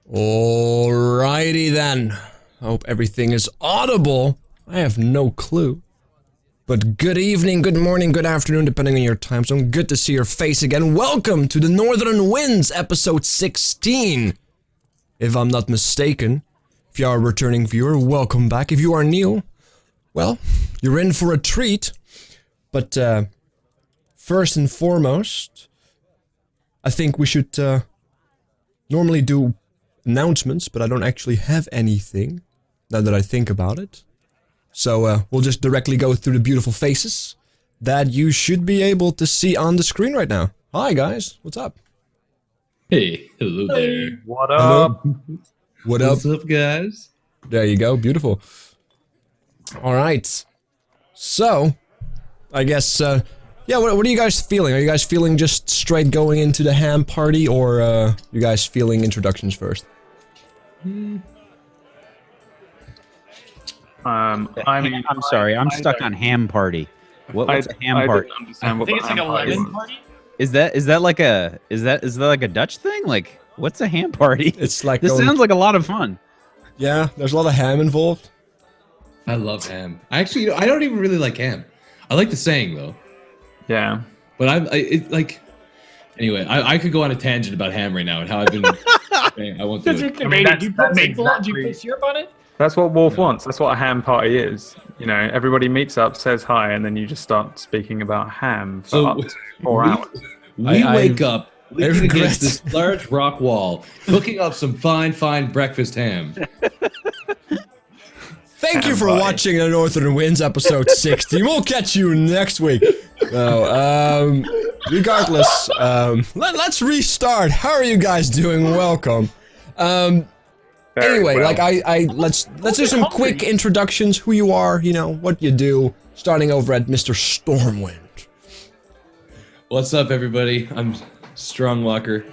Alrighty then. I hope everything is audible. I have no clue. But good evening, good morning, good afternoon, depending on your time zone. Good to see your face again. Welcome to the Northern Winds, episode 16. If I'm not mistaken. If you are a returning viewer, welcome back. If you are new, well, you're in for a treat. But first and foremost, I think we should normally do announcements, but I don't actually have anything, now that I think about it. So we'll just directly go through the beautiful faces that you should be able to see on the screen right now. Hi guys, what's up? Hey, hello there. What up? What up? What's up, guys? There you go, beautiful. Alright. So, I guess, yeah, what are you guys feeling? Are you guys feeling just straight going into the ham party, or you guys feeling introductions first? I'm sorry, I'm stuck on ham party. What's a ham party? I think it's like a lemon party? Is that like a Dutch thing? Like, what's a ham party? It's like This sounds like a lot of fun. yeah. There's a lot of ham involved. I love ham. Actually, I don't even really like ham. I like the saying though. Yeah. But anyway, I could go on a tangent about ham right now and how I've been. I won't do it. I mean, Do you put that's maple? Do you exactly- put syrup on it? That's what Wolf wants. That's what a ham party is. You know, everybody meets up, says hi, and then you just start speaking about ham for So up to 4 hours. We I wake up leaning regret- against this large rock wall, cooking up some fine breakfast ham. Thank you for Bye. watching the Northern Winds episode 60. We'll catch you next week. No, regardless, let's restart. How are you guys doing? Welcome. Very Anyway, well. like let's do some quick introductions. Who you are, you know, what you do. Starting over at Mr. Stormwind. What's up, everybody? I'm Strongwalker,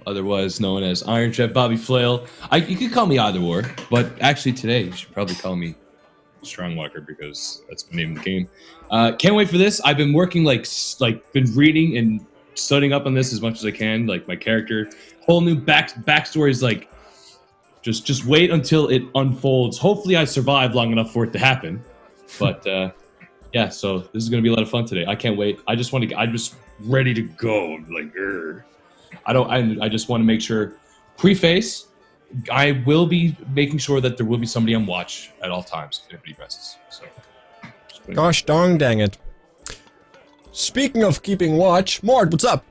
otherwise known as Ironchefbobbyflail. You could call me either or, but actually today you should probably call me Strongwalker because that's my name in the game. Can't wait for this. I've been working been reading and studying up on this as much as I can. Like my character, whole new backstory is like, just wait until it unfolds. Hopefully, I survive long enough for it to happen. But yeah, so this is gonna be a lot of fun today. I can't wait. I'm just ready to go. Like, I just want to make sure. Preface: I will be making sure that there will be somebody on watch at all times if anybody presses. So, Gosh darn dang it. Speaking of keeping watch, Mort, what's up?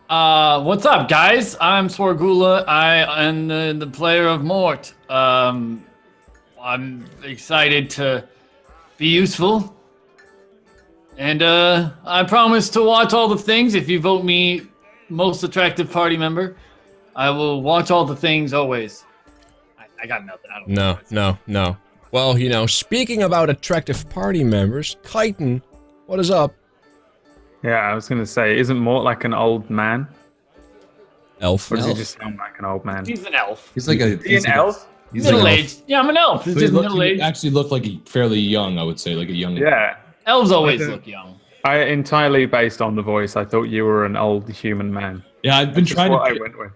What's up, guys? I'm Swargula. I am the player of Mort. I'm excited to be useful. And I promise to watch all the things. If you vote me most attractive party member, I will watch all the things always. I got nothing. I don't know. No. Well, you know, speaking about attractive party members, Chitin, what is up? Yeah, I was going to say, isn't Mort like an old man? Elf. Or does he Elf. just sound like an old man? He's an elf. he's like a Is he an elf? He's like Middle a, aged. Yeah, I'm an elf. It's he just look- middle he aged. actually looked like fairly young. I would say like a young. Yeah. Elves always I don't- look young. I entirely based on the voice. I thought you were an old human man. Yeah, I've been That's trying what to. I went with.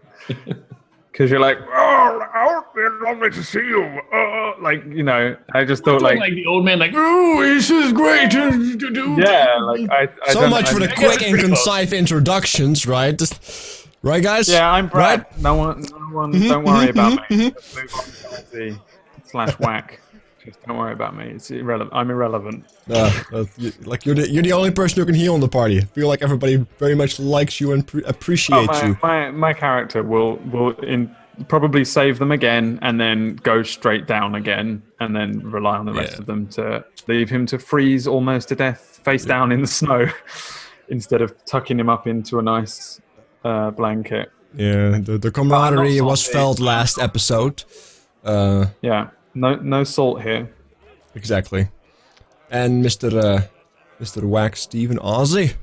Because you're like, oh, it's lovely to see you. Like, you know, I just thought Like, like, the old man, like, ooh, this is great to do. yeah, like I So don't- much I for the mean- quick and concise introductions, right? Right, guys? Yeah, I'm Brad. Right? No one, don't worry about me. Let's move on to /whack. Just don't worry about me. It's irrelevant. I'm irrelevant. Like you're the only person who can heal in the party. I feel like everybody very much likes you and appreciates you. My character will probably save them again and then go straight down again and then rely on the rest Yeah. of them to leave him to freeze almost to death face down in the snow instead of tucking him up into a nice blanket. Yeah, the camaraderie not was salty. felt last episode. Yeah, no salt here. Exactly. And Mr. Wacksteven Ozzy.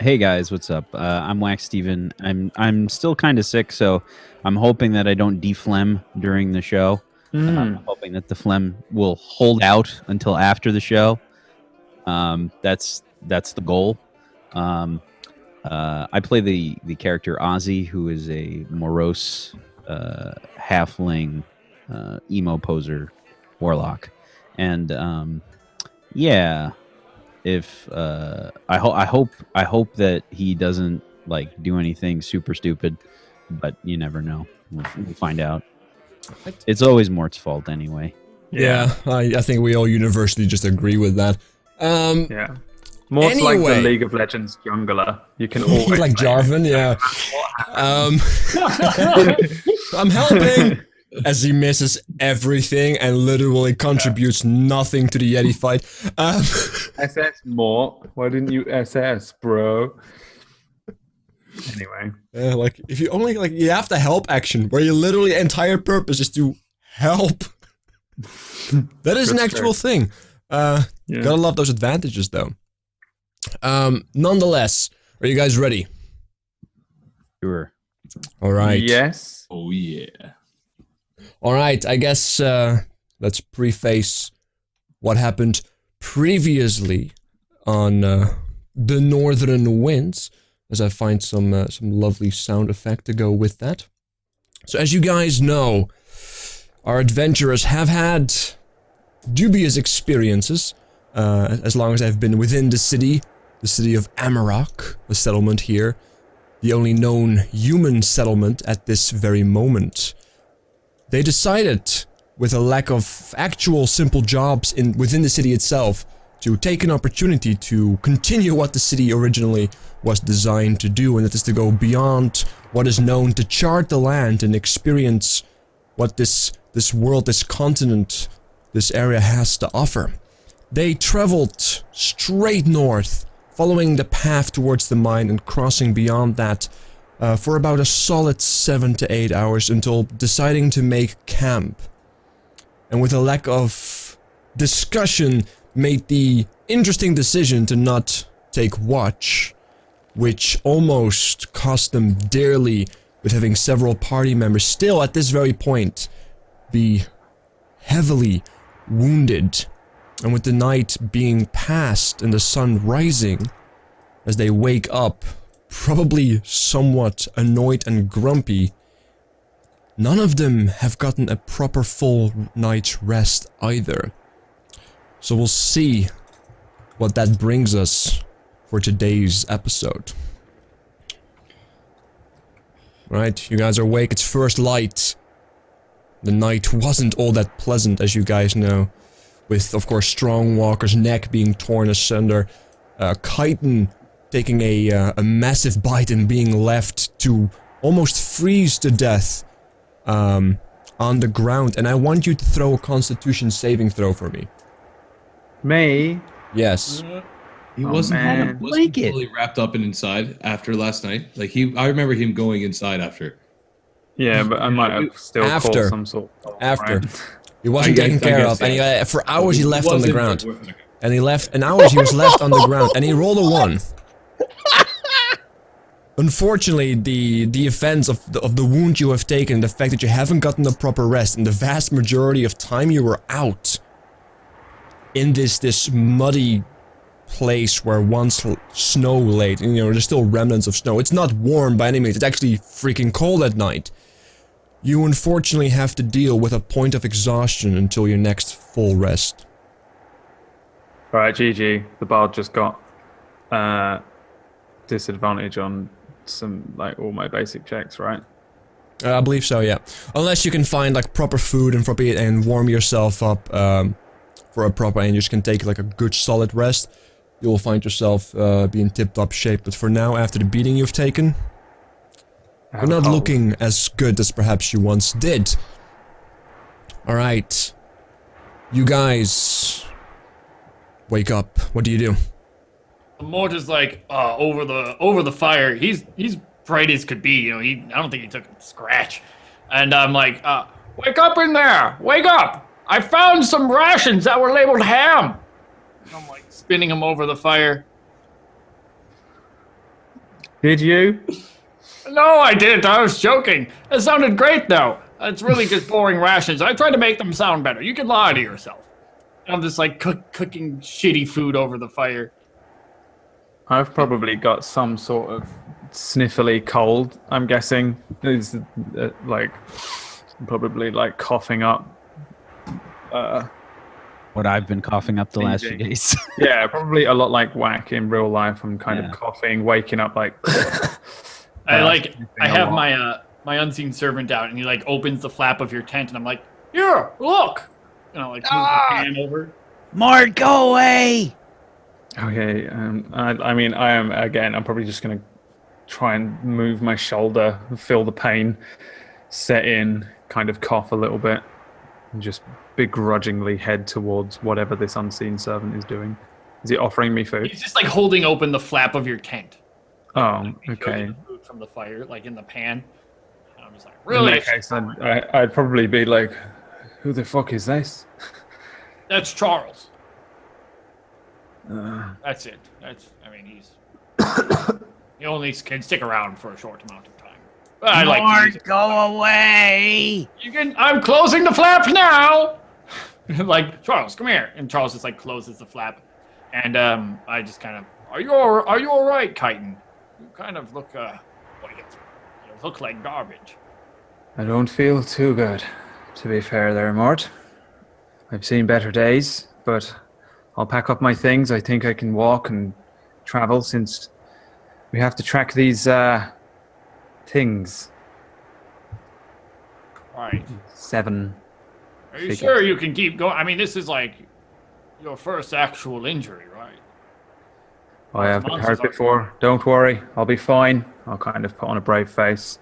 Hey guys, what's up? I'm Wacksteven. I'm still kind of sick, so I'm hoping that I don't deflem during the show. I'm hoping that the phlegm will hold out until after the show. That's the goal. I play the character Ozzy, who is a morose halfling emo poser warlock, and yeah. If I hope that he doesn't like do anything super stupid, but you never know. We'll find out. It's always Mort's fault anyway. Yeah, I think we all universally just agree with that. Yeah. More like Anyway. the League of Legends jungler. You can always like play Jarvan, yeah. I'm helping as he misses everything and literally contributes nothing to the Yeti fight. SS Mort. Why didn't you SS, bro? Anyway. Yeah, like if you only like you have the help action where your literally entire purpose is to help. That is an That's actual thing. Gotta love those advantages though. Nonetheless, are you guys ready? Sure. All right. Yes. Oh yeah. All right. I guess let's preface what happened previously. on the northern winds, as I find some lovely sound effect to go with that. So as you guys know, our adventurers have had dubious experiences as long as I've been within the city of Amarok, the settlement here, the only known human settlement at this very moment. They decided, with a lack of actual simple jobs within the city itself, to take an opportunity to continue what the city originally was designed to do, and that is to go beyond what is known, to chart the land and experience what this world, this continent, this area has to offer. They traveled straight north, following the path towards the mine and crossing beyond that for about a solid 7 to 8 hours until deciding to make camp. And with a lack of discussion, made the interesting decision to not take watch, which almost cost them dearly, with having several party members still at this very point be heavily wounded. And with the night being past and the sun rising, as they wake up, probably somewhat annoyed and grumpy, none of them have gotten a proper full night's rest either. So we'll see what that brings us for today's episode. Right, you guys are awake, it's first light. The night wasn't all that pleasant, as you guys know, with, of course, Strongwalker's neck being torn asunder, Chitin taking a massive bite and being left to almost freeze to death on the ground. And I want you to throw a Constitution saving throw for me. Me? Yes. He wasn't blanket. fully wrapped up and inside after last night. Like I remember him going inside after. Yeah, but I might have still After. caught some sort of... After. Right? He wasn't I taken guess- I care guess, of, and yeah. for hours he left on the ground. Okay. And he left, an hour he was left on the ground, and he rolled a 1. Unfortunately, the offense of the wound you have taken, the fact that you haven't gotten the proper rest, and the vast majority of time you were out in this muddy place where once snow laid, and, you know, there's still remnants of snow. It's not warm by any means, it's actually freaking cold at night. You unfortunately have to deal with a point of exhaustion until your next full rest. Right, GG. The bard just got disadvantage on some, like, all my basic checks, right? I believe so, yeah. Unless you can find like proper food and warm yourself up for a proper, and you just can take like a good solid rest, you will find yourself be in tip-top shape. But for now, after the beating you've taken, you're not looking as good as perhaps you once did. Alright. You guys wake up. What do you do? Mort is like over the fire. He's bright as could be. You know, I don't think he took a scratch. And I'm like, wake up in there! Wake up! I found some rations that were labeled ham. And I'm like spinning him over the fire. Did you? No, I didn't. I was joking. It sounded great though. It's really just boring rations. I tried to make them sound better. You can lie to yourself. I'm just like cooking shitty food over the fire. I've probably got some sort of sniffly cold, I'm guessing. It's like probably like coughing up. What I've been coughing up the last few days. Yeah, probably a lot like Whack in real life. I'm kind of coughing, waking up like. I have my unseen servant out, and he like opens the flap of your tent, and I'm like, here, look. You know, like move the pan over. Mort, go away! Okay, I mean, I am, again, I'm probably just going to try and move my shoulder, feel the pain set in, kind of cough a little bit, and just begrudgingly head towards whatever this unseen servant is doing. Is he offering me food? He's just like holding open the flap of your tent. Oh, He shows okay. you the food from the fire, like in the pan. And I'm just like, In really? that case, I'd probably be like, who the fuck is this? That's Charles. That's it. He's he only can stick around for a short amount of time. But I like to use it. Go away! I'm closing the flap now. Like, Charles, come here. And Charles just like closes the flap. And I just kind of, are you all right, Chitin? You kind of look you look like garbage. I don't feel too good, to be fair there, Mort. I've seen better days, but I'll pack up my things. I think I can walk and travel since we have to track these things. Right. 7. Are you sure you can keep going? I mean, this is like your first actual injury, right? I have been hurt before. Don't worry, I'll be fine. I'll kind of put on a brave face.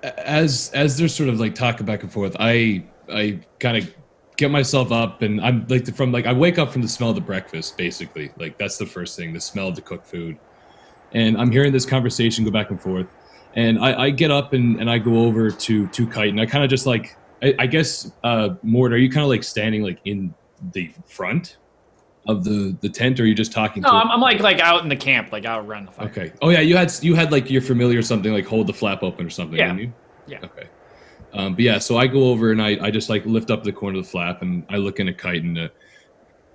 As they're sort of like talking back and forth, I kind of get myself up, and I'm like I wake up from the smell of the breakfast, basically. Like that's the first thing, the smell of the cooked food, and I'm hearing this conversation go back and forth, and I get up and I go over to Kite, and I kind of just like I guess Mort, are you kind of like standing like in the front of the tent, or are you just talking? No, I'm like out in the camp, like out around the fire. Okay. Oh yeah, you had like your familiar or something, like hold the flap open or something, Yeah. didn't you? Yeah. Okay. But yeah, so I go over and I just like lift up the corner of the flap and I look in at Chitin.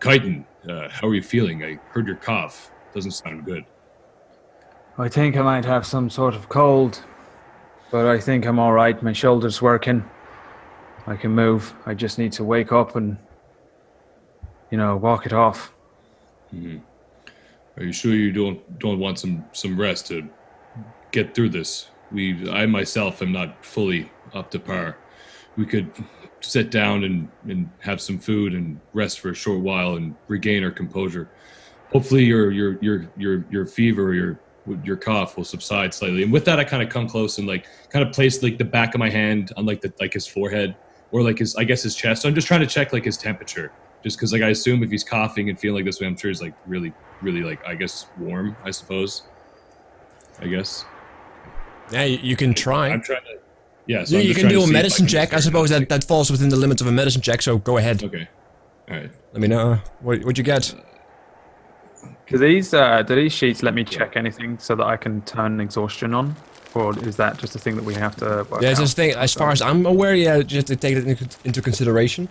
Chitin, how are you feeling? I heard your cough. Doesn't sound good. I think I might have some sort of cold, but I think I'm all right. My shoulder's working. I can move. I just need to wake up and, walk it off. Mm-hmm. Are you sure you don't want some rest to get through this? I myself am not fully up to par. We could sit down and have some food and rest for a short while and regain our composure. Hopefully your fever or your cough will subside slightly. And with that, I kind of come close and like kind of place like the back of my hand on like his forehead or like his chest. So I'm just trying to check like his temperature, just because like I assume if he's coughing and feeling like this way, I'm sure he's like really like I guess warm. I suppose. I guess. Yeah, you can try. I'm trying to. Yeah, so you can do a medicine check. I suppose that falls within the limits of a medicine check. So go ahead. Okay. All right. Let me know what you get. Do these sheets let me check anything so that I can turn exhaustion on, or is that just a thing that we have to work Yeah, it's out? just a thing. As far as I'm aware, yeah, just to take it into consideration.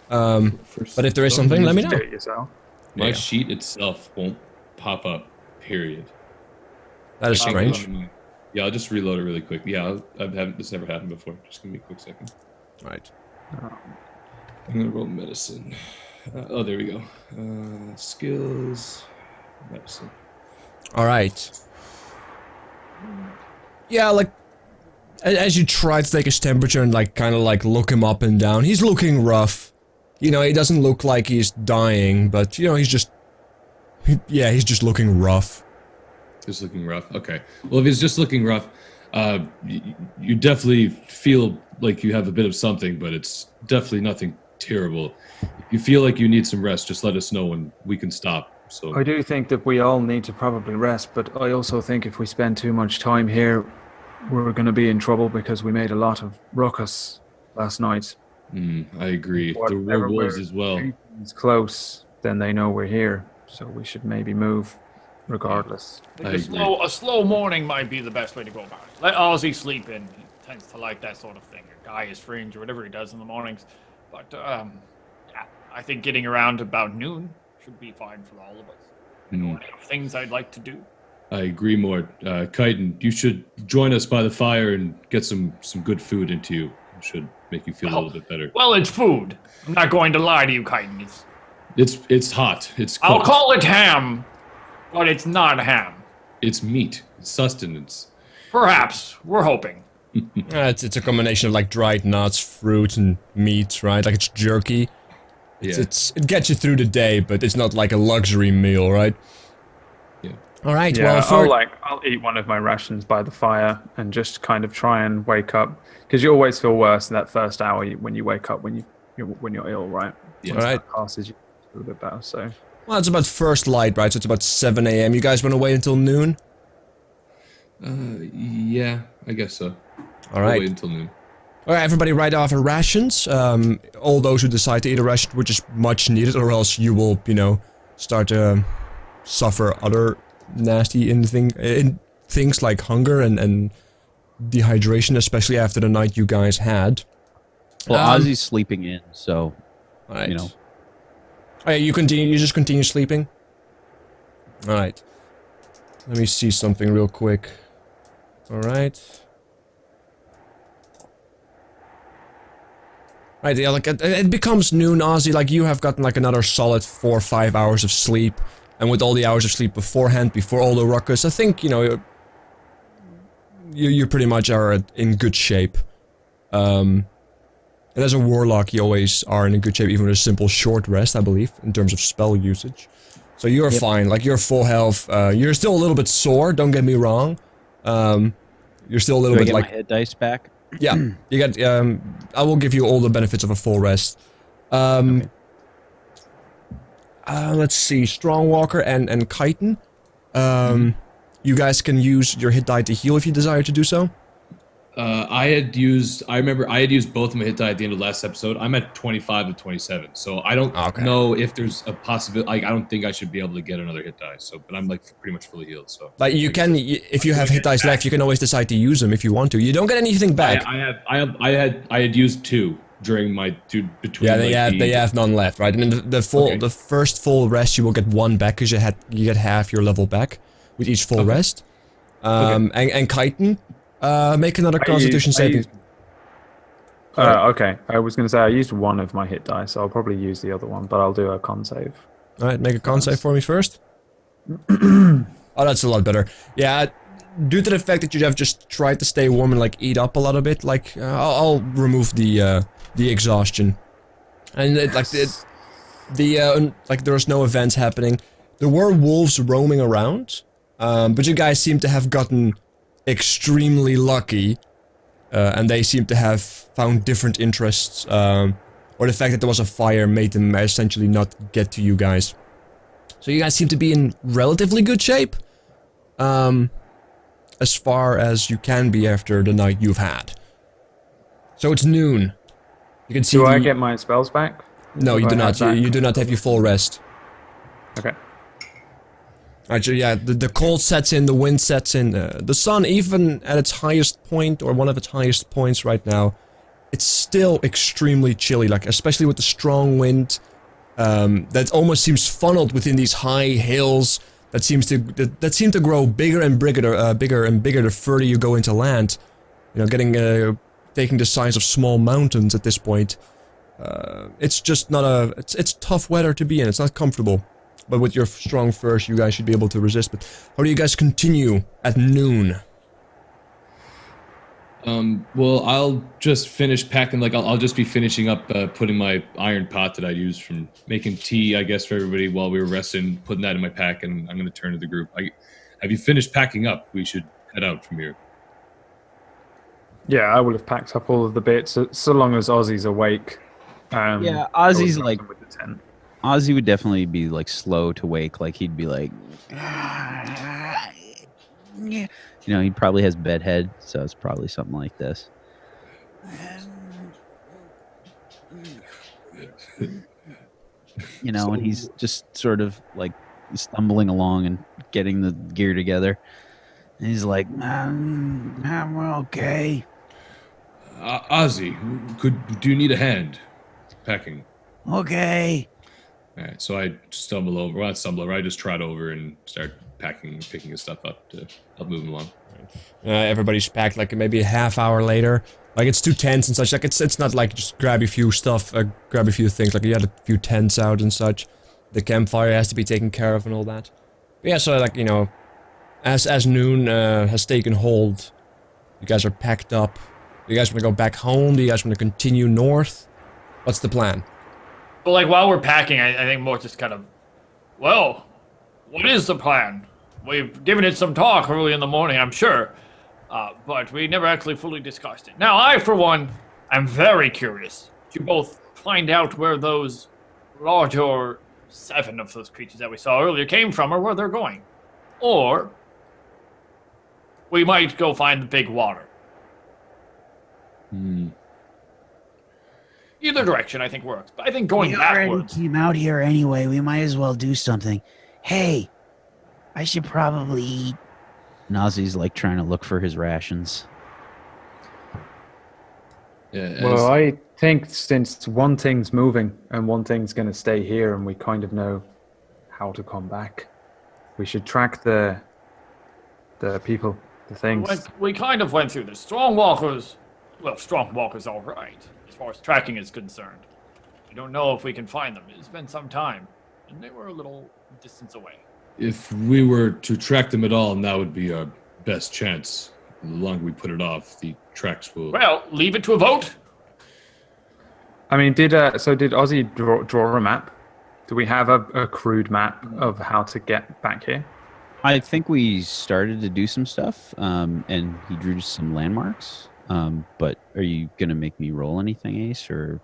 But if there is something, let me know. Do it yourself. My sheet itself won't pop up. Period. That is strange. Yeah, I'll just reload it really quick. Yeah, this never happened before. Just give me a quick second. All right. I'm gonna roll medicine. Oh, there we go. Skills, medicine. All right. Yeah, like as you try to take his temperature and like kind of like look him up and down, he's looking rough. He doesn't look like he's dying, but he's just looking rough. Just looking rough. Okay. Well, if he's just looking rough, you definitely feel like you have a bit of something, but it's definitely nothing terrible. If you feel like you need some rest, just let us know and we can stop. So I do think that we all need to probably rest, but I also think if we spend too much time here, we're going to be in trouble because we made a lot of ruckus last night. I agree. There were wolves as well. If it's close, then they know we're here, so we should maybe move regardless. A slow morning might be the best way to go about it. Let Ozzy sleep in. He tends to like that sort of thing. Or guy is fringe or whatever he does in the mornings. But yeah, I think getting around about noon should be fine for all of us. I have things I'd like to do. I agree more. Chitin, you should join us by the fire and get some good food into you. It should make you feel a little bit better. Well, it's food. I'm not going to lie to you, Chitin. It's hot. It's cooked. I'll call it ham, but it's not ham. It's meat. It's sustenance. Perhaps. We're hoping. It's a combination of like dried nuts, fruit, and meat, right? Like it's jerky. Yeah. It gets you through the day, but it's not like a luxury meal, right? Yeah. All right. Yeah, well, I'll eat one of my rations by the fire and just kind of try and wake up, because you always feel worse in that first hour when you wake up when you're ill, right? Yeah. All right. That passes, you a little bit better. So. Well, it's about first light, right? So it's about 7 a.m. You guys want to wait until noon? Yeah, I guess so. All right. We'll wait until noon. All right, everybody write off your rations. All those who decide to eat a ration, which is much needed, or else you will, start to suffer other nasty things like hunger and dehydration, especially after the night you guys had. Well, Ozzy's sleeping in, so all right. Oh, yeah, you continue. You just continue sleeping. All right. Let me see something real quick. All right. Right, yeah, like it becomes noon, Ozzy. Like you have gotten like another solid 4 or 5 hours of sleep, and with all the hours of sleep beforehand, before all the ruckus, I think you pretty much are in good shape. And as a warlock, you always are in a good shape, even with a simple short rest, I believe, in terms of spell usage. So you're fine. Like you're full health. You're still a little bit sore. Don't get me wrong. You're still a little Do I bit get like my hit dice back? yeah. You get. I will give you all the benefits of a full rest. Okay. Let's see, Strongwalker and Chitin. You guys can use your hit die to heal if you desire to do so. I remember I had used both of my hit die at the end of last episode. I'm at 25 to 27, so I don't know if there's a possibility. Like, I don't think I should be able to get another hit die. So, but I'm like pretty much fully healed. So, like you can, if you have hit dice left, you can always decide to use them if you want to. You don't get anything back. I had used 2 during my between. Yeah, they have none left, right? And then the first full rest you will get 1 back because you get half your level back with each full rest. And Chitin. Make another Constitution saving. Okay. I was going to say I used 1 of my hit dice, so I'll probably use the other one, but I'll do a con save. All right, make a con save for me first. Oh, that's a lot better. Yeah, due to the fact that you have just tried to stay warm and like eat up a little bit, like I'll remove the exhaustion, and like there was no events happening. There were wolves roaming around, but you guys seem to have gotten extremely lucky, and they seem to have found different interests, or the fact that there was a fire made them essentially not get to you guys. So you guys seem to be in relatively good shape, as far as you can be after the night you've had. So it's noon. You can see. Do I get my spells back? No, you do not. You do not have your full rest. Okay. Alright, so yeah, the cold sets in, the wind sets in, the sun, even at its highest point, or one of its highest points right now, it's still extremely chilly, like, especially with the strong wind, that almost seems funneled within these high hills, that seem to grow bigger and bigger the further you go into land. You know, taking the size of small mountains at this point. It's just not it's tough weather to be in, it's not comfortable. But with your strong furs, you guys should be able to resist. But how do you guys continue at noon? Well, I'll just finish packing. Like, I'll just be finishing up putting my iron pot that I used from making tea, I guess, for everybody while we were resting, putting that in my pack, and I'm going to turn to the group. Have you finished packing up? We should head out from here. Yeah, I will have packed up all of the bits, so long as Ozzy's awake. Yeah, Ozzy's like... with the tent. Ozzy would definitely be like slow to wake, like he'd be like, you know, he probably has bedhead, so it's probably something like this. You know, and he's just sort of like stumbling along and getting the gear together. And he's like, I'm okay. Ozzy, do you need a hand packing? Okay. All right, so I stumble over. Well, not stumble over. I just trot over and start picking his stuff up to help move him along. Everybody's packed like maybe a half hour later. Like it's 2 tents and such. Like it's not like just grab a few stuff, grab a few things. Like you had a few tents out and such. The campfire has to be taken care of and all that. But yeah, so like, you know, as noon has taken hold, you guys are packed up. Do you guys want to go back home? Do you guys want to continue north? What's the plan? But like while we're packing, I think Mort just kind of, well, what is the plan? We've given it some talk early in the morning, I'm sure, but we never actually fully discussed it. Now, I, for one, am very curious to both find out where those larger 7 of those creatures that we saw earlier came from or where they're going. Or we might go find the big water. Either direction, I think, works. But I think going backwards... We already came out here anyway. We might as well do something. Hey, I should probably eat. Nazi's like trying to look for his rations. Yeah. Well, I think since one thing's moving and one thing's going to stay here, and we kind of know how to come back, we should track the people, the things. We kind of went through this. Strong walkers all right, as far as tracking is concerned. We don't know if we can find them. It's been some time, and they were a little distance away. If we were to track them at all, that would be our best chance. The longer we put it off, the tracks will... Well, leave it to a vote. I mean, did Ozzy draw a map? Do we have a crude map of how to get back here? I think we started to do some stuff, and he drew some landmarks. But are you gonna make me roll anything, Ace, or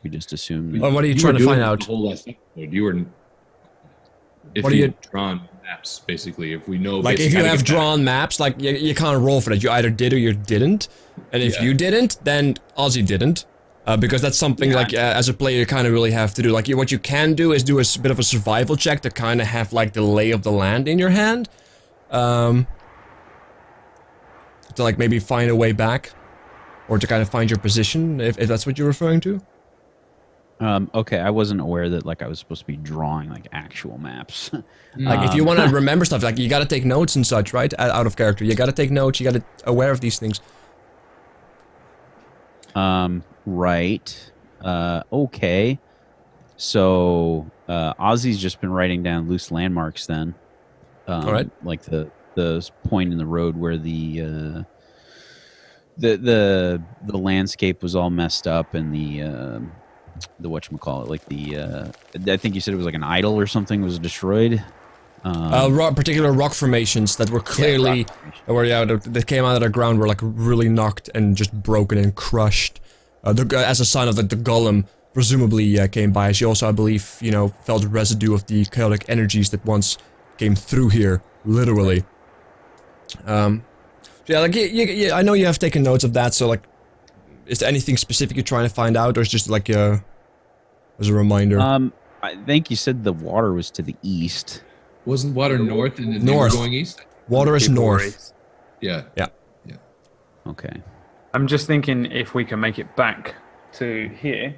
we just assume? Well, what are you were trying to doing find the out? whole last episode. You were... If What are you've you- drawn maps, basically, if we know... Like, if basically you how to have get back. drawn maps, like, you can't roll for that. You either did or you didn't. And if Yeah. you didn't, then Ozzy didn't. Because that's something, like, as a player, you kind of really have to do. Like, what you can do is do a bit of a survival check to kind of have, like, the lay of the land in your hand. To, like, maybe find a way back. Or to kind of find your position, if that's what you're referring to. Okay, I wasn't aware that like I was supposed to be drawing like actual maps. Like, if you want to remember stuff, like, you gotta take notes and such, right? Out of character. You gotta take notes, you gotta aware of these things. Right. Okay. So Ozzy's just been writing down loose landmarks then. All right. Like the point in the road where the landscape was all messed up and the whatchamacallit, like I think you said it was like an idol or something was destroyed. Particular rock formations that were clearly, that came out of the ground were like really knocked and just broken and crushed. As a sign of that the golem presumably came by. She also, I believe, felt residue of the chaotic energies that once came through here, literally. Yeah, like, I know you have taken notes of that, so like, is there anything specific you're trying to find out, or is just like as a reminder? I think you said the water was to the east. Wasn't water north and then they were North. going east? Water is People were north. east. Yeah. Okay. I'm just thinking if we can make it back to here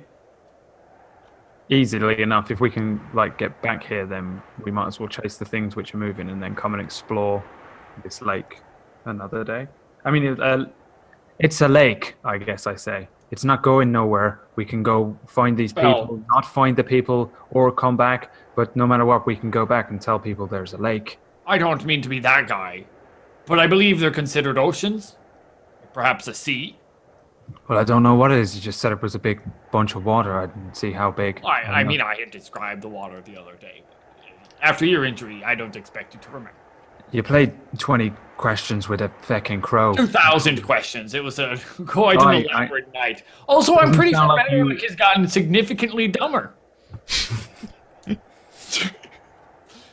easily enough. If we can like get back here, then we might as well chase the things which are moving and then come and explore this lake another day. I mean, it's a lake, I guess I say. It's not going nowhere. We can go find these people, not find the people, or come back. But no matter what, we can go back and tell people there's a lake. I don't mean to be that guy, but I believe they're considered oceans. Perhaps a sea. Well, I don't know what it is. You just said it was a big bunch of water. I didn't see how big. I mean, I had described the water the other day. After your injury, I don't expect you to remember. You played 20 questions with a feckin' crow. 2,000 questions. It was quite an Right, elaborate night. Also, I'm Doesn't pretty sound sure like you- Eric has gotten significantly dumber.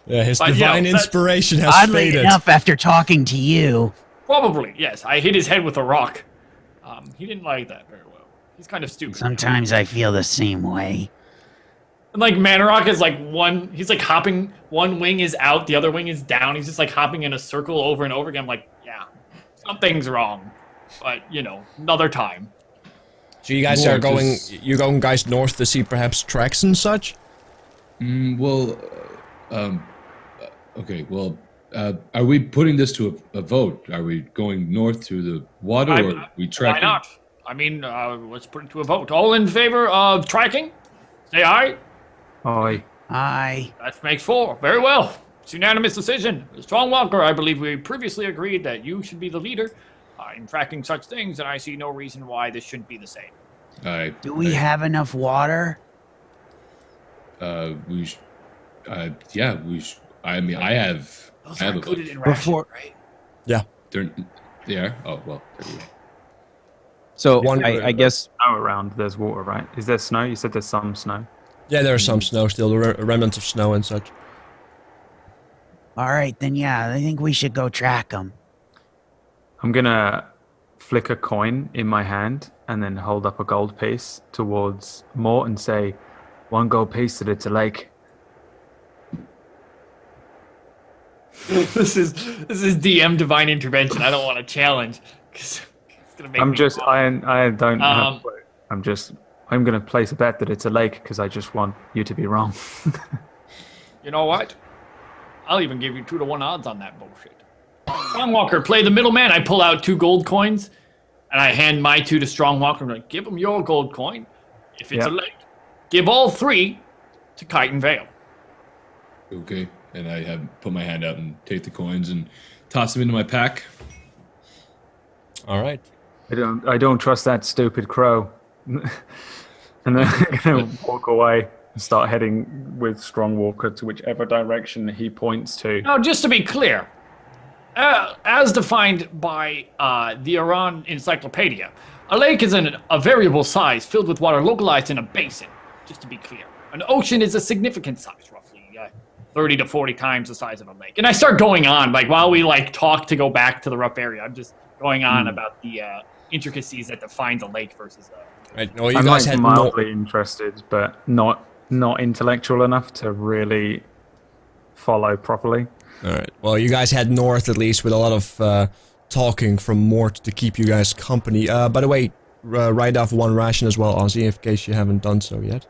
Yeah, his But, yeah, divine that's- inspiration has Oddly faded. enough, after talking to you, Probably, yes. I hit his head with a rock. He didn't like that very well. He's kind of stupid. sometimes I feel the same way. And like Manarok is like he's like hopping, one wing is out, the other wing is down. He's just like hopping in a circle over and over again. I'm like, yeah, something's wrong. But, another time. So you guys More are going, just- you're going guys north to see perhaps tracks and such? Okay, well, are we putting this to a vote? Are we going north through the water, or are we tracking? Why not? I mean, let's put it to a vote. All in favor of tracking? Say aye. Oi. That makes 4. Very well. It's unanimous decision. Strong Walker, I believe we previously agreed that you should be the leader in tracking such things, and I see no reason why this shouldn't be the same. Do we have enough water? Yeah, I mean, I have Those a are vote. included in ration, right? Yeah. They are? Oh, well. there you go. So One- I guess Snow around, there's water, right? Is there snow? You said there's some snow. Yeah, there are some snow still, remnants of snow and such. All right, then yeah, I think we should go track them. I'm gonna flick a coin in my hand and then hold up a gold piece towards Mort and say, 1 gold piece that it's a lake. This is DM divine intervention. I don't want to challenge because it's gonna make I'm me just, cry. I don't have, I'm going to place a bet that it's a lake because I just want you to be wrong. You know what? I'll even give you 2-to-1 odds on that bullshit. Strongwalker, play the middleman. I pull out 2 gold coins, and I hand my 2 to Strongwalker. I'm like, give him your gold coin. If it's a lake, give all 3 to Kite and Vale. Okay. And I have put my hand out and take the coins and toss them into my pack. All right. I don't trust that stupid crow. And then I'm gonna walk away and start heading with Strongwalker to whichever direction he points to. Now, just to be clear, as defined by the Iran Encyclopedia, a lake is a variable size filled with water localized in a basin. Just to be clear, an ocean is a significant size, roughly 30 to 40 times the size of a lake. And I start going on, like while we talk to go back to the rough area, I'm just going on about the intricacies that defines a lake versus a... Right. Well, you I'm guys had mildly interested, but not intellectual enough to really follow properly. All right. Well, you guys head north at least with a lot of talking from Mort to keep you guys company. By the way, write off 1 ration as well, Ozzy, in case you haven't done so yet.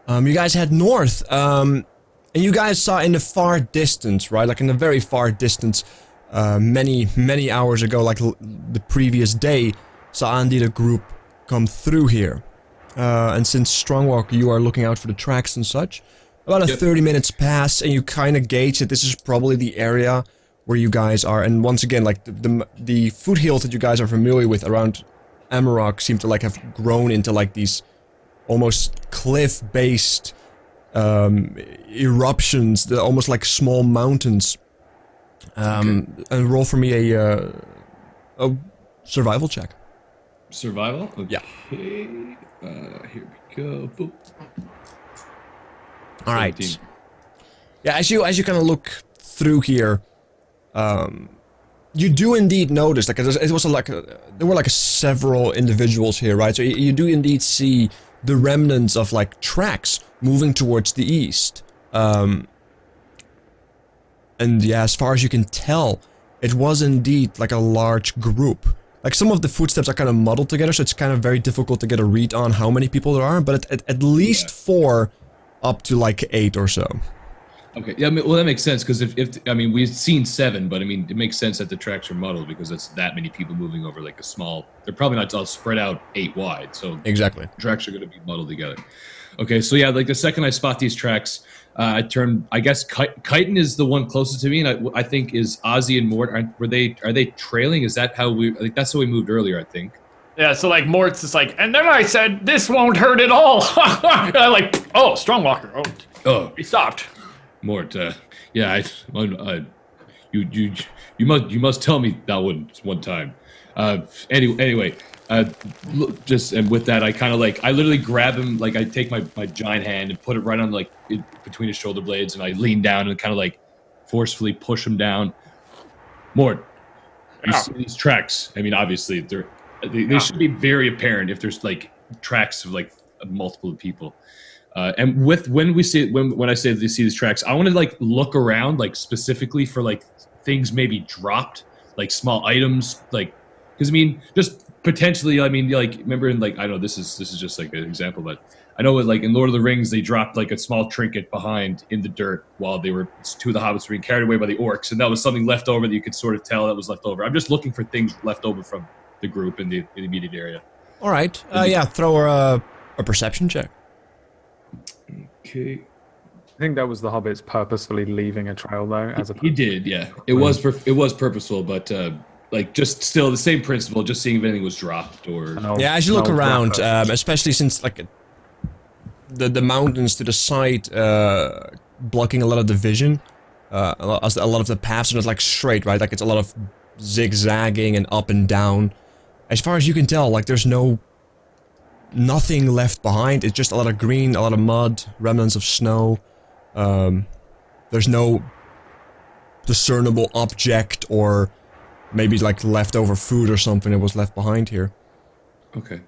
You guys head north, and you guys saw in the far distance, right? Like in the very far distance, many hours ago, like the previous day, saw indeed a group come through here. And since Strongwalker, you are looking out for the tracks and such, about 30 minutes pass, and you kind of gauge that this is probably the area where you guys are. And once again, like the foothills that you guys are familiar with around Amarok seem to like have grown into like these almost cliff-based eruptions, almost like small mountains. And roll for me a survival check. Survival? Okay. Yeah. Here we go. Boop. All right. 17. Yeah, as you kind of look through here, you do indeed notice, like it was like there were like several individuals here, right? So you do indeed see the remnants of like tracks moving towards the east. And yeah, as far as you can tell, it was indeed like a large group. Like some of the footsteps are kind of muddled together, so it's kind of very difficult to get a read on how many people there are, but at least 4 up to like 8 or so. Okay, yeah, well that makes sense, because if I mean, we've seen 7, but I mean, it makes sense that the tracks are muddled because it's that many people moving over like a small, they're probably not all spread out 8 wide, so exactly. Tracks are going to be muddled together. Okay, so yeah, like the second I spot these tracks, I turn, I guess Chitin is the one closest to me, and I think is Ozzy and Mort, are they trailing? Is that how we, like that's how we moved earlier, I think. Yeah, so like Mort's just like, and then I said, this won't hurt at all. And I'm like, oh, Strongwalker. Oh, he stopped. Mort, yeah, you must tell me that one time. Anyway, just, and with that, I kind of like, I literally grab him, like I take my giant hand and put it right on like between his shoulder blades, and I lean down and kind of like forcefully push him down. Mort, you see these tracks? I mean, obviously they should be very apparent if there's like tracks of like multiple people. And when I say they see these tracks, I want to like look around, like specifically for like things maybe dropped, like small items, like, because I mean, just potentially, I mean, like, remember in like, I know this is just like an example, but I know like in Lord of the Rings, they dropped like a small trinket behind in the dirt while 2 of the hobbits were being carried away by the orcs, and that was something left over that you could sort of tell that was left over. I'm just looking for things left over from the group in the immediate area. All right. Yeah, throw her a perception check. Okay. I think that was the hobbits purposefully leaving a trail, though. He did, yeah. It was purposeful, but like just still the same principle. Just seeing if anything was dropped or. Yeah, as you look around, especially since like the mountains to the side blocking a lot of the vision, a lot of the paths are not like straight, right? Like it's a lot of zigzagging and up and down. As far as you can tell, like there's nothing left behind. It's just a lot of green, a lot of mud, remnants of snow. There's no discernible object or maybe like leftover food or something that was left behind here. Okay.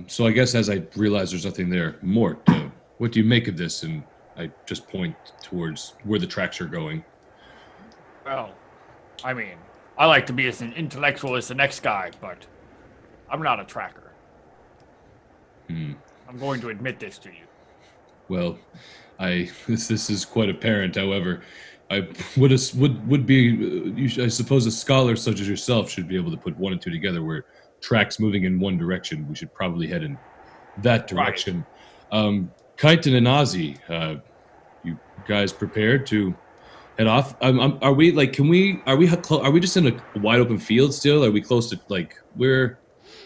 So I guess as I realize there's nothing there, Mort, what do you make of this? And I just point towards where the tracks are going. Well, I mean, I like to be as an intellectual as the next guy, but I'm not a tracker. I'm going to admit this to you. Well, this is quite apparent. However, I would be. I suppose a scholar such as yourself should be able to put 1 and 2 together. Where tracks moving in one direction, we should probably head in that direction. Kyton and Ozzy, you guys prepared to head off? Are we like? Are we just in a wide open field still? Are we close to like we're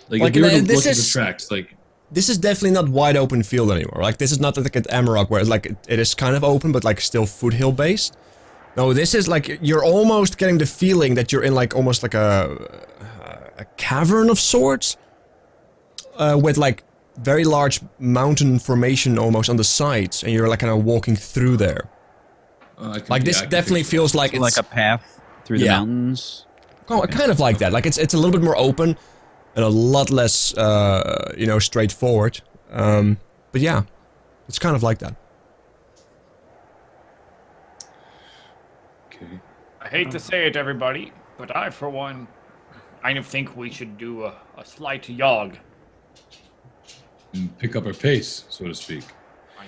like if we were to look at the tracks like? This is definitely not wide open field anymore. Like, this is not like at Amarok where like it is kind of open, but like still foothill based. No, this is like, you're almost getting the feeling that you're in like almost like a cavern of sorts. With like very large mountain formation almost on the sides, and you're like kind of walking through there. Like this definitely feels like it's like a path through the mountains. Oh, kind of like that. Like it's a little bit more open. And a lot less, you know, straightforward. But yeah, it's kind of like that. Okay. I hate to say it, everybody, but I, for one, kind of think we should do a slight jog. And pick up our pace, so to speak.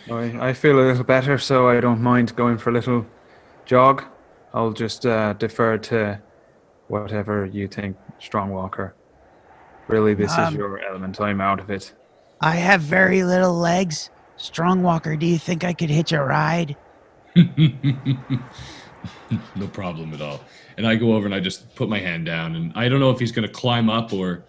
I feel a little better, so I don't mind going for a little jog. I'll just defer to whatever you think, Strong Walker. Really, this is your element. I'm out of it. I have very little legs. Strong Walker, do you think I could hitch a ride? No problem at all. And I go over and I just put my hand down, and I don't know if he's going to climb up or...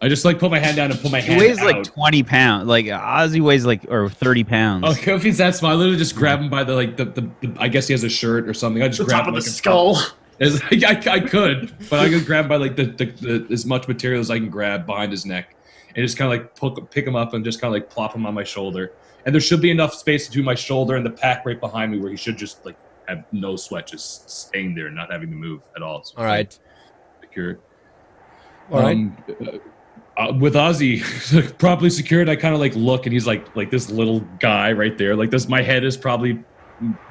I just like put my hand down and put my hand out. He weighs like 20 pounds. Like Ozzy weighs like, or 30 pounds. Okay, if he's that small, I literally just grab him by the I guess he has a shirt or something. I just grab Top him of the like skull. I could, but I could grab by like the as much material as I can grab behind his neck, and just kind of like pick him up and just kind of like plop him on my shoulder. And there should be enough space between my shoulder and the pack right behind me where he should just like have no sweat, just staying there, not having to move at all. So all right. Secure. All right. With Ozzy properly secured, I kind of like look, and he's like this little guy right there. Like this, my head is probably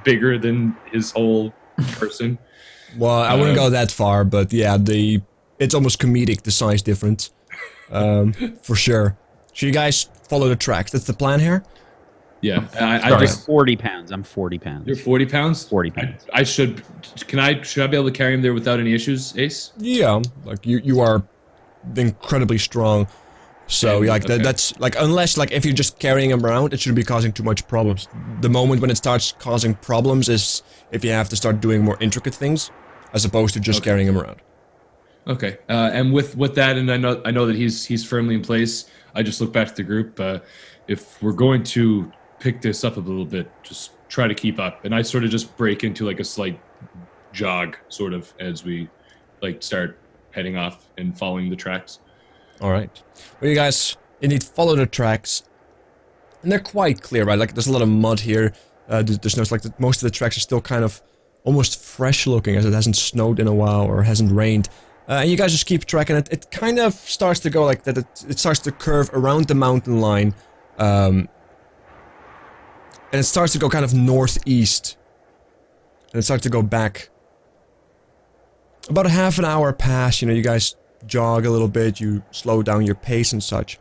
bigger than his whole person. Well, I wouldn't go that far, but yeah, it's almost comedic, the size difference. For sure. So you guys follow the tracks. That's the plan here? Yeah. I I'm just 40 pounds. I'm 40 pounds. You're 40 pounds? 40 pounds. Should I be able to carry him there without any issues, Ace? Yeah, like you are incredibly strong. So like that's like, unless like if you're just carrying him around, it shouldn't be causing too much problems. The moment when it starts causing problems is if you have to start doing more intricate things, as opposed to just carrying him around. Okay, and with that, and I know that he's firmly in place. I just look back to the group. If we're going to pick this up a little bit, just try to keep up. And I sort of just break into like a slight jog, sort of, as we like start heading off and following the tracks. All right. Well, you guys indeed follow the tracks, and they're quite clear, right? Like there's a lot of mud here. There's no like most of the tracks are still kind of almost fresh looking, as it hasn't snowed in a while or hasn't rained. And you guys just keep tracking it. It kind of starts to go like that. It starts to curve around the mountain line, and it starts to go kind of northeast, and it starts to go back. About a half an hour pass, you know, you guys jog a little bit, you slow down your pace and such.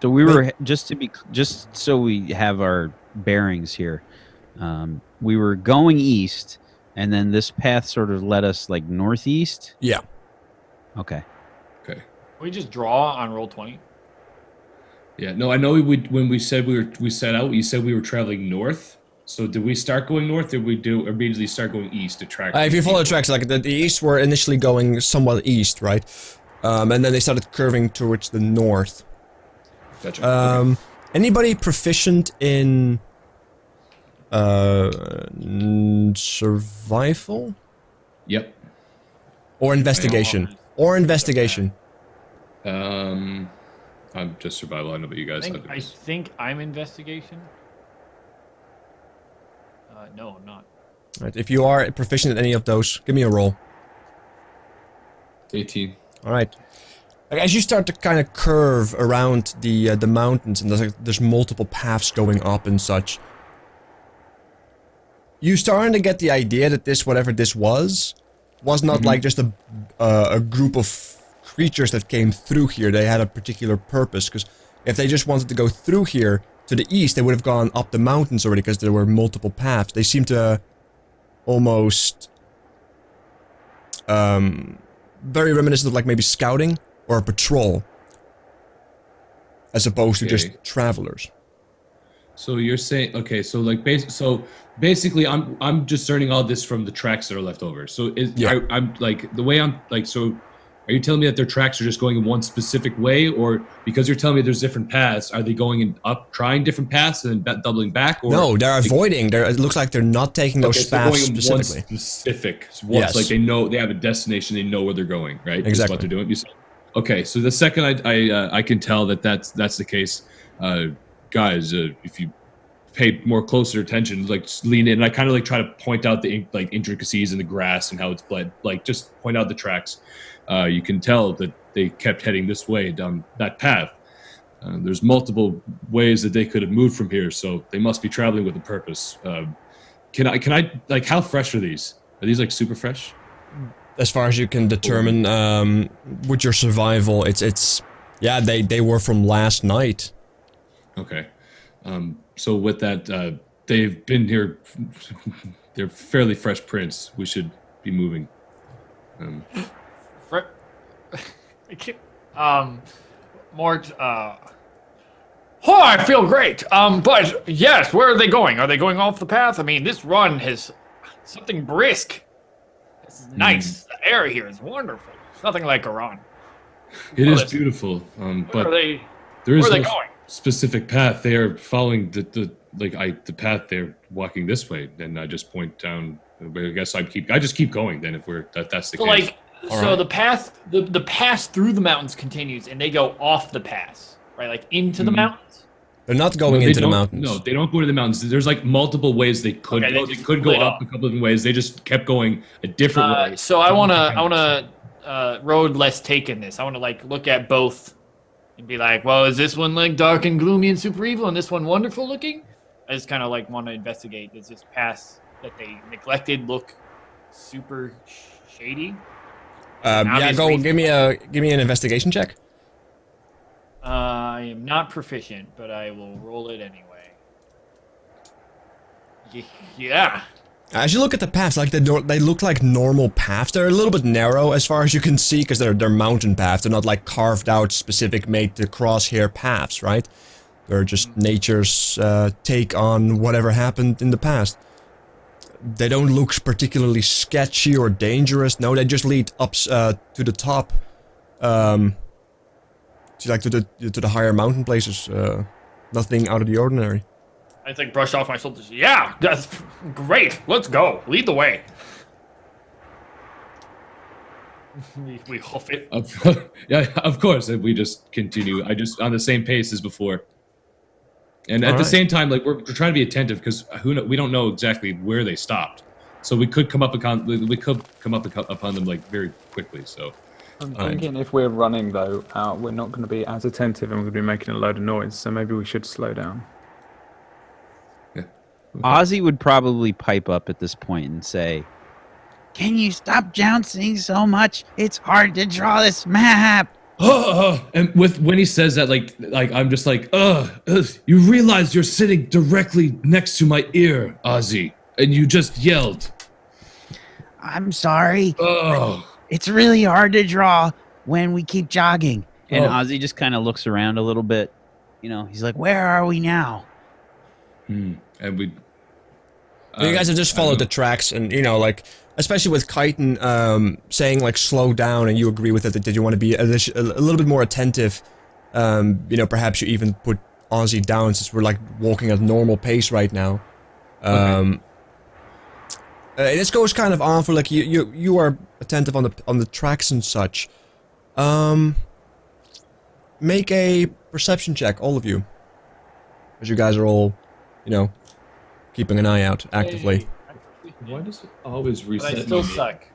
So we were, just so we have our bearings here, we were going east, and then this path sort of led us like northeast? Yeah. Okay. Okay. Can we just draw on roll 20? Yeah, no, I know when we said we set out, you said we were traveling north. So did we start going north, or did we immediately start going east to track? If you follow the tracks, like the east were initially going somewhat east, right? And then they started curving towards the north. Gotcha. Okay. Anybody proficient in survival? Yep. Or investigation? Or investigation? I'm just survival. I know what you guys have. I think I'm investigation. No, I'm not. Right, if you are proficient in any of those, give me a roll. 18. All right. Like, as you start to kind of curve around the mountains, and there's multiple paths going up and such, you starting to get the idea that this, whatever this was not like just a group of creatures that came through here, they had a particular purpose, because if they just wanted to go through here to the east, they would have gone up the mountains already, because there were multiple paths. They seem to almost very reminiscent of like maybe scouting or a patrol, as opposed to just travelers. So you're saying, okay, so like basically I'm discerning all this from the tracks that are left over. So I'm like, the way I'm like, so are you telling me that their tracks are just going in one specific way, or because you're telling me there's different paths, are they going up, trying different paths and then doubling back? Or no, they're avoiding. It looks like they're not taking those paths specifically. One specific. So yes. Like they know, they have a destination, they know where they're going, right? Exactly. That's what they're doing. Okay, so the second I can tell that's the case, guys, if you pay more closer attention, like just lean in, and I kind of like try to point out the like intricacies in the grass and how it's bled, like just point out the tracks. You can tell that they kept heading this way down that path. There's multiple ways that they could have moved from here, so they must be traveling with a purpose. Can I like, how fresh are these? Are these like super fresh? As far as you can determine, with your survival, it's yeah, they were from last night. Okay. So with that, they've been here. They're fairly fresh prints. We should be moving. Mort, I feel great. But yes, where are they going? Are they going off the path? I mean, this run has something brisk. This is nice. The air here is wonderful. It's nothing like Iran. It is beautiful. But there is no specific path. They are following the path. They're walking this way. Then I just point down. I guess I just keep going. Then if that's the case. Like, so the path, the pass through the mountains continues, and they go off the pass, right? Like into the mountains. They're not going into the mountains. No, they don't go to the mountains. There's like multiple ways they could go. They could go up a couple of ways. They just kept going a different way. So I wanna road less taken this. I wanna like look at both and be like, well, is this one like dark and gloomy and super evil, and this one wonderful looking? I just kind of like want to investigate. Does this pass that they neglected look super shady? Yeah, go give me an investigation check. I am not proficient, but I will roll it anyway. Yeah. As you look at the paths, like they look like normal paths. They're a little bit narrow as far as you can see, because they're mountain paths. They're not like carved out, specific made to crosshair paths, right? They're just nature's take on whatever happened in the past. They don't look particularly sketchy or dangerous. No, they just lead up to the top, to the higher mountain places. Nothing out of the ordinary. I think brush off my shoulders. Yeah, that's great. Let's go. Lead the way. we hoof it. Yeah, of course. We just continue. On the same pace as before. And at the same time, like we're trying to be attentive, because we don't know exactly where they stopped, so we could come up upon them like very quickly. So I'm thinking if we're running though, we're not going to be as attentive, and we're going to be making a load of noise. So maybe we should slow down. Yeah. Ozzy would probably pipe up at this point and say, "Can you stop jouncing so much? It's hard to draw this map." And when he says that, like I'm just like, you realize you're sitting directly next to my ear, Ozzy, and you just yelled. I'm sorry. It's really hard to draw when we keep jogging. And Ozzy just kind of looks around a little bit. You know, he's like, Where are we now? And we. You guys have just followed the tracks, and you know, like, especially with Chitin saying like slow down, and you agree with it that you want to be a little bit more attentive. You know, perhaps you even put Ozzy down, since we're like walking at normal pace right now. This goes kind of on for like you are attentive on the tracks and such. Make a perception check, all of you, as you guys are all, you know, keeping an eye out actively. Why does it always reset? But I still suck.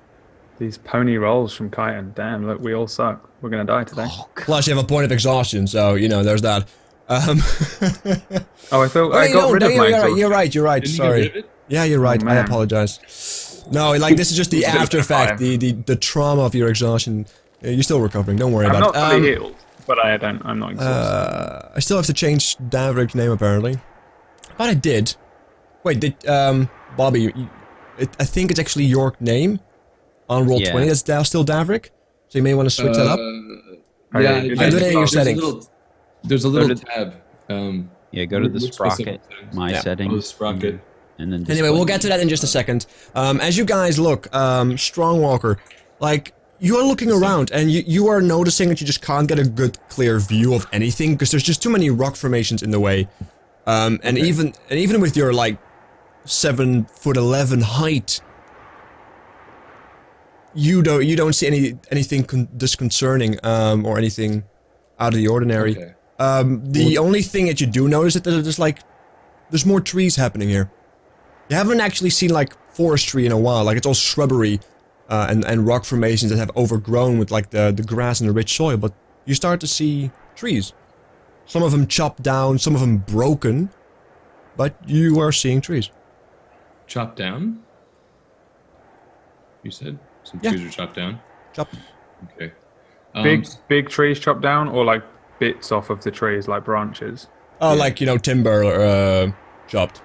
These pony rolls from Chitin. Damn, look, we all suck. We're going to die today. Plus, you have a point of exhaustion, so you know there's that. I thought I got rid of my exhaustion. You're right. Didn't Sorry. you get rid of it? Yeah, you're right. Oh, I man. apologize. No, like this is just the after effect, the trauma of your exhaustion You're still recovering. Don't worry I'm about not it. fully healed, but I'm not exhausted. I still have to change Davrik's name apparently. But I did. Wait, did Bobby? I think it's actually your name on roll 20. That's still Davrik. So you may want to switch that up. Yeah, I do it in your settings. There's a little tab. Yeah, go to the sprocket, my settings. Oh, the sprocket. And then Anyway, we'll get to that in just a second. As you guys look, Strongwalker, like, you are looking around and you are noticing that you just can't get a good, clear view of anything because there's just too many rock formations in the way. And even with your, like, 7'11" height, you don't see anything disconcerting or anything out of the ordinary. Okay. The only thing that you do notice is that there's more trees happening here. You haven't actually seen like forestry in a while. Like it's all shrubbery and rock formations that have overgrown with like the grass and the rich soil. But you start to see trees. Some of them chopped down, some of them broken. But you are seeing trees. Chopped down? You said some Yeah. trees are chopped down. Chopped. Okay. Big trees chopped down, or like bits off of the trees, like branches. Oh, like timber chopped.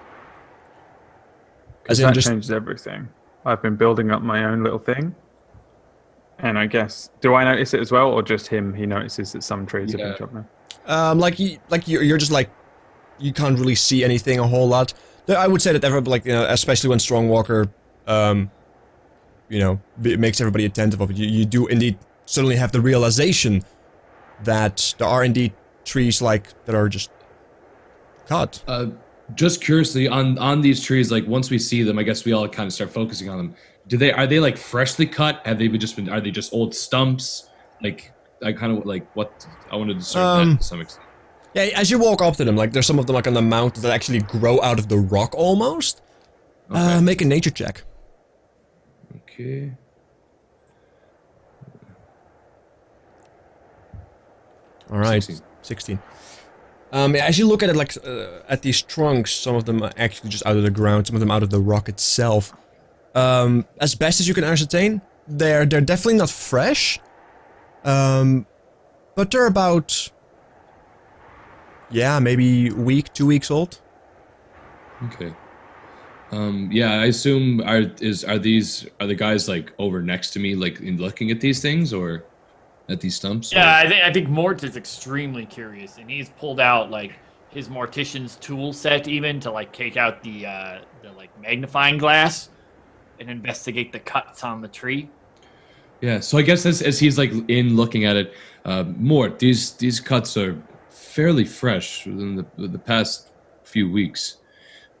As in That just changes everything. I've been building up my own little thing, and I guess do I notice it as well, or just him? He notices that some trees have been chopped down. you're just like you can't really see anything a whole lot. I would say that especially when Strongwalker, it makes everybody attentive of it. You do indeed suddenly have the realization that there are indeed trees that are just cut. Just curiously, on these trees, like once we see them, I guess we all kind of start focusing on them. Are they like freshly cut? Are they just old stumps? Like I kind of like what I wanted to discern that to some extent. Yeah, as you walk up to them, like there's some of them like on the mountains that actually grow out of the rock almost. Okay. Make a nature check. Okay. All right, 16. As you look at it, at these trunks, some of them are actually just out of the ground, some of them out of the rock itself. As best as you can ascertain, they're definitely not fresh. But they're about, maybe a week, 2 weeks old. Okay. I assume are the guys like over next to me, like in looking at these things or at these stumps? Yeah, I think Mort is extremely curious, and he's pulled out like his mortician's tool set even to like take out the like magnifying glass and investigate the cuts on the tree. Yeah, so I guess as he's like in looking at it, Mort, these cuts are fairly fresh within the past few weeks.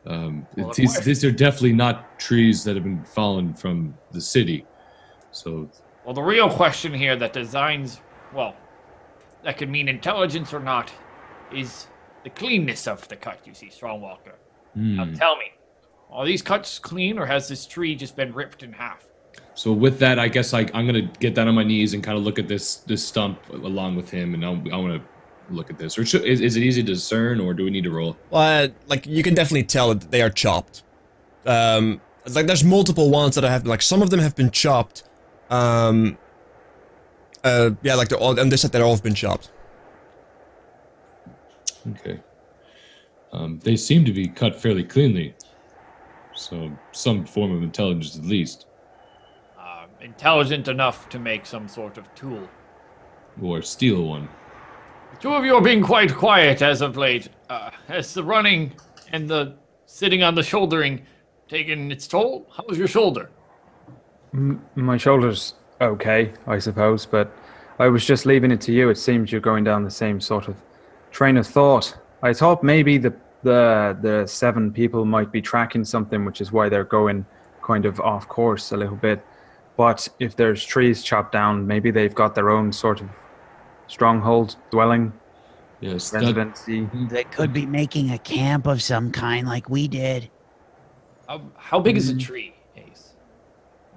These are definitely not trees that have been fallen from the city. So, well, the real question here that could mean intelligence or not, is the cleanness of the cut. You see, Strongwalker. Now tell me, are these cuts clean, or has this tree just been ripped in half? So with that, I guess I'm gonna get down on my knees and kind of look at this stump along with him, and I want to look at this. Or is it easy to discern, or do we need to roll? Well, you can definitely tell that they are chopped. There's multiple ones that some of them have been chopped. They're all, and they said they're all have been chopped. Okay. They seem to be cut fairly cleanly. So some form of intelligence at least. Intelligent enough to make some sort of tool. Or steal one. The two of you are being quite quiet as of late. Has the running and the sitting on the shouldering taken its toll? How's your shoulder? My shoulder's okay, I suppose, but I was just leaving it to you. It seems you're going down the same sort of train of thought. I thought maybe the 7 people might be tracking something, which is why they're going kind of off course a little bit. But if there's trees chopped down, maybe they've got their own sort of stronghold, dwelling, residency. They could be making a camp of some kind like we did. How big is a tree, Ace?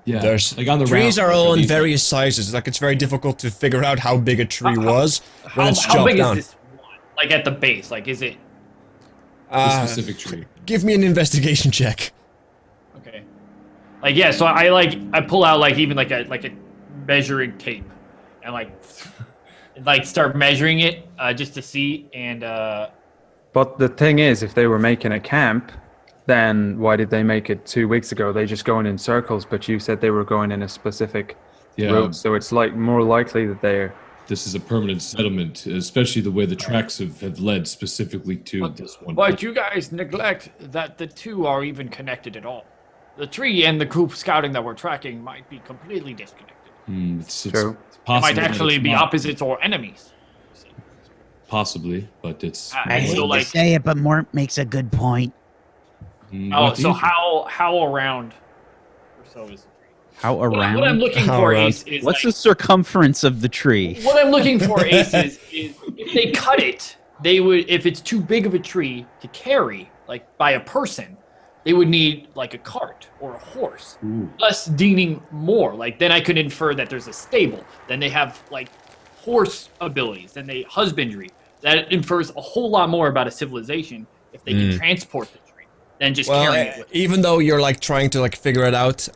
Yeah, There's like on the trees round, are all in these- various sizes. It's very difficult to figure out how big a tree was when it's How chopped big down. is this one? Like at the base? Like is it... a specific tree. Give me an investigation check. Okay. So I pull out even like a measuring tape, and like start measuring it just to see. And But the thing is, if they were making a camp, then why did they make it 2 weeks ago? They just going in circles, but you said they were going in a specific route, so it's like more likely that they're. This is a permanent settlement, especially the way the tracks have led specifically to this one. But you guys neglect that the two are even connected at all. The tree and the group scouting that we're tracking might be completely disconnected. It's True. possible They might that actually it's be not. opposites or enemies. Possibly, but it's. I hate So, to like- say it, but Mort makes a good point. Oh, What do so you think? how around or so is the tree? How What I'm around? looking How for, around? Ace, is What's like, the circumference of the tree? what I'm looking for, Ace, is if they cut it, they would, if it's too big of a tree to carry, like by a person, they would need like a cart or a horse. Thus deeming more. Like then I could infer that there's a stable. Then they have like horse abilities. Then they husbandry. That infers a whole lot more about a civilization if they can transport the tree than just carrying it with them. even though you're like trying to like figure it out,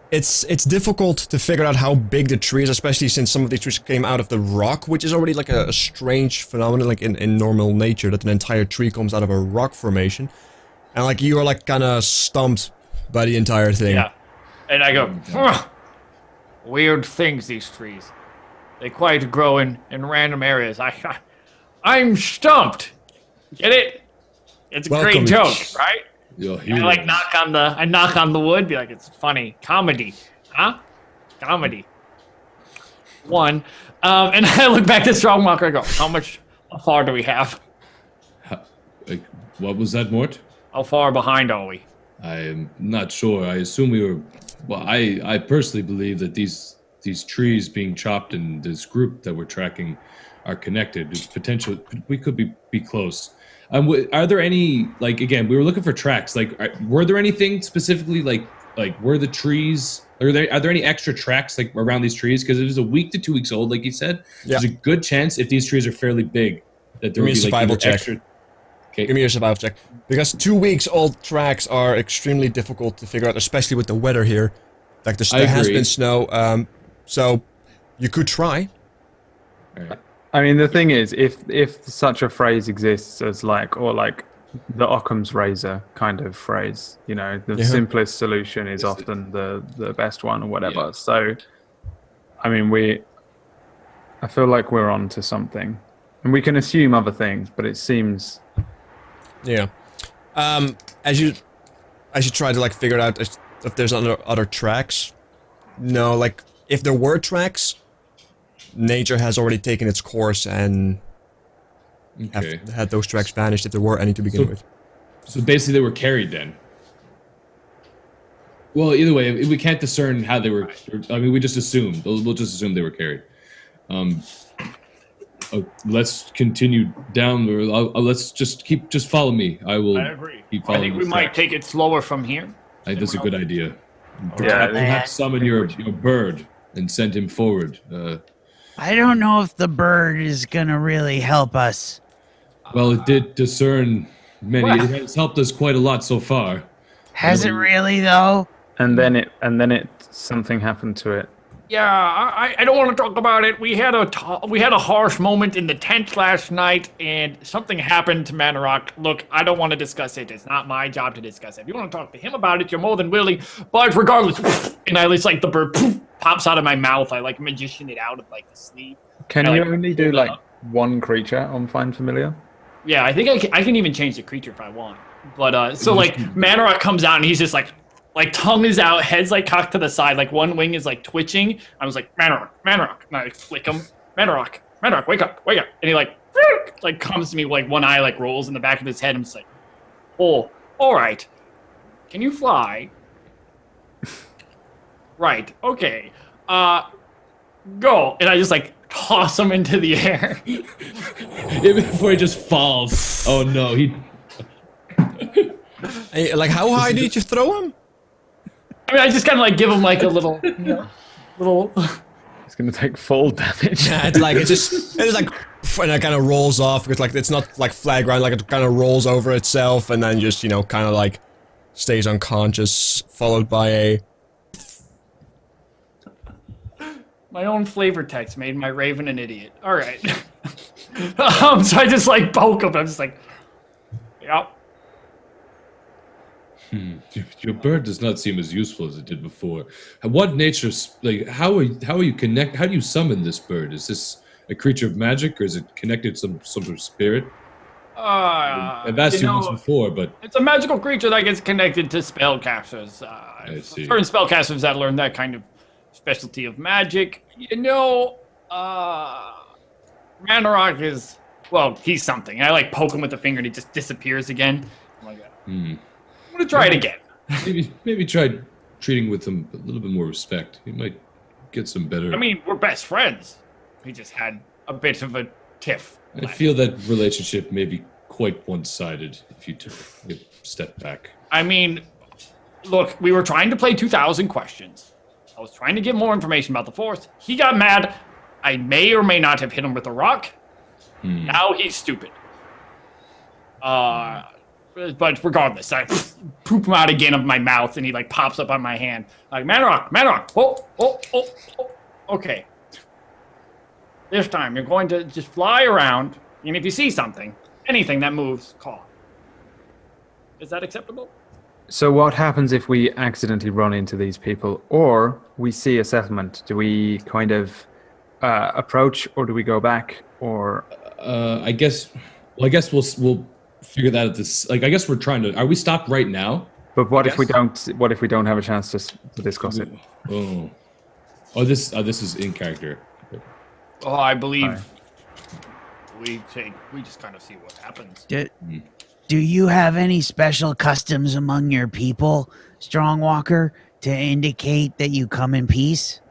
it's difficult to figure out how big the tree is, especially since some of these trees came out of the rock, which is already like a strange phenomenon, like in normal nature, that an entire tree comes out of a rock formation, and like you are like kind of stumped by the entire thing. Yeah. And I go, "Huh. Weird things, these trees. They quite grow in random areas. I'm stumped. Get it? It's a Welcome. great joke, right? Yo, I like knock on the wood, be like, it's funny. Comedy. Huh? Comedy. One. And I look back to Strongwalker and go, how far do we have? Like, what was that, Mort? How far behind are we? I am not sure. I assume we were. Well, I personally believe that these trees being chopped in this group that we're tracking are connected. It's potential. We could be close. Are there any, like, again, we were looking for tracks. Like, were there anything specifically like were the trees? Are there any extra tracks like around these trees? Because it was a week to 2 weeks old, like you said. Yeah. There's a good chance if these trees are fairly big that there Give me would a be like survival either check. extra. Okay. Give me your survival check. Because 2 weeks old tracks are extremely difficult to figure out, especially with the weather here. Like there has agree. been snow, so you could try. All right. I mean, the thing is, if such a phrase exists as like the Occam's razor kind of phrase, you know, the simplest solution is often the best one or whatever. Yeah. So, I mean, I feel like we're on to something, and we can assume other things, but it seems. Yeah. As you try to like figure out if there's other tracks, no, like if there were tracks, nature has already taken its course and Okay. had those tracks vanished if there were any to begin with. So basically, they were carried then. Well, either way, we can't discern how they were. I mean, we just assume. We'll just assume they were carried. Let's continue down. Let's just follow me. I will. I agree. Keep I following think we the might tracks. take it slower from here. I think that's a good idea. Yeah, Perhaps summon your bird and send him forward. I don't know if the bird is gonna really help us. Well, it did discern many. It has helped us quite a lot so far. Has it really though? And then it something happened to it. Yeah, I don't want to talk about it. We had a harsh moment in the tent last night, and something happened to Manarok. Look, I don't want to discuss it. It's not my job to discuss it. If you want to talk to him about it, you're more than willing. But regardless, and I just like the bird pops out of my mouth. I like magician it out of like the sleeve. Can I you like only do pulled it like up. one creature on Find Familiar? Yeah, I think I can even change the creature if I want. But so like Manarok comes out and he's just like tongue is out, head's like cocked to the side, like one wing is like twitching. I was like, Manarok, and I like flick him. Manarok, wake up. And he like comes to me, like one eye like rolls in the back of his head. I'm just like, oh, all right. Can you fly? Right, okay. Go. And I just like toss him into the air. Before he just falls. Oh no, he. Hey, like how high did you throw him? I mean, I just kind of like give him like a little. It's gonna take full damage. Yeah, it's like it's just like, and it kind of rolls off because like it's not like flat ground, like it kind of rolls over itself and then just kind of like stays unconscious, followed by a. My own flavor text made my raven an idiot. All right. So I just like poke him. I'm just like, yep. Your bird does not seem as useful as it did before. What nature, like, how are you connect? How do you summon this bird? Is this a creature of magic, or is it connected to some sort of spirit? I've asked you once before, but it's a magical creature that gets connected to spellcasters. I see. Certain spellcasters that learn that kind of specialty of magic. Manarok is, well, he's something. I like poke him with the finger and he just disappears again. I'm like, I'm gonna try it again. maybe try treating with him a little bit more respect. He might get some better. I mean, we're best friends. We just had a bit of a tiff. I feel that relationship may be quite one-sided if you took a step back. I mean, look, we were trying to play 2,000 questions. I was trying to get more information about the forest. He got mad. I may or may not have hit him with a rock. Now he's stupid. But regardless, I poop him out again of my mouth, and he like pops up on my hand. Like, Manarok. Oh. Okay. This time, you're going to just fly around, and if you see something, anything that moves, call. Is that acceptable? So what happens if we accidentally run into these people, or we see a settlement? Do we kind of approach, or do we go back, or? I guess we'll figure that at this. Like, I guess we're trying to. Are we stopped right now? But what if we don't? What if we don't have a chance to discuss it? Oh, this is in character. Oh, I believe we just kind of see what happens. Do you have any special customs among your people, Strongwalker, to indicate that you come in peace?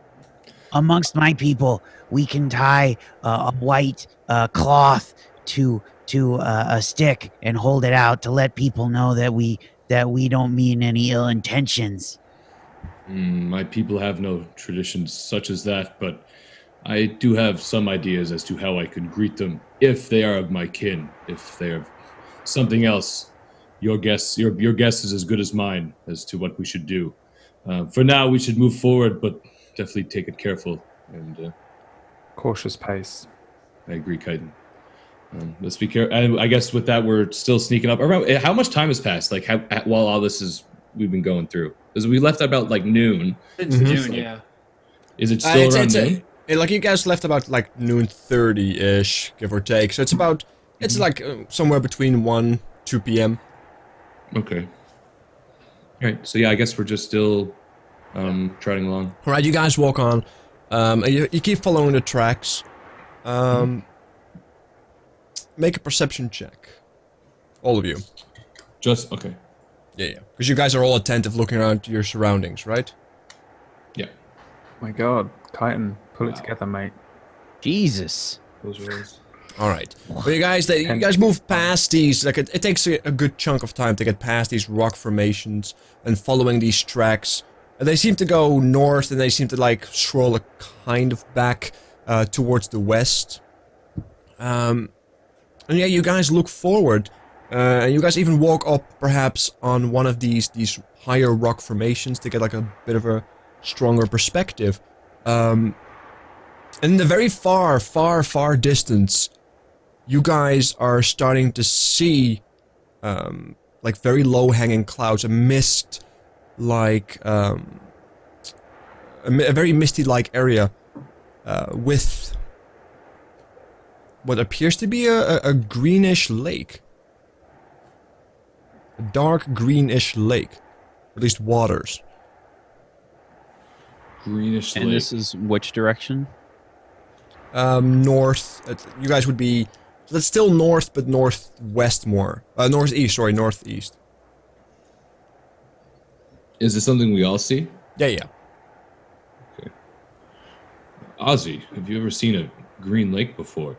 Amongst my people, we can tie a white cloth to a stick and hold it out to let people know that we don't mean any ill intentions. My people have no traditions such as that, but I do have some ideas as to how I could greet them if they are of my kin. If they are something else, your guess is as good as mine as to what we should do. For now, we should move forward, but definitely take it careful and Cautious pace. I agree, Kaiden. Let's be careful. I guess with that, we're still sneaking up. Around how much time has passed? Like while all this we've been going through, because we left about like noon. It's June, yeah. Is it still around noon? Like you guys left about like noon 30-ish, give or take. So it's like somewhere between 1-2 p.m. Okay. All right. So yeah, I guess we're just still trotting along. All right, you guys walk on. You keep following the tracks. Make a perception check. All of you. Just okay. Yeah. Because you guys are all attentive, looking around your surroundings, right? Yeah. My God, Titan, pull it together, mate. Jesus. Those rules. All right. But you guys move past these. Like it takes a good chunk of time to get past these rock formations and following these tracks. And they seem to go north, and they seem to like scroll a kind of back towards the west. And yeah, you guys look forward, and you guys even walk up perhaps on one of these higher rock formations to get like a bit of a stronger perspective. And in the very far distance, you guys are starting to see like very low-hanging clouds, a mist, like a very misty-like area with what appears to be a greenish lake. A dark greenish lake. At least waters. Greenish lake. And this is which direction? North. You guys would be... That's still north, but northwest more. Northeast. Is this something we all see? Yeah. Okay. Ozzy, have you ever seen a green lake before?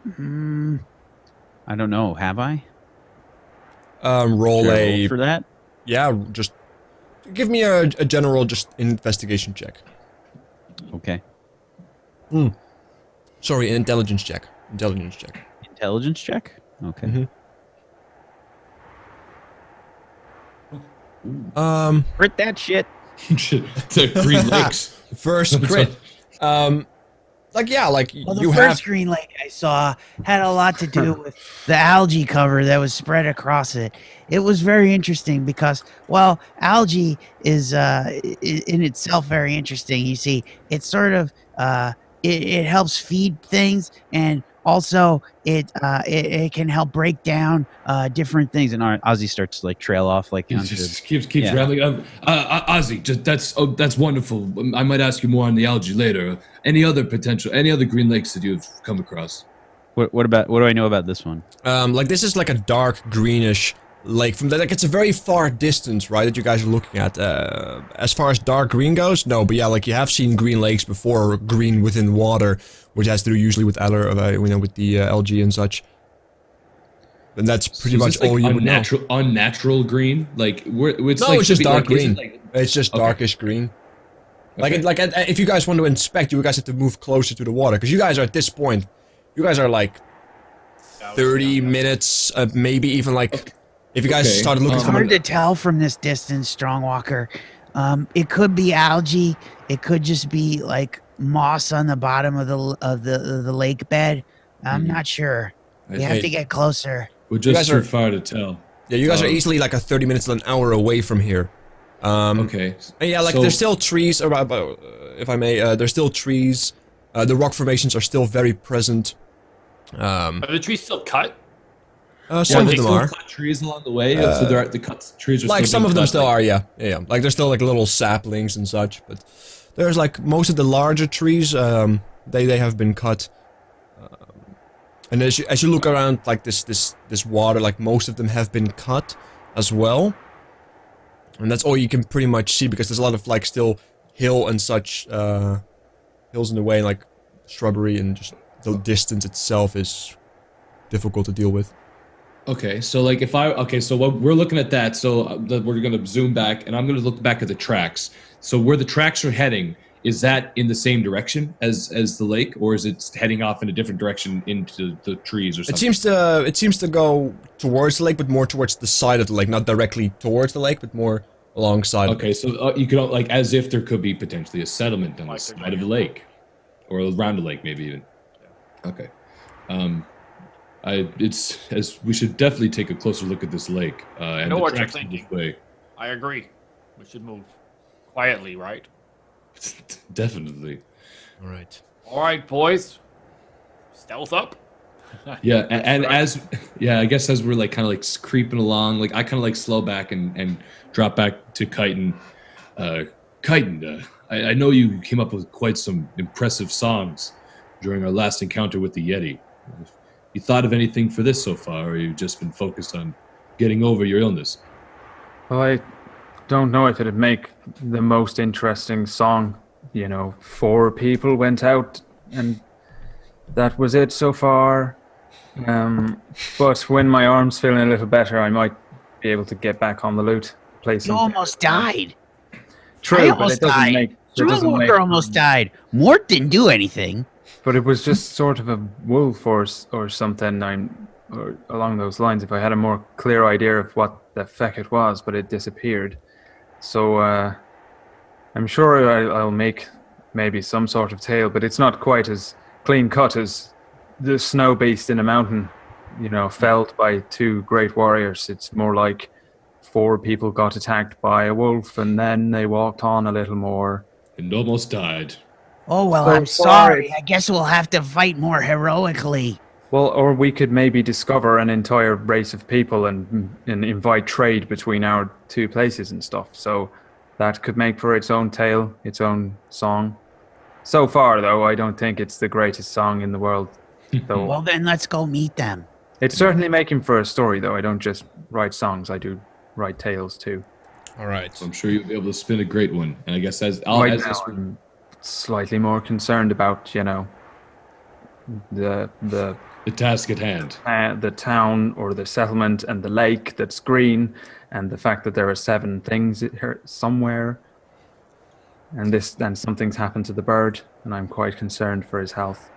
I don't know. Have I? Roll Should I a... roll for that? Yeah, just... Give me a general just investigation check. Okay. Sorry, an intelligence check. Intelligence check? Okay. Mhm. Crit that shit. The Green Lakes. First crit. Like yeah, like Well, the you first have. green lake I saw had a lot to do with the algae cover that was spread across it. It was very interesting because, well, algae is in itself very interesting. You see, it's sort of it helps feed things, and also it can help break down different things. And Ozzy starts to like trail off like He onto just keeps yeah. rambling. Ozzy, that's wonderful. I might ask you more on the algae later. Any other Green Lakes that you've come across? What do I know about this one? Like this is like a dark greenish lake from like it's a very far distance, right? That you guys are looking at. As far as dark green goes, no, but yeah, like you have seen green lakes before, green within water, which has to do usually with with the algae and such. And that's pretty So is much this, like, all you would know. unnatural green. Like it's No, like, it's just should be, dark like, is it, green. like- It's just Okay. darkish green. Like, Okay. if you guys want to inspect, you guys have to move closer to the water, because you guys are at this point, you guys are like 30 minutes, maybe even like, if you guys Okay, started looking It's from hard to tell from this distance, Strongwalker. It could be algae. It could just be like moss on the bottom of the lake bed. I'm not sure. You have to get closer. We're guys just too are- far to tell. yeah, you guys are Oh. easily like a 30 minutes to an hour away from here. Okay. And yeah, like So- there's still trees around, if I may, there's still trees. The rock formations are still very present. Are the trees still cut? Some they of them still are. cut trees along the way, so the trees are Like still some being of them cut, still like- are, yeah. Like there's still like little saplings and such, but there's like most of the larger trees, they have been cut. And as you look around like this water, like most of them have been cut as well. And that's all you can pretty much see, because there's a lot of like still hill and such hills in the way, and like shrubbery, and just the distance itself is difficult to deal with. Okay, so like so what we're looking at that, so we're gonna zoom back, and I'm gonna look back at the tracks. So where the tracks are heading, is that in the same direction as the lake, or is it heading off in a different direction into the trees or something? It seems to go towards the lake, but more towards the side of the lake, not directly towards the lake, but more alongside. Okay, so you could like as if there could be potentially a settlement on the Like side of the lake, or around the lake, maybe even. Okay, it's as we should definitely take a closer look at this lake. And know the what you're tracks in this thinking. way. I agree. We should move quietly, right? Definitely. All right. All right, boys. Stealth up. Yeah, and as I guess as we're like kind of like creeping along, like I kind of like slow back and drop back to Chitin. Chitin, I know you came up with quite some impressive songs during our last encounter with the Yeti. You thought of anything for this so far, or you've just been focused on getting over your illness? Well, I don't know if it'd make the most interesting song. 4 people went out, and that was it so far. But when my arm's feeling a little better, I might be able to get back on the loot. Play You something. almost died. True, I but almost it doesn't died. make. It doesn't make Strongwalker almost died. Mort didn't do anything. But it was just sort of a wolf or something or along those lines. If I had a more clear idea of what the feck it was, but it disappeared. So I'm sure I'll make maybe some sort of tale, but it's not quite as clean cut as the snow beast in a mountain, felled by 2 great warriors. It's more like 4 people got attacked by a wolf, and then they walked on a little more. And almost died. Oh, well, So I'm far, sorry. I guess we'll have to fight more heroically. Well, or we could maybe discover an entire race of people and invite trade between our 2 places and stuff. So that could make for its own tale, its own song. So far, though, I don't think it's the greatest song in the world. Though Well, then let's go meet them. it's certainly making for a story, though. I don't just write songs; I do write tales too. All right. So I'm sure you'll be able to spin a great one. And I guess as Right as now, this, I'm slightly more concerned about the task at hand. the town or the settlement and the lake that's green, and the fact that there are 7 things here somewhere, and something's happened to the bird, and I'm quite concerned for his health.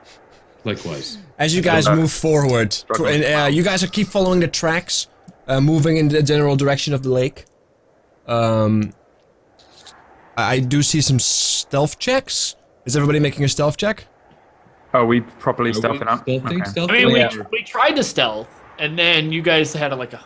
Likewise. As you guys move forward, and you guys keep following the tracks, moving in the general direction of the lake. I do see some stealth checks. Is everybody making a stealth check? Are we properly Are we stealthing up? stealthing? Okay. Stealthing? I mean, Yeah. we tried to stealth, and then you guys had a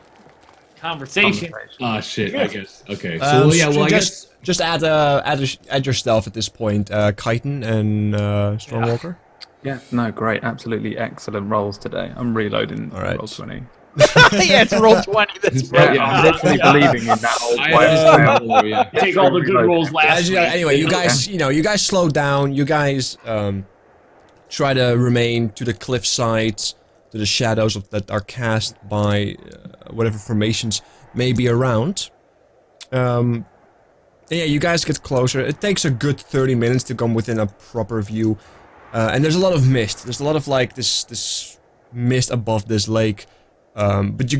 conversation. Ah, shit. I guess. Okay. So I guess. Just add your stealth at this point, Chitin and Strongwalker. Yeah, no, great. Absolutely excellent rolls today. I'm reloading All right. roll 20. Yeah, it's roll 20. That's Yeah, Yeah. I'm literally believing in that old I white understand. flail. Yeah. Take all the good rolls last week. Anyway, you guys, you guys slow down. You guys try to remain to the cliff sides, to the shadows that are cast by whatever formations may be around. Yeah, you guys get closer. It takes a good 30 minutes to come within a proper view. And there's a lot of mist. There's a lot of like this mist above this lake. But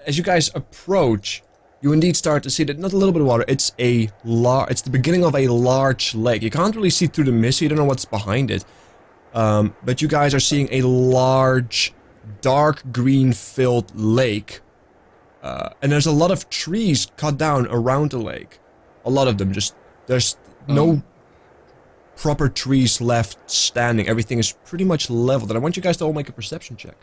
as you guys approach, you indeed start to see that not a little bit of water. It's it's the beginning of a large lake. You can't really see through the mist, so you don't know what's behind it. But you guys are seeing a large, dark green filled lake. And there's a lot of trees cut down around the lake. A lot of them. There's no proper trees left standing. Everything is pretty much leveled. And I want you guys to all make a perception check.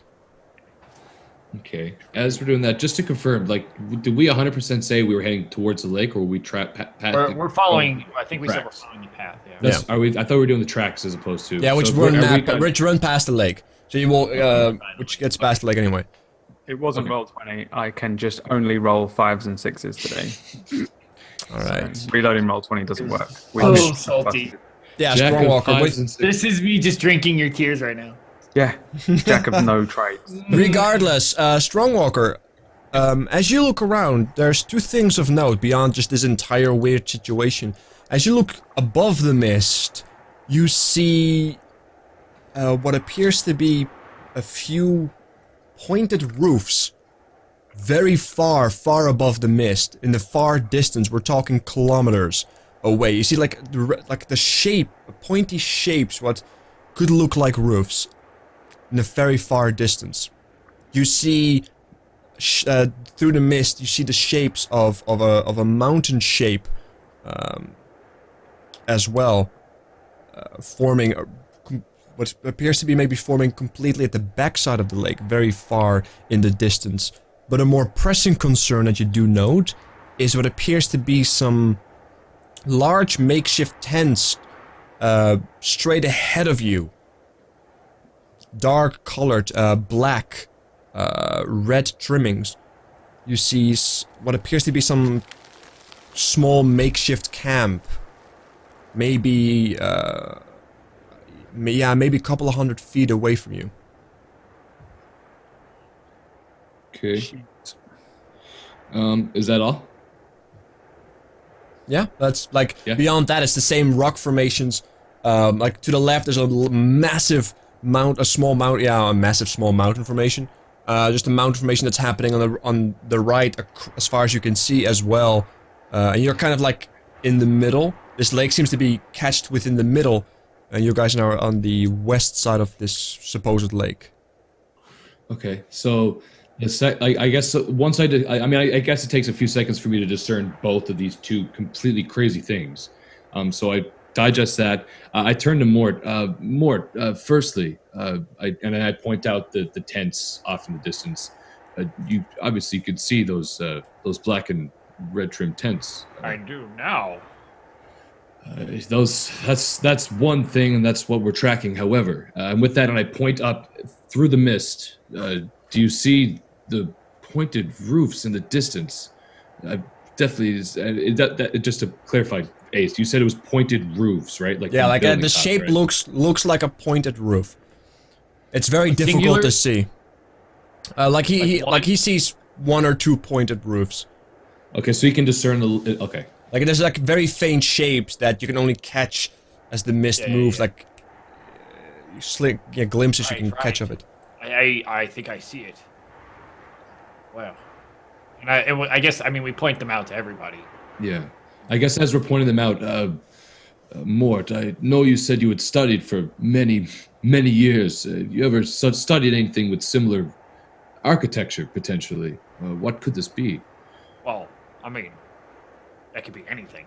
Okay. As we're doing that, just to confirm, like, did we 100% say we were heading towards the lake, or were we We're following. I think we said we're tracks. following the path. Yeah. That's, Are we? I thought we were doing the tracks as opposed to. Yeah, which so run past the lake. So you will, which gets past the lake anyway. It wasn't roll 20. I can just only roll 5s and 6s today. Alright. So reloading roll 20 doesn't work. Oh, salty. Yeah, Jack of Strongwalker. fives and sixes. This is me just drinking your tears right now. Yeah, jack of no trades. Regardless, Strongwalker, as you look around, there's two things of note beyond just this entire weird situation. As you look above the mist, you see what appears to be a few pointed roofs very far above the mist. In the far distance, we're talking kilometers away. You see like the shape, pointy shapes, what could look like roofs. In the very far distance, you see through the mist. You see the shapes of a mountain shape, as well, forming what appears to be maybe forming completely at the backside of the lake, very far in the distance. But a more pressing concern that you do note is what appears to be some large makeshift tents straight ahead of you. Dark colored, black, red trimmings. You see what appears to be some small makeshift camp. Maybe, maybe a couple of 100 feet away from you. Okay. Is that all? Yeah, that's like, Yeah. beyond that, it's the same rock formations. Like to the left, there's a massive a small massive small mountain formation. Just a mountain formation that's happening on the right, as far as you can see as well. And you're kind of like in the middle. This lake seems to be catched within the middle, and you guys are on the west side of this supposed lake. Okay, so I guess once I guess it takes a few seconds for me to discern both of these two completely crazy things. So I digest that. I turn to Mort. Mort, firstly, I point out the tents off in the distance. You obviously could see those black and red trim tents. I do now. That's one thing, and that's what we're tracking. However, and with that, and I point up through the mist. Do you see the pointed roofs in the distance? Definitely. Just to clarify, Ace, you said it was pointed roofs, right? Like Yeah, like building the tops, shape right? looks like a pointed roof. It's very difficult Singular? to see. Like he sees one or two pointed roofs. Okay, so you can discern the. Okay. Like there's like very faint shapes that you can only catch as the mist moves. Like glimpses you can catch of it. I think I see it. Wow. And I guess we point them out to everybody. Yeah, I guess as we're pointing them out, Mort, I know you said you had studied for many years. You ever studied anything with similar architecture potentially? What could this be? Well, that could be anything.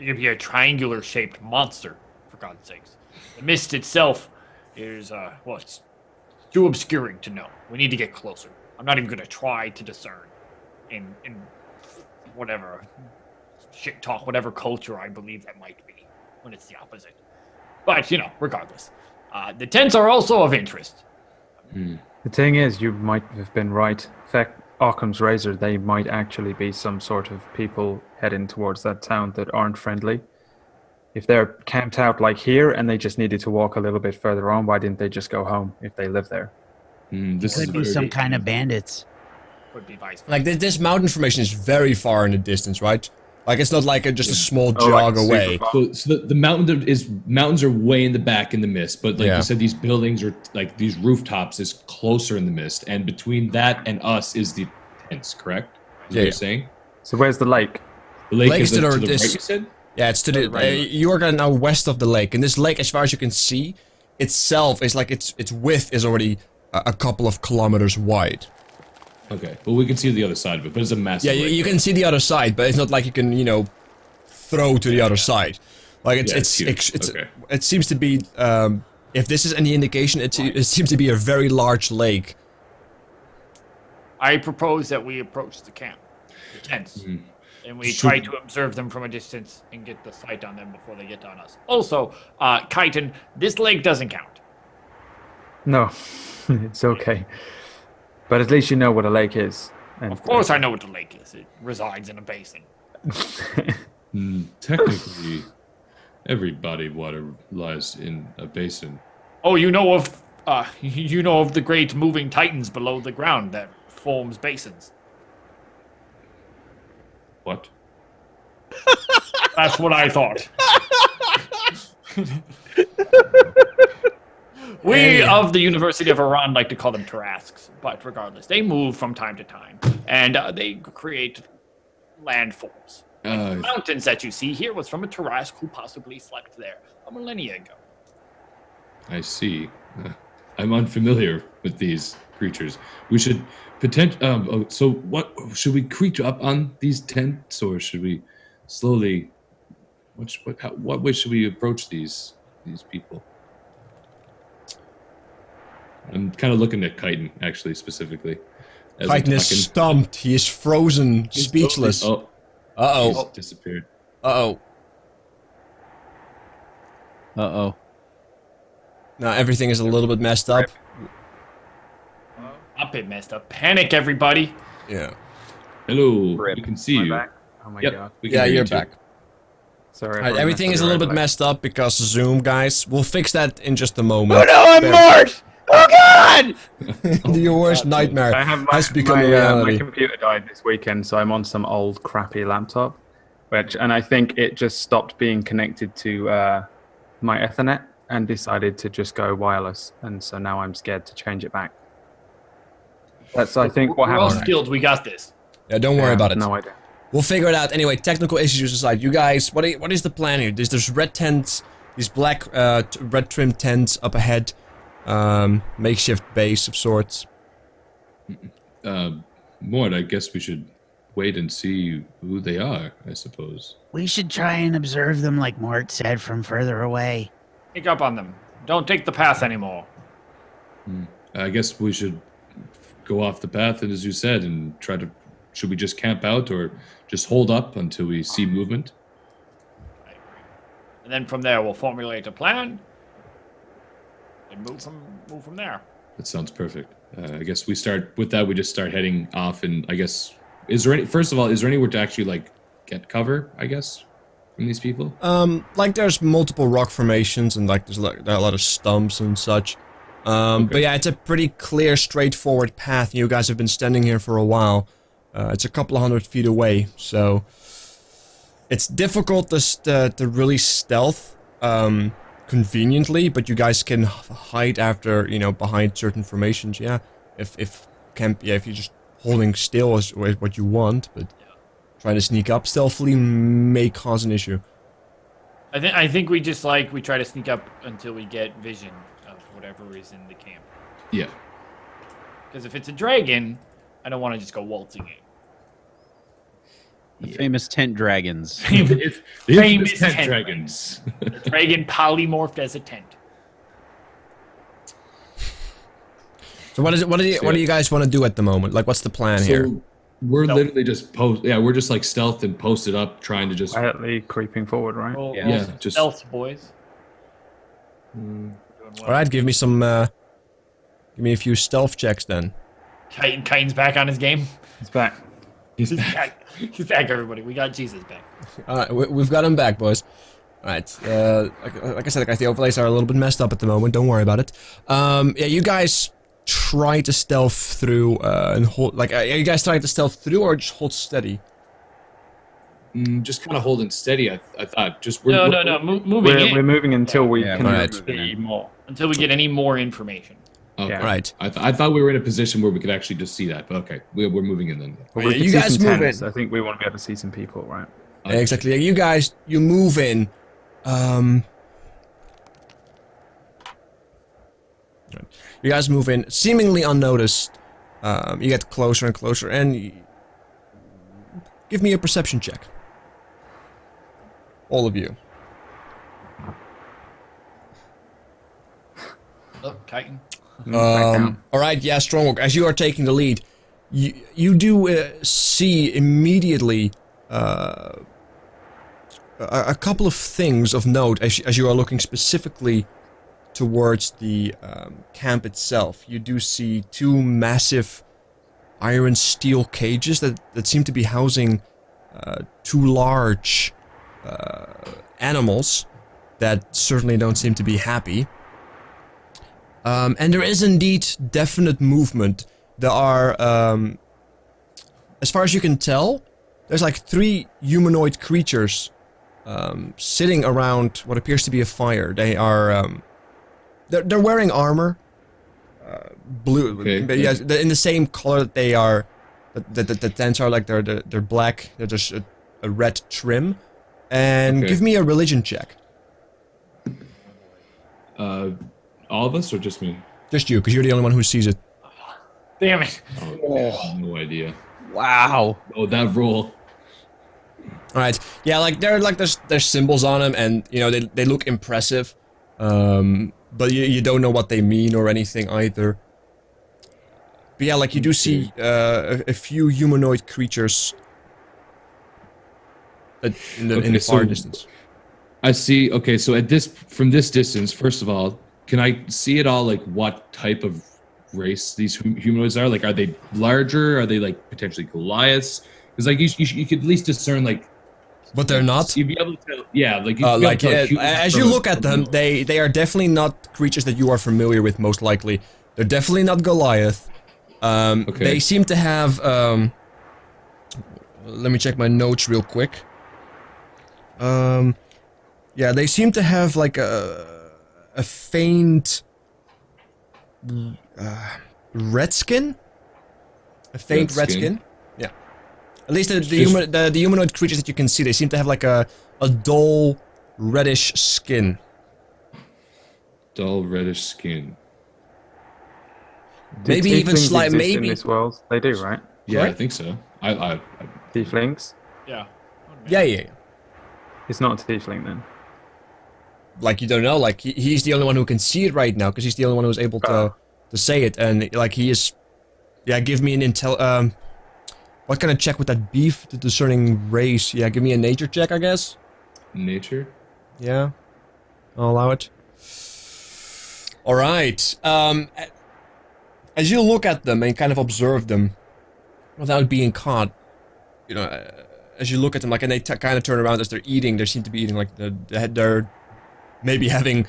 It could be a triangular-shaped monster, for God's sakes. The mist itself is, it's too obscuring to know. We need to get closer. I'm not even going to try to discern in whatever shit talk, whatever culture I believe that might be, when it's the opposite. But, regardless. The tents are also of interest. The thing is, you might have been right. In fact, Occam's Razor, they might actually be some sort of people heading towards that town that aren't friendly. If they're camped out like here and they just needed to walk a little bit further on, why didn't they just go home if they live there? This Could be some kind of bandits. Would be vice versa. Like this mountain formation is very far in the distance, right? Like it's not like just a small jog away. So the mountains are way in the back in the mist, but like you said, these buildings are like these rooftops is closer in the mist, and between that and us is the tents, correct? Is what you're saying? So where's the lake? The lake is to to the the right, you this- said? Yeah, it's to the. You are now west of the lake, and this lake, as far as you can see, itself is like its width is already a couple of kilometers wide. Okay, well we can see the other side of it, but it's a massive Yeah, lake. you can see the other side, but it's not like you can, throw to the other side. Like it's huge. Okay. it seems to be. If this is any indication, it seems to be a very large lake. I propose that we approach the camp, the tents, and we try to observe them from a distance and get the sight on them before they get on us. Also, Kyton, this lake doesn't count. No, it's okay. But at least you know what a lake is. And Of course I know what the lake is. It resides in a basin. Technically, every body of water lies in a basin. Oh, you know of the great moving titans below the ground that forms basins. What? That's what I thought. We of the University of Iran like to call them Tarasques, but regardless, they move from time to time, and they create landforms. The mountains that you see here was from a Tarasque who possibly slept there a millennia ago. I see. I'm unfamiliar with these creatures. We should so what should we creep up on these tents, or should we slowly? What way should we approach these people? I'm kind of looking at Kyton, actually, specifically. Titan is stumped. He is frozen, speechless. Oh, Uh-oh. he's disappeared. Uh-oh. Uh-oh. Now everything is a little bit messed up. A bit messed up. Panic, everybody. Yeah. Hello, Rip. we can see Am I you. back? Oh my Yep, god. we can Yeah, hear you you're too. back. Sorry. Alright, everything is a little bit messed up because Zoom, guys. We'll fix that in just a moment. Oh no, I'm Mort! Oh god! Your worst nightmare I have has become a my reality. computer died this weekend, so I'm on some old crappy laptop, and I think it just stopped being connected to my Ethernet and decided to just go wireless, and so now I'm scared to change it back. That's I think what We're all happened. skilled. We got this. Yeah, don't worry about it. No idea. We'll figure it out. Anyway, technical issues aside, you guys, what is the plan here? There's red tents, these black red trimmed tents up ahead, makeshift base of sorts. Mort, I guess we should wait and see who they are, I suppose. We should try and observe them like Mort said from further away. Pick up on them. Don't take the path anymore. I guess we should go off the path, and as you said, and try to. Should we just camp out or just hold up until we see movement? I agree. And then from there, we'll formulate a plan and move from there. That sounds perfect. I guess we start with that. We just start heading off, and I guess first of all, is there anywhere to actually like get cover? I guess from these people. Like there's multiple rock formations and like there are a lot of stumps and such. But yeah, it's a pretty clear, straightforward path. You guys have been standing here for a while. It's a couple of 100 feet away, so it's difficult to really stealth conveniently, but you guys can hide after, behind certain formations. Yeah, if you're just holding still is what you want, but trying to sneak up stealthily may cause an issue. I think we just we try to sneak up until we get vision of whatever is in the camp. Yeah. Because if it's a dragon, I don't want to just go waltzing in. The famous tent dragons. The Famous tent tent dragons. Dragon polymorphed as a tent. So what do you guys want to do at the moment? Like, what's the plan here? We're Stealth. literally just we're just like stealth and posted up, trying to just Quietly creeping forward, right? Roll, Yeah. roll Yeah, some just- stealth, boys. Mm, Doing well. All right, give me some. Give me a few stealth checks then. Kane's back on his game. It's back. he's He's back. back. He's back, everybody. We got Jesus back. All right, we've got him back, boys. All right. Like I said, guys, the overlays are a little bit messed up at the moment. Don't worry about it. Yeah, you guys try to stealth through and hold. Like, are you guys trying to stealth through or just hold steady? Just kind of holding steady. I thought just No. Moving We're in moving until we Yeah, can right. see more. until we get any more information. Okay. Yeah. Right. I thought we were in a position where we could actually just see that, but okay, we're moving in then. But Yeah, we can you see guys some move tents. in. I think we want to be able to see some people, right? Yeah, exactly. You guys, you move in. You guys move in seemingly unnoticed. You get closer and closer, and give me a perception check. All of you. Oh, Titan. Back down. All right, yeah, Strongwalk. As you are taking the lead, you do see immediately a couple of things of note as you are looking specifically towards the camp itself. You do see two massive iron steel cages that seem to be housing two large animals that certainly don't seem to be happy. And there is indeed definite movement. There are, as far as you can tell, there's like 3 humanoid creatures sitting around what appears to be a fire. They are, they're wearing armor, blue, Okay. but yeah, in the same color that they are. The tents are like they're black. They're just a red trim. And Okay. give me a religion check. All of us or just me? Just you, because you're the only one who sees it. Damn it. Oh, no idea. Wow. Oh, that roll. All right, yeah, like there's symbols on them, and you know they look impressive, but you don't know what they mean or anything either. But yeah, like you do see a few humanoid creatures in the far distance. I see. Okay, so from this distance, first of all, can I see at all like what type of race these humanoids are? Like, are they larger? Are they like potentially Goliaths? Because like you could at least discern like. But they're not. You'd be able to tell, yeah, like you'd be able Like to tell humans as you from look at them, they are definitely not creatures that you are familiar with. Most likely, they're definitely not Goliath. Okay. They seem to have. Let me check my notes real quick. Yeah, they seem to have like a faint red skin. A faint red skin. Yeah. At least the humanoid creatures that you can see, they seem to have like a dull reddish skin. dull reddish skin. Do Maybe even tieflings slight. exist in Maybe. this world? They do, right? Yeah, I Right? think so. I Tieflings? Yeah. Yeah. It's not a tiefling then. Like you don't know. Like he's the only one who can see it right now because he's the only one who's able to say it, and like he is. Yeah, give me an intel. What kind of check would that be? The discerning race. Yeah, give me a nature check, I guess. nature. Yeah, I'll allow it. All right. As you look at them and kind of observe them, without being caught, you know, as you look at them, like, and they kind of turn around as they're eating. They seem to be eating like they're maybe having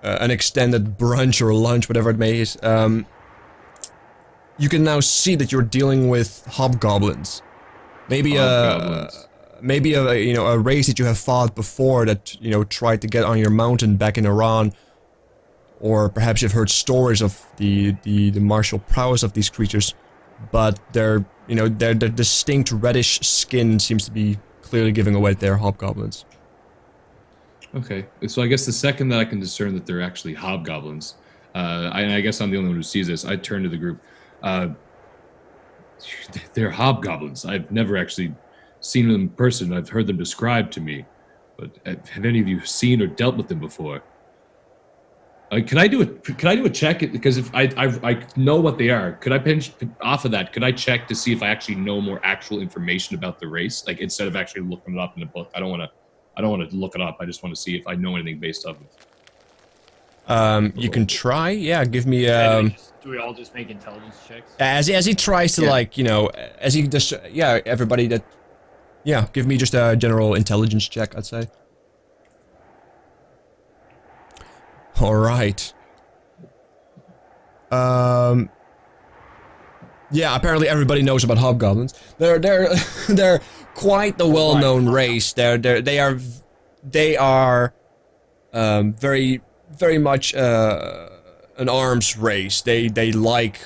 an extended brunch or lunch, whatever it may is. You can now see that you're dealing with hobgoblins. Maybe Hobgoblins. maybe a race that you have fought before that tried to get on your mountain back in Iran, or perhaps you've heard stories of the martial prowess of these creatures, but their distinct reddish skin seems to be clearly giving away that they're hobgoblins. Okay, so I guess the second that I can discern that they're actually hobgoblins, and I guess I'm the only one who sees this, I turn to the group. They're hobgoblins. I've never actually seen them in person. I've heard them described to me, but have any of you seen or dealt with them before? Can I do a check? Because if I know what they are, could I pinch off of that? Could I check to see if I actually know more actual information about the race? Like instead of actually looking it up in the book, I don't want to look it up. I just want to see if I know anything based off of. You can try. Yeah, give me. Do we all just make intelligence checks? As he tries to like, you know, as he just everybody that, yeah, give me just a general intelligence check. I'd say. All right. Yeah, apparently everybody knows about hobgoblins. They're quite the well-known race. They are very much an arms race. They like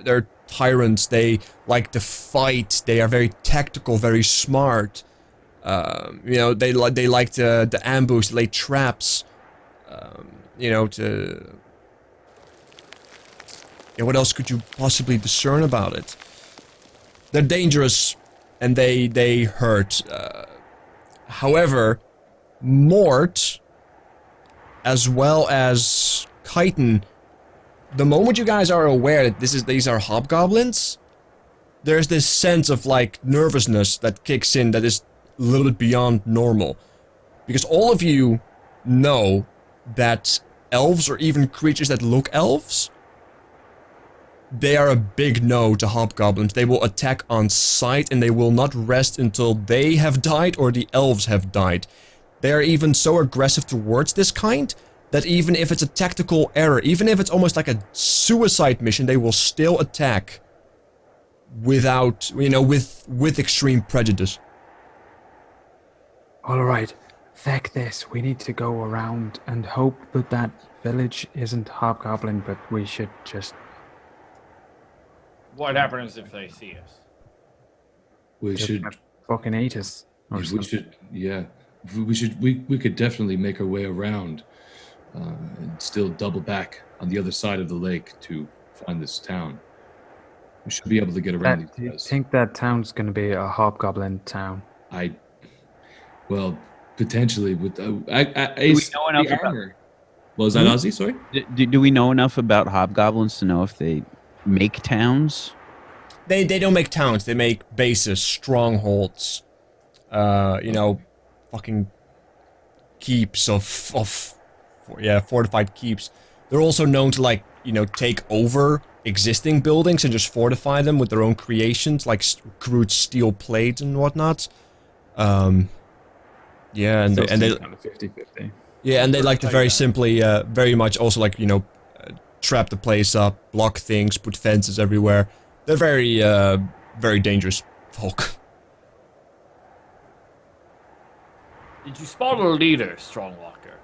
they're tyrants. They like to fight. They are very tactical, very smart. You know, they like to ambush, lay traps. You know, to... Yeah, what else could you possibly discern about it? They're dangerous, and they hurt. However, Mort, as well as Chitin, the moment you guys are aware that these are hobgoblins, there's this sense of, like, nervousness that kicks in that is a little bit beyond normal. Because all of you know that elves, or even creatures that look elves, they are a big no to hobgoblins. They will attack on sight, and they will not rest until they have died or the elves have died. They are even so aggressive towards this kind that even if it's a tactical error, even if it's almost like a suicide mission, they will still attack without, you know, with extreme prejudice. All right. Feck this. We need to go around and hope that village isn't hobgoblin, but we should just... What happens if they see us? We should fucking eat us. we should, yeah. We could definitely make our way around and still double back on the other side of the lake to find this town. We should be able to get around Do you these guys. think that town's going to be a hobgoblin town? Well, potentially with Do we know enough about? armor. Was that Ozzy? Sorry. Do we know enough about hobgoblins to know if they make towns? They don't make towns. They make bases, strongholds. You know, fucking keeps of fortified keeps. They're also known to, like, you know, take over existing buildings and just fortify them with their own creations, like crude steel plates and whatnot. Yeah, and they kind of 50-50. yeah, and they like to very simply, very much also, like, you know, trap the place up, block things, put fences everywhere. They're very, very dangerous folk. Did you spot a leader, Strongwalker?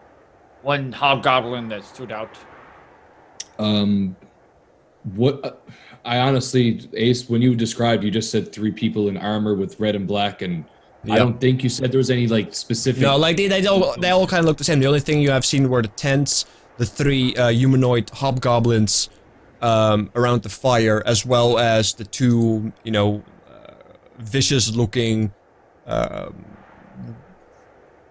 One hobgoblin that stood out? What? I honestly, Ace, when you described, you just said 3 people in armor with red and black, and I don't think you said there was any, like, specific... No, like, they all kind of look the same. The only thing you have seen were the tents, the 3 humanoid hobgoblins around the fire, as well as the 2, you know, vicious-looking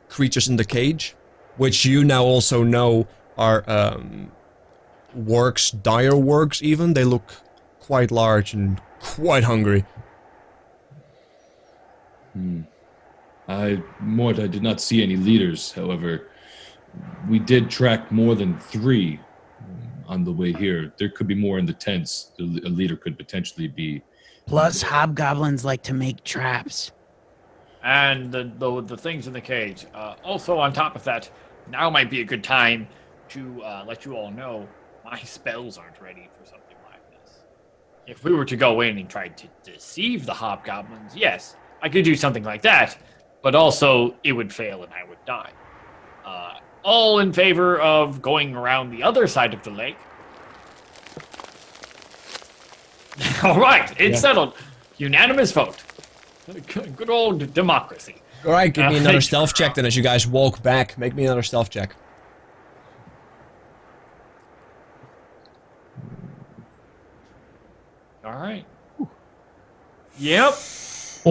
creatures in the cage, which you now also know are works, dire works even. They look quite large and quite hungry. Mort, I did not see any leaders. However, we did track more than 3 on the way here. There could be more in the tents. A leader could potentially be. Plus, hobgoblins like to make traps. And the things in the cage. Also, on top of that, now might be a good time to let you all know my spells aren't ready for something like this. If we were to go in and try to deceive the hobgoblins, yes, I could do something like that, but also it would fail and I would die. All in favor of going around the other side of the lake? All right, it's settled. Unanimous vote. Good old democracy. Alright, give me another stealth check then as you guys walk back. Make me another stealth check. All right. Yep.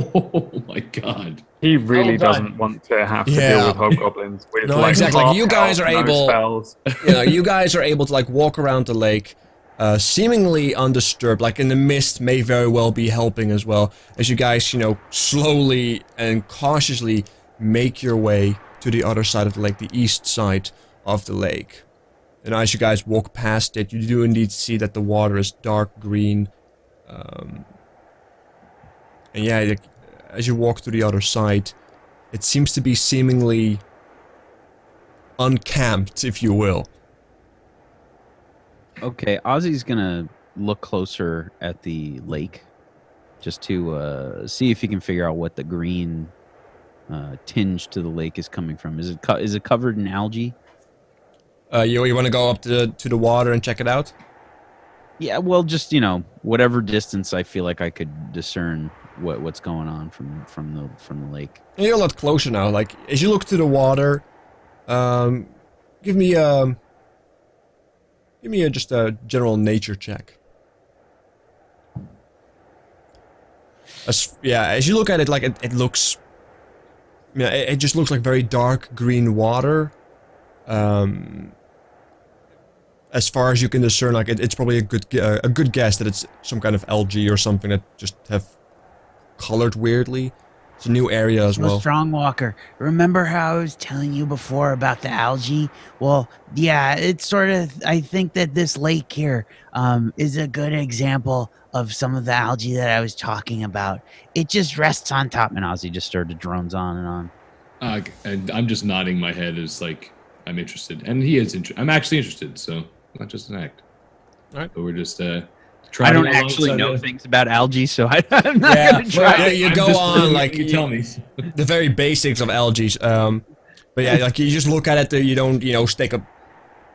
Oh my god. He really Well done. doesn't want to have to Yeah. deal with hobgoblins. With, No, like, exactly. half You guys health, are no able- spells. You guys are able to like walk around the lake, seemingly undisturbed. Like in the mist may very well be helping as well as you guys, slowly and cautiously make your way to the other side of the lake, the east side of the lake. And as you guys walk past it, you do indeed see that the water is dark green. And yeah, as you walk to the other side, it seems to be seemingly uncamped, if you will. Okay, Ozzy's gonna look closer at the lake, just to see if he can figure out what the green tinge to the lake is coming from. Is it covered in algae? You want to go up to the water and check it out? Yeah, well, just whatever distance I feel like I could discern what's going on from the lake. You're a lot closer now. Like as you look to the water, give me just a general nature check. As you look at it, like it looks, it just looks like very dark green water. As far as you can discern, like it's probably a good guess that it's some kind of algae or something that just have colored weirdly. It's a new area as well. Strong Walker, remember how I was telling you before about the algae? Well, yeah, it's sort of, I think that this lake here is a good example of some of the algae that I was talking about. It just rests on top. And Ozzy just started drones on and on. And I'm just nodding my head as like I'm interested, and he is interested. I'm actually interested, so not just an act. All right. But we're just I don't actually know things about algae, so I'm not Yeah, gonna try. yeah, you go on like you tell me. the very basics of algae. But yeah, like you just look at it, you don't,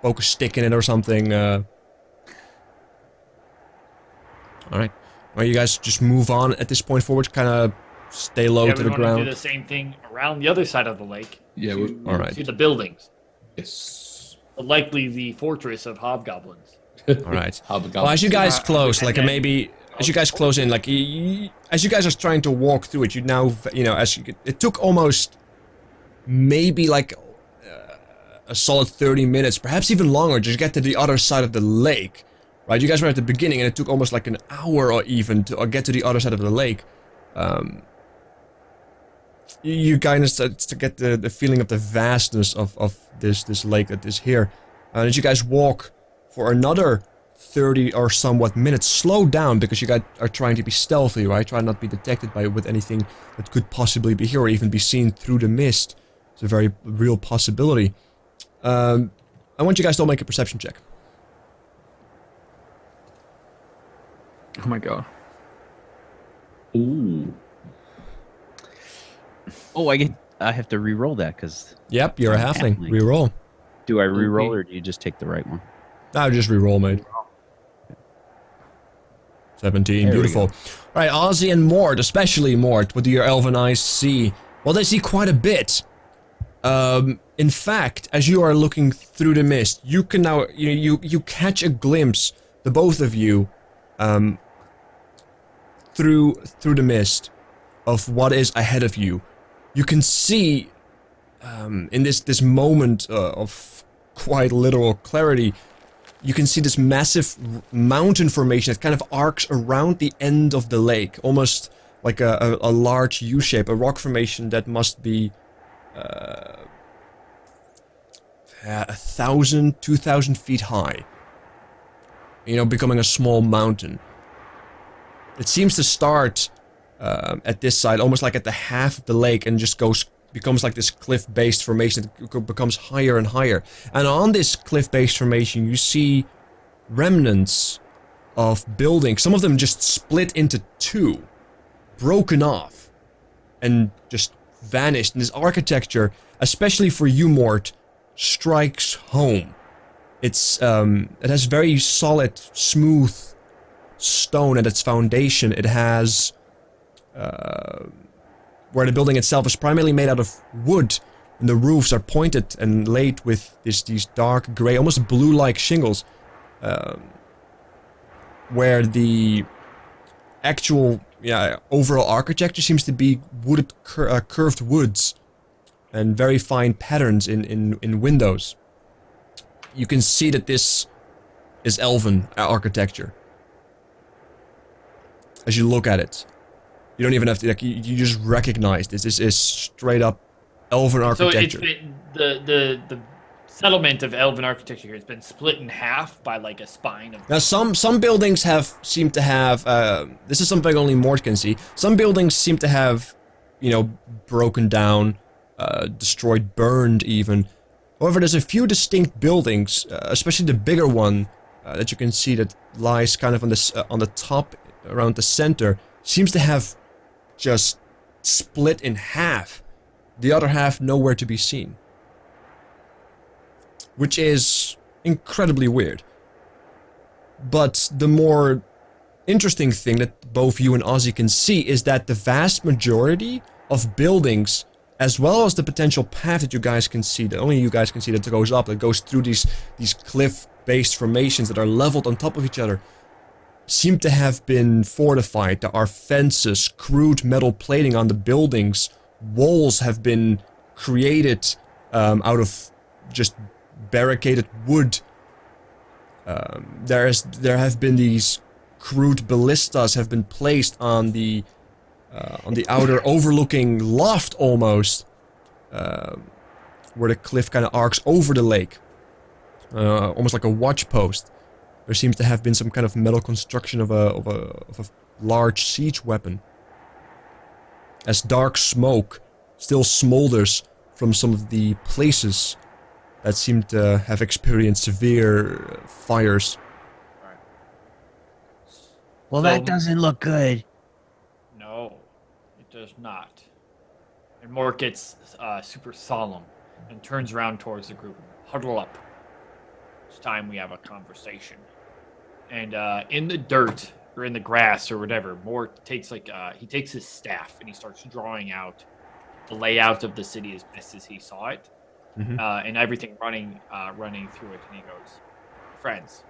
poke a stick in it or something. All right. Well, you guys just move on at this point forward, kind of stay low to we the want to ground. do the same thing around the other side of the lake. Yeah, to, all right. to the buildings. Yes. Likely the fortress of hobgoblins. All right. Well, as you guys close, like and maybe as you guys close in, like as you guys are trying to walk through it, you now, it took almost maybe like a solid 30 minutes, perhaps even longer, just to get to the other side of the lake. Right? You guys were at the beginning, and it took almost like an hour or even to get to the other side of the lake. You kind of start to get the feeling of the vastness of this lake that is here. And as you guys walk for another 30 or somewhat minutes, slow down because you guys are trying to be stealthy, right? Try not to be detected with anything that could possibly be here or even be seen through the mist. It's a very real possibility. I want you guys to all make a perception check. Oh my god. Ooh. Oh, I have to re-roll that because. Yep, you're a halfling. Halfling. Reroll. Do I re-roll or do you just take the right one? I'll just reroll, mate. 17, There we beautiful. Alright, Ozzy and Mort, especially Mort, what do your elven eyes see? Well, they see quite a bit. In fact, as you are looking through the mist, you can now, you catch a glimpse, the both of you, through the mist, of what is ahead of you. You can see, in this moment of quite literal clarity, you can see this massive mountain formation that kind of arcs around the end of the lake, almost like a large U-shape, a rock formation that must be 1,000, 2,000 feet high. Becoming a small mountain. It seems to start at this side, almost like at the half of the lake, and just becomes like this cliff-based formation that becomes higher and higher. And on this cliff-based formation, you see remnants of buildings. Some of them just split into two, broken off, and just vanished. And this architecture, especially for you, Mort, strikes home. It has very solid, smooth stone at its foundation. It has where the building itself is primarily made out of wood, and the roofs are pointed and laid with these dark gray, almost blue-like shingles, where the actual overall architecture seems to be wooded, curved woods and very fine patterns in windows. You can see that this is Elven architecture. As you look at it, you don't even have to, like, you just recognize this is straight up Elven architecture. So it's been, the settlement of Elven architecture has been split in half by like a spine of. Now some buildings seem to have this is something only Mort can see. Some buildings seem to have, broken down, destroyed, burned even. However, there's a few distinct buildings, especially the bigger one that you can see that lies kind of on the top around the center, seems to have just split in half. The other half nowhere to be seen. Which is incredibly weird. But the more interesting thing that both you and Ozzy can see is that the vast majority of buildings, as well as the potential path that you guys can see, that only you guys can see, that goes up, that goes through these cliff-based formations that are leveled on top of each other, seem to have been fortified. There are fences, crude metal plating on the buildings, walls have been created out of just barricaded wood. There have been these crude ballistas have been placed on the outer overlooking loft almost, where the cliff kind of arcs over the lake, almost like a watch post. There seems to have been some kind of metal construction of a large siege weapon. As dark smoke still smolders from some of the places that seem to have experienced severe fires. Well, that doesn't look good. No, it does not. And Mort gets super solemn and turns around towards the group. Huddle up. It's time we have a conversation. And in the dirt or in the grass or whatever, Mort takes he takes his staff and he starts drawing out the layout of the city as best as he saw it. Mm-hmm. And everything running through it, and he goes, "Friends,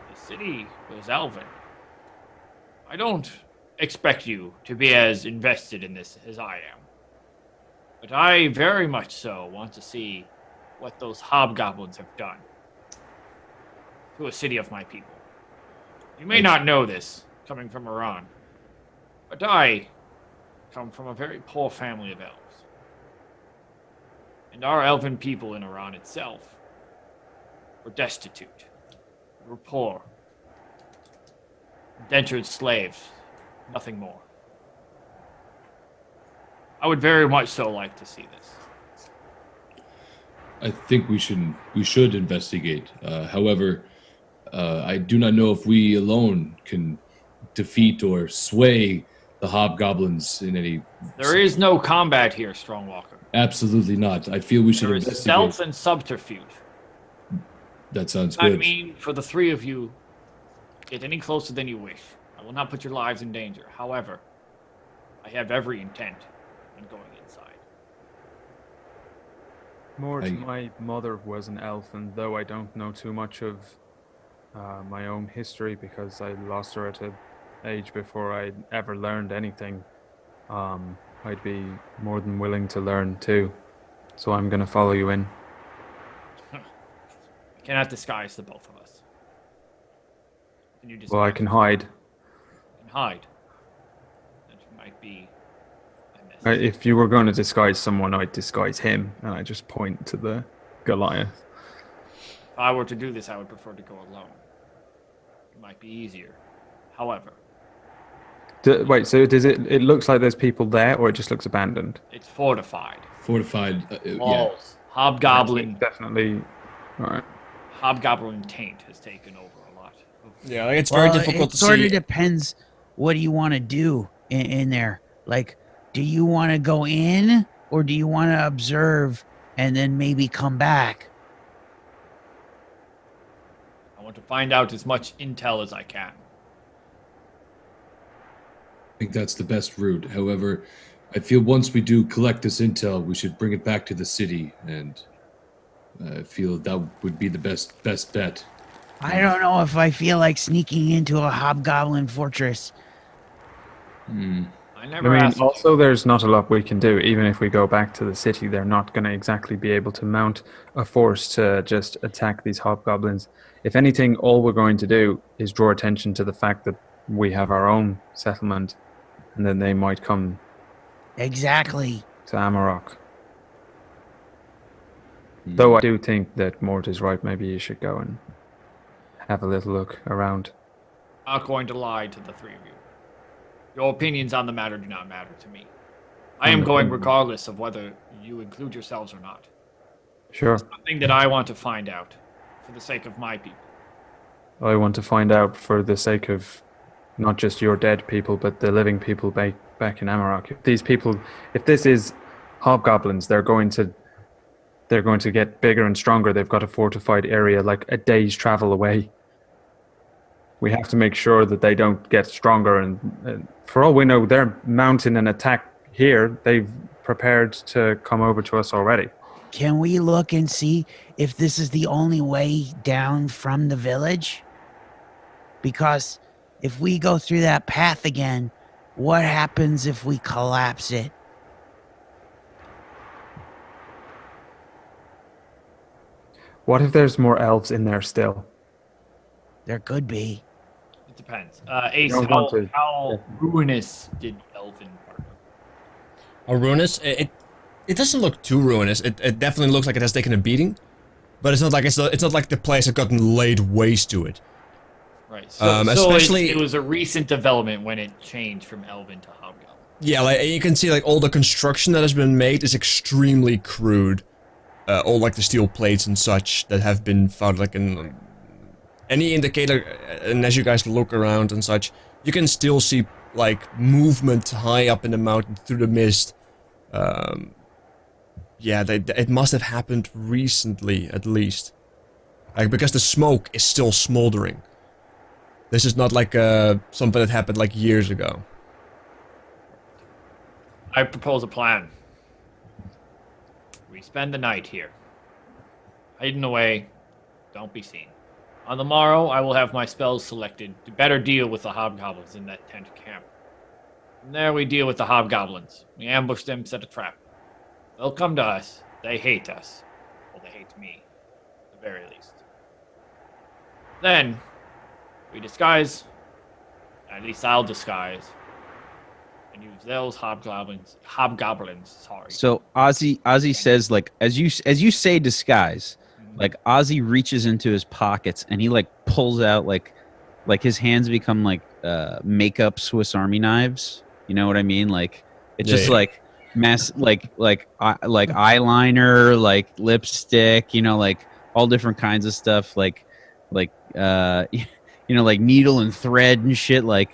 the city was Elven. I don't expect you to be as invested in this as I am, but I very much so want to see what those hobgoblins have done to a city of my people. You may not know this, coming from Iran, but I come from a very poor family of elves. And our elven people in Iran itself were destitute, were poor, indentured slaves, nothing more. I would very much so like to see this." I think we should investigate. However, I do not know if we alone can defeat or sway the hobgoblins in any. There is no combat here, Strongwalker. Absolutely not. I feel we should There is investigate. stealth and subterfuge. That sounds I good. mean, for the three of you, get any closer than you wish. I will not put your lives in danger. However, I have every intent on going inside. Mort, my mother was an elf, and though I don't know too much of my own history because I lost her at an age before I ever learned anything, I'd be more than willing to learn too. So I'm going to follow you in. I cannot disguise the both of us. Can you disguise? Well, I can hide. You can hide. That might be a miss. If you were going to disguise someone, I'd disguise him, and I just point to the Goliath. If I were to do this, I would prefer to go alone. It might be easier. However, Wait, so does it looks like there's people there, or it just looks abandoned? it's fortified. Fortified. Yeah. Walls. Hobgoblin. Definitely. All right. Hobgoblin taint has taken over a lot. Yeah, like, it's very difficult it to sort see. of depends what do you want to do in there. Like, do you want to go in or do you want to observe and then maybe come back? I want to find out as much intel as I can. I think that's the best route. However, I feel once we do collect this intel, we should bring it back to the city, and I feel that would be the best bet. I don't know if I feel like sneaking into a hobgoblin fortress. I never I mean, asked. also, there's not a lot we can do. Even if we go back to the city, they're not going to exactly be able to mount a force to just attack these hobgoblins. If anything, all we're going to do is draw attention to the fact that we have our own settlement, and then they might come Exactly. to Amarok. Though I do think that Mort is right. Maybe you should go and have a little look around. I'm not going to lie to the three of you. Your opinions on the matter do not matter to me. I am going regardless of whether you include yourselves or not. Sure. Something that I want to find out for the sake of my people. I want to find out for the sake of not just your dead people, but the living people back in Amarok. If these people, if this is hobgoblins, they're going to get bigger and stronger. They've got a fortified area like a day's travel away. We have to make sure that they don't get stronger. And for all we know, they're mounting an attack here. They've prepared to come over to us already. Can we look and see if this is the only way down from the village? Because if we go through that path again, what happens if we collapse it? What if there's more elves in there still? There could be. It depends. Ace, don't want to- how ruinous did Elven work? A ruinous? It doesn't look too ruinous. It definitely looks like it has taken a beating, but it's not like the place has gotten laid waste to it. Right. So especially it was a recent development when it changed from Elven to Hobgoblin. yeah, like you can see like all the construction that has been made is extremely crude. All like the steel plates and such that have been found like in any indicator, and as you guys look around and such, you can still see like movement high up in the mountain through the mist. Yeah, it must have happened recently, at least. Like, because the smoke is still smoldering. This is not like something that happened like years ago. I propose a plan. We spend the night here. Hidden away. Don't be seen. On the morrow, I will have my spells selected to better deal with the hobgoblins in that tent camp. From there, we deal with the hobgoblins. We ambush them, set a trap. They'll come to us. They hate us. Well, they hate me, at the very least. Then, we disguise. At least I'll disguise. And use those hobgoblins. Sorry. So Ozzy says, like, as you say disguise, like Ozzy reaches into his pockets and he like pulls out like his hands become like makeup Swiss Army knives. You know what I mean? like it's just like like eyeliner, like lipstick, you know, like all different kinds of stuff, like you know, like needle and thread and shit, like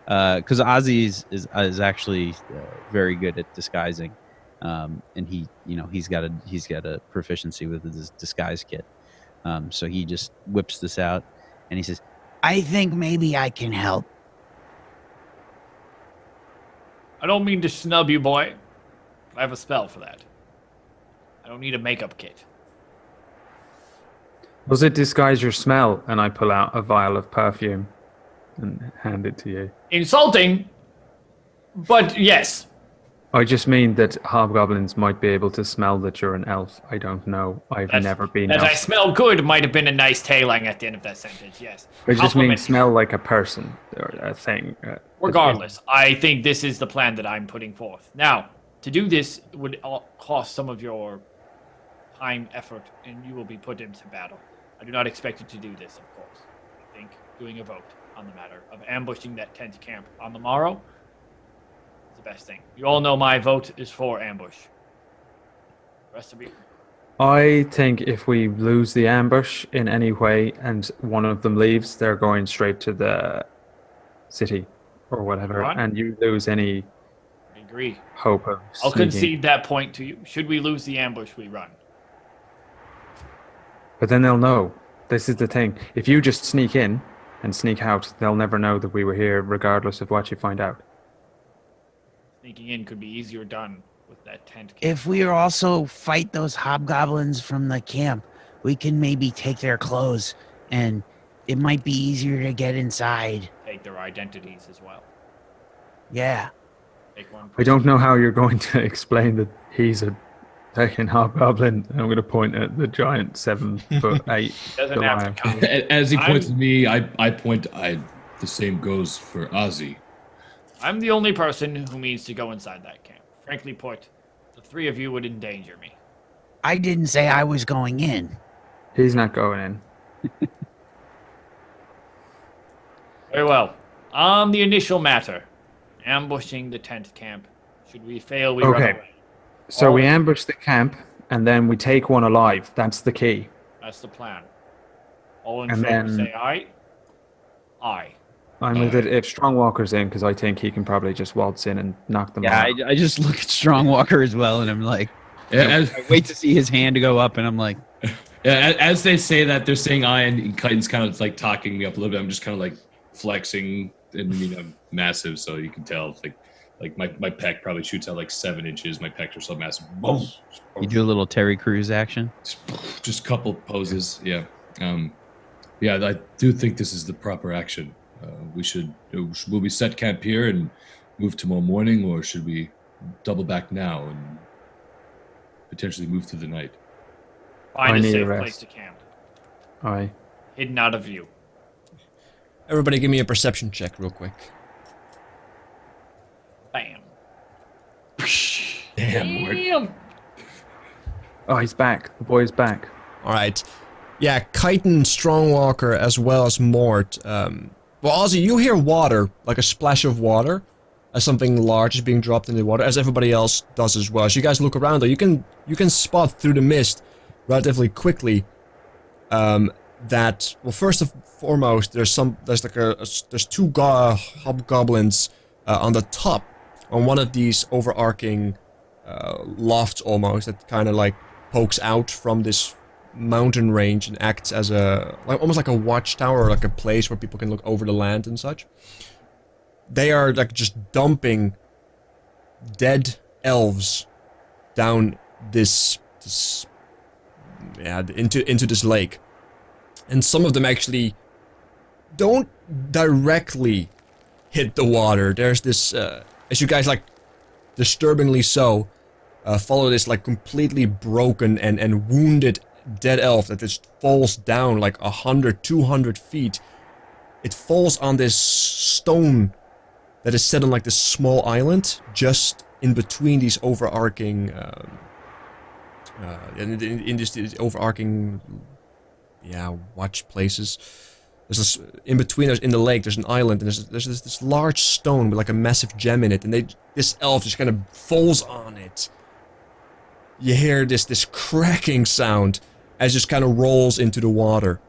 because Ozzy is actually very good at disguising, and he's got a proficiency with his disguise kit, so he just whips this out and he says, I think maybe I can help. I don't mean to snub you, boy. I have a spell for that. I don't need a makeup kit. Does it disguise your smell? And I pull out a vial of perfume and hand it to you. Insulting, but yes. I just mean that hobgoblins might be able to smell that you're an elf. I don't know. I've never been That elf. I smell good might have been a nice tailing at the end of that sentence, yes. I just mean Compliment. smell like a person or a thing. Regardless, I think this is the plan that I'm putting forth. Now, to do this would cost some of your time, effort, and you will be put into battle. I do not expect you to do this, of course. I think doing a vote on the matter of ambushing that tent camp on the morrow is the best thing. You all know my vote is for ambush. The rest of you. I think if we lose the ambush in any way and one of them leaves, they're going straight to the city or whatever, Right. and you lose any I agree. hope of I'll sneaking. concede that point to you. Should we lose the ambush, we run. But then they'll know. This is the thing. If you just sneak in and sneak out, they'll never know that we were here, regardless of what you find out. Sneaking in could be easier done with that tent camp. If we also fight those hobgoblins from the camp, we can maybe take their clothes and it might be easier to get inside. Take their identities as well. Yeah. Take one. I don't know how you're going to explain that he's a fucking hobgoblin. I'm going to point at the giant 7'8" Doesn't have to Goliath. come. As he points I'm- at me, I point. The same goes for Ozzy. I'm the only person who needs to go inside that camp. Frankly put, the three of you would endanger me. I didn't say I was going in. He's not going in. Very well. On the initial matter, ambushing the tent camp. Should we fail, we run Okay. away. So we All- ambush the camp, and then we take one alive. That's the key. That's the plan. All in And favor then- say aye. Aye. I'm with it if Strongwalker's in, because I think he can probably just waltz in and knock them Yeah, out. I just look at Strongwalker as well, and I'm like, I wait to see his hand go up, and I'm like, As they say that, they're saying I, and Clayton's kind of like talking me up a little bit. I'm just kind of like flexing, and I'm massive, so you can tell. Like my pec probably shoots out like 7 inches. My pecs are so massive. Boom. you do a little Terry Crews action. Just a couple poses. Yeah. Yeah, I do think this is the proper action. Will we set camp here and move tomorrow morning, or should we double back now and potentially move through the night? I Find a need a safe rest. place to camp. Aye. Hidden out of view. Everybody give me a perception check real quick. Bam. Damn, Mort. Damn. Oh, he's back. The boy's back. Alright. Yeah, Chitin, Strongwalker, as well as Mort. Well, Ozzy, you hear water, like a splash of water, as something large is being dropped in the water, as everybody else does as well. As you guys look around, though, you can spot through the mist relatively quickly that, well, first and foremost, there's two hobgoblins on the top, on one of these overarching lofts almost, that kind of like pokes out from this mountain range and acts as almost like a watchtower, or like a place where people can look over the land and such. They are like just dumping dead elves down this into this lake, and some of them actually don't directly hit the water. There's this as you guys like disturbingly so follow this like completely broken and wounded dead elf that just falls down like 100, 200 feet. It falls on this stone that is set on like this small island just in between these overarching in these overarching watch places. There's this in between, in the lake, there's an island, and there's this large stone with like a massive gem in it, and this elf just kind of falls on it. You hear this cracking sound as it just kind of rolls into the water.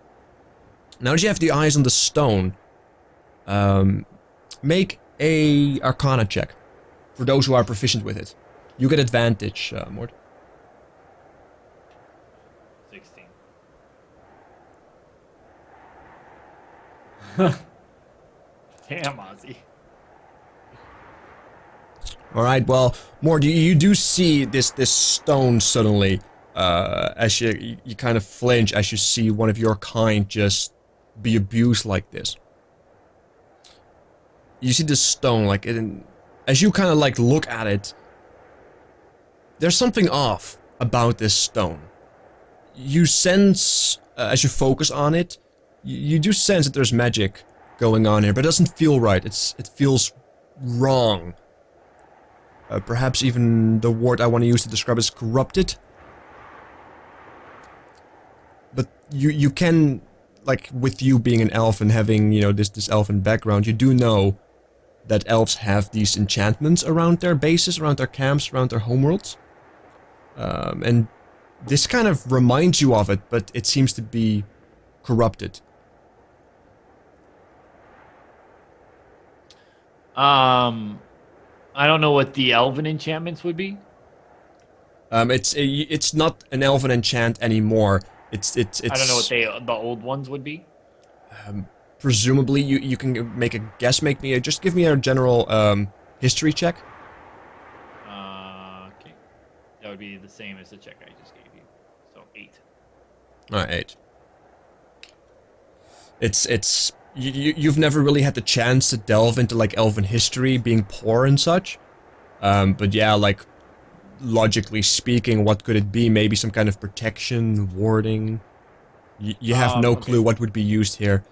Now that you have the eyes on the stone, make a Arcana check for those who are proficient with it. You get advantage, Mort. 16. Damn, Ozzy. Alright, well, Mort, you do see this stone suddenly, as you kind of flinch as you see one of your kind just be abused like this. You see this stone, like, as you kind of like look at it, there's something off about this stone. You sense, as you focus on it, you do sense that there's magic going on here, but it doesn't feel right. It feels wrong. Perhaps even the word I want to use to describe is corrupted. But you can, like, with you being an elf and having, you know, this elfin background, you do know that elves have these enchantments around their bases, around their camps, around their homeworlds. And this kind of reminds you of it, but it seems to be corrupted. I don't know what the elven enchantments would be. It's not an elven enchant anymore. It's I don't know what the old ones would be. Presumably, you can make a guess. Just give me a general history check. Okay. That would be the same as the check I just gave you. So 8. Alright, 8. you've never really had the chance to delve into like Elven history, being poor and such. But yeah, like logically speaking, what could it be? Maybe some kind of protection, warding. You have no clue what would be used here.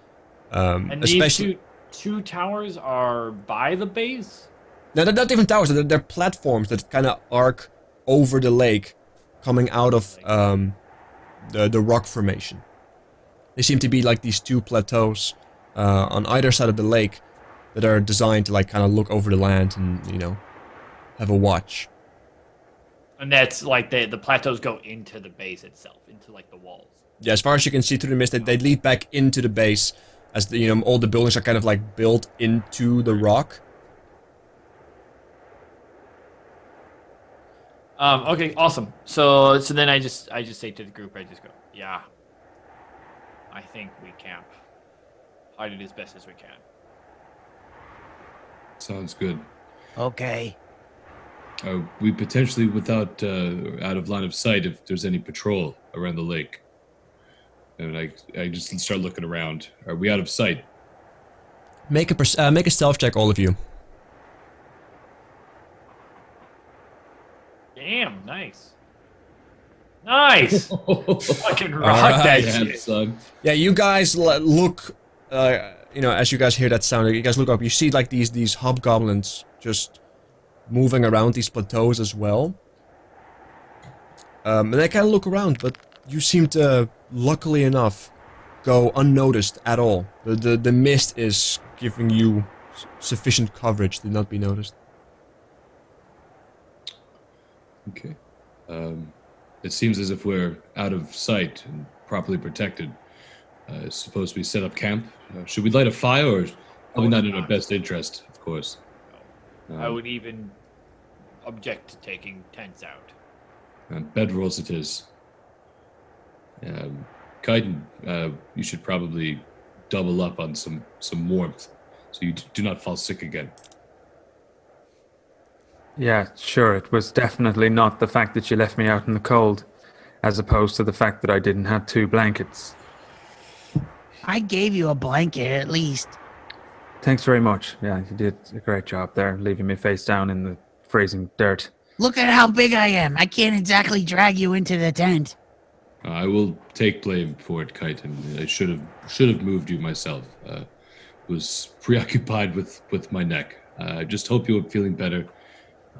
And Especially these two towers are by the base? no, they're not even towers. They're platforms that kind of arc over the lake, coming out of the rock formation. They seem to be like these two plateaus on either side of the lake that are designed to like kind of look over the land and, you know, have a watch. And that's like the plateaus go into the base itself, into like the walls. Yeah, as far as you can see through the mist, they lead back into the base, as the, you know, all the buildings are kind of like built into the rock. Okay, awesome. So then I just say to the group, I just go, yeah, I think we camp. Hide it as best as we can. Sounds good. Okay. We potentially without out of line of sight if there's any patrol around the lake. And I just start looking around. Are we out of sight? Make a stealth check, all of you. Damn, nice. Nice! Fucking rock Alright. that Yeah, shit. son. Yeah, you guys look, you know, as you guys hear that sound, you guys look up, you see like these hobgoblins just moving around these plateaus as well. And they kind of look around, but you seem to, luckily enough, go unnoticed at all. The mist is giving you sufficient coverage to not be noticed. Okay. It seems as if we're out of sight and properly protected. Suppose we set up camp. Should we light a fire, or probably not in our best interest, of course. I would even object to taking tents out. Bedrolls it is. Kaiden, you should probably double up on some warmth, so you do not fall sick again. Yeah, sure. It was definitely not the fact that you left me out in the cold, as opposed to the fact that I didn't have 2 blankets. I gave you a blanket at least. Thanks very much. Yeah, you did a great job there, leaving me face down in the freezing dirt. Look at how big I am. I can't exactly drag you into the tent. I will take blame for it, Kaiten. I should have moved you myself. Was preoccupied with my neck. I just hope you're feeling better.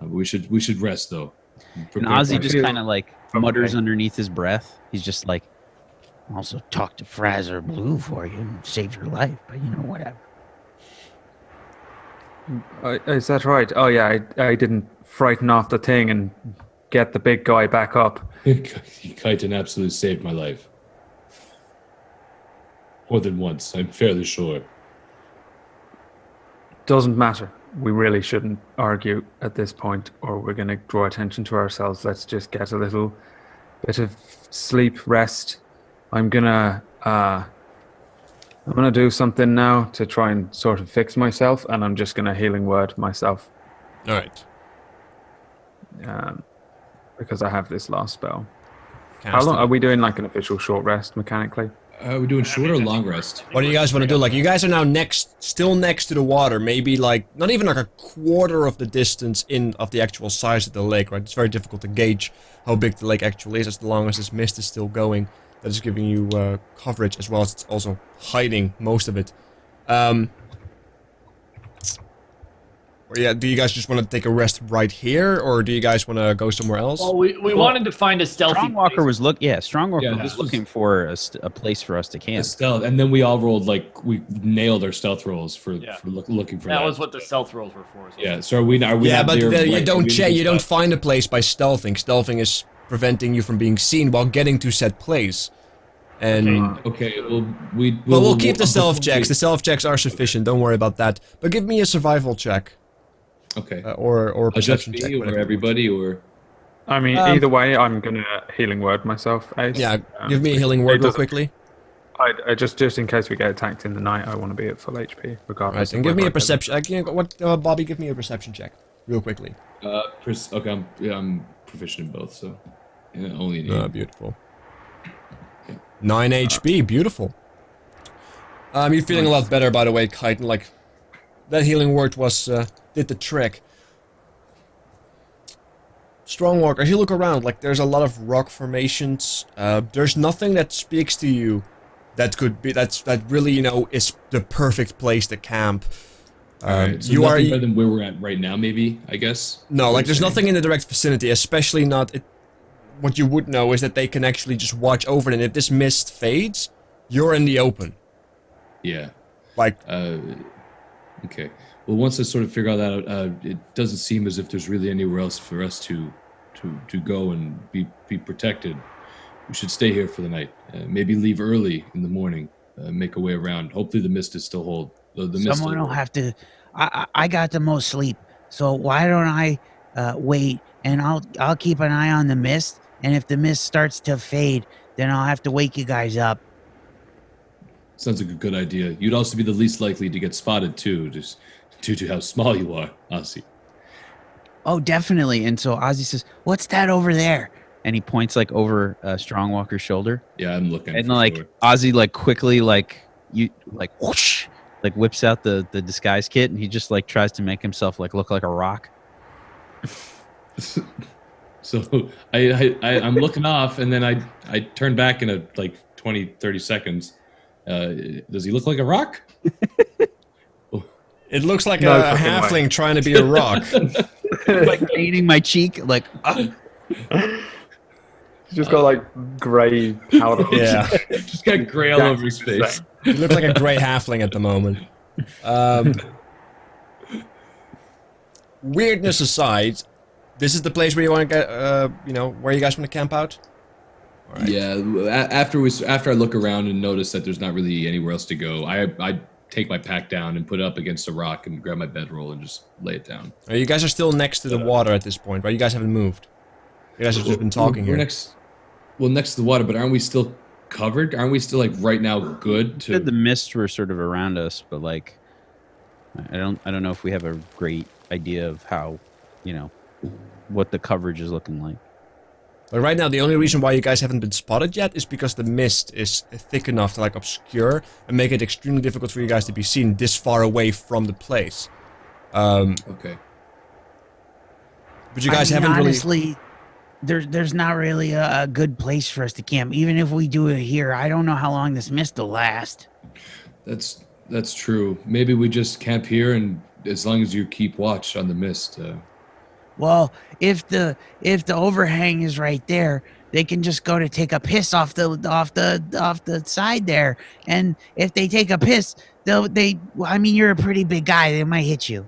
We should rest though. And Ozzy just feel- kind of like mutters underneath his breath. He's just like, Also talk to Frazer Blue for you and save your life, but you know, whatever. Is that right? Oh yeah, I didn't frighten off the thing and get the big guy back up. Kaiten absolutely saved my life. More than once, I'm fairly sure. Doesn't matter. We really shouldn't argue at this point, or we're going to draw attention to ourselves. Let's just get a little bit of sleep, rest. I'm gonna do something now to try and sort of fix myself, and I'm just gonna healing word myself Alright. because I have this last spell. How Cast long it. are we doing? Like an official short rest mechanically? We're doing short or long rest? What do you guys want to do? Like, you guys are now still next to the water, maybe like, not even like a quarter of the distance of the actual size of the lake, right? It's very difficult to gauge how big the lake actually is as long as this mist is still going. That is giving you coverage as well as it's also hiding most of it. Or yeah, do you guys just want to take a rest right here, or do you guys want to go somewhere else? Well, we wanted to find a stealthy Strongwalker place. was Strongwalker Yeah, was this was- looking for a place for us to camp. Stealth, and then we all rolled like we nailed our stealth rolls for looking for that. That was what the stealth rolls were for. Yeah. So are we yeah, not but there, you like, don't we you don't spot- find a place by stealthing. Stealthing is preventing you from being seen while getting to said place. And Okay. Well, we'll keep the stealth checks. The stealth checks are sufficient. Don't worry about that. But give me a survival check. Okay. Or a Just perception me check. or whatever you want. everybody or. I mean, either way, I'm gonna healing word myself. Ace. Yeah, give me a healing word it real doesn't- quickly. I just in case we get attacked in the night, I want to be at full HP regardless. Right, and of give me whether a I get- perception. Bobby, give me a perception check real quickly. Okay. I'm proficient in both, so only an 8. Beautiful. 9 HP, beautiful. You're feeling a lot better, by the way, Kite. Like, that healing word was, did the trick. Strongwalker, as you look around, like, there's a lot of rock formations. There's nothing that speaks to you that that really, you know, is the perfect place to camp. Alright, so you nothing better than where we're at right now, maybe, I guess? No, like, there's nothing in the direct vicinity, especially not... what you would know is that they can actually just watch over it, and if this mist fades, you're in the open. Yeah. Like... okay. Well, once I sort of figure all that out, it doesn't seem as if there's really anywhere else for us to go and be protected. We should stay here for the night. Maybe leave early in the morning. Make a way around. Hopefully the mist is still hold. Someone will have to... I got the most sleep, so why don't I wait, and I'll keep an eye on the mist, and if the mist starts to fade, then I'll have to wake you guys up. Sounds like a good idea. You'd also be the least likely to get spotted, too, just due to how small you are, Ozzy. Oh, definitely. And so Ozzy says, "What's that over there?" And he points like over Strongwalker's shoulder. Yeah, I'm looking. And like sure. Ozzy like quickly whoosh, like whips out the disguise kit, and he just like tries to make himself like look like a rock. So I'm looking off, and then I turn back in a like 20-30 seconds. Does he look like a rock? It looks like a halfling trying to be a rock. Like painting my cheek, like. He's just got like grey powder. Yeah, just got grey all over his face. He looks like a grey halfling at the moment. Weirdness aside, this is the place where you want to get, you know, where you guys want to camp out? All right. Yeah, after I look around and notice that there's not really anywhere else to go, I take my pack down and put it up against a rock and grab my bedroll and just lay it down. You guys are still next to the water at this point, right? You guys haven't moved. You guys have just been talking here. Next to the water, but aren't we still covered? Aren't we still like right now good to... The mists were sort of around us, but like I don't know if we have a great idea of how, you know, what the coverage is looking like. But right now, the only reason why you guys haven't been spotted yet is because the mist is thick enough to like obscure and make it extremely difficult for you guys to be seen this far away from the place. Okay. But you guys haven't honestly, there's not really a good place for us to camp. Even if we do it here, I don't know how long this mist will last. That's true. Maybe we just camp here, and as long as you keep watch on the mist. Well, if the overhang is right there, they can just go to take a piss off the side there, and if they take a piss, I mean, you're a pretty big guy. They might hit you.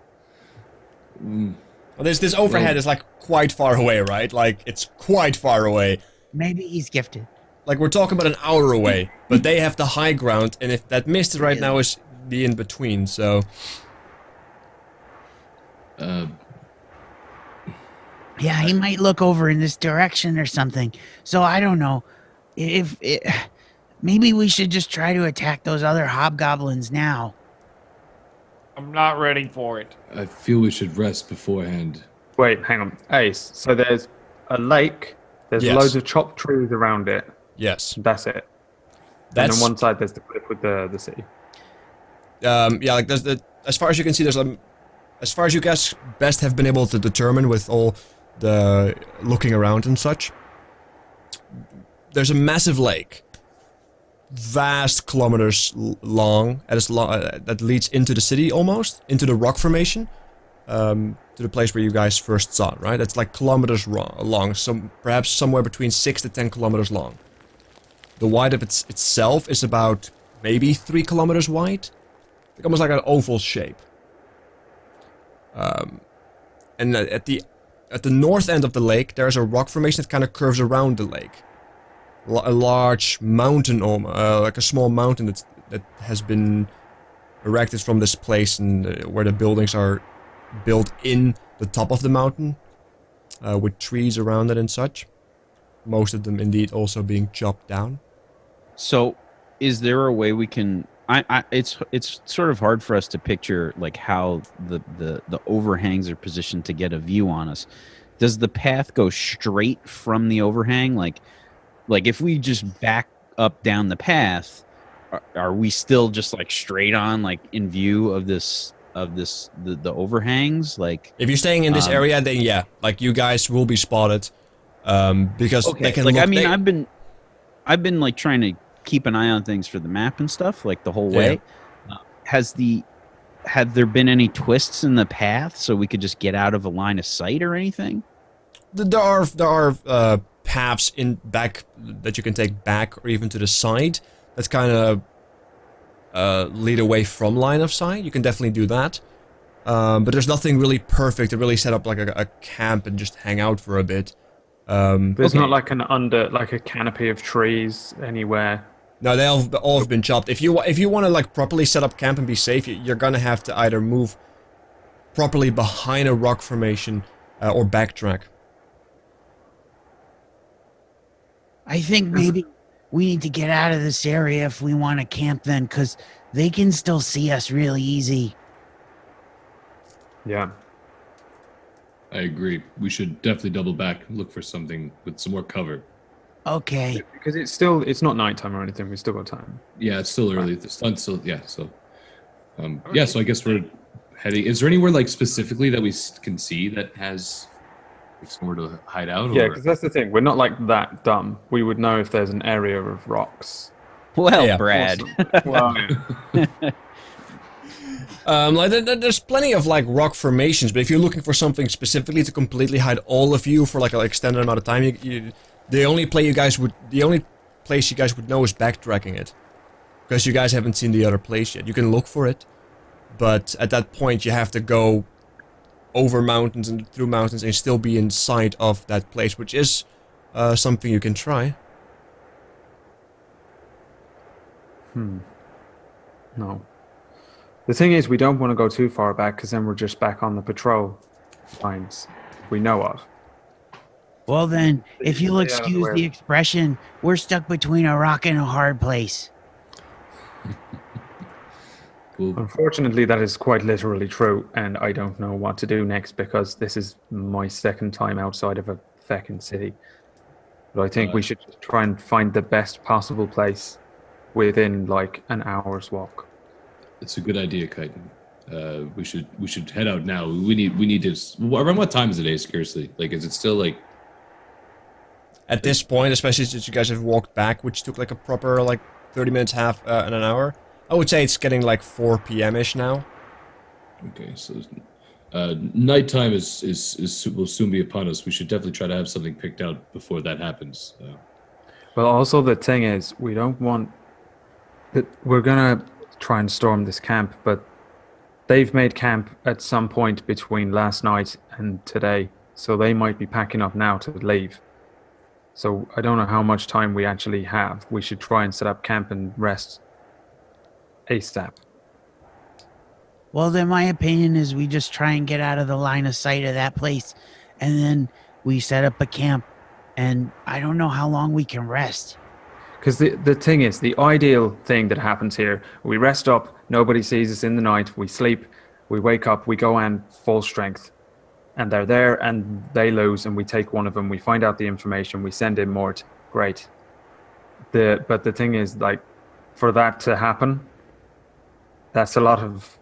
Well, this overhead is like quite far away, right? Like it's quite far away. Maybe he's gifted. Like we're talking about an hour away, but they have the high ground, and if that mist right now is the in between, so. Yeah, he might look over in this direction or something. So I don't know. Maybe we should just try to attack those other hobgoblins now. I'm not ready for it. I feel we should rest beforehand. Wait, hang on. Ace, so there's a lake, there's loads of chopped trees around it. Yes. That's it. And on one side there's the cliff with the city. Yeah, like there's as far as you can see, there's as far as you guys best have been able to determine with all the looking around and such, there's a massive lake, vast kilometers long, that leads into the city almost, into the rock formation, to the place where you guys first saw it, right? It's like kilometers long, perhaps somewhere between 6 to 10 kilometers long. The wide of itself is about maybe 3 kilometers wide, like almost like an oval shape. And at the north end of the lake, there's a rock formation that kind of curves around the lake. A large mountain, like a small mountain that has been erected from this place, and where the buildings are built in the top of the mountain, with trees around it and such. Most of them, indeed, also being chopped down. So, is there a way we can? It's sort of hard for us to picture like how the overhangs are positioned to get a view on us. Does the path go straight from the overhang? Like if we just back up down the path, are we still just like straight on, like in view of the overhangs? Like, If you're staying in this area, then yeah, like you guys will be spotted, because okay, they can like look. I mean, I've been like trying to keep an eye on things for the map and stuff, like the whole way. Have there been any twists in the path so we could just get out of a line of sight or anything? There are paths in back that you can take back or even to the side. That's kind of lead away from line of sight. You can definitely do that. But there's nothing really perfect to really set up like a camp and just hang out for a bit. There's not like a canopy of trees anywhere. No, they all have been chopped. If you want to like properly set up camp and be safe, you're gonna have to either move properly behind a rock formation or backtrack. I think maybe we need to get out of this area if we want to camp then, because they can still see us really easy. Yeah. I agree. We should definitely double back, look for something with some more cover. Okay. Because it's not nighttime or anything. We still got time. Yeah, it's still early. The sun's still, yeah. So, yeah. So I guess we're heading. Is there anywhere like specifically that we can see that has like, somewhere to hide out? Yeah, or? because that's the thing. We're not like that dumb. We would know if there's an area of rocks. Well, Yeah. Brad. Well, Like there's plenty of like rock formations, but if you're looking for something specifically to completely hide all of you for like an extended amount of time, the only place you guys would know is backtracking it, because you guys haven't seen the other place yet. You can look for it, but at that point you have to go over mountains and through mountains and still be in sight of that place, which is something you can try. no. The thing is, we don't want to go too far back because then we're just back on the patrol lines we know of. Well then, if you'll Yeah, excuse where- the expression, we're stuck between a rock and a hard place. Well, Unfortunately, that is quite literally true, and I don't know what to do next because this is my second time outside of a feckin' city. But I think we should just try and find the best possible place within like an hour's walk. it's a good idea, Chitin. We should head out now. We need to. Around what time is the day? Scarcely. Like, is it still like? At this point, especially since you guys have walked back, which took like a proper like 30 minutes, half and an hour, I would say it's getting like 4 p.m.-ish now. Okay, so nighttime will soon be upon us. We should definitely try to have something picked out before that happens. Well, also the thing is, we don't want that. We're gonna try and storm this camp, but they've made camp at some point between last night and today, so they might be packing up now to leave. So I don't know how much time we actually have. We should try and set up camp and rest ASAP. Well then, my opinion is we just try and get out of the line of sight of that place, and then we set up a camp, and I don't know how long we can rest. Because the thing is, the ideal thing that happens here, we rest up, nobody sees us in the night, we sleep, we wake up, we go on full strength, and they're there and they lose, and we take one of them, we find out the information, we send in Mort, great. But the thing is, like, for that to happen, that's a lot of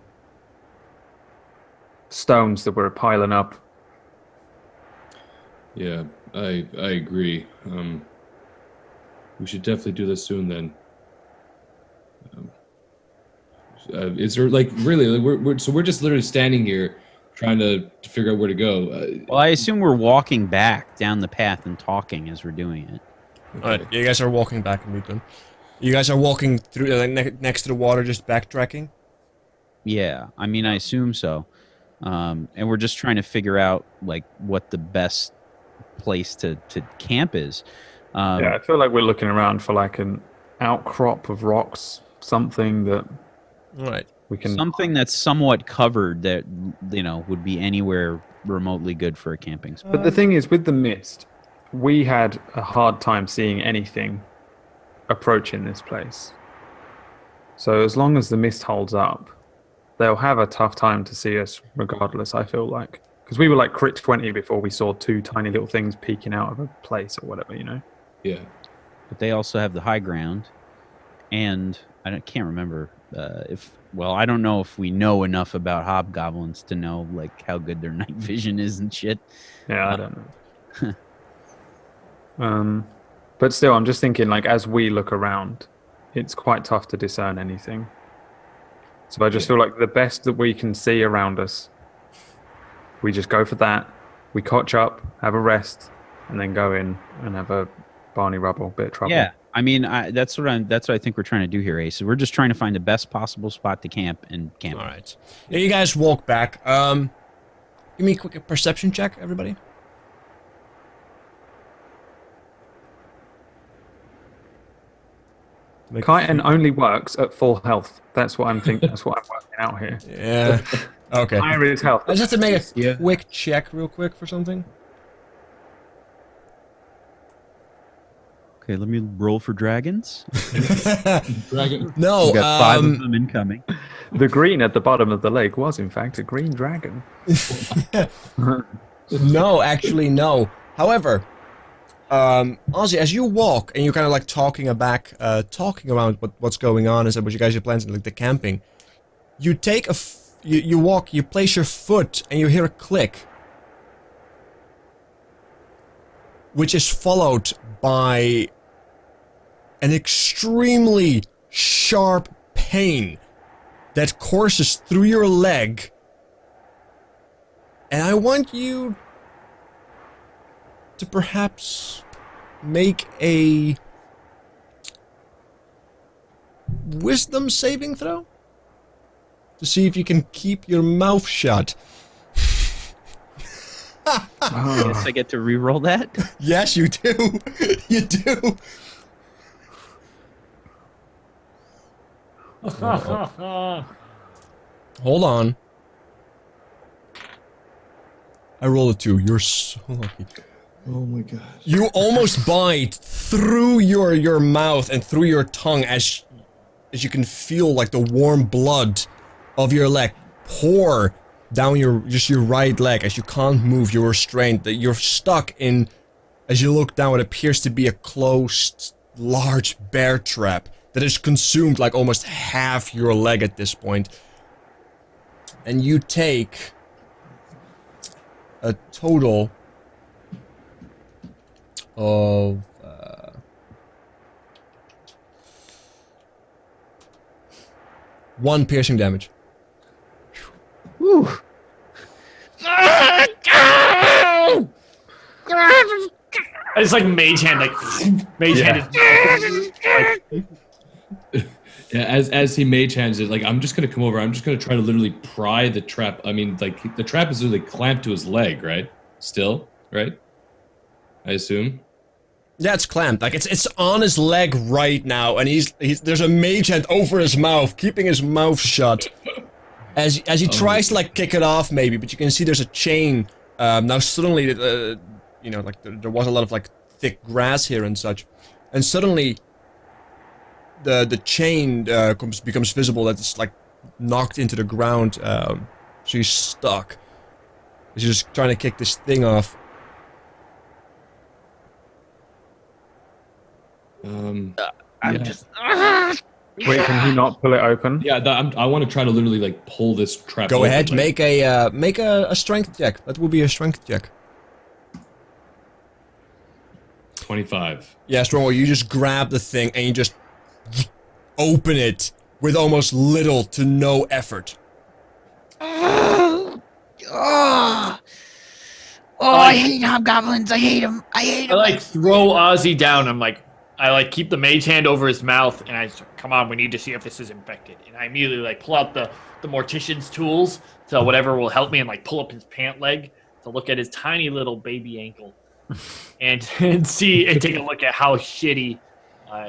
stones that we're piling up. Yeah, I agree. We should definitely do this soon. Then, is there like really? Like, we're just literally standing here, trying to figure out where to go. Well, I assume we're walking back down the path and talking as we're doing it. Alright, you guys are walking back and meet them. You guys are walking through like next to the water, just backtracking. Yeah, I mean, I assume so. And we're just trying to figure out like what the best place to camp is. Yeah, I feel like we're looking around for like an outcrop of rocks, something that Alright. we can. Something that's somewhat covered that, you know, would be anywhere remotely good for a camping spot. But the thing is, with the mist, we had a hard time seeing anything approaching this place. So as long as the mist holds up, they'll have a tough time to see us regardless, I feel like. Because we were like crit 20 before we saw two tiny little things peeking out of a place or whatever, you know? Yeah, But they also have the high ground and can't remember if. Well, I don't know if we know enough about hobgoblins to know like how good their night vision is and shit. Yeah, I don't know. But still, I'm just thinking, like, as we look around, it's quite tough to discern anything. So I just feel like the best that we can see around us, we just go for that. We cotch up, have a rest, and then go in and have a Barney Rubble, bit of trouble. Yeah, I mean, that's what I think we're trying to do here, Ace. We're just trying to find the best possible spot to camp and camp. All right. Yeah, you guys walk back. Give me a quick perception check, everybody. Chitin only works at full health. That's what I'm thinking. That's what I'm working out here. Yeah. Okay. Higher is health. I just have to make a quick check real quick for something. Okay, let me roll for dragons. Dragon. No, We got 5 of them incoming. The green at the bottom of the lake was, in fact, a green dragon. no, actually, no. However, Ozzy, as you walk and you're kind of like talking around what's going on and what you guys are planning, like the camping, you take you walk, you place your foot, and you hear a click, which is followed by an extremely sharp pain that courses through your leg. And I want you to perhaps make a wisdom saving throw to see if you can keep your mouth shut. Yes, I get to re-roll that. Yes, you do. You do. Hold on. I rolled a 2. You're so lucky. Oh my god. You almost bite through your mouth and through your tongue as you can feel like the warm blood of your leg pour down your right leg as you can't move. You're restrained. That you're stuck in. As you look down, it appears to be a closed, large bear trap that has consumed like almost half your leg at this point. And you take a total of 1 piercing damage. Woo. It's like mage hand, like mage hand is Yeah, as he mage hands it, like I'm just gonna come over. I'm just gonna try to literally pry the trap. I mean, like the trap is literally clamped to his leg, right? Still, right? I assume. Yeah, it's clamped. Like it's on his leg right now, and he's there's a mage hand over his mouth, keeping his mouth shut. As he tries to like kick it off, maybe, but you can see there's a chain. Now suddenly, you know, like there was a lot of like thick grass here and such, and suddenly the chain becomes visible. That's like knocked into the ground. So he's stuck. He's just trying to kick this thing off. I'm just Wait, can he not pull it open? Yeah, I want to try to literally like pull this trap. Go open, ahead, like, make a strength check. That will be a strength check. 25. Yeah, Strongbow, you just grab the thing and you just open it with almost little to no effort. Oh, I hate hobgoblins. I hate them. I hate I them. like throw Ozzy down. I like keep the mage hand over his mouth, and I say, come on, we need to see if this is infected. And I immediately like pull out the mortician's tools, so whatever will help me, and like pull up his pant leg to look at his tiny little baby ankle, and take a look at how shitty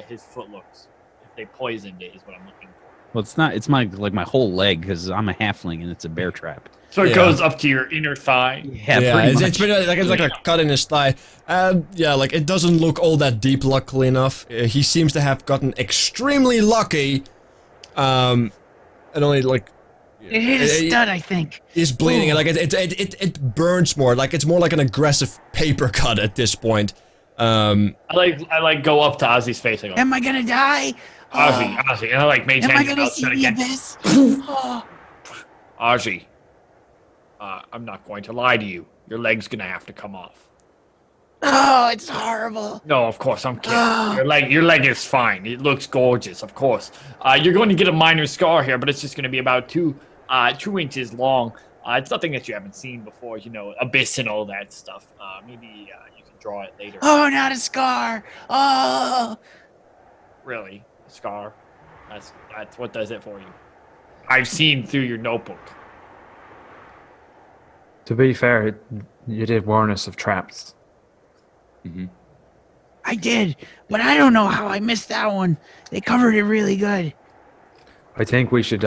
his foot looks. If they poisoned it, is what I'm looking for. Well, it's not. It's my whole leg because I'm a halfling and it's a bear trap. So it Yeah. goes up to your inner thigh. Yeah, Yeah, pretty it's much. pretty like it's like a cut in his thigh. Yeah, like it doesn't look all that deep, luckily enough. He seems to have gotten extremely lucky. And only like It hit a stud, I think. is bleeding, and like it burns more. Like it's more like an aggressive paper cut at this point. I like go up to Ozzy's face. I go, Am I gonna die? Ozzy, and I like Am I maintain your gonna mouth see shut the again. abyss? Oh. Ozzy, I'm not going to lie to you. Your leg's gonna have to come off. Oh, it's horrible. No, of course, I'm kidding. Ah. Your leg is fine. It looks gorgeous, of course. You're going to get a minor scar here, but it's just going to be about 2 inches long. It's nothing that you haven't seen before, abyss and all that stuff. Maybe you can draw it later. Oh, not a scar. Oh. Really, a scar? That's what does it for you. I've seen through your notebook. To be fair, you did warn us of traps. Mm-hmm. I did, but I don't know how I missed that one. They covered it really good. I think we should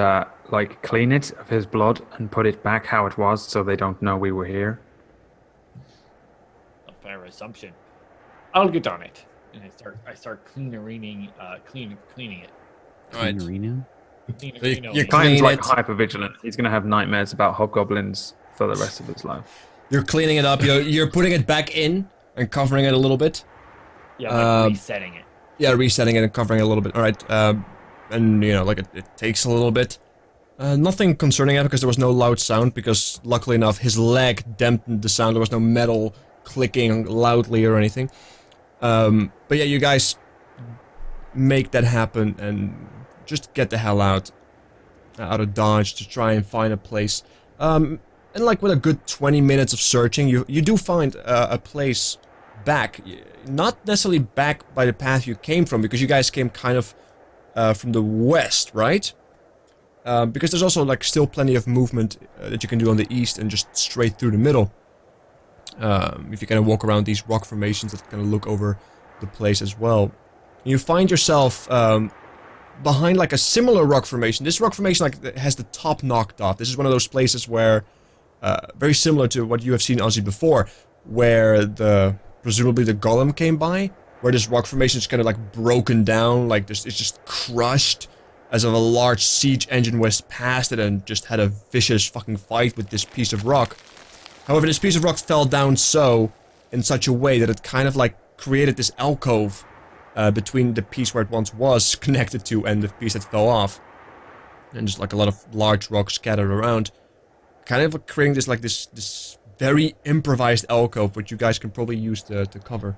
clean it of his blood and put it back how it was, so they don't know we were here. A fair assumption. I'll get on it. And I start cleaning it. All right. Arena? You're Ryan's cleaning like it. hyper vigilant. He's gonna have nightmares about hobgoblins for the rest of his life. You're cleaning it up. You're putting it back in and covering it a little bit. Yeah, resetting it. Yeah, resetting it and covering it a little bit. All right. And it takes a little bit. Nothing concerning it because there was no loud sound. Because luckily enough, his leg dampened the sound. There was no metal clicking loudly or anything. But yeah, you guys make that happen and just get the hell out of Dodge to try and find a place. And like with a good 20 minutes of searching, you do find a place back. Not necessarily back by the path you came from, because you guys came kind of from the west, right? Because there's also like still plenty of movement that you can do on the east and just straight through the middle. If you kind of walk around these rock formations that kind of look over the place as well. You find yourself behind like a similar rock formation. This rock formation like has the top knocked off. This is one of those places where, very similar to what you have seen Ozzy before, where presumably the golem came by, where this rock formation is kind of like broken down, like it's just crushed, as if a large siege engine was past it and just had a vicious fucking fight with this piece of rock. However, this piece of rock fell down in such a way that it kind of like created this alcove between the piece where it once was connected to and the piece that fell off. And just like a lot of large rocks scattered around. Kind of creating this very improvised alcove, which you guys can probably use to cover.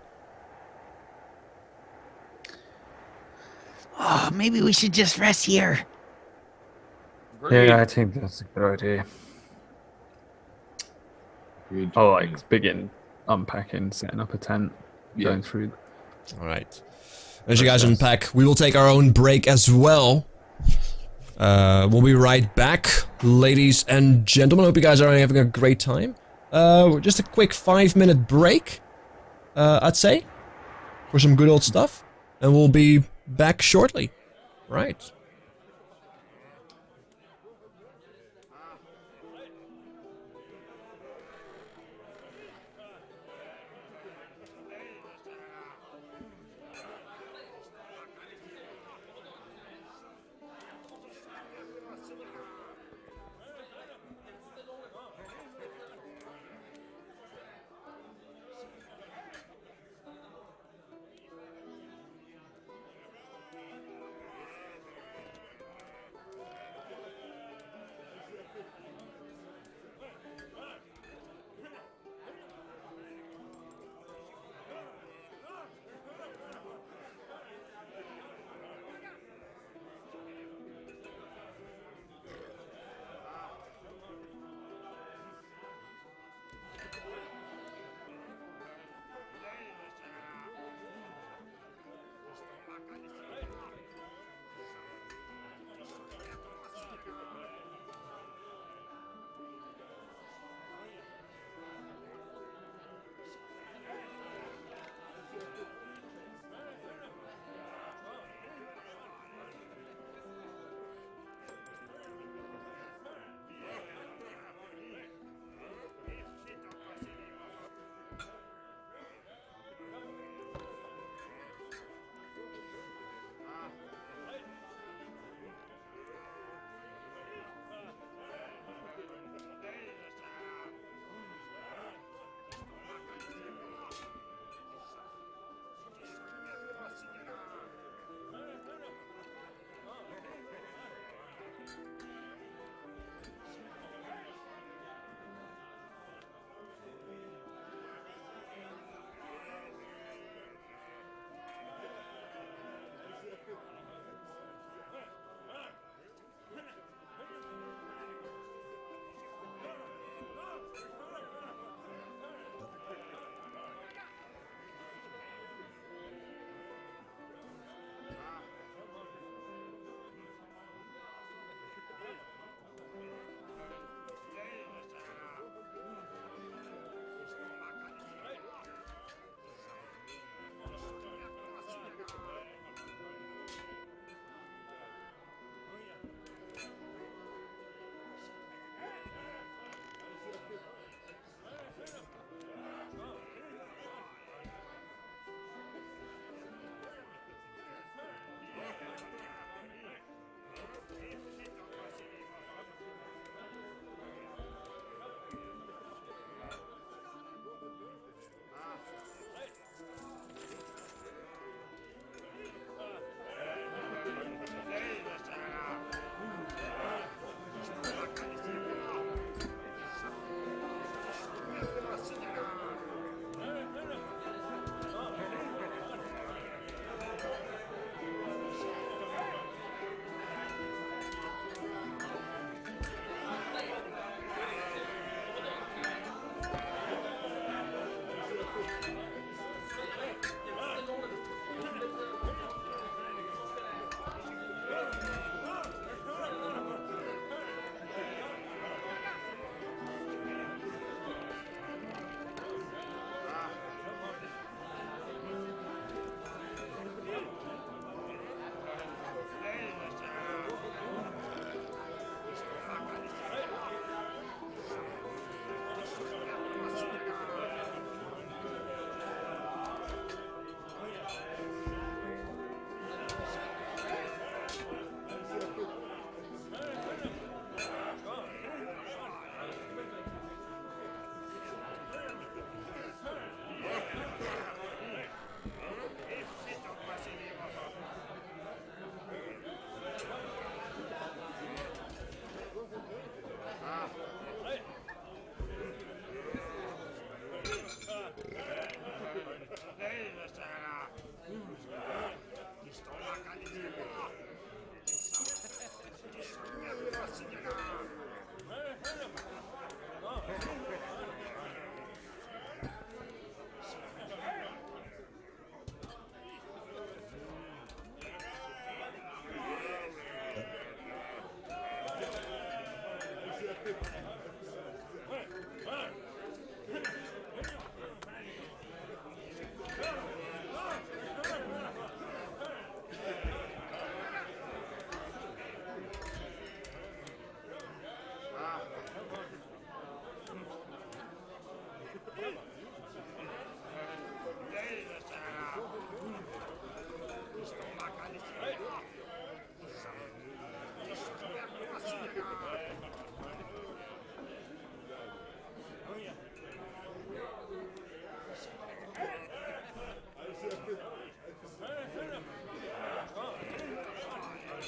Oh, maybe we should just rest here. Yeah, I think that's a good idea. Agreed. I'll begin unpacking, setting up a tent, Yeah. going through. Alright. As you guys unpack, we will take our own break as well. We'll be right back, ladies and gentlemen. Hope you guys are having a great time. Just a quick 5-minute break, I'd say, for some good old stuff. And we'll be back shortly. Right.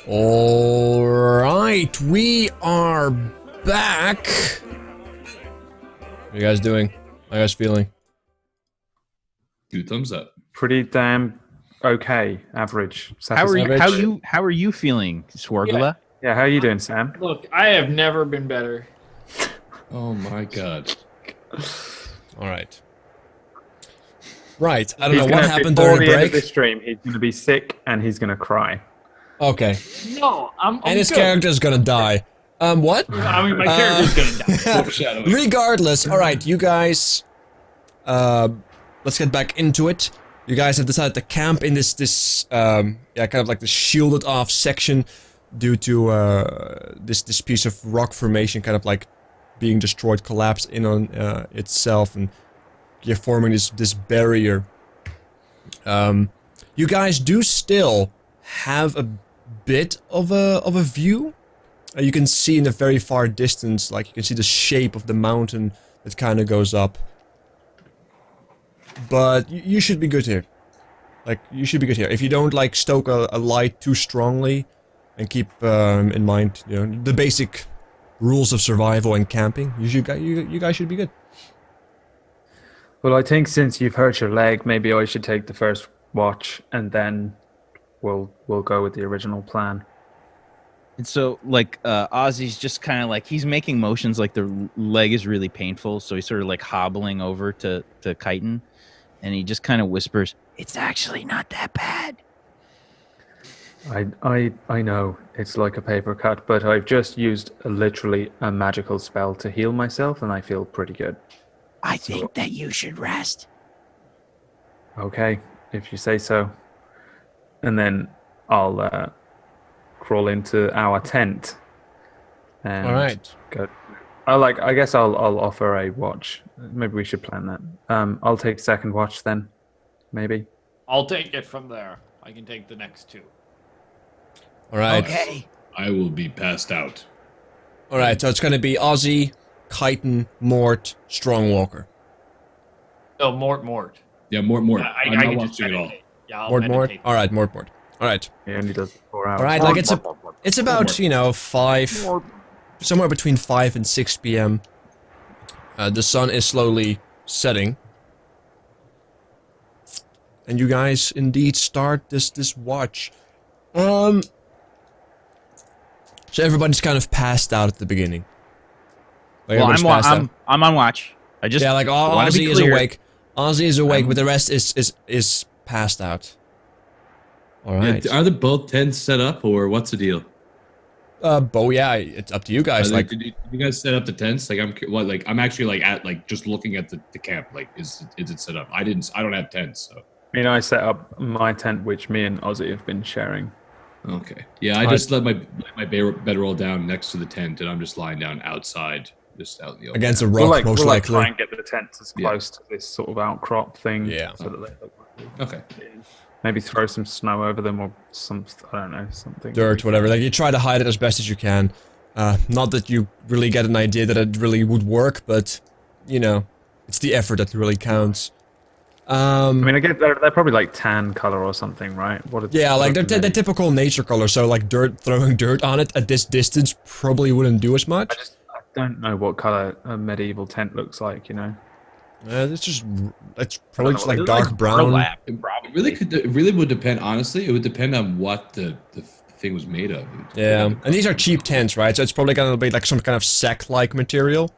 All right, we are back. What are you guys doing? How are you guys feeling? 2 thumbs up. Pretty damn okay, average. How are you? satisfactory. How are you feeling, Swargula? Yeah, how are you doing, Sam? Look, I have never been better. Oh my god. All right. Right, I don't He's know what gonna- happened before during the the end of break. this stream, he's going to be sick and he's going to cry. Okay, No, I'm and his good. character's gonna die. What? I mean, my character's gonna die. Foreshadowing. Regardless, all right, you guys. Let's get back into it. You guys have decided to camp in this kind of like the shielded off section due to this piece of rock formation kind of like being destroyed, collapsed in on itself, and you're forming this barrier. You guys do still have a bit of a view. You can see in the very far distance, like you can see the shape of the mountain that kind of goes up. But you should be good here. Like, you should be good here. If you don't, like, stoke a light too strongly and keep in mind, you know, the basic rules of survival and camping, you guys should be good. Well, I think since you've hurt your leg, maybe I should take the first watch and then we'll go with the original plan. And so, like, Ozzy's just kind of like, he's making motions like the leg is really painful. So he's sort of like hobbling over to Chitin, and he just kind of whispers, It's actually not that bad. I know it's like a paper cut, but I've just used literally a magical spell to heal myself and I feel pretty good. I think that you should rest. Okay, if you say so. And then I'll crawl into our tent. And All right. go. I guess I'll offer a watch. Maybe we should plan that. I'll take second watch then. Maybe. I'll take it from there. I can take the next 2. All right. Okay. I will be passed out. All right. So it's gonna be Ozzy, Chitin, Mort, Strongwalker. No, Mort. Yeah, more. Yeah, I'm not can watching just at all. meditate. Yeah, I'll Mort. meditate. All right, Mort. All right. He only does 4 hours. All right. Like it's about, you know, 5, somewhere between 5 and 6 p.m. The sun is slowly setting. And you guys indeed start this watch. So everybody's kind of passed out at the beginning. Like "Well, everybody's passed out. I'm on watch. I just Yeah, like wanna be Ozzy is clear. awake. Ozzy is awake, but the rest is passed out. All right. Yeah, are the both tents set up, or what's the deal? Bo, yeah, it's up to you guys. Like, Did you guys set up the tents? Like, I'm actually like at like just looking at the camp. Like, is it set up? I don't have tents, so. I mean, I set up my tent, which me and Ozzy have been sharing. Okay. Yeah, I just let my bedroll down next to the tent, and I'm just lying down outside, just out in the open. against a rock, most we'll likely. try and get the tents as Yeah. close to this sort of outcrop thing. Yeah. So that they look like Okay. maybe throw some snow over them or some, I don't know, something. Dirt, whatever. Like, you try to hide it as best as you can. Not that you really get an idea that it really would work, but, you know, it's the effort that really counts. I mean, I get they're probably like tan color or something, right? Yeah, like they're the typical nature color, so like throwing dirt on it at this distance probably wouldn't do as much. I don't know what color a medieval tent looks like, you know. It's probably just like It's dark brown. burlap, It probably. really would depend. Honestly, it would depend on what the thing was made of. Yeah, and these are cheap tents, right? So it's probably gonna be like some kind of sack-like material.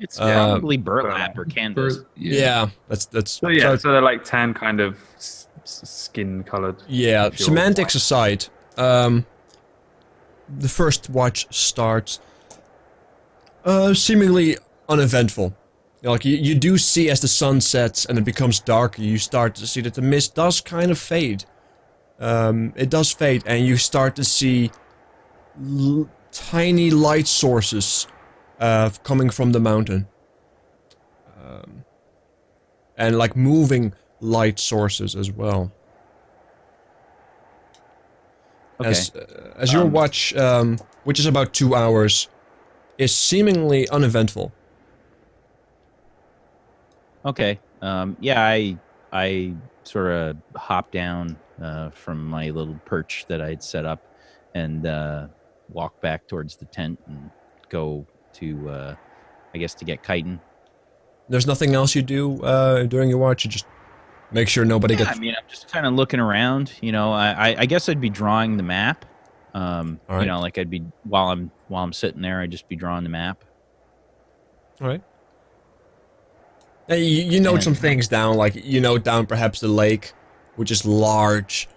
It's probably burlap or canvas. Yeah, that's. So yeah, so they're like tan kind of skin colored. Yeah, if you're semantics white. aside, the first watch starts seemingly uneventful. You know, like you do see as the sun sets and it becomes darker, you start to see that the mist does kind of fade. It does fade, and you start to see tiny light sources coming from the mountain. And like moving light sources as well. Okay. As your watch, which is about 2 hours, is seemingly uneventful. Okay. Yeah, I sort of hop down from my little perch that I'd set up, and walk back towards the tent and go to, I guess, to get chitin. There's nothing else you do during your watch. You just make sure nobody Yeah, gets. I mean, I'm just kind of looking around. I guess I'd be drawing the map. All right. Like I'd be while I'm sitting there, I'd just be drawing the map. All right. You note some things down, like you note down perhaps the lake, which is large.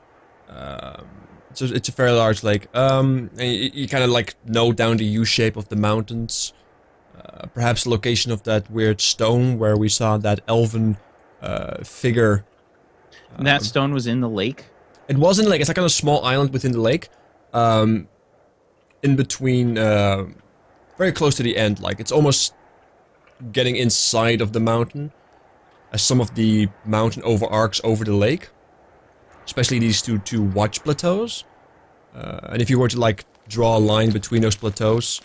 So it's a fairly large lake. And you kind of like note down the U shape of the mountains. Perhaps the location of that weird stone where we saw that elven figure. That stone was in the lake. It wasn't like it's like on a small island within the lake, in between, very close to the end. Like it's almost getting inside of the mountain, as some of the mountain overarcs over the lake, especially these two watch plateaus. And if you were to like draw a line between those plateaus,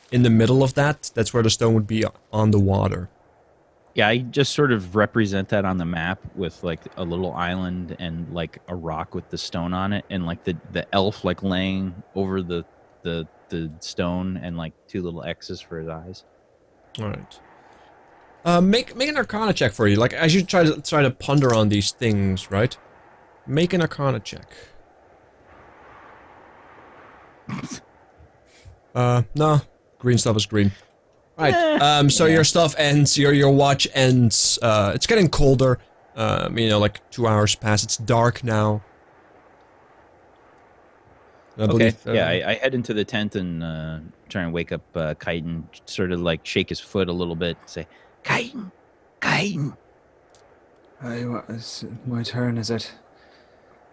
in the middle of that's where the stone would be on the water. Yeah, I just sort of represent that on the map with like a little island and like a rock with the stone on it, and like the elf like laying over the stone and like two little X's for his eyes. All right. Make an Arcana check for you. Like as you try to ponder on these things, right? Make an Arcana check. No, green stuff is green. Right. So your stuff ends. Your watch ends. It's getting colder. Like 2 hours pass. It's dark now. I believe, I head into the tent and try and wake up Chitin, sort of like shake his foot a little bit, say, Chitin, Chitin. It's my turn, is it?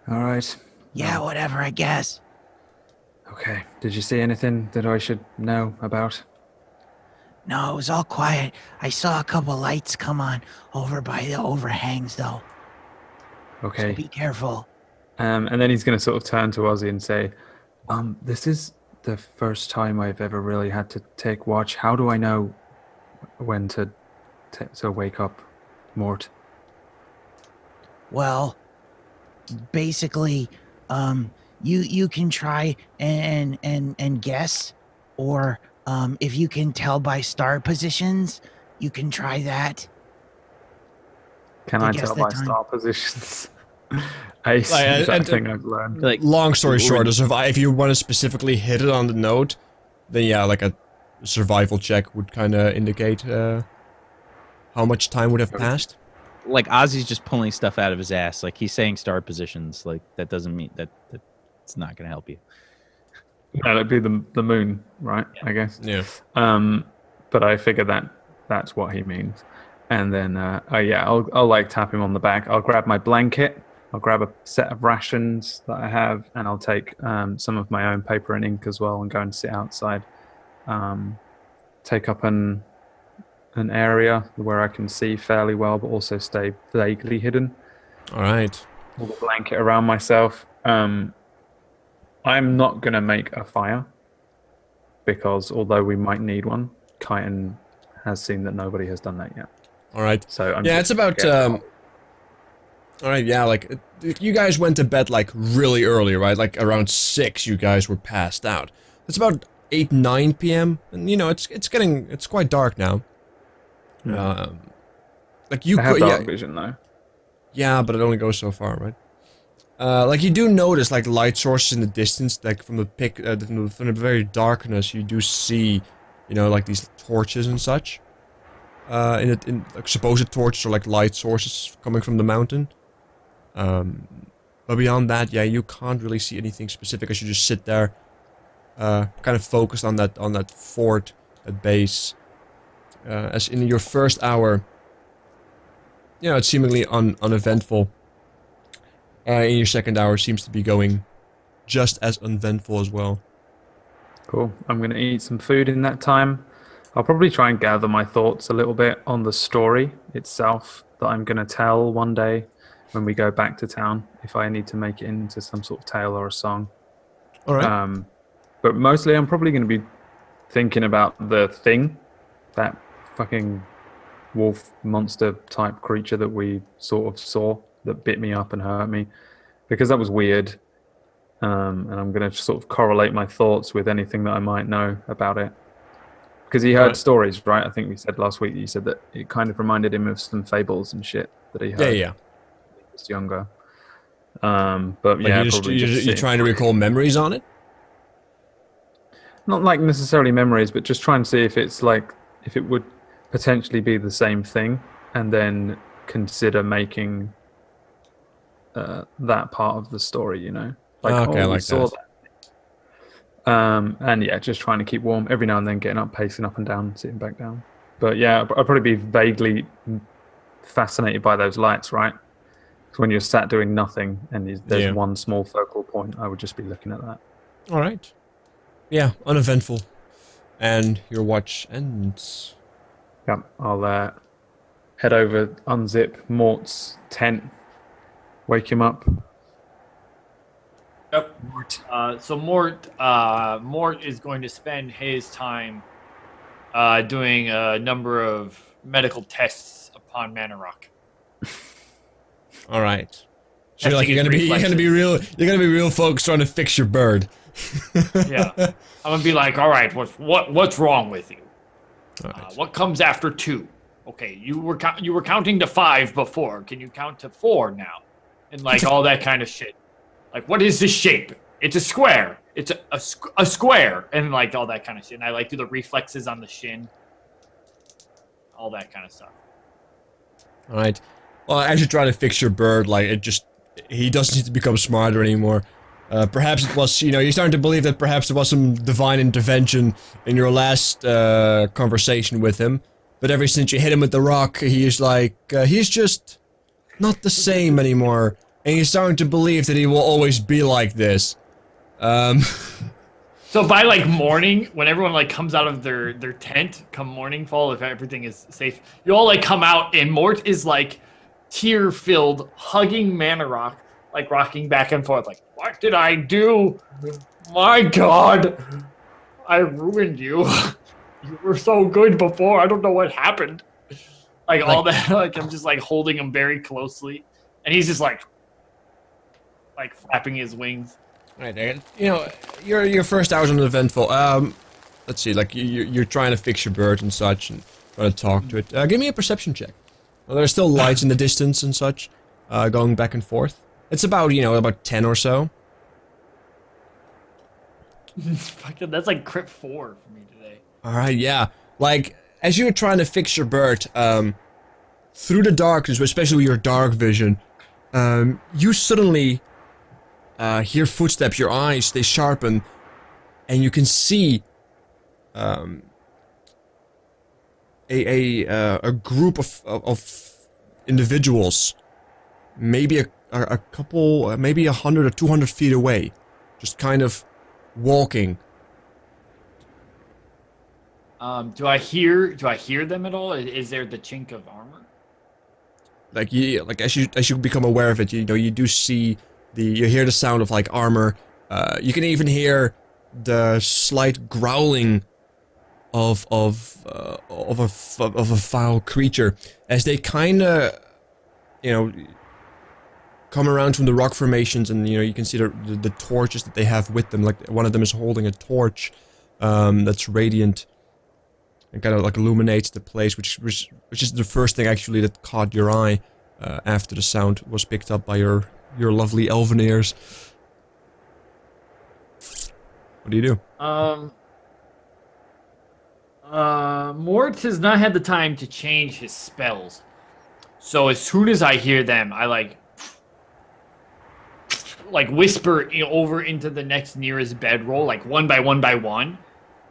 All right. Yeah, whatever, I guess. Okay. Did you see anything that I should know about? No, it was all quiet. I saw a couple lights come on over by the overhangs, though. Okay. So be careful. And then he's going to sort of turn to Ozzy and say, this is the first time I've ever really had to take watch. How do I know when to wake up Mort? Well, basically, you can try and guess, or if you can tell by star positions, you can try that. Can to I guess tell the by time. star positions? That thing I've learned. like long story short, if you want to specifically hit it on the note, then yeah, like a survival check would kind of indicate how much time would have passed. like Ozzy's just pulling stuff out of his ass. Like he's saying star positions. Like that doesn't mean that it's not going to help you. Yeah, it'd be the moon, right? Yeah. I guess. Yeah. But I figure that's what he means. And then, I'll like tap him on the back. I'll grab my blanket. I'll grab a set of rations that I have, and I'll take some of my own paper and ink as well, and go and sit outside. Take up an area where I can see fairly well, but also stay vaguely hidden. All right. With a blanket around myself. I'm not gonna make a fire because although we might need one, Chitin has seen that nobody has done that yet. All right. So I'm yeah, it's about. All right. Yeah, like you guys went to bed like really early, right? Like around 6, you guys were passed out. It's about 8, 9 p.m. and it's quite dark now. Like you I have could, dark yeah, vision though. yeah, but it only goes so far, right? Like you do notice like light sources in the distance, like from the very darkness, you do see, like these torches and such. In like supposed torches or like light sources coming from the mountain. But beyond that, yeah, you can't really see anything specific as you just sit there, kind of focused on that fort, that base. As in your first hour, it's seemingly uneventful. In your second hour, seems to be going just as uneventful as well. Cool. I'm going to eat some food in that time. I'll probably try and gather my thoughts a little bit on the story itself that I'm going to tell one day when we go back to town, if I need to make it into some sort of tale or a song. All right. But mostly I'm probably going to be thinking about the thing, that fucking wolf monster type creature that we sort of saw that bit me up and hurt me, because that was weird. and I'm going to sort of correlate my thoughts with anything that I might know about it. Because he heard stories, right? I think we said last week. You said that it kind of reminded him of some fables and shit that he heard. Yeah. When he was younger. But Like yeah, you're trying to recall memories on it. Not like necessarily memories, but just try and see if it's like if it would potentially be the same thing, and then consider making that part of the story. You know, like Okay, I we like saw that. And yeah, just trying to keep warm every now and then, getting up, pacing up and down, sitting back down. But yeah, I'd probably be vaguely fascinated by those lights, right? Because when you're sat doing nothing and there's one small focal point, I would just be looking at that. All right. Yeah, uneventful. And your watch ends. Yeah, I'll head over, unzip Mort's tent, wake him up. Yep. So Mort is going to spend his time doing a number of medical tests upon Manorock. All right. So you're gonna be real focused trying to fix your bird. Yeah, I'm gonna be like, all right, what's wrong with you? Right. What comes after 2? Okay, you were counting to 5 before. Can you count to 4 now? And like all that kind of shit. Like, what is this shape? It's a square. It's a square, and like all that kind of shit. And I like do the reflexes on the shin, all that kind of stuff. All right. Well, as you try to fix your bird, like he doesn't need to become smarter anymore. Perhaps it was, you're starting to believe that perhaps there was some divine intervention in your last conversation with him. But ever since you hit him with the rock, he's just not the same anymore. And you're starting to believe that he will always be like this. So by like morning, when everyone like comes out of their tent, come morning fall, if everything is safe, you all like come out, and Mort is like tear-filled, hugging Manorock, like rocking back and forth, like, what did I do? My God, I ruined you. You were so good before. I don't know what happened. Like all that. Like I'm just like holding him very closely, and he's just like flapping his wings. Right, Dan. Your first hour's uneventful. Let's see, like you're trying to fix your bird and such, and trying to talk to it. Give me a perception check. Well, there's still lights in the distance and such, going back and forth. It's about 10 or so. That's like crit 4 for me today. All right, yeah. Like as you're trying to fix your bird, through the darkness, especially with your dark vision, you suddenly hear footsteps. Your eyes, they sharpen, and you can see a group of individuals, maybe a couple, maybe 100 or 200 feet away, just kind of walking. Do I hear them at all? Is there the chink of armor? Like as you become aware of it, you do see you hear the sound of like armor. You can even hear the slight growling of a foul creature as they kind of come around from the rock formations, and you can see the torches that they have with them. Like one of them is holding a torch that's radiant and kind of like illuminates the place, which is the first thing actually that caught your eye after the sound was picked up by your lovely elven ears. What do you do? Mort has not had the time to change his spells, so as soon as I hear them, I like whisper over into the next nearest bedroll, like one by one,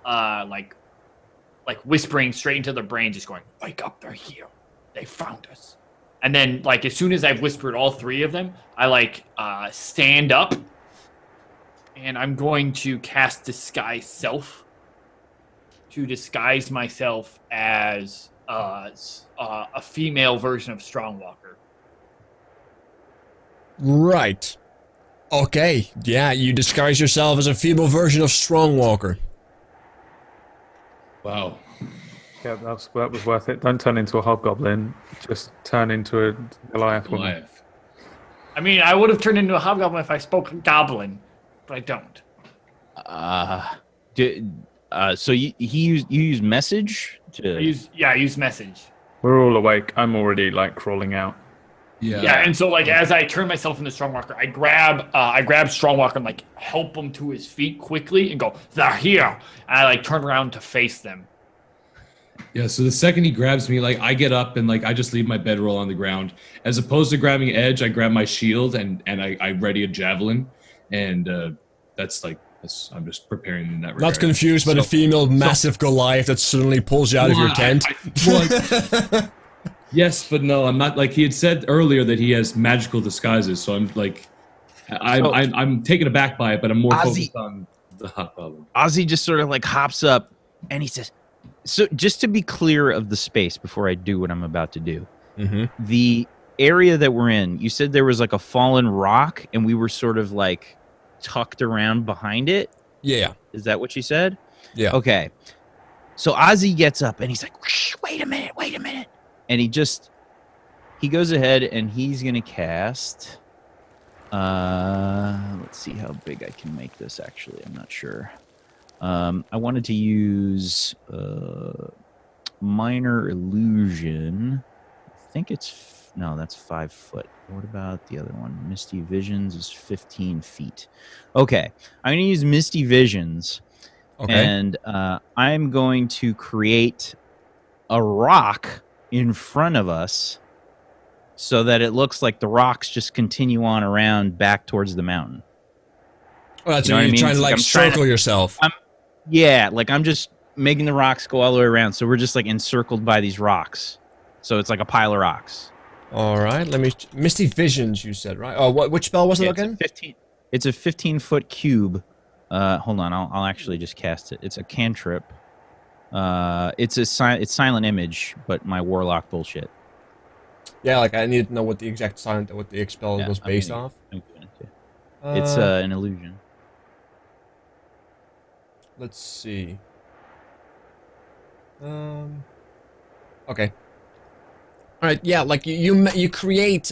like whispering straight into their brain, just going, "Wake up! They're here! They found us!" And then, like as soon as I've whispered all 3 of them, I stand up, and I'm going to cast Disguise Self to disguise myself as a female version of Strongwalker. Right. Okay. Yeah, you disguise yourself as a female version of Strongwalker. Wow. Yeah, that was worth it. Don't turn into a hobgoblin. Just turn into a Goliath woman. I mean, I would have turned into a hobgoblin if I spoke Goblin, but I don't. So you use message to I use message. We're all awake. I'm already like crawling out. Yeah, and so like as I turn myself into Strongwalker, I grab Strongwalker and like help him to his feet quickly and go, "They're here!" And I like turn around to face them. Yeah, so the second he grabs me, like I get up and like I just leave my bedroll on the ground. As opposed to grabbing Edge, I grab my shield and I ready a javelin, and I'm just preparing in that regard. Not confused by the female massive Goliath that suddenly pulls you out of your tent. Yes, but no, I'm not. Like he had said earlier that he has magical disguises, so I'm like, I'm taken aback by it, but I'm more focused on the hobgoblin. Ozzy just sort of like hops up and he says, "So just to be clear of the space before I do what I'm about to do, the area that we're in, you said there was like a fallen rock and we were sort of like tucked around behind it. Yeah. Is that what you said? Yeah. Okay. So Ozzy gets up and he's like, wait a minute. And he goes ahead and he's going to cast, let's see how big I can make this actually. I'm not sure. I wanted to use Minor Illusion. I think that's 5 foot. What about the other one? Misty Visions is 15 feet. Okay. I'm going to use Misty Visions. Okay. And I'm going to create a rock in front of us so that it looks like the rocks just continue on around back towards the mountain. Oh, that's what you're trying to like circle yourself. I'm just making the rocks go all the way around. So we're just like encircled by these rocks. So it's like a pile of rocks. All right, Misty Visions, you said, right? Oh, which spell was it again? It's a 15-foot cube. Hold on, I'll actually just cast it. It's a cantrip. It's silent image, but my warlock bullshit. Yeah, like I need to know what the expel was based off. It's an illusion. Let's see. Okay. All right. Yeah, like you create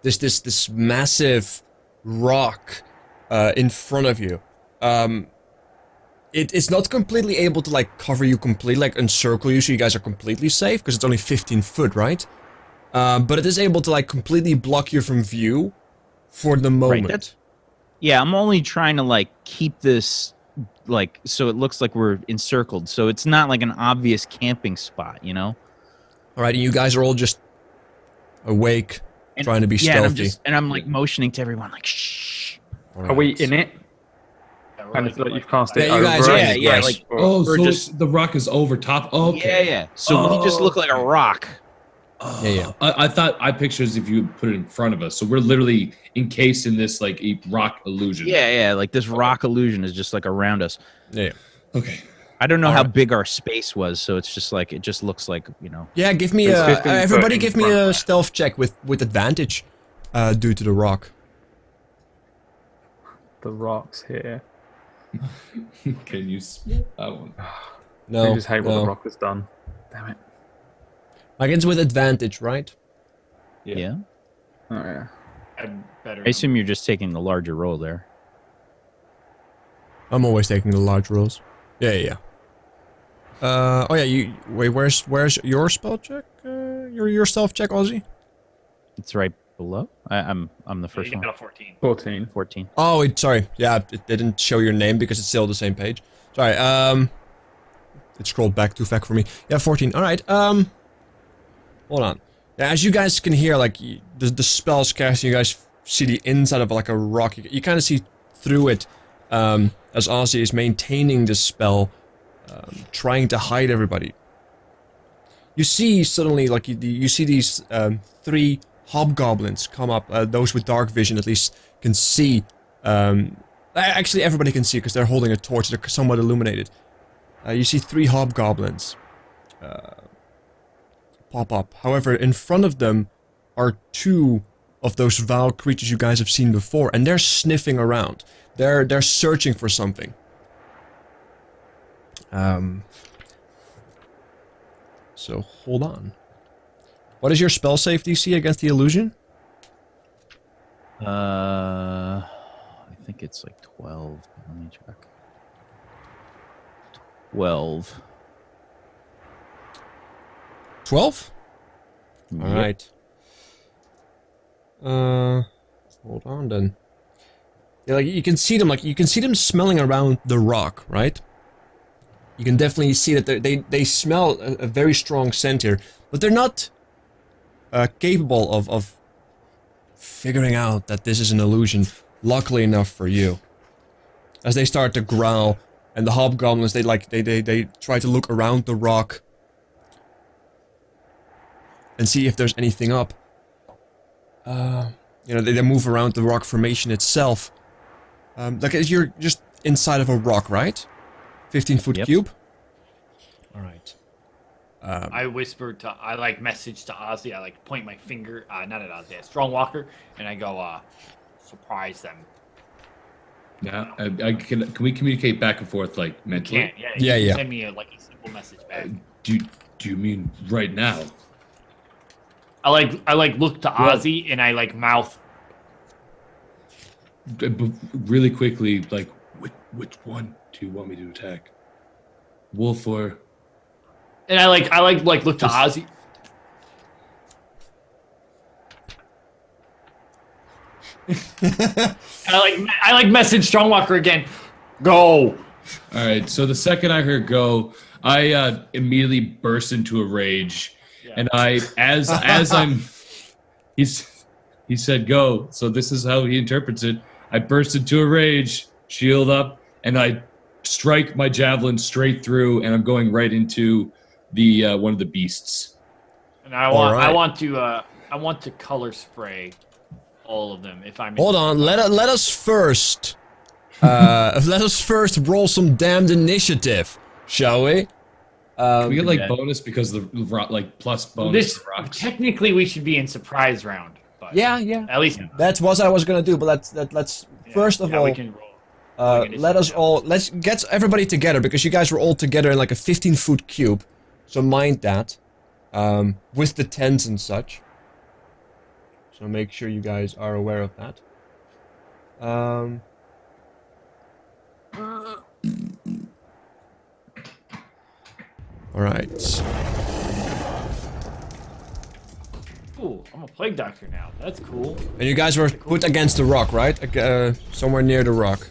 this massive rock in front of you. It's not completely able to like cover you completely, like encircle you, so you guys are completely safe because it's only 15 foot, right? But it is able to like completely block you from view for the moment. Right, I'm only trying to like keep this like so it looks like we're encircled, so it's not like an obvious camping spot, you know? All right, and you guys are all just awake, trying to be stealthy. And I'm like motioning to everyone, like shh. Right. Are we in it? And it's like you've cast it. Yeah, you guys are. Like, so just the rock is over top. Okay. Yeah. So we just look like a rock. Yeah. I thought I pictured as if you put it in front of us, so we're literally encased in this like a rock illusion. Yeah. Like this rock illusion is just like around us. Yeah. Okay. I don't know how big our space was, so it's just like it just looks like, you know. Yeah, give me everybody give me a stealth check with advantage, due to the rock. The rock's here. Can you split that one? No. I just hate what the rock has done. Damn it. Like it's with advantage, right? Yeah. Oh yeah. I assume you're just taking the larger roll there. I'm always taking the large rolls. Yeah. Where's your spell check? Your stealth check, Ozzy? It's right below. I'm the first one. You got a 14. Oh, sorry. Yeah, it didn't show your name because it's still the same page. Sorry. It scrolled back too fast for me. Yeah, 14. All right. Hold on. Yeah, as you guys can hear, like the spell's cast, you guys see the inside of like a rock. You kind of see through it, as Ozzy is maintaining the spell. Trying to hide everybody. You see suddenly, like you see these 3 hobgoblins come up. Those with dark vision at least can see. Actually, everybody can see because they're holding a torch. They're somewhat illuminated. You see 3 hobgoblins pop up. However, in front of them are 2 of those vile creatures you guys have seen before, and they're sniffing around. They're searching for something. So hold on. What is your spell save DC against the illusion? I think it's like 12. Let me check. 12. 12? Yep. All right. Hold on then. Yeah, like you can see them, smelling around the rock, right? You can definitely see that they smell a very strong scent here, but they're not capable of figuring out that this is an illusion. Luckily enough for you, as they start to growl, and the hobgoblins they try to look around the rock and see if there's anything up. You know, they move around the rock formation itself. Like you're just inside of a rock, right? 15-foot Yep. cube. All right. I message to Ozzy. I like point my finger, not at Ozzy, at Strongwalker, and I go, surprise them. Yeah, can we communicate back and forth like mentally? Can't, Yeah, you can yeah. Send me a simple message back. Do you mean right now? I look to Ozzy and I mouth. Really quickly, like which one do you want me to attack? Wolf or? And I look to Ozzy. I message Strongwalker again. Go. All right. So the second I heard "go," I immediately burst into a rage, and he said "go." So this is how he interprets it. I burst into a rage, shield up, and I strike my javelin straight through, and I'm going right into the one of the beasts. And I want to color spray all of them. If I'm Hold on. Let us first. Let us first roll some damned initiative, shall we? We get bonus because of the plus bonus. This to rocks. technically we should be in surprise round. But Yeah. At least That's what I was gonna do, but let's first of all, we can roll. let's get everybody together, because you guys were all together in like a 15-foot cube. So mind that, with the tents and such. So make sure you guys are aware of that. All right. Ooh, I'm a plague doctor now. That's cool. And you guys were put against the rock, right? Somewhere near the rock.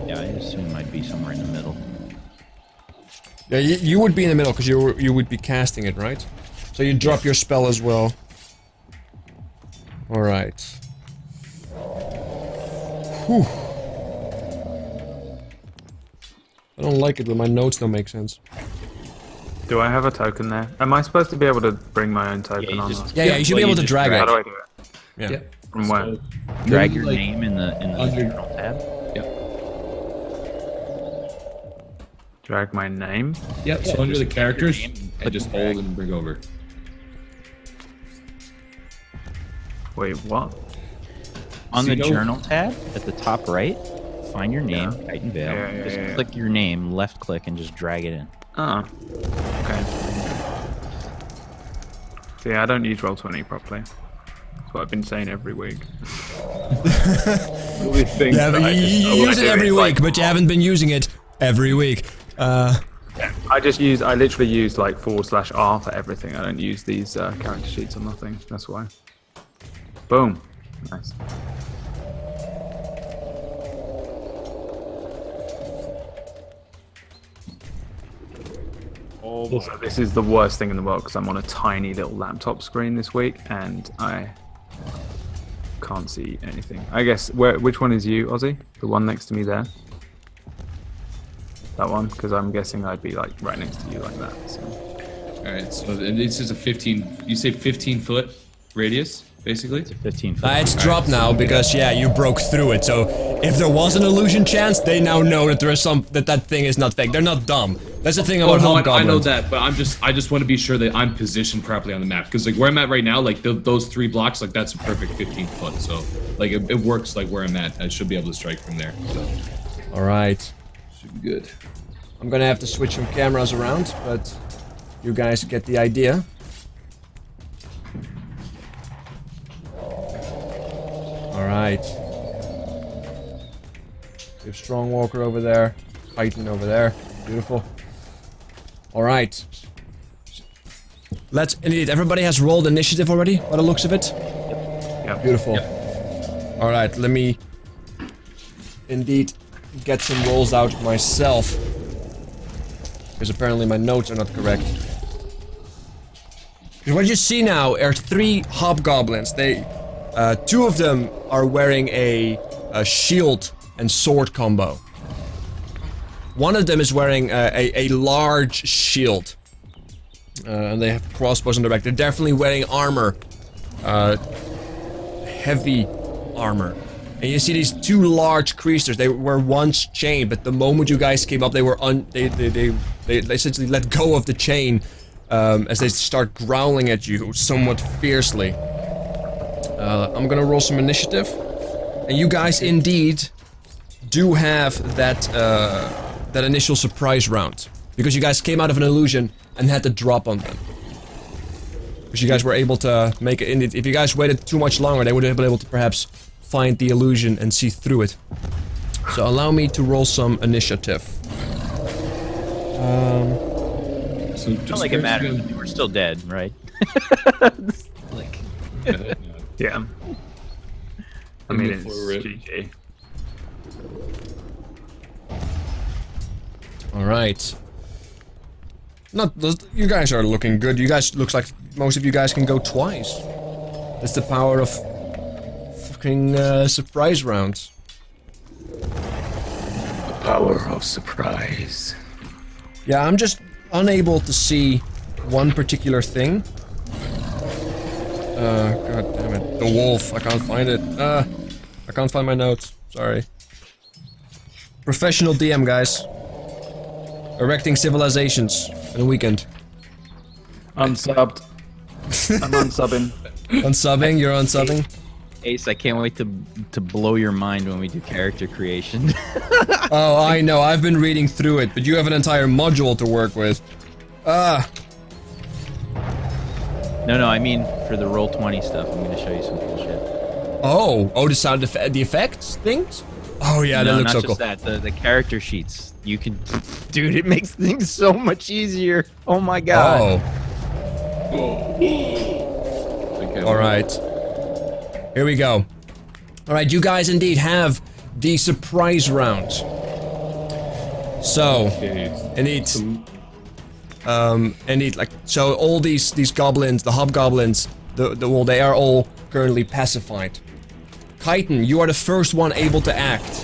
Yeah, I assume I'd be somewhere in the middle. Yeah, you would be in the middle because you would be casting it, right? So you drop your spell as well. All right. Whew. I don't like it when my notes don't make sense. Do I have a token there? Am I supposed to be able to bring my own token on? Yeah, you should be able to drag How it. do I do it? Yeah. From where? Drag your Like, name in the under- journal tab. Drag my name? Yep. So under the characters, name, and click just and drag. hold and bring over. Wait, what? On So the you know- journal tab at the top right, find your name, Titan Veil. Yeah, just yeah. click your name, left click, and just drag it in. Oh. Okay. See, I don't use Roll20 properly. That's what I've been saying every week. All these things Yeah, that but I you just- use it every week, but you haven't been using it every week. I literally use like /R for everything. I don't use these character sheets or nothing. That's why. Boom. Nice. Also, this is the worst thing in the world because I'm on a tiny little laptop screen this week and I can't see anything. I guess, which one is you, Ozzy? The one next to me there? That one? Because I'm guessing I'd be like right next to you like that. So. All right. So this is a 15. You say 15-foot radius, basically. It's a 15 foot. It's dropped now because you broke through it. So if there was an illusion chance, they now know that there is that thing is not fake. They're not dumb. That's the thing about I hobgoblins. know that, but I just want to be sure that I'm positioned properly on the map because like where I'm at right now, like those 3 blocks, like that's a perfect 15 foot. So like it works like where I'm at. I should be able to strike from there. So All right. should be good. I'm gonna have to switch some cameras around, but you guys get the idea. Alright. We have Strongwalker over there. Titan over there. Beautiful. Alright. Let's... Indeed, everybody has rolled initiative already, by the looks of it? Yeah. Beautiful. Alright, let me... Indeed, get some rolls out myself. Because apparently my notes are not correct. Because what you see now are 3 hobgoblins. They... 2 of them are wearing a shield and sword combo. One of them is wearing a large shield. And they have crossbows on their back. They're definitely wearing armor. Heavy armor. And you see these 2 large creatures. They were once chained, but the moment you guys came up, they were they essentially let go of the chain as they start growling at you somewhat fiercely. I'm gonna roll some initiative. And you guys indeed do have that that initial surprise round. Because you guys came out of an illusion and had to drop on them. Because you guys were able to make it. If you guys waited too much longer, they would have been able to perhaps find the illusion and see through it. So allow me to roll some initiative. So It's not like it matters. We're still dead, right? Like, Yeah. I mean, it's Before it- GG. All right. You guys are looking good. You guys looks like most of you guys can go twice. That's the power of fucking surprise rounds. Power of surprise. Yeah, I'm just unable to see one particular thing. God damn it. The wolf. I can't find it. I can't find my notes. Sorry. Professional DM, guys. Erecting civilizations in a weekend. Unsubbed. I'm unsubbing. Unsubbing? You're unsubbing? Ace, I can't wait to blow your mind when we do character creation. Oh, I know. I've been reading through it, but you have an entire module to work with. No, I mean for the Roll20 stuff. I'm gonna show you some cool shit. Oh, the sound the effects things? Oh yeah, that No, looks not so cool. just that. The character sheets. You can, dude. It makes things so much easier. Oh my god. Okay, All right. Here we go. All right, you guys indeed have the surprise round. So, indeed, like so, all these goblins, the hobgoblins, well, they are all currently pacified. Chitin, you are the first one able to act.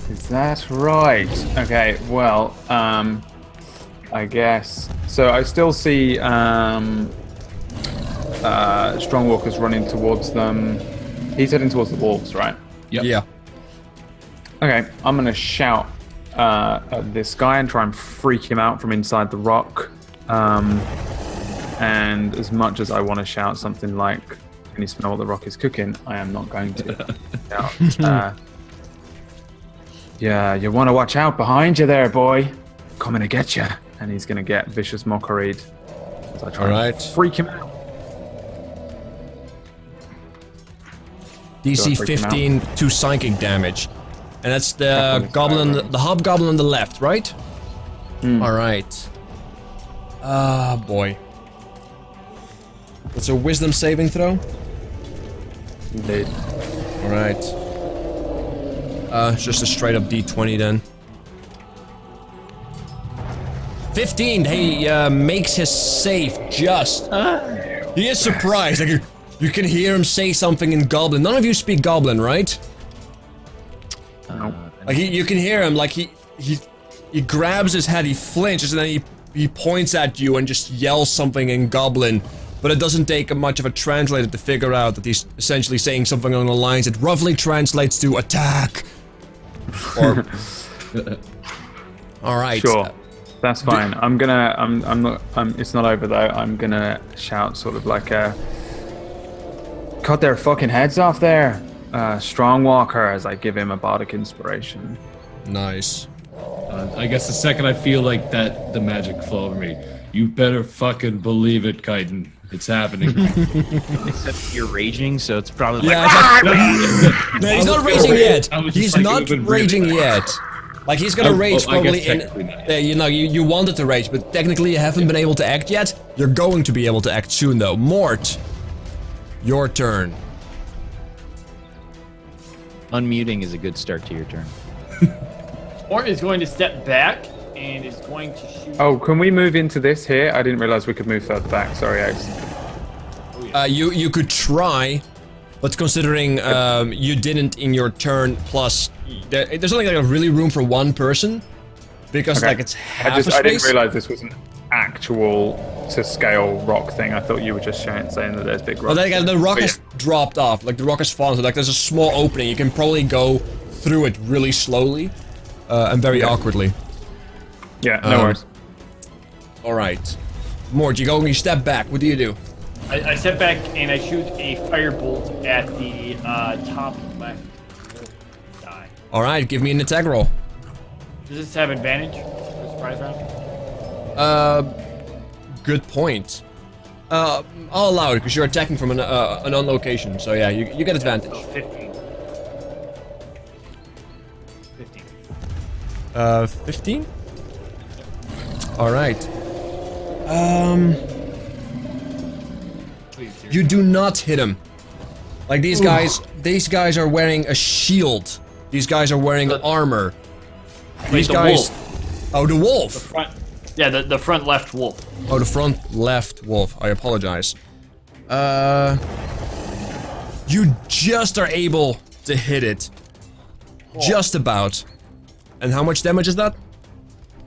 Is that right? Okay, well, I guess. So I still see Strongwalker's running towards them. He's heading towards the wolves, right? Yep. Yeah. Okay, I'm gonna shout at this guy and try and freak him out from inside the rock. And as much as I want to shout something like, "Can you smell what the rock is cooking?" I am not going to shout. Yeah, you want to watch out behind you there, boy. Coming to get you. And he's going to get vicious mockeried as I try Alright. to freak him out. DC freak him 15 to psychic damage. And that's the Definitely goblin, Skyrim. the hobgoblin on the left, right? Alright. Boy. It's a wisdom saving throw? Indeed. Alright. Just a straight up D20 then. 15! He makes his save just. He is surprised. Like you can hear him say something in Goblin. None of you speak Goblin, right? Like you can hear him. Like he grabs his head, he flinches, and then he points at you and just yells something in Goblin. But it doesn't take much of a translator to figure out that he's essentially saying something along the lines that roughly translates to attack. Or. All right. Sure. That's fine. I'm not, it's not over though. I'm gonna shout sort of like a, cut their fucking heads off there. Strongwalker, as I give him a bardic inspiration. Nice. I guess the second I feel like the magic flow over me, you better fucking believe it, Kaiden. It's happening. Except you're raging, so it's probably Yeah, like. no, he's not raging yet. I was just He's like, it not would've been really raging nice. yet. Like he's gonna rage I guess probably in. technically not. You know, you wanted to rage, but technically you haven't been able to act yet. You're going to be able to act soon, though. Mort, your turn. Unmuting is a good start to your turn. Mort is going to step back and is going to shoot. Oh, can we move into this here? I didn't realize we could move further back. Sorry, Axe. You could try, but considering you didn't in your turn, plus there's only like really room for one person because Okay. like it's half a I space. didn't realize this was an actual to scale rock thing. I thought you were just saying that there's big Well, rocks. the rock But has dropped off. Like the rock has fallen, so like there's a small opening. You can probably go through it really slowly and very awkwardly. yeah, no worries. All right, Mort, you go and you step back. What do you do? I step back and I shoot a firebolt at the top left die. All right, give me an attack roll. Does this have advantage for surprise round? Good point. I'll allow it because you're attacking from an unknown location. So yeah, you get advantage. So 15. 15. 15? All right. Please, dear. You do not hit him. Like these guys are wearing a shield. These guys are wearing armor. These the guys. wolf. Oh, the wolf. Front. Yeah, the front left wolf. Oh, the front left wolf. I apologize. You just are able to hit it. Just about. And how much damage is that?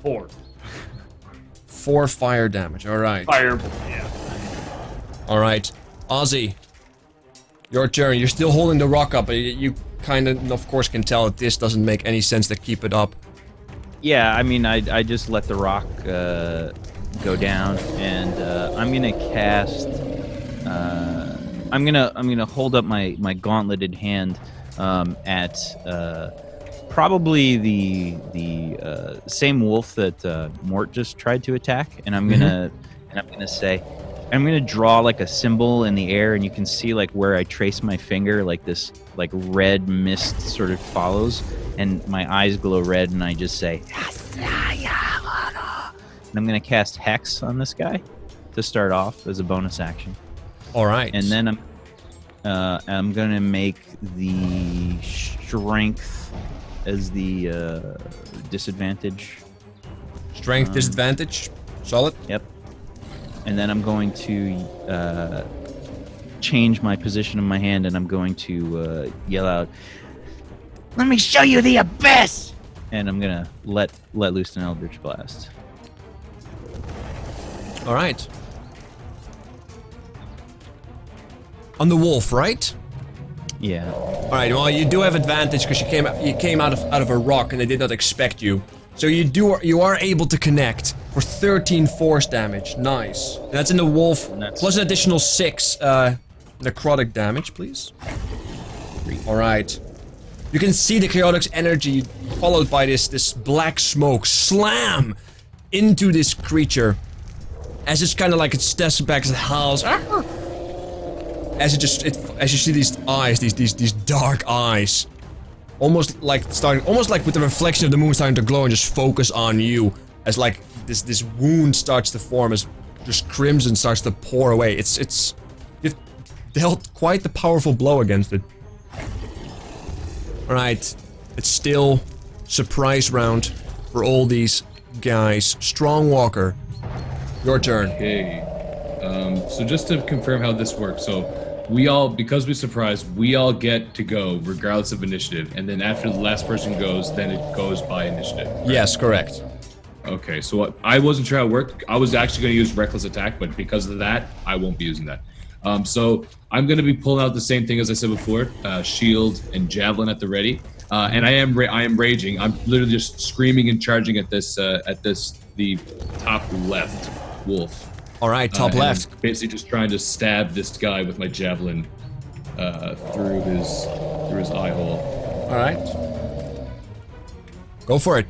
4. 4 fire damage. All right. Firebolt. Yeah. All right. Ozzy, your turn. You're still holding the rock up. You kind of course, can tell that this doesn't make any sense to keep it up. Yeah, I mean, I just let the rock go down, and I'm gonna cast. I'm gonna hold up my gauntleted hand at probably the same wolf that Mort just tried to attack, and I'm gonna say. I'm gonna draw like a symbol in the air, and you can see like where I trace my finger, like this like red mist sort of follows, and my eyes glow red, and I just say, and I'm gonna cast Hex on this guy to start off as a bonus action, All right. and then I'm gonna make the strength as the disadvantage. Strength disadvantage. Solid. Yep. And then I'm going to change my position of my hand, and I'm going to yell out, Let me show you the abyss! and I'm gonna let loose an Eldritch Blast. All right. On the wolf, right? Yeah. All right. Well, you do have advantage because you came out of a rock and they did not expect you. So you are able to connect for 13 force damage. Nice. And that's in the wolf plus an additional 6 necrotic damage, please. All right. You can see the chaotic energy followed by this black smoke slam into this creature as it's kind of like it steps back and howls. As you see these eyes, these dark eyes, almost like with the reflection of the moon starting to glow and just focus on you, as like this wound starts to form, as just crimson starts to pour away. You've dealt quite the powerful blow against it. All right, it's still surprise round for all these guys. Strong Walker, your turn. Okay. So just to confirm how this works, so we all, because we surprised, we all get to go regardless of initiative, and then after the last person goes, then it goes by initiative. Yes, correct. Okay, so I wasn't sure how it worked. I was actually going to use reckless attack, but because of that, I won't be using that. So I'm going to be pulling out the same thing as I said before, shield and javelin at the ready, and I am raging. I'm literally just screaming and charging at the top left wolf. All right, top and left. I'm basically just trying to stab this guy with my javelin through his eye hole. All right. Go for it.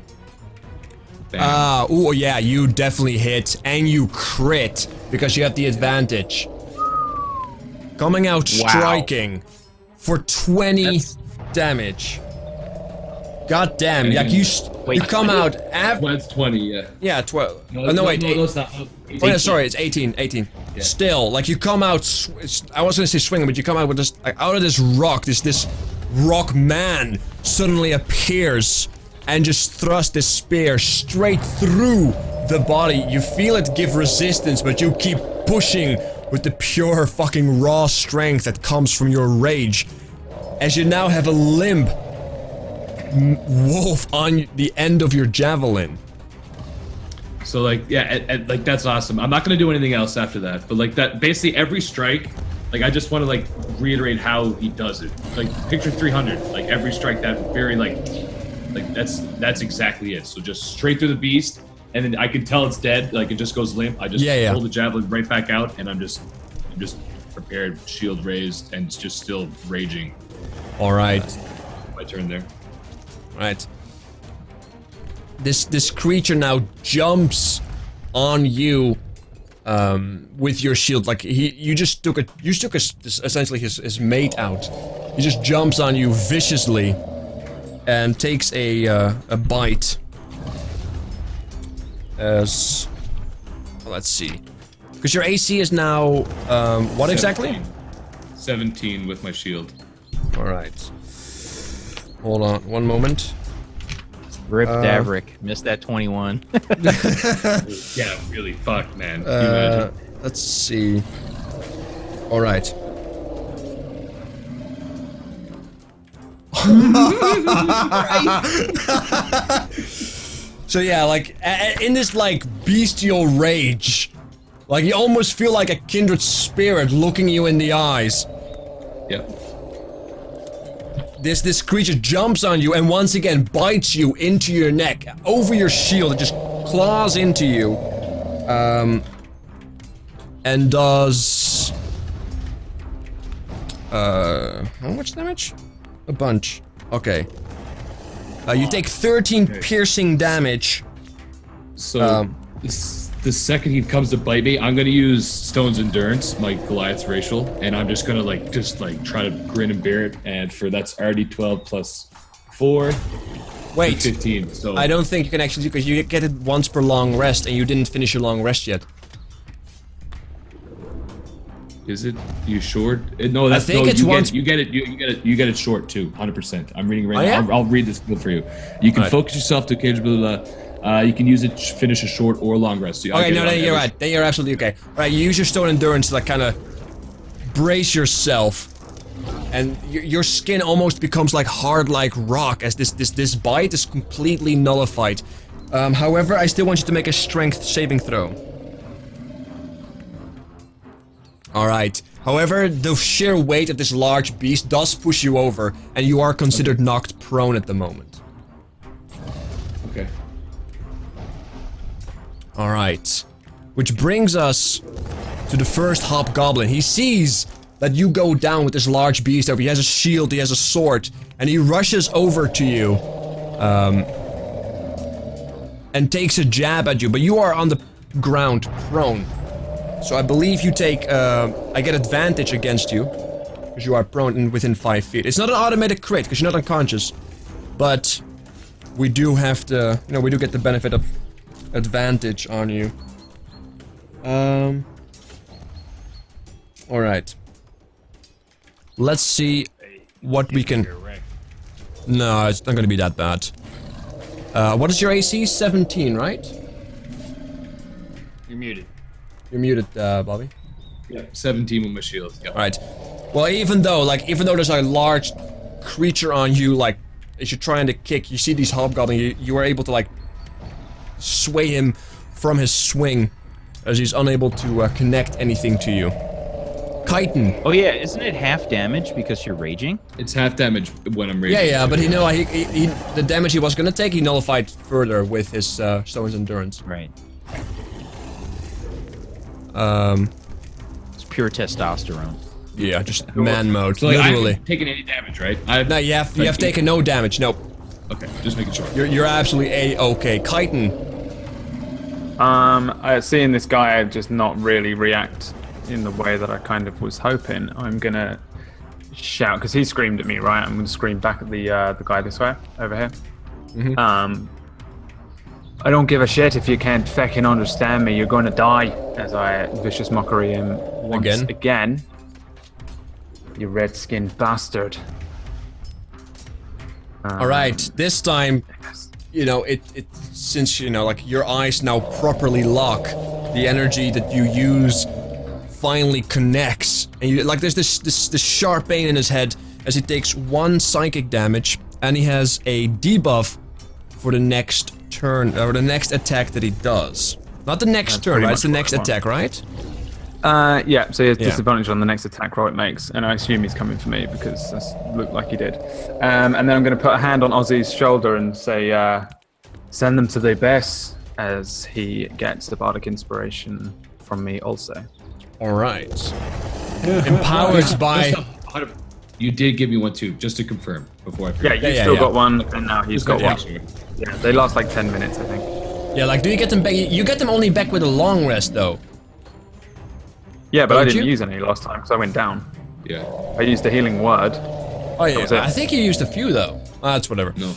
Bam. Oh yeah, you definitely hit, and you crit, because you have the advantage. Coming out striking for 20 damage. God damn, like you come out after... That's 20, yeah. Yeah, 12. No, Oh, no, wait. no, it's not. It's Oh, yeah, 18. sorry, it's 18. Yeah. Still, like you come out, I was gonna say swinging, but you come out with just, like, out of this rock, this rock man suddenly appears and just thrusts this spear straight through the body. You feel it give resistance, but you keep pushing with the pure fucking raw strength that comes from your rage. As you now have a limp wolf on the end of your javelin. So like, yeah, like that's awesome. I'm not gonna do anything else after that, but like that, basically every strike, like I just want to like reiterate how he does it. Like picture 300, like every strike that very like that's exactly it. So just straight through the beast, and then I can tell it's dead. Like it just goes limp. I just pull the javelin right back out, and I'm just prepared, shield raised, and it's just still raging. All right. My turn there. Right. This creature now jumps on you with your shield. Like you took essentially his mate out. He just jumps on you viciously and takes a bite. As well, let's see, because your AC is now what 17. exactly? 17 with my shield. All right. Hold on, one moment. Rip Davrik. Missed that 21. Yeah, really. Fuck, man. Can you imagine? Let's see. All right. So yeah, like in this like bestial rage, like you almost feel like a kindred spirit looking you in the eyes. Yep. This creature jumps on you and once again bites you into your neck, over your shield. It just claws into you, and does how much damage? A bunch. Okay. You take 13 piercing damage. So the second he comes to bite me, I'm gonna use Stone's Endurance, my Goliath's racial, and I'm just gonna try to grin and bear it. And for that's already 12 plus 4. Wait. 15. So I don't think you can actually do, because you get it once per long rest, and you didn't finish your long rest yet. Is it? You short? No, that's I think no, it's once. You get it short too. 100%. I'm reading right Oh, now. yeah? I'll read this for you. You can Alright. focus yourself to occasionally. You can use it to finish a short or long rest. So Okay, no, then you're right. Then you're absolutely okay. All right, you use your stone endurance to like kind of brace yourself, and your skin almost becomes like hard like rock as this bite is completely nullified. However, I still want you to make a strength saving throw. All right. However, the sheer weight of this large beast does push you over, and you are considered knocked prone at the moment. Okay. All right. Which brings us to the first hobgoblin. He sees that you go down with this large beast over. He has a shield, he has a sword, and he rushes over to you, and takes a jab at you, but you are on the ground, prone. So I believe you take, I get advantage against you, because you are prone and within 5 feet. It's not an automatic crit, because you're not unconscious, but we do have to, we do get the benefit of advantage on you. Alright. Let's see what we can... No, it's not gonna be that bad. What is your AC? 17, right? You're muted. You're muted, Bobby. Yeah. 17 with my shield. Yeah. Alright. Well, even though there's a large creature on you, like, as you're trying to kick, you see these hobgoblins, you are able to, like, sway him from his swing, as he's unable to connect anything to you. Chitin. Oh yeah, isn't it half damage because you're raging? It's half damage when I'm raging. Yeah, but he the damage he was gonna take, he nullified further with his Stone's Endurance. Right. It's pure testosterone. Yeah, just man mode, So like, I literally. haven't taken any damage, right? No, you have taken no damage. Nope. Okay, just making sure. You're absolutely a-okay. Chitin, Seeing this guy just not really react in the way that I kind of was hoping, I'm gonna shout because he screamed at me, right? I'm gonna scream back at the guy this way, over here. I don't give a shit if you can't feckin' understand me. You're gonna die. As I vicious mockery him once again. You red-skinned bastard. All right, this time, you know, since, you know, like, your eyes now properly lock, the energy that you use finally connects. And you, like, there's this sharp pain in his head as he takes 1 psychic damage, and he has a debuff for the next turn, or the next attack that he does. Not the next turn, right? It's the next attack, right? Yeah, so he has disadvantage on the next attack roll it makes, and I assume he's coming for me because that looked like he did. And then I'm going to put a hand on Ozzy's shoulder and say, send them to the best, as he gets the bardic inspiration from me also. Alright. Empowered by... You did give me one too, just to confirm, before I forget. Yeah, you still got one, and now he's got one. Yeah, they last like 10 minutes, I think. Yeah, like, do you get them back? You get them only back with a long rest, though. Yeah, but I didn't use any last time, because I went down. Yeah. I used a healing word. Oh, yeah, I think you used a few, though. That's whatever. No.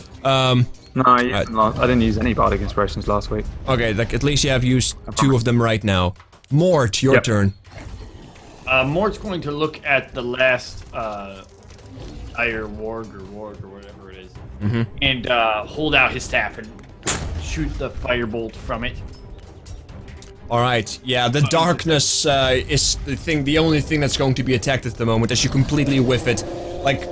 No, I didn't use any bardic inspirations last week. Okay, like, at least you have used 2 of them right now. Mort, your turn. Mort's going to look at the last Dire Warg or whatever it is, and hold out his staff and shoot the firebolt from it. All right, yeah, the darkness is the only thing that's going to be attacked at the moment, as you completely whiff it. Like,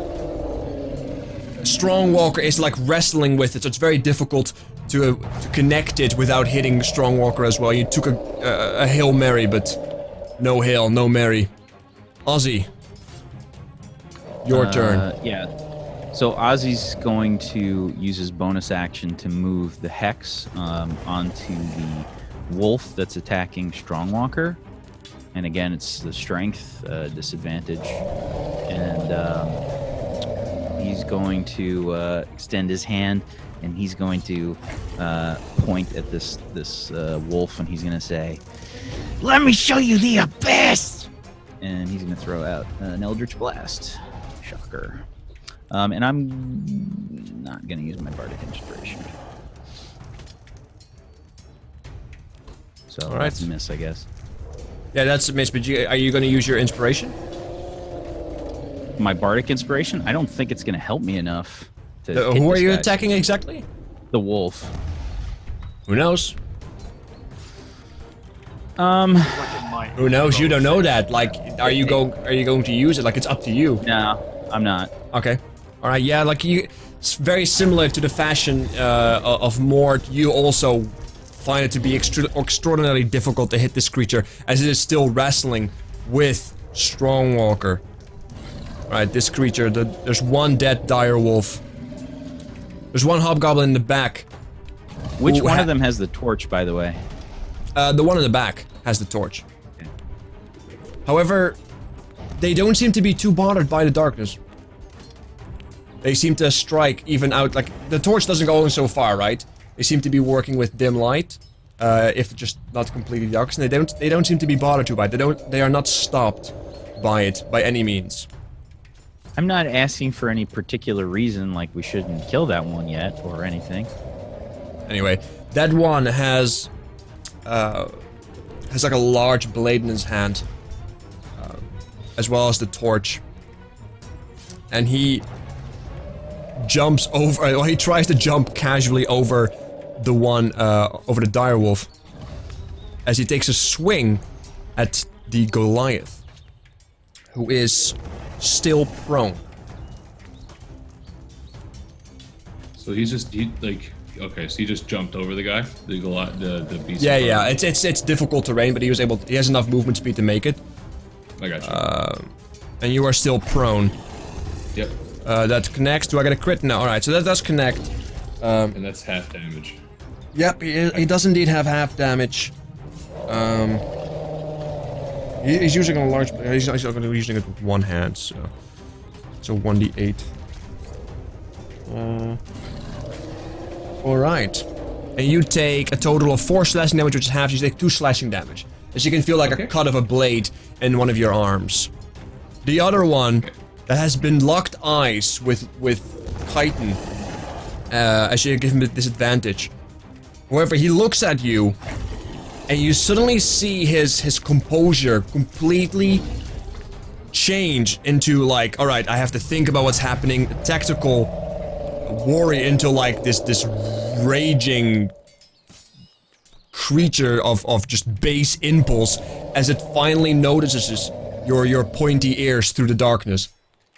Strongwalker is like wrestling with it, so it's very difficult to connect it without hitting Strongwalker as well. You took a Hail Mary, but no Hail, no Mary. Ozzy, your turn. Yeah. So Ozzy's going to use his bonus action to move the Hex onto the wolf that's attacking Strongwalker. And again, it's the strength disadvantage. And he's going to extend his hand, and he's going to point at this wolf, and he's going to say, Let me show you the abyss! And he's going to throw out an Eldritch Blast. Shocker. And I'm not going to use my Bardic Inspiration. So that's a miss, I guess. Yeah, that's a miss, but are you going to use your inspiration? My Bardic Inspiration? I don't think it's going to help me enough to hit who are this you guy. attacking exactly? The wolf. Who knows? Who knows? You don't know that. Like, are you going to use it? Like, it's up to you. No, I'm not. Okay. All right. Yeah. Like it's very similar to the fashion of Mort. You also find it to be extraordinarily difficult to hit this creature, as it is still wrestling with Strongwalker. All right. This creature. There's one dead dire wolf. There's one hobgoblin in the back. Which one of them has the torch, by the way? The one in the back has the torch. Okay. However, they don't seem to be too bothered by the darkness. They seem to strike even out, like, the torch doesn't go in so far, right? They seem to be working with dim light, if just not completely dark, and they don't seem to be bothered too by it. They are not stopped by it by any means. I'm not asking for any particular reason, like we shouldn't kill that one yet, or anything. Anyway, that one has like a large blade in his hand, as well as the torch, and he jumps over. Well, he tries to jump casually over the one over the direwolf, as he takes a swing at the Goliath, who is still prone. So he okay, so he just jumped over the guy, the beast. Yeah. It's difficult terrain, but he has enough movement speed to make it. I got you. And you are still prone. Yep. That connects. Do I get a crit? No. All right. So that does connect. And that's half damage. Yep. He does indeed have half damage. He's using a large. He's using it with one hand. So 1d8. All right. and you take a total of 4 slashing damage, which is half. You take 2 slashing damage, as you can feel like a cut of a blade in one of your arms. The other one that has been locked eyes with Chitin, as you give him a disadvantage. However, he looks at you, and you suddenly see his composure completely change into like, alright, I have to think about what's happening, tactical worry into like this raging creature of just base impulse as it finally notices your pointy ears through the darkness.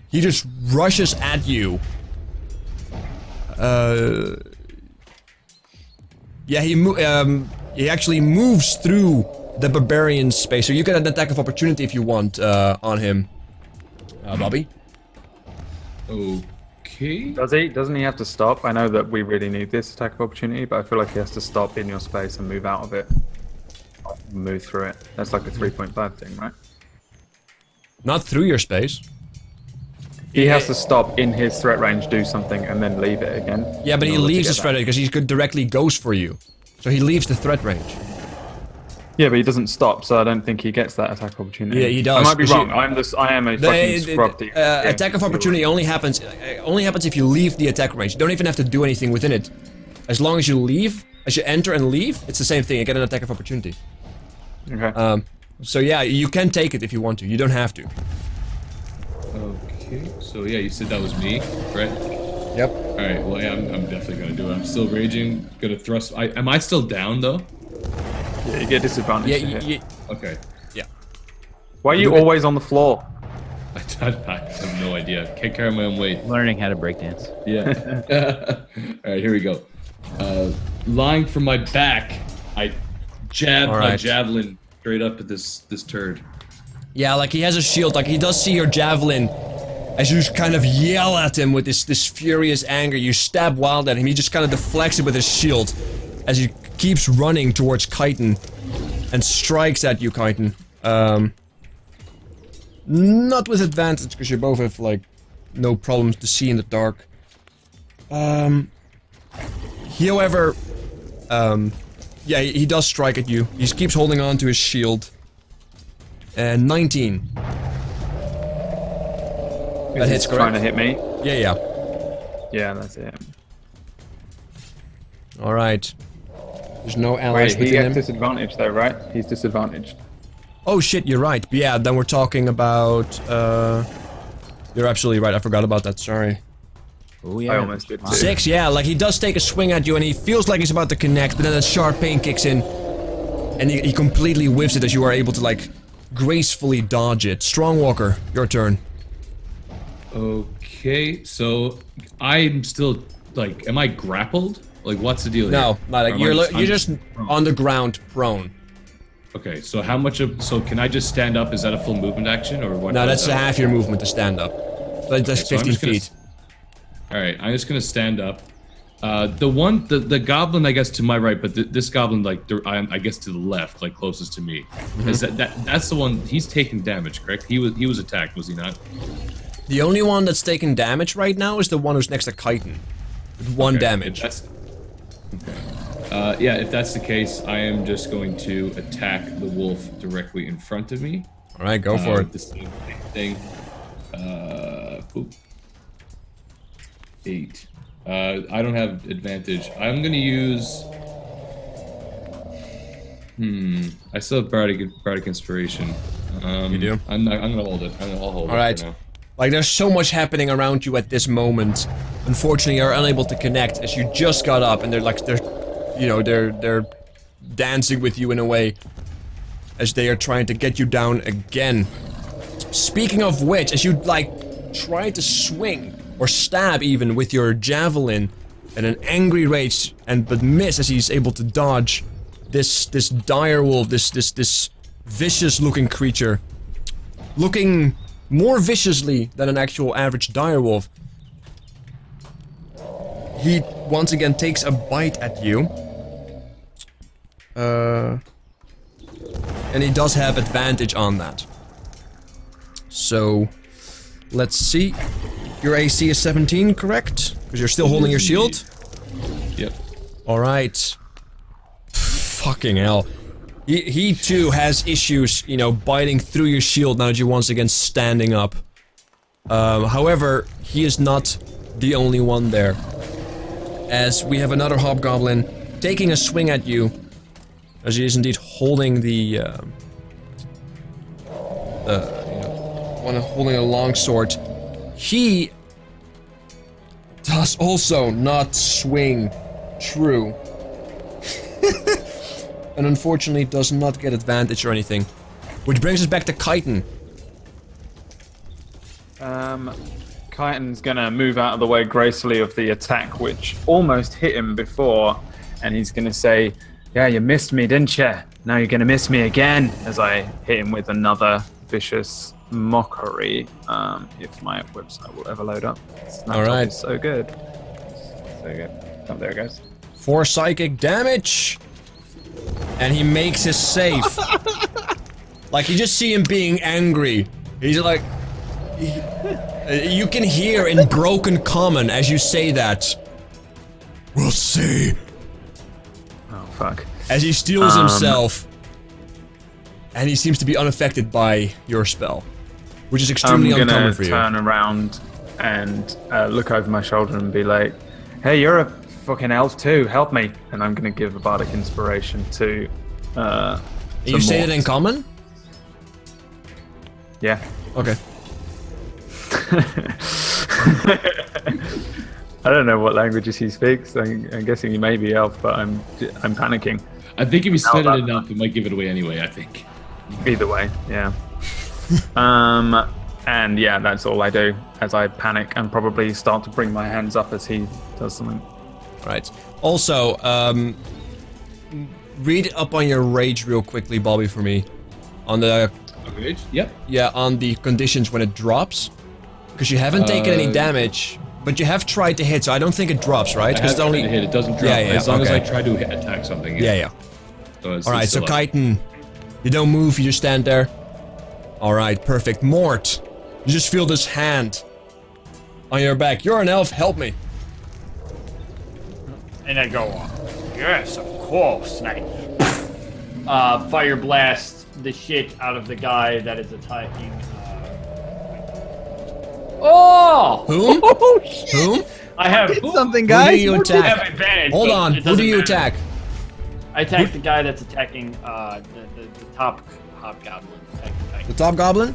He just rushes at you. Yeah, he actually moves through the barbarian space, so you get an attack of opportunity if you want on him. Bobby? Okay. Does he? Doesn't he have to stop? I know that we really need this attack of opportunity, but I feel like he has to stop in your space and move out of it. Move through it. That's like a 3.5 thing, right? Not through your space. He has to stop in his threat range, do something, and then leave it again. Yeah, but he leaves his threat range because he directly goes for you. So he leaves the threat range. Yeah, but he doesn't stop, so I don't think he gets that attack opportunity. Yeah, he does. I might be wrong. I am a fucking scrub. Attack of opportunity only happens if you leave the attack range. You don't even have to do anything within it. As long as you leave, as you enter and leave, it's the same thing. You get an attack of opportunity. Okay. So yeah, you can take it if you want to. You don't have to. Okay. So yeah, you said that was me, right? Yep. All right. Well, yeah, I'm definitely gonna do it. I'm still raging. Gonna thrust. Am I still down though? Yeah, you get disadvantage. Yeah. Okay. Yeah. Why are you always on the floor? I have no idea. Can't carry my own weight. Learning how to breakdance. Yeah. All right, here we go. Lying from my back, I jabbed my javelin straight up at this turd. Yeah, like he has a shield. Like he does see your javelin. As you kind of yell at him with this furious anger, you stab wild at him. He just kind of deflects it with his shield, as he keeps running towards Chitin and strikes at you, Chitin. Not with advantage because you both have like no problems to see in the dark. He, however, yeah, he does strike at you. He keeps holding on to his shield. And 19. That hits, correct? Trying to hit me? Yeah. Yeah, that's it. Alright. There's no allies Wait, he within gets him. disadvantage though, right? He's disadvantaged. Oh shit, you're right. But yeah, then we're talking about, you're absolutely right, I forgot about that, sorry. Oh yeah. I almost did too. 6, yeah, like he does take a swing at you and he feels like he's about to connect, but then a sharp pain kicks in. And he completely whiffs it as you are able to like gracefully dodge it. Strongwalker, your turn. Okay, so I'm still like, am I grappled? Like, what's the deal here? No, not like, you're just on the ground, prone. Okay, so how much of, so can I just stand up? Is that a full movement action or what? No, that's half your movement to stand up. So that's 15 feet. Alright, I'm just gonna stand up. The goblin, I guess, to my right, but this goblin, like, I guess to the left, like, closest to me. Is that's the one, he's taking damage, correct? He was attacked, was he not? The only one that's taking damage right now is the one who's next to Chitin. With 1 damage. Yeah, if that's the case, I am just going to attack the wolf directly in front of me. Alright, go for it. The same thing. 8. I don't have advantage. I'm gonna use... I still have Bardic Inspiration. You do? I'm gonna hold it. I'll hold it Alright. for now. Like, there's so much happening around you at this moment. Unfortunately, you're unable to connect as you just got up and they're dancing with you in a way as they are trying to get you down again. Speaking of which, as you, like, try to swing or stab even with your javelin in an angry rage but miss as he's able to dodge this dire wolf, this vicious looking creature. Looking more viciously than an actual average direwolf. He once again takes a bite at you. And he does have advantage on that. So, let's see. Your AC is 17, correct? Because you're still holding your shield? Yep. Alright. Fucking hell. He too has issues, you know, biting through your shield now that you're once again standing up. However, he is not the only one there. As we have another hobgoblin taking a swing at you, as he is indeed holding the, holding a longsword. He does also not swing true. And unfortunately does not get advantage or anything. Which brings us back to Chitin. Chitin's gonna move out of the way gracefully of the attack, which almost hit him before, and he's gonna say, "Yeah, you missed me, didn't you? Now you're gonna miss me again," as I hit him with another vicious mockery. If my website will ever load up. All right. Is so good. So good. Oh, there it goes. 4 psychic damage. And he makes his save. Like, you just see him being angry. He's like... you can hear in broken common as you say that. We'll see. Oh, fuck. As he steals himself. And he seems to be unaffected by your spell. Which is extremely uncommon for you. I'm gonna turn around and look over my shoulder and be like, "Hey, you're a fucking elf too, help me." And I'm gonna give a bardic inspiration to You say it in Mort. common? Yeah. Okay. I don't know what languages he speaks. I'm guessing he may be elf, but I'm panicking. I think if you spend How it about enough, it might give it away anyway, I think. Either way, yeah. And yeah, that's all I do as I panic and probably start to bring my hands up as he does something. Right. Also, read up on your rage real quickly, Bobby, for me. On the... Okay, yep. Yeah, on the conditions when it drops. Because you haven't taken any damage, but you have tried to hit, so I don't think it drops, right? I have it's only... tried to hit, it doesn't drop. Yeah, yeah, as long as okay. I try to attack something. Yeah. So it's Alright, so still up. Chitin, you don't move, you just stand there. Alright, perfect. Mort, you just feel this hand on your back. You're an elf, help me. And I go, yes, of course. And I fire blast the shit out of the guy that is attacking. Oh! Whom? Oh, shit. Whom? I have Something, Who guys. do you I have attack? advantage. Hold but on, it who do doesn't you matter. attack? I attack the guy that's attacking the top hobgoblin. The top goblin?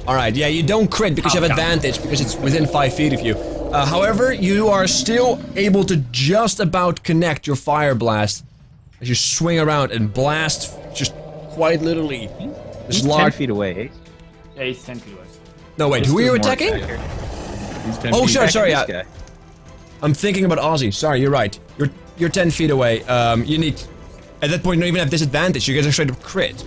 Alright, yeah, you don't crit because you have advantage because it's within 5 feet of you. However, you are still able to just about connect your fire blast as you swing around and blast just quite literally this He's 10 large... feet away. Yeah, he's 10 feet away. No, wait, who are you attacking? He's 10 Oh, feet sure, back. sorry, This yeah. guy. I'm thinking about Ozzy. Sorry, you're right. You're 10 feet away. You need... At that point, you don't even have disadvantage. You guys are straight up crit.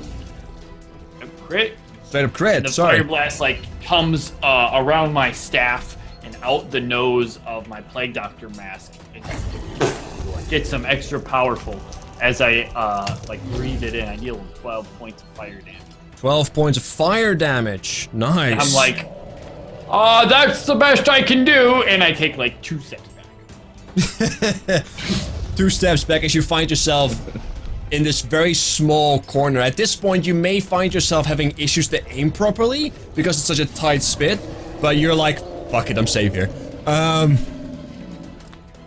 Crit. Straight up crit, The sorry. fire blast comes around my staff and out the nose of my plague doctor mask. It gets some extra powerful as I breathe it in. I deal 12 points of fire damage. 12 points of fire damage. Nice. And I'm like, oh, that's the best I can do, and I take 2 steps back. 2 steps back as you find yourself in this very small corner. At this point, you may find yourself having issues to aim properly because it's such a tight spit, but you're like, fuck it, I'm safe here.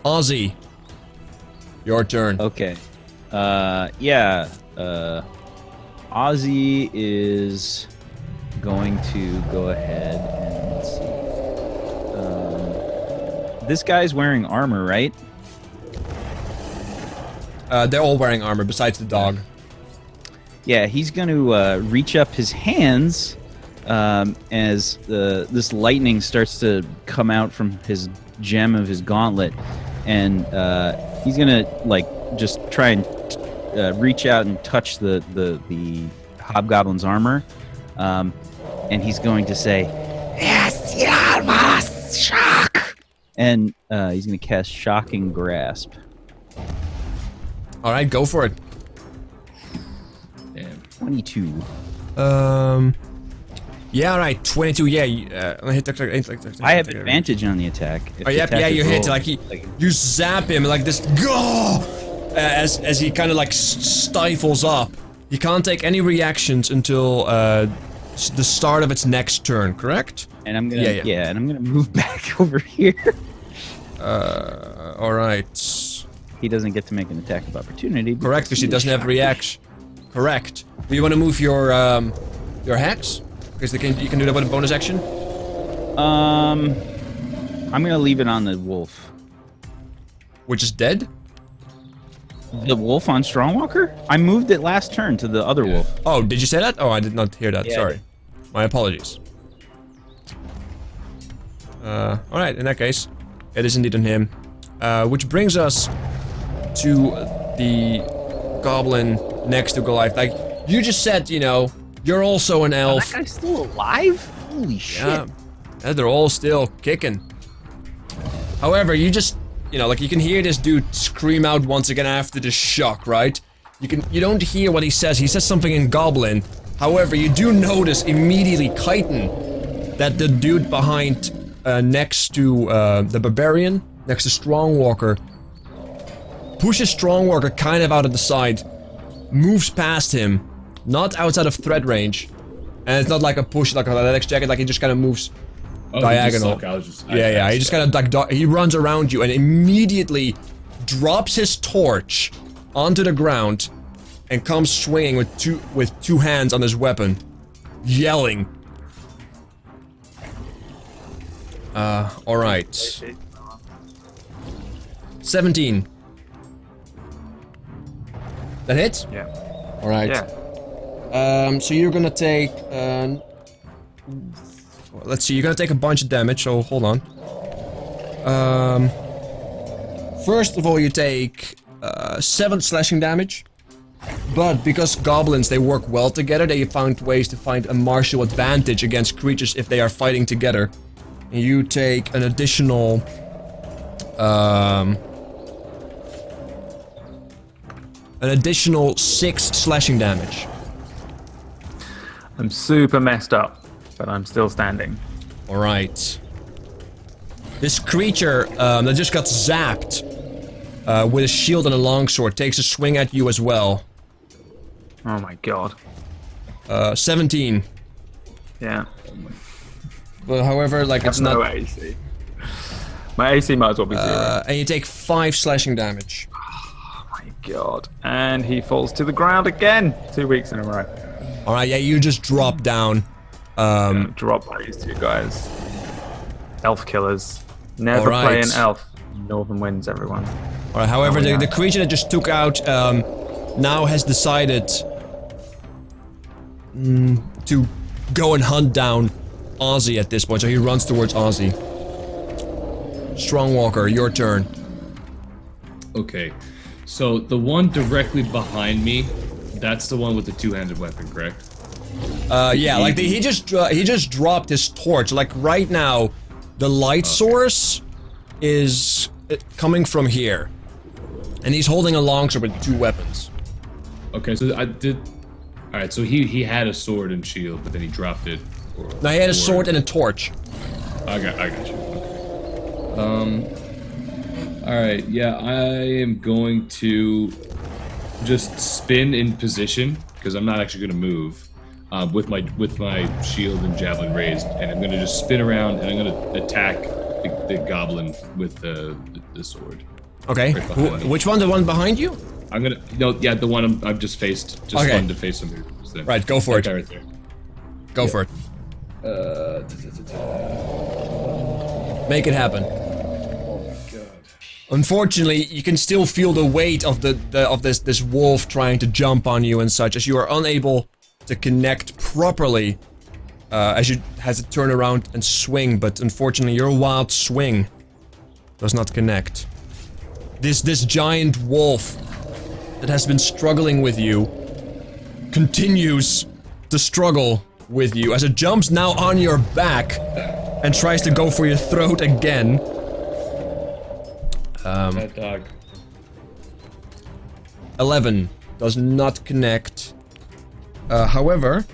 Ozzy, your turn. Okay. Ozzy is going to go ahead and let's see. This guy's wearing armor, right? They're all wearing armor besides the dog. Yeah, he's going to reach up his hands as this lightning starts to come out from his gem of his gauntlet, and he's going to just try and reach out and touch the hobgoblin's armor, and he's going to say, "Yes, you must shock," and he's going to cast Shocking Grasp. All right, go for it. Damn. 22. Yeah, all right, 22. Yeah, hit. I have advantage on the attack. If Oh, the yep, attack yeah, is you hit. rolled, You zap him like this. Go! as he kind of like stifles up. You can't take any reactions until the start of its next turn, correct? And I'm gonna Yeah. and I'm gonna move back over here. All right. He doesn't get to make an attack of opportunity. Correct, because he doesn't have reaction. Correct. Do you want to move your hex? Because you can do that with a bonus action. I'm gonna leave it on the wolf. Which is dead? The wolf on Strongwalker? I moved it last turn to the other wolf. Oh, did you say that? Oh, I did not hear that. Yeah, I Sorry. did. My apologies. Alright, in that case, it is indeed on him. Which brings us to the goblin next to Goliath. Like, you just said, you know, you're also an elf. That guy's still alive? Holy shit. Yeah, they're all still kicking. However, you just, you know, like you can hear this dude scream out once again after the shock, right? You don't hear what he says. He says something in Goblin. However, you do notice immediately, Chitin, that the dude behind, next to the Barbarian, next to Strongwalker, pushes Strongwalker kind of out of the side, moves past him, not outside of threat range, and it's not like a push like a athletics jacket, like he just kind of moves diagonal. Yeah, he just kind of like he runs around you and immediately drops his torch onto the ground and comes swinging with two hands on his weapon, yelling. All right. 17. That hits? Yeah. All right. Yeah. So you're gonna take, let's see, you're gonna take a bunch of damage, so hold on. First of all, you take, 7 slashing damage. But because goblins, they work well together, they found ways to find a martial advantage against creatures if they are fighting together. And you take an additional, an additional 6 slashing damage. I'm super messed up, but I'm still standing. Alright. This creature that just got zapped with a shield and a longsword takes a swing at you as well. Oh my god. 17. Yeah. But however, like it's No not... AC. My AC might as well be 0. and you take 5 slashing damage. Oh my god. And he falls to the ground again. 2 weeks in a row. Alright, yeah, you just drop down. Drop these two guys. Elf killers. Never Alright. play an elf. Northern winds, everyone. Alright, however, Oh, yeah. the creature that just took out now has decided to go and hunt down Ozzy at this point, so he runs towards Ozzy. Strongwalker, your turn. Okay, so the one directly behind me, that's the one with the two-handed weapon, correct? Yeah, like he just dropped his torch. Like right now, the light source is coming from here, and he's holding a longsword with 2 weapons. Okay, so I did. All right, so he had a sword and shield, but then he dropped it. Now he had a sword and a torch. I got you. Okay. All right, yeah, I am going to just spin in position because I'm not actually going to move with my shield and javelin raised, and I'm going to just spin around and I'm going to attack the goblin with the sword. Okay. Right behind me. Which one? The one behind you? I'm gonna yeah, the one I've just faced. Just Okay. wanted to face him here. So Right, go for that it. guy right there. Go for it. Make it happen. Unfortunately, you can still feel the weight of this wolf trying to jump on you and such, as you are unable to connect properly as you has to turn around and swing. But unfortunately, your wild swing does not connect. This giant wolf that has been struggling with you continues to struggle with you as it jumps now on your back and tries to go for your throat again. That dog. 11 does not connect. However,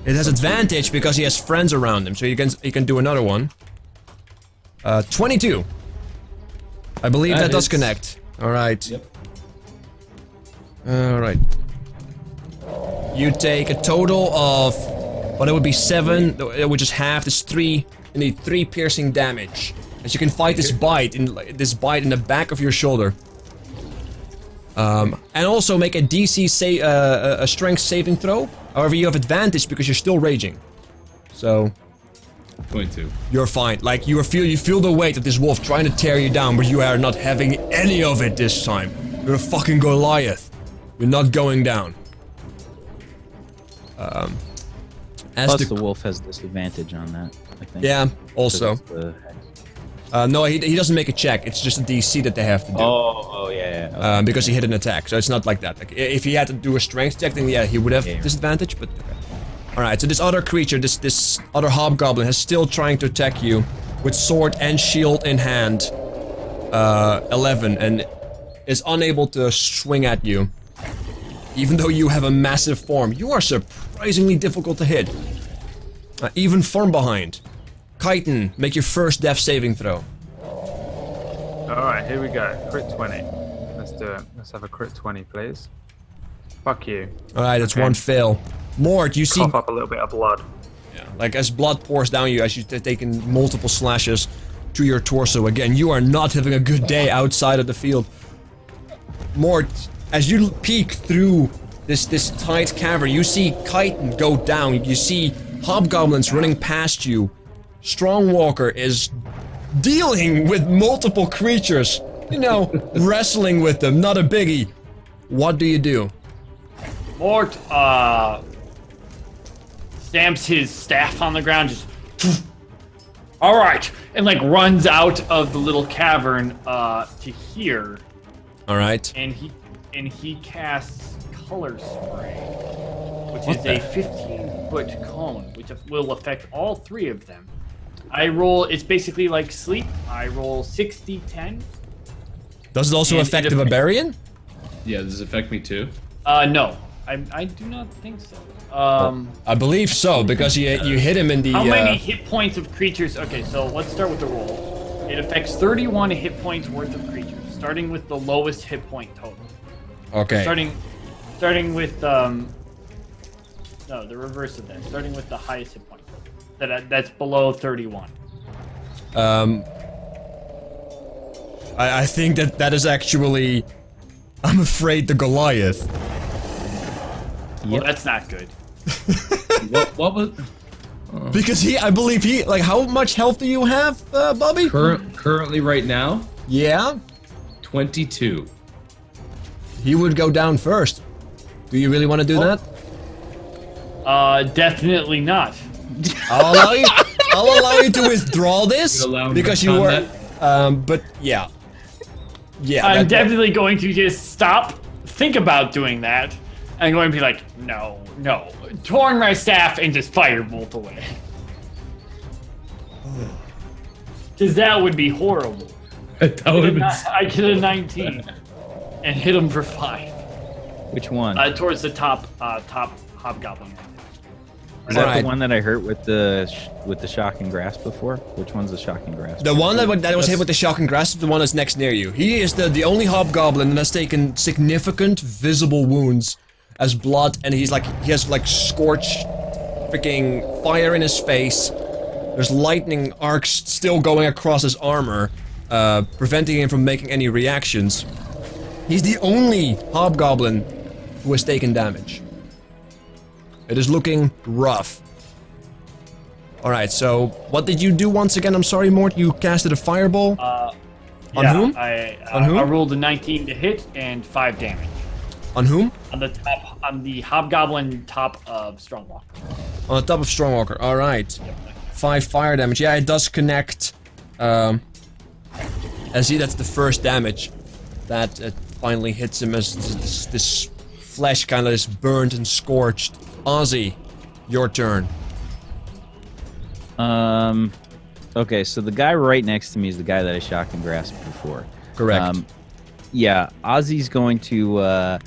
it has advantage because he has friends around him, so he can do another one. 22. I believe that does hits. connect. All right. Yep. Alright. You take a total of, well, it would be 7, which is half, is 3. You need 3 piercing damage. As you can fight this bite in the back of your shoulder. And also make a DC a strength saving throw. However, you have advantage because you're still raging. So 22. you're fine. Like you feel the weight of this wolf trying to tear you down, but you are not having any of it this time. You're a fucking Goliath. You're not going down. Plus, the wolf has disadvantage on that, I think. Yeah, also. No, he doesn't make a check. It's just a DC that they have to do. Yeah. Okay. Because he hit an attack, so it's not like that. Like, if he had to do a strength check, then yeah, he would have disadvantage, but okay. Alright, so this other creature, this other hobgoblin, is still trying to attack you with sword and shield in hand. 11, and is unable to swing at you. Even though you have a massive form, you are surprisingly difficult to hit. Even from behind. Chitin, make your first death saving throw. Alright, here we go. Crit 20. Let's do it. Let's have a crit 20, please. Fuck you. Alright, that's one fail. Mort, you see... Cough up a little bit of blood. Yeah, like as blood pours down you, as you've taken multiple slashes to your torso. Again, you are not having a good day outside of the field. Mort, as you peek through this tight cavern, you see Chitin go down. You see hobgoblins running past you. Strongwalker is dealing with multiple creatures. You know, wrestling with them, not a biggie. What do you do? Mort, stamps his staff on the ground, just... All right, and like runs out of the little cavern to here. All right. And he casts Color Spray, which is a 15-foot cone, which will affect all 3 of them. I roll, it's basically like sleep. I roll 60-10. Does it also affect the barbarian? Yeah, does it affect me too? No. I do not think so. I believe so, because you hit him in the... How many hit points of creatures? Okay, so let's start with the roll. It affects 31 hit points worth of creatures, starting with the lowest hit point total. Okay. Starting with no, the reverse of that. Starting with the highest hit point. That's below 31. I think that is actually, I'm afraid, the Goliath. Well, that's not good. What was? Because I believe like, how much health do you have, Bobby? Currently, right now, Yeah. 22. He would go down first. Do you really want to do that? Definitely not. I'll allow you to withdraw this because you were. But yeah. Yeah. I'm definitely going to just stop, think about doing that. I'm going to be like, no. Torn my staff and just firebolt away. Because that would be horrible. That would have been. I get a 19 and hit him for 5. Which one? Towards the top hobgoblin. Is that Alright. the one that I hurt with the shock and grasp before? Which one's the shock and grasp? The one that was hit with the shock and grasp, the one that's next near you. He is the only hobgoblin that has taken significant visible wounds as blood, and he has like scorched freaking fire in his face. There's lightning arcs still going across his armor, preventing him from making any reactions. He's the only hobgoblin who has taken damage. It is looking rough. Alright, so what did you do once again? I'm sorry, Mort, you casted a fireball? On whom? On whom? I rolled a 19 to hit and 5 damage. On whom? On the hobgoblin top of Strongwalker. On the top of Strongwalker, alright. 5 fire damage. Yeah, it does connect. I see that's the first damage that finally hits him as this flesh kind of is burned and scorched. Ozzy, your turn. Okay, so the guy right next to me is the guy that I shock and grasped before. Correct. Yeah, Ozzy's going to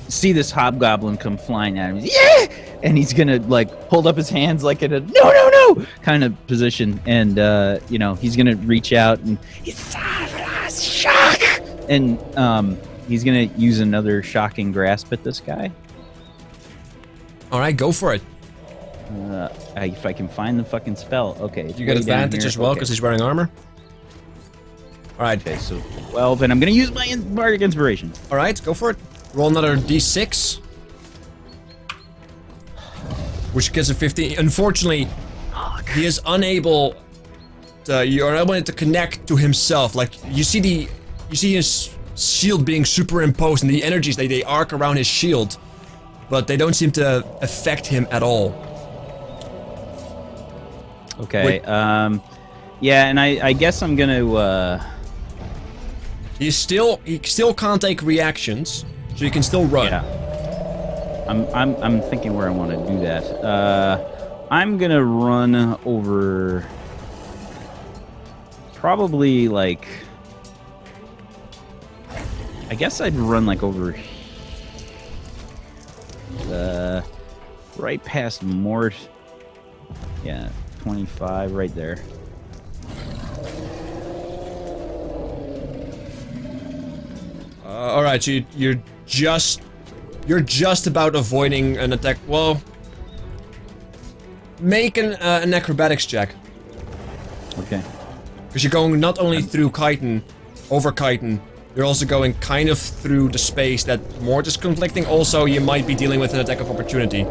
see this hobgoblin come flying at him. Yeah! And he's gonna like hold up his hands like in a no kind of position, and he's gonna reach out and it's shock, and He's gonna use another shocking grasp at this guy. All right, go for it. If I can find the fucking spell. Okay. it's You get way down advantage here. as well Okay. because he's wearing armor. All right, Okay, so 12, and I'm gonna use my bardic inspiration. all right, go for it. Roll another d6, which gets a 15. Unfortunately, he is unable. You're unable to connect to himself. Like you see his shield being superimposed, and the energies they arc around his shield, but they don't seem to affect him at all. Okay. Wait. Yeah, and I guess I'm gonna. He still can't take reactions, so you can still run. Yeah. I'm thinking where I want to do that. I'm gonna run over. Probably like. I guess I'd run like over. Right past Mort. Yeah, 25 right there. All right, so you're just about avoiding an attack. Well, make an acrobatics check Okay. because you're going not only through chitin, over chitin, you're also going kind of through the space that Mort is conflicting. Also, you might be dealing with an attack of opportunity.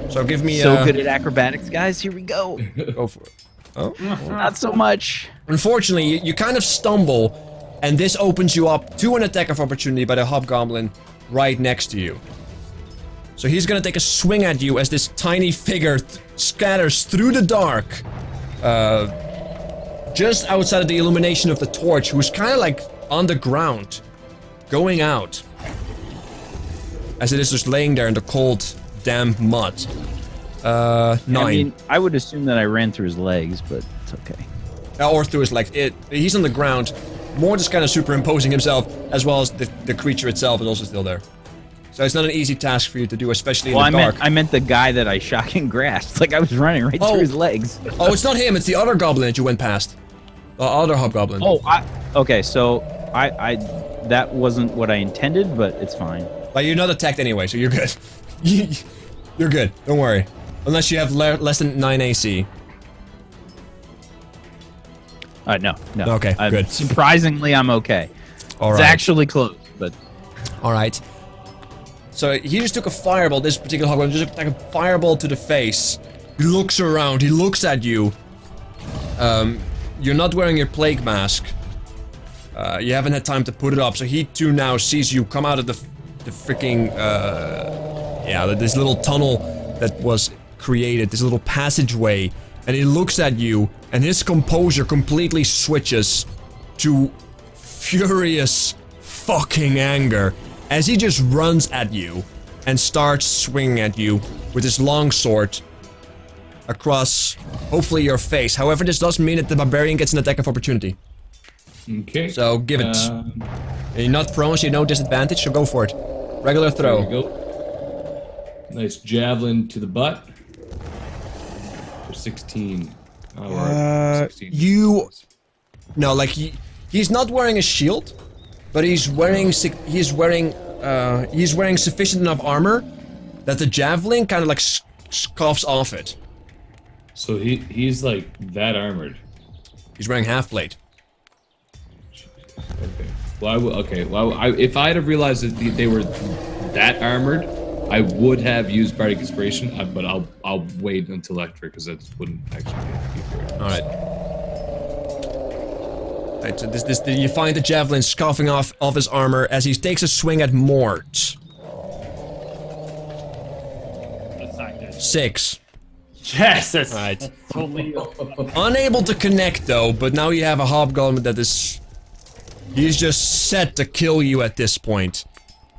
So give me So good at acrobatics, guys. Here we go. Go for it. Oh. Not so much. Unfortunately, you kind of stumble, and this opens you up to an attack of opportunity by the hobgoblin right next to you. So he's gonna take a swing at you as this tiny figure scatters through the dark, just outside of the illumination of the torch, who's kind of like on the ground, going out, as it is just laying there in the cold, damp mud. 9. I mean, I would assume that I ran through his legs, but it's okay. Or through his legs. He's on the ground, more just kind of superimposing himself, as well as the creature itself is also still there. So it's not an easy task for you to do, especially in the dark. I meant the guy that I shocking grasped. Like I was running right through his legs. Oh, it's not him. It's the other goblin that you went past. The other hobgoblin. Oh, okay. So I that wasn't what I intended, but it's fine. But you're not attacked anyway, so you're good. You're good. Don't worry. Unless you have less than 9 AC. No. Okay, good. Surprisingly, I'm okay. All It's right. actually close, but All right. So he just took a fireball. This particular hobgoblin just took a fireball to the face. He looks around. He looks at you. You're not wearing your plague mask. You haven't had time to put it up, so he too now sees you come out of the freaking this little tunnel that was created, this little passageway, and he looks at you, and his composure completely switches to furious fucking anger as he just runs at you and starts swinging at you with his long sword across, hopefully, your face. However, this does mean that the barbarian gets an attack of opportunity. Okay. So give it. You're not prone, so you no disadvantage, so go for it. Regular There we throw. go. Nice javelin to the butt. For 16. Or 16. No, like he's not wearing a shield, but he's wearing sufficient enough armor that the javelin kind of like scuffs off it. So he's like that armored. He's wearing half plate. Okay. If I had have realized that they were that armored, I would have used bardic inspiration. But I'll wait until after because that wouldn't actually be fair. All right. Right, so you find the javelin scuffing off his armor as he takes a swing at Mort. That's not good. 6. Yes, that's Right. totally. Unable to connect though, but now you have a hobgoblin that is... He's just set to kill you at this point.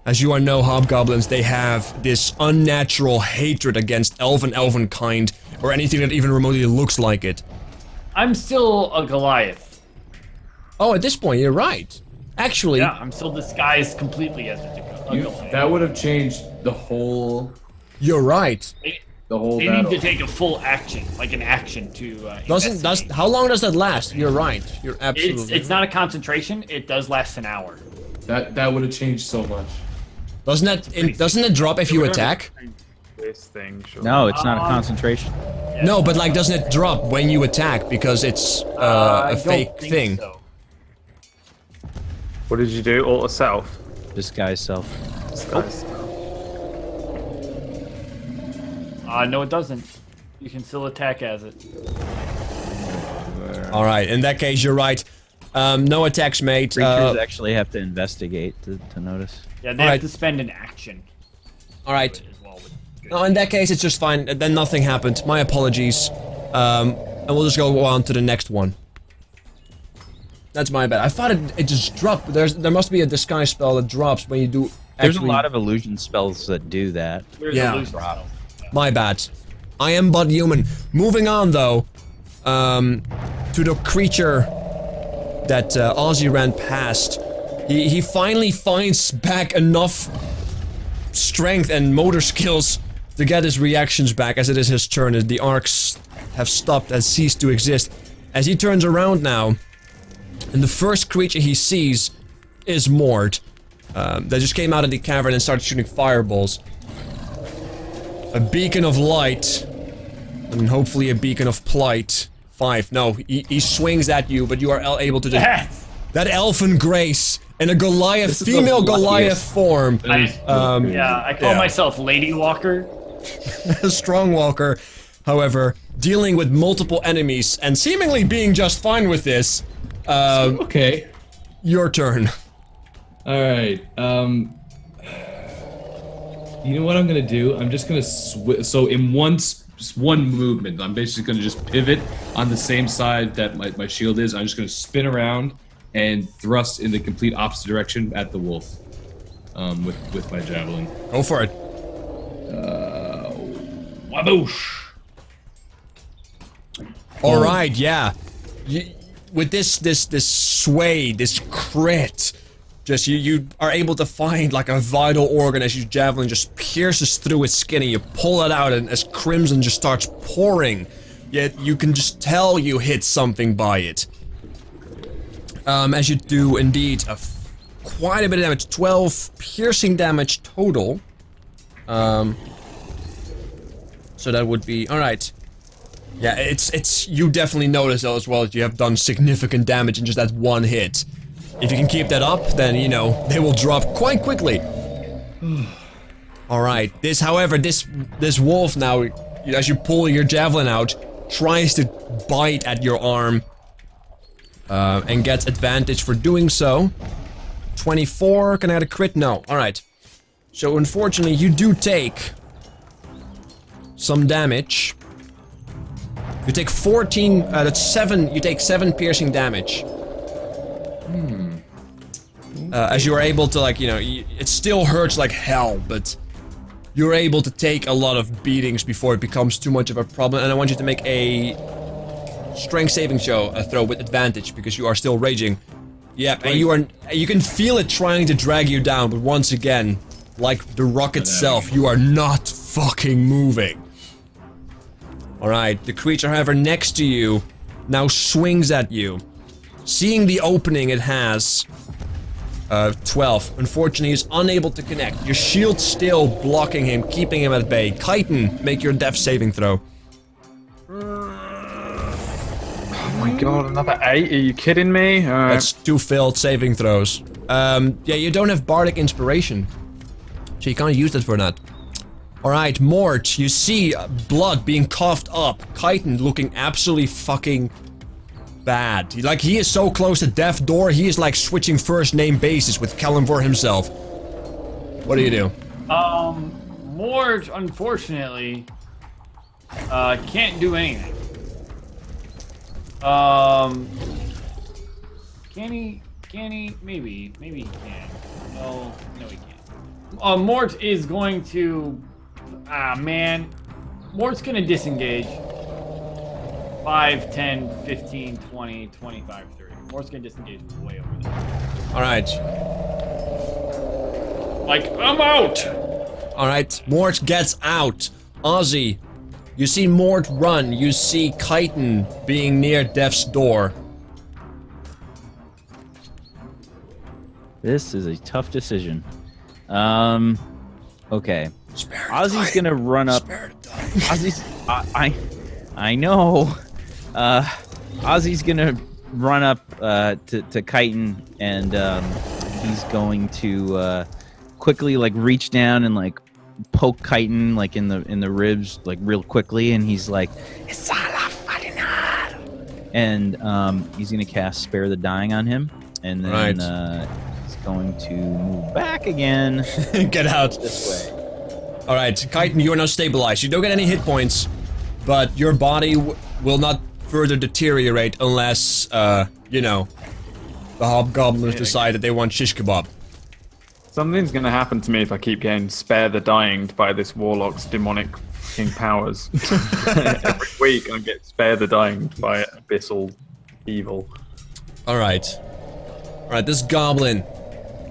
As you all know, hobgoblins, they have this unnatural hatred against elven kind, or anything that even remotely looks like it. I'm still a Goliath. Oh, at this point, you're right. Actually, Yeah, I'm still disguised completely as a Goliath. That would have changed the whole you're right. They battle. need to take a full action, like an action to. How long does that last? You're right. You're absolutely. It's not a concentration. It does last an hour. That would have changed so much. Doesn't it drop if you attack? This thing, sure. No, it's not a concentration. No, but like, doesn't it drop when you attack because it's I a don't fake think thing? so. What did you do? Alter self. Disguise self. Disguise. No, it doesn't. You can still attack as it. All right, in that case, you're right. No attacks made. Creatures actually have to investigate to notice. Yeah, they Alright. have to spend an action. All right. As well with good. No, in that case, it's just fine. Then nothing happened. My apologies. And we'll just go on to the next one. That's my bad. I thought it just dropped. There must be a disguise spell that drops when you do. There's a actually- lot of illusion spells that do that. There's Yeah. a loose spell. My bad. I am but human. Moving on though, to the creature that Ozzy ran past. He finally finds back enough strength and motor skills to get his reactions back, as it is his turn, as the arcs have stopped and ceased to exist. As he turns around now, and the first creature he sees is Mort, that just came out of the cavern and started shooting fireballs. A beacon of light, and hopefully a beacon of plight. 5. No, he swings at you, but you are able to just... Yes! That elfin grace in a Goliath, This is the female Goliath luckiest. form. Yeah, I call yeah. myself Lady Walker. A strong walker, however, dealing with multiple enemies and seemingly being just fine with this. Okay. Your turn. All right. You know what I'm gonna do? I'm just gonna so in one movement, I'm basically gonna just pivot on the same side that my shield is. I'm just gonna spin around and thrust in the complete opposite direction at the wolf. With my javelin. Go for it. Waboosh! All right, yeah. With this sway, this crit, just you are able to find like a vital organ as your javelin just pierces through its skin and you pull it out, and as crimson just starts pouring, yet you can just tell you hit something by it. As you do indeed quite a bit of damage, 12 piercing damage total. So that would be all right. Yeah, it's you definitely notice though as well that you have done significant damage in just that one hit. If you can keep that up, then you know they will drop quite quickly. All right. However, this wolf now, as you pull your javelin out, tries to bite at your arm, and gets advantage for doing so. 24. Can I get a crit? No. All right. So unfortunately, you do take some damage. You take 14, that's 7, you take 7 piercing damage. As you are able to, like, you know, it still hurts like hell, but you're able to take a lot of beatings before it becomes too much of a problem, and I want you to make a strength saving throw with advantage, because you are still raging. Yep, and you can feel it trying to drag you down, but once again, like the rock itself, you are not fucking moving. Alright, the creature, however, next to you now swings at you. Seeing the opening it has, 12. Unfortunately, he's unable to connect. Your shield still blocking him, keeping him at bay. Chitin, make your death saving throw. Oh my god, another 8? Are you kidding me? That's 2 failed saving throws. Yeah, you don't have bardic inspiration, so you can't use that for that. Alright, Mort, you see blood being coughed up. Chitin looking absolutely fucking bad. Like, he is so close to death's door, he is like switching first name basis with Kalimvor himself. What do you do? Mort, unfortunately, can't do anything. Can he? Maybe he can. No, he can't. Mort is going to... man. Mort's gonna disengage. 5, 10, 15, 20, 25, 30. Mort's gonna disengage way over there. Alright. Like, I'm out! Alright, Mort gets out. Ozzy, you see Mort run. You see Chitin being near death's door. This is a tough decision. Okay. Ozzy's gonna run up. Ozzy's. I know. Ozzy's gonna run up to Chitin, and he's going to quickly like reach down and like poke Chitin like in the ribs like real quickly, and he's like, and he's gonna cast Spare the Dying on him, and then he's going to move back again. Get out this way. All right, Chitin, you are now stabilized. You don't get any hit points, but your body will not further deteriorate unless, you know, the hobgoblins decide that they want shish kebab. Something's gonna happen to me if I keep getting Spare the Dying by this warlock's demonic fucking powers. Every week I get Spare the Dying by abyssal evil. All right, this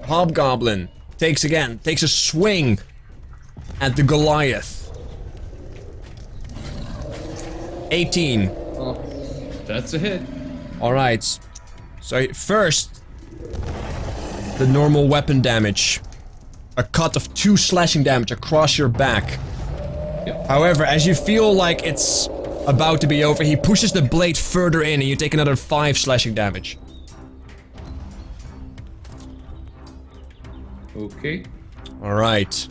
hobgoblin, takes a swing at the Goliath. 18. Oh, that's a hit. All right, so first, the normal weapon damage. A cut of 2 slashing damage across your back. Yep. However, as you feel like it's about to be over, he pushes the blade further in and you take another 5 slashing damage. Okay. Alright.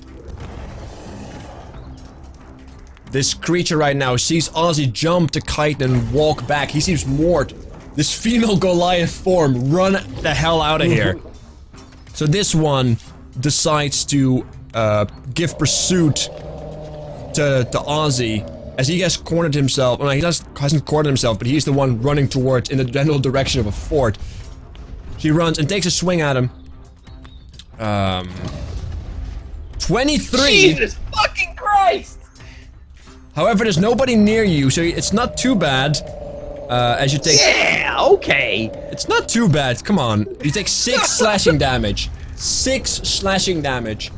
This creature right now sees Ozzy jump to Chitin and walk back. He sees Mort, this female Goliath form, run the hell out of here. So this one decides to give pursuit to Ozzy, as he has cornered himself. Well, he hasn't cornered himself, but he's the one running towards in the general direction of a fort. He runs and takes a swing at him. 23. Jesus fucking Christ! However, there's nobody near you, so it's not too bad. As you take. Yeah. Okay. It's not too bad. Come on. You take 6 slashing damage. 6 slashing damage.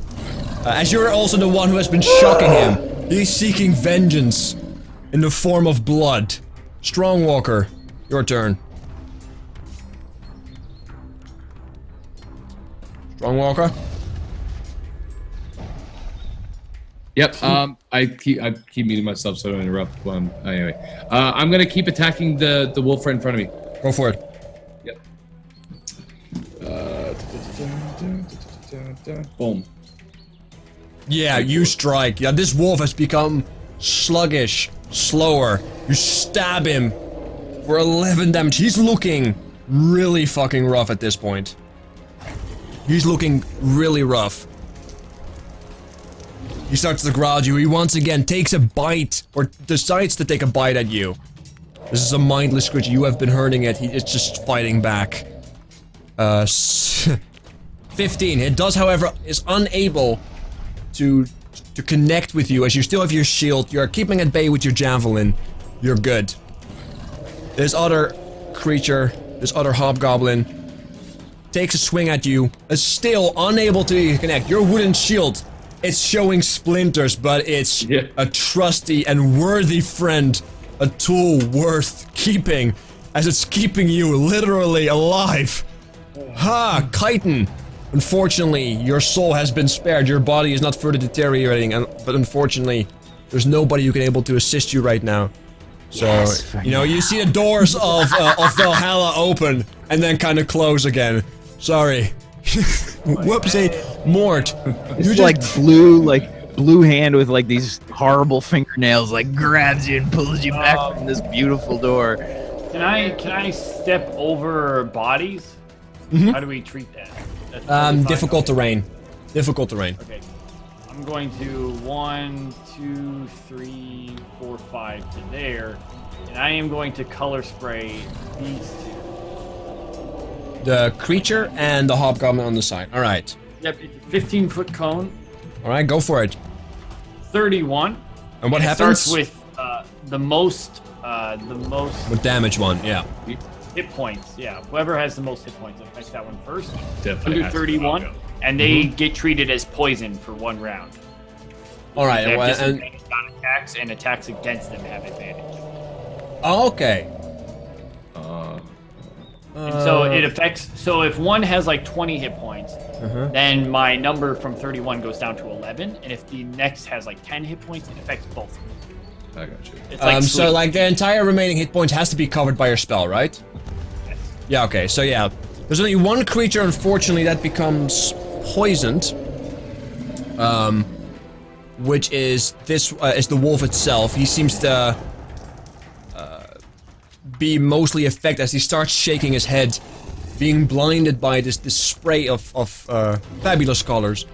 As you're also the one who has been shocking him. He's seeking vengeance in the form of blood. Strongwalker, your turn. Strongwalker? Yep. I keep muting myself so I don't interrupt. Anyway, I'm gonna keep attacking the wolf right in front of me. Go for it. Yep. Boom. Yeah, you strike. Yeah, this wolf has become sluggish, slower. You stab him for 11 damage. He's looking really fucking rough at this point. He's looking really rough. He starts to growl at you. He once again takes a bite, or decides to take a bite at you. This is a mindless creature. You have been hurting it. It's just fighting back. 15. It does, however, is unable to connect with you, as you still have your shield. You're keeping at bay with your javelin. You're good. This other creature, this other hobgoblin, takes a swing at you, is still unable to connect. Your wooden shield, it's showing splinters, but it's a trusty and worthy friend. A tool worth keeping, as it's keeping you literally alive. Ha! Chitin! Unfortunately, your soul has been spared. Your body is not further deteriorating, but unfortunately, there's nobody who can able to assist you right now. So, you know, you see the doors of Valhalla open, and then kind of close again. Sorry. Whoopsie. Mort. It's like blue hand with like these horrible fingernails, like grabs you and pulls you back from this beautiful door. Can I step over bodies? How do we treat that? Difficult terrain. Difficult terrain. Okay. I'm going to 1, 2, 3, 4, 5 to there, and I am going to color spray these 2. The creature and the hobgoblin on the side. All right. Yep, it's a 15-foot cone. All right, go for it. 31. And what it happens? Starts with the most. With damage one, yeah. Hit points, yeah. Whoever has the most hit points, I'll catch that one first. Definitely. Under 31, and they get treated as poison for 1 round. All right, They have and disadvantage on attacks, and attacks against them have advantage. oh, okay. And so it affects. So if one has like 20 hit points, then my number from 31 goes down to 11. And if the next has like 10 hit points, it affects both of them. I got you. It's like so like the entire remaining hit points has to be covered by your spell, right? Yes. Yeah, okay, so yeah. There's only one creature, unfortunately, that becomes poisoned. Which is is the wolf itself. He seems to be mostly affected as he starts shaking his head, being blinded by this spray of fabulous colors.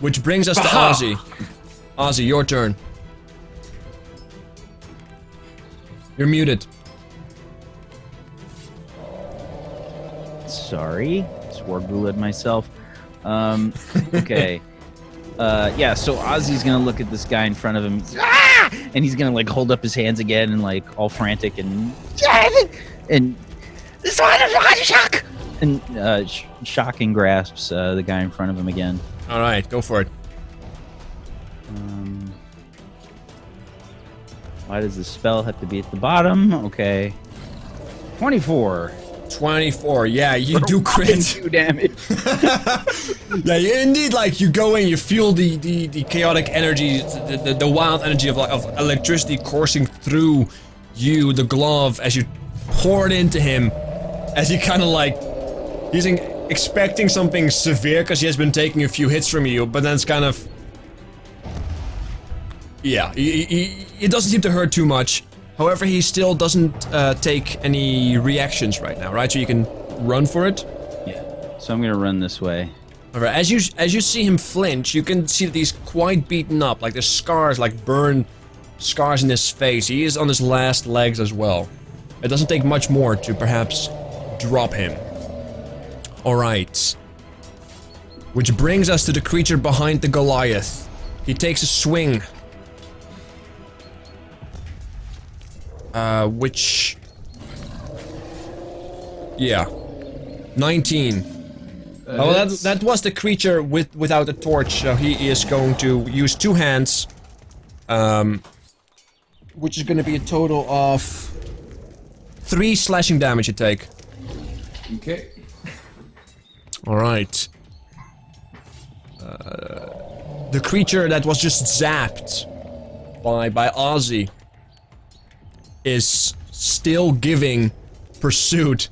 Which brings us to Ozzy. Ozzy, your turn. You're muted. Sorry, Swargula myself. Okay. Yeah, so Ozzy's gonna look at this guy in front of him, and he's gonna like hold up his hands again and like all frantic and shocking grasps the guy in front of him again. All right, go for it. Why does the spell have to be at the bottom? Okay. 24. 24, yeah, you do crit. 2 damage. Yeah, you indeed, like, you go in, you feel the chaotic energy, the wild energy of electricity coursing through you, the glove, as you pour it into him, as he kind of like, he's expecting something severe because he has been taking a few hits from you, but then it's kind of, yeah, it doesn't seem to hurt too much. However, he still doesn't take any reactions right now, right? So you can run for it. Yeah. So I'm gonna run this way. Alright, as you see him flinch, you can see that he's quite beaten up. Like there's scars, like burn scars in his face. He is on his last legs as well. It doesn't take much more to perhaps drop him. Alright. Which brings us to the creature behind the Goliath. He takes a swing. Which... yeah. 19. Oh, that was the creature without a torch, so he is going to use 2 hands. Which is gonna be a total of 3 slashing damage you take. Okay. Alright. The creature that was just zapped by Ozzy is still giving pursuit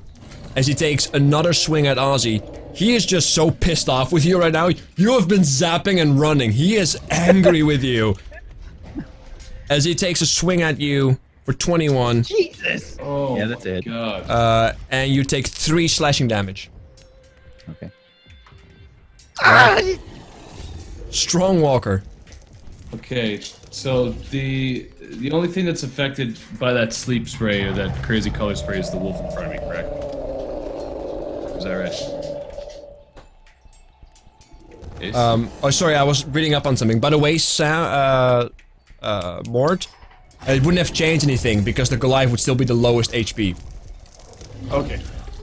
as he takes another swing at Ozzy. He is just so pissed off with you right now. You have been zapping and running. He is angry with you. As he takes a swing at you for 21. Jesus! Oh, yeah, that's it. God. And you take 3 slashing damage. Okay. Right. Strong Walker. Okay, so the only thing that's affected by that sleep spray or that crazy color spray is the wolf in front of me, correct? Is that right? Ace? Oh, sorry, I was reading up on something. By the way, Mort, it wouldn't have changed anything because the Goliath would still be the lowest HP. Okay.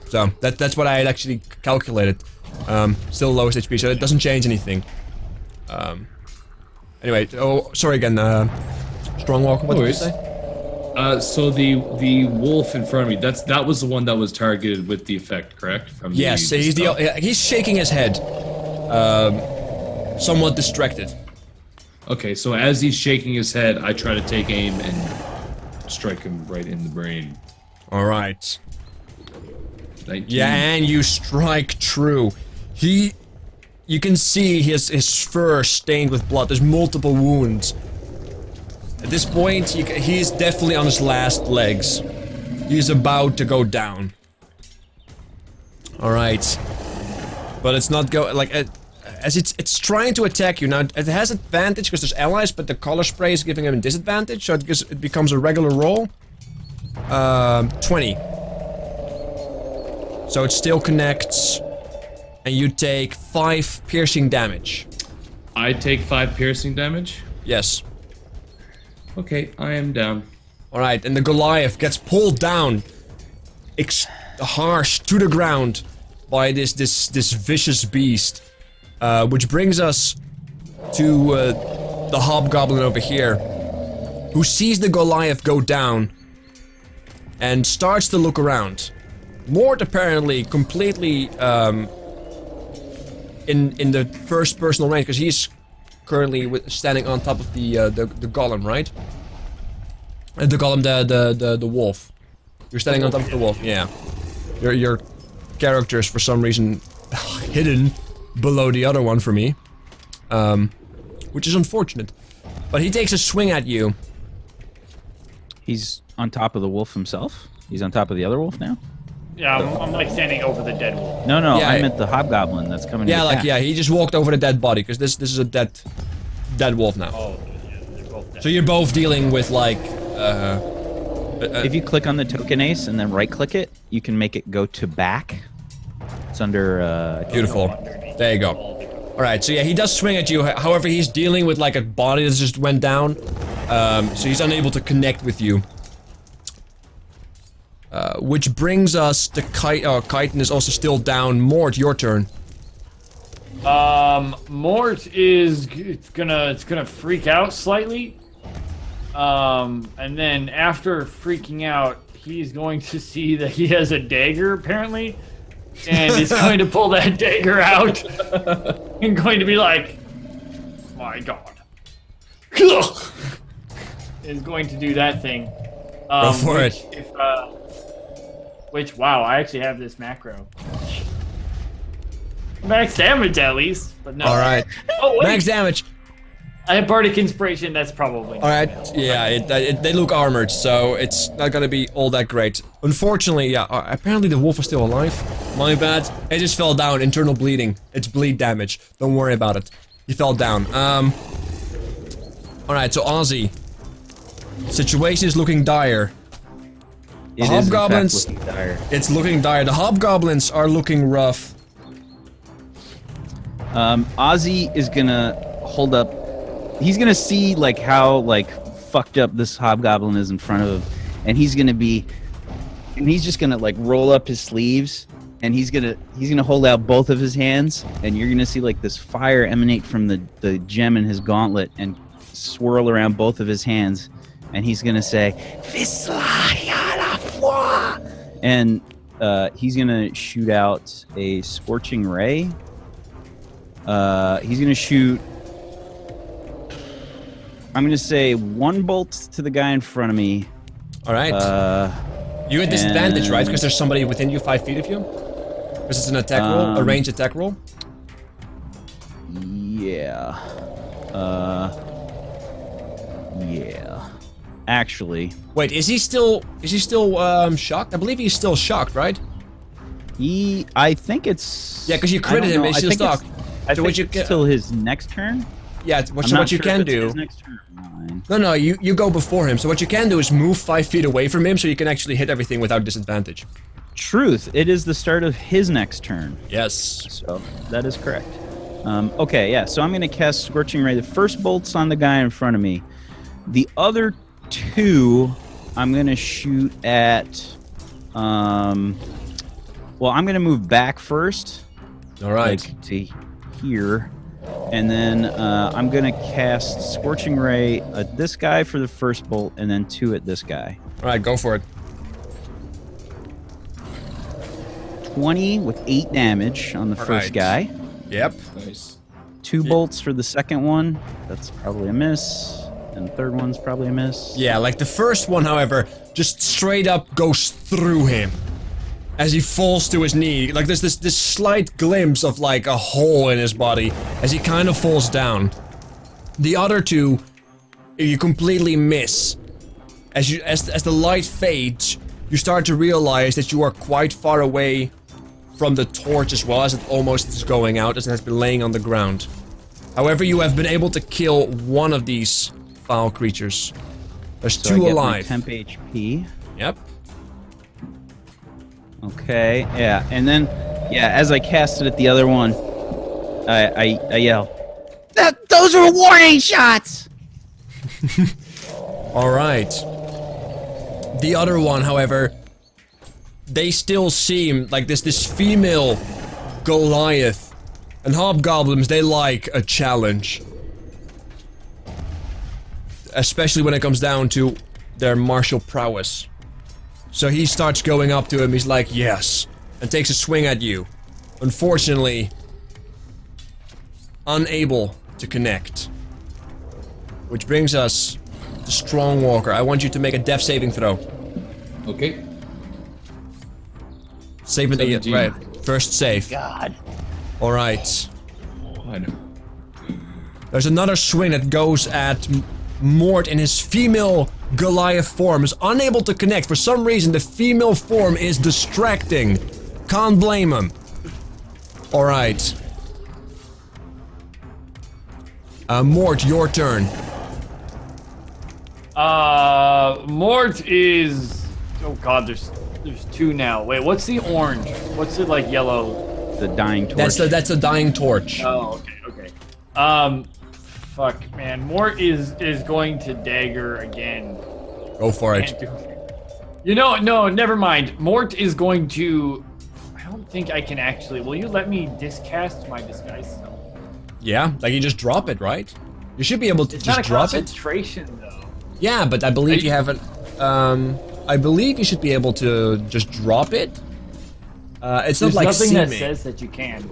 So that's what I had actually calculated. Still lowest HP, so it doesn't change anything. Anyway, oh, sorry again, Strong Walker, what did you say? So the wolf in front of me, that was the one that was targeted with the effect, correct? From Yes, he's shaking his head. Somewhat distracted. Okay, so as he's shaking his head, I try to take aim and strike him right in the brain. Alright. 19. Yeah, and you strike true. You can see his fur stained with blood. There's multiple wounds. At this point, he's definitely on his last legs. He's about to go down. Alright. But it's not as it's trying to attack you. Now, it has advantage because there's allies, but the color spray is giving him a disadvantage, so it becomes a regular roll. 20. So it still connects, and you take 5 piercing damage. I take 5 piercing damage? Yes. Okay, I am down. Alright, and the Goliath gets pulled down, harsh to the ground by this vicious beast. Which brings us to the hobgoblin over here, who sees the Goliath go down, and starts to look around. Mort apparently completely in the first personal range because he's currently standing on top of the golem, right? The golem, the wolf. You're standing on top of the wolf, yeah. Your character's for some reason hidden below the other one for me, which is unfortunate. But he takes a swing at you. He's on top of the wolf himself? He's on top of the other wolf now? Yeah, I'm like standing over the dead wolf. No, Yeah, I meant the hobgoblin that's coming Yeah, to like, attack. yeah, he just walked over the dead body, because this is a dead wolf now. Oh, yeah, they're both dead. So you're both dealing with, like, If you click on the token ace and then right click it, you can make it go to back. It's under beautiful. There you go. Alright, so yeah, he does swing at you, however, he's dealing with, like, a body that just went down. So he's unable to connect with you. Which brings us to Chitin is also still down. Mort, your turn. Mort is it's gonna freak out slightly. And then after freaking out, he's going to see that he has a dagger apparently, and is going to pull that dagger out and going to be like, "My God!" Is going to do that thing. Go for it. Which, wow, I actually have this macro. Max damage at least, but no. Alright. Oh, wait. Max damage. I have Bardic Inspiration, that's probably. Alright, yeah, they look armored, so it's not gonna be all that great. Unfortunately, yeah, apparently the wolf is still alive. My bad. It just fell down, internal bleeding. It's bleed damage. Don't worry about it. He fell down. Alright, so Ozzy. Situation is looking dire. It is, in fact, hobgoblins. looking dire. It's looking dire. The hobgoblins are looking rough. Ozzy is gonna hold up. He's gonna see like how like fucked up this hobgoblin is in front of him, and he's just gonna like roll up his sleeves, and he's gonna hold out both of his hands, and you're gonna see like this fire emanate from the gem in his gauntlet and swirl around both of his hands, and he's gonna say, and he's gonna shoot out a scorching ray. He's gonna shoot, I'm gonna say, one bolt to the guy in front of me. Alright. You at disadvantage, right? Because there's somebody within you 5 feet of you? Because it's an attack roll, a ranged attack roll? Yeah. Yeah. Actually, Wait, is he still shocked? I believe he's still shocked, right? I think it's... Yeah, because you I don't critted him, know. he's I still think stuck. I So think what you it's get- till his next turn. Yeah, I'm what not you sure can if it's do... his next turn or mine. No, you go before him. So what you can do is move 5 feet away from him so you can actually hit everything without disadvantage. Truth, it is the start of his next turn. Yes. So that is correct. Okay, yeah. So I'm going to cast Scorching Ray. The first bolt's on the guy in front of me. The other two, I'm going to shoot at. Well, I'm going to move back first. All right. Like to here, and then I'm going to cast Scorching Ray at this guy for the first bolt, and then 2 at this guy. All right, go for it. 20 with 8 damage on the All first right. guy. Yep. Nice. 2 bolts for the second one. That's probably a miss. And the third one's probably a miss. Yeah, like the first one, however, just straight up goes through him as he falls to his knee. Like there's this slight glimpse of like a hole in his body as he kind of falls down. The other two, you completely miss. As the light fades, you start to realize that you are quite far away from the torch as well, as it almost is going out, as it has been laying on the ground. However, you have been able to kill one of these foul creatures. There's So I 2 get my alive. temp HP. Yep. Okay, yeah. And then, yeah, as I cast it at the other one, I yell, Those are warning shots! Alright. The other one, however, they still seem like this female Goliath. And hobgoblins, they like a challenge. Especially when it comes down to their martial prowess. So he starts going up to him, he's like, yes, and takes a swing at you. Unfortunately, unable to connect. Which brings us to Strongwalker. I want you to make a death saving throw. Okay. Save with the 17. right. First save. God. Alright. I know. There's another swing that goes at Mort in his female Goliath form. Is unable to connect. For some reason, the female form is distracting. Can't blame him. Alright. Mort, your turn. Mort is. Oh god, there's two now. Wait, what's the orange? What's it like yellow? The dying torch. That's a dying torch. Oh, okay. Fuck, man. Mort is going to dagger again. Go for it. Can't do it. You know, no, never mind. Mort is going to. I don't think I can actually. Will you let me discast my disguise spell? Yeah, like you just drop it, right? You should be able to It's just not a drop it. concentration though. Yeah, but I believe you haven't. I believe you should be able to just drop it. It's not There's like nothing that seeming. says that you can.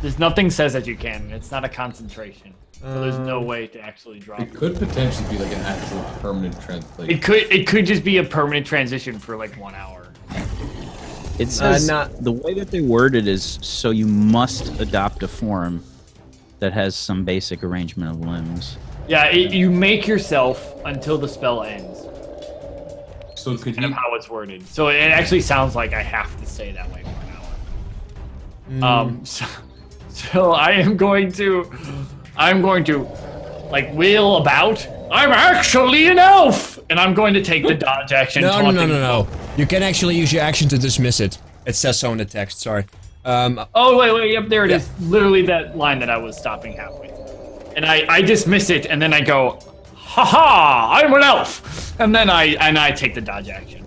There's nothing says that you can. It's not a concentration. So there's no way to actually drop It it. could potentially be like an actual permanent translation. It could just be a permanent transition for like 1 hour. It says not- the way that they word it is so you must adopt a form that has some basic arrangement of limbs. Yeah, you make yourself until the spell ends. So could Kind of you? how it's worded. So it actually sounds like I have to stay that way for an hour. So I'm going to like wheel about. I'm actually an elf, and I'm going to take the dodge action. No. taunting- You can actually use your action to dismiss it. It says so in the text. Sorry. Oh wait, yep, there it is. Literally that line that I was stopping halfway through. And I dismiss it, and then I go, haha, I'm an elf, and then I take the dodge action.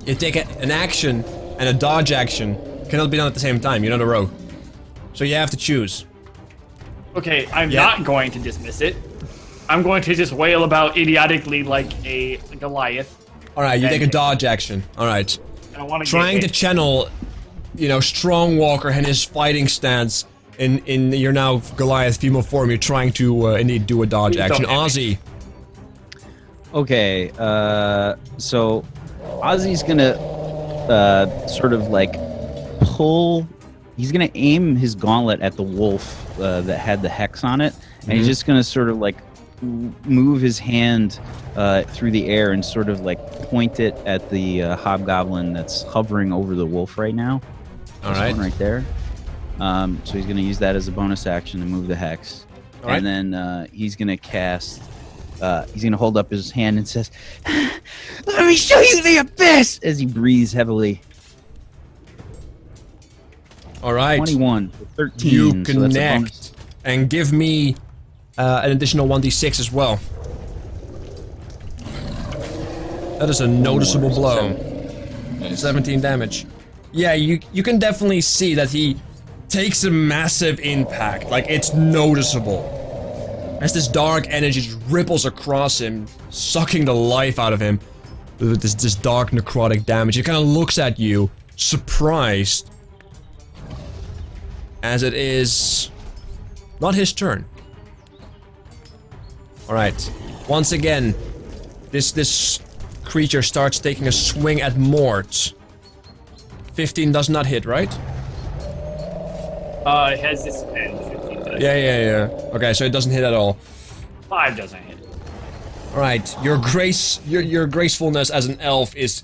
You take an action and a dodge action cannot be done at the same time. You're not a rogue, so you have to choose. Okay, I'm Yeah. not going to dismiss it. I'm going to just wail about idiotically like a Goliath. All right, you Okay. take a dodge action. All right, I don't want to trying get to hit. channel, Strongwalker and his fighting stance in your now Goliath female form. You're trying to indeed do a dodge Please action. don't hit Ozzy. Okay, so Ozzy's gonna sort of like pull. He's gonna aim his gauntlet at the wolf that had the hex on it, and he's just gonna sort of like move his hand through the air and sort of like point it at the hobgoblin that's hovering over the wolf right now. All This right. one right there. So he's gonna use that as a bonus action to move the hex, All right. and then he's gonna cast. He's gonna hold up his hand and says, "Let me show you the abyss!" As he breathes heavily. All right. 21, 13. You so that's a connect bonus. and give me an additional 1d6 as well. That is a noticeable blow. Nice. 17 damage. Yeah, you can definitely see that he takes a massive impact. Like, it's noticeable. As this dark energy just ripples across him, sucking the life out of him. With this dark necrotic damage. He kind of looks at you, surprised. As it is not his turn. Alright. Once again, this creature starts taking a swing at Mort. 15 does not hit, right? It has this 15 does. Yeah. Okay, so it doesn't hit at all. 5 doesn't hit. Alright, your gracefulness as an elf is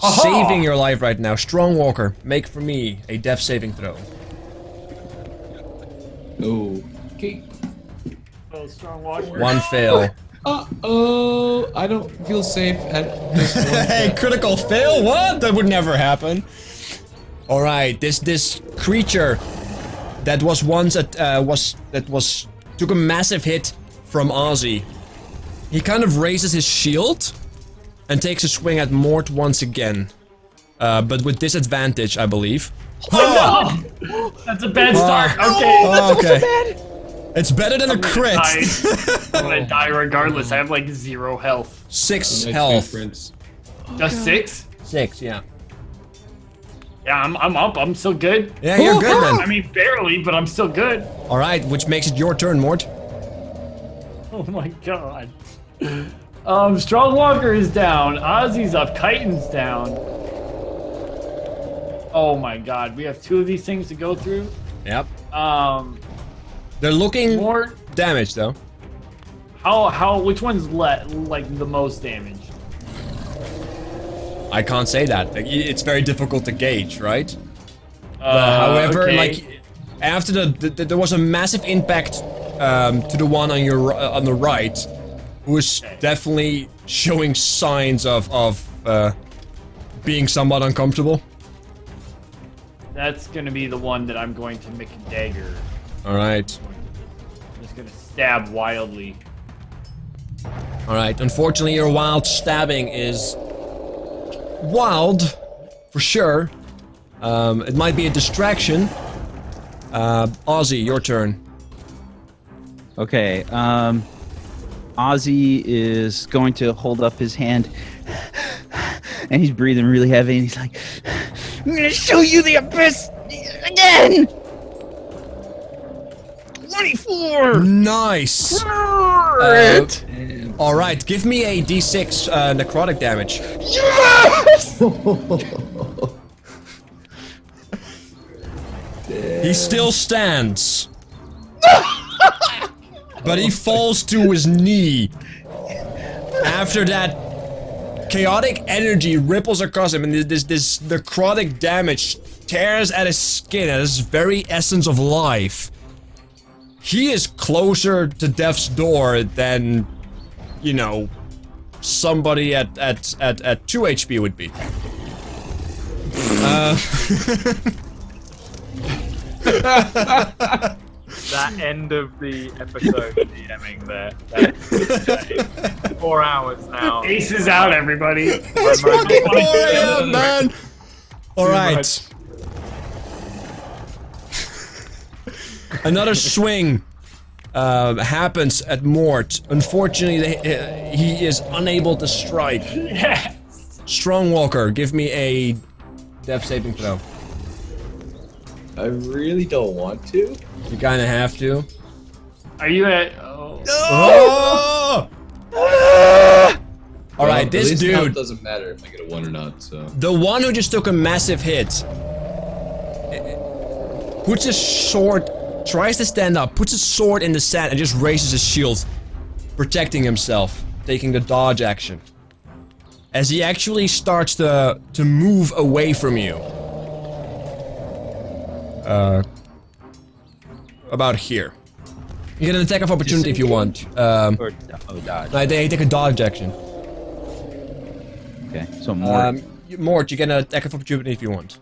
saving your life right now. Strongwalker, make for me a death saving throw. Okay. Oh, strong watch. One fail. Oh, I don't feel safe at this point. Hey, critical fail? What? That would never happen. Alright, this creature that was once took a massive hit from Ozzy. He kind of raises his shield and takes a swing at Mort once again. But with disadvantage, I believe. Oh, no! That's a bad start. Okay. Oh, okay. It's better than a crit. I'm gonna die regardless. I have like 0 health. 6 Nice health. Prince. Just 6? 6, yeah. Yeah, I'm up. I'm still good. Yeah, you're good I then. mean, barely, but I'm still good. All right, which makes it your turn, Mort. Oh my god. Strong Walker is down. Ozzy's up. Chitin's down. Oh my god. We have 2 of these things to go through. Yep. They're More. looking damaged though. Which one's like the most damage? I can't say that. Like, it's very difficult to gauge, right? However, okay. like after there was a massive impact to the one on your on the right, who is definitely showing signs of being somewhat uncomfortable. That's gonna be the one that I'm going to make a dagger. All right. I'm just gonna stab wildly. All right. Unfortunately, your wild stabbing is wild, for sure. It might be a distraction. Ozzy, your turn. Okay, Ozzy is going to hold up his hand, and he's breathing really heavy, and he's like, I'm gonna show you the abyss again! 24! Nice. All right, give me a d6 necrotic damage. Yes! He still stands. But he falls to his knee. After that, chaotic energy ripples across him, and this necrotic damage tears at his skin, at his very essence of life. He is closer to death's door than, you know, somebody at 2 HP would be. That end of the episode DMing there. That is 4 hours now. Ace is out, everybody. It's fucking 4 AM, man! Alright. Another swing happens at Mort. Unfortunately, he is unable to strike. Yes. Strongwalker, give me a death saving throw. I really don't want to. You kinda have to. Are you at? Oh. Oh! Alright, this At least now it dude, doesn't matter if I get a 1 or not. So the one who just took a massive hit, puts his sword, tries to stand up, puts his sword in the sand and just raises his shield, protecting himself, taking the dodge action. As he actually starts to move away from you. About here. You get an attack of opportunity if you want. Or, oh, dodge. They take a dodge action. Okay, so more. Mort, you get an attack of opportunity if you want.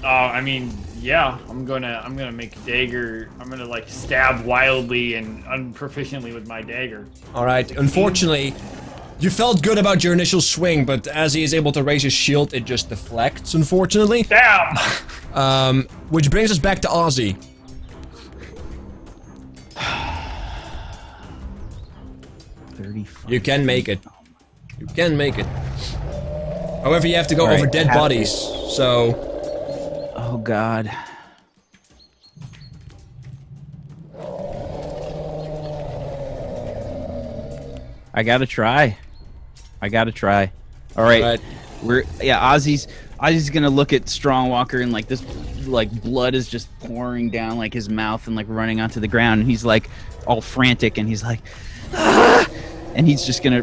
I mean, yeah. I'm gonna make a dagger. I'm gonna like stab wildly and unproficiently with my dagger. All right. Unfortunately, you felt good about your initial swing, but as he is able to raise his shield, it just deflects. Unfortunately. Damn. Which brings us back to Ozzy. You can make it. You can make it. However, you have to go over dead bodies, so... Oh god. I gotta try. All right. Ozzy's gonna look at Strongwalker and like this, like blood is just pouring down like his mouth and like running onto the ground, and he's like all frantic, and he's like, ah! And he's gonna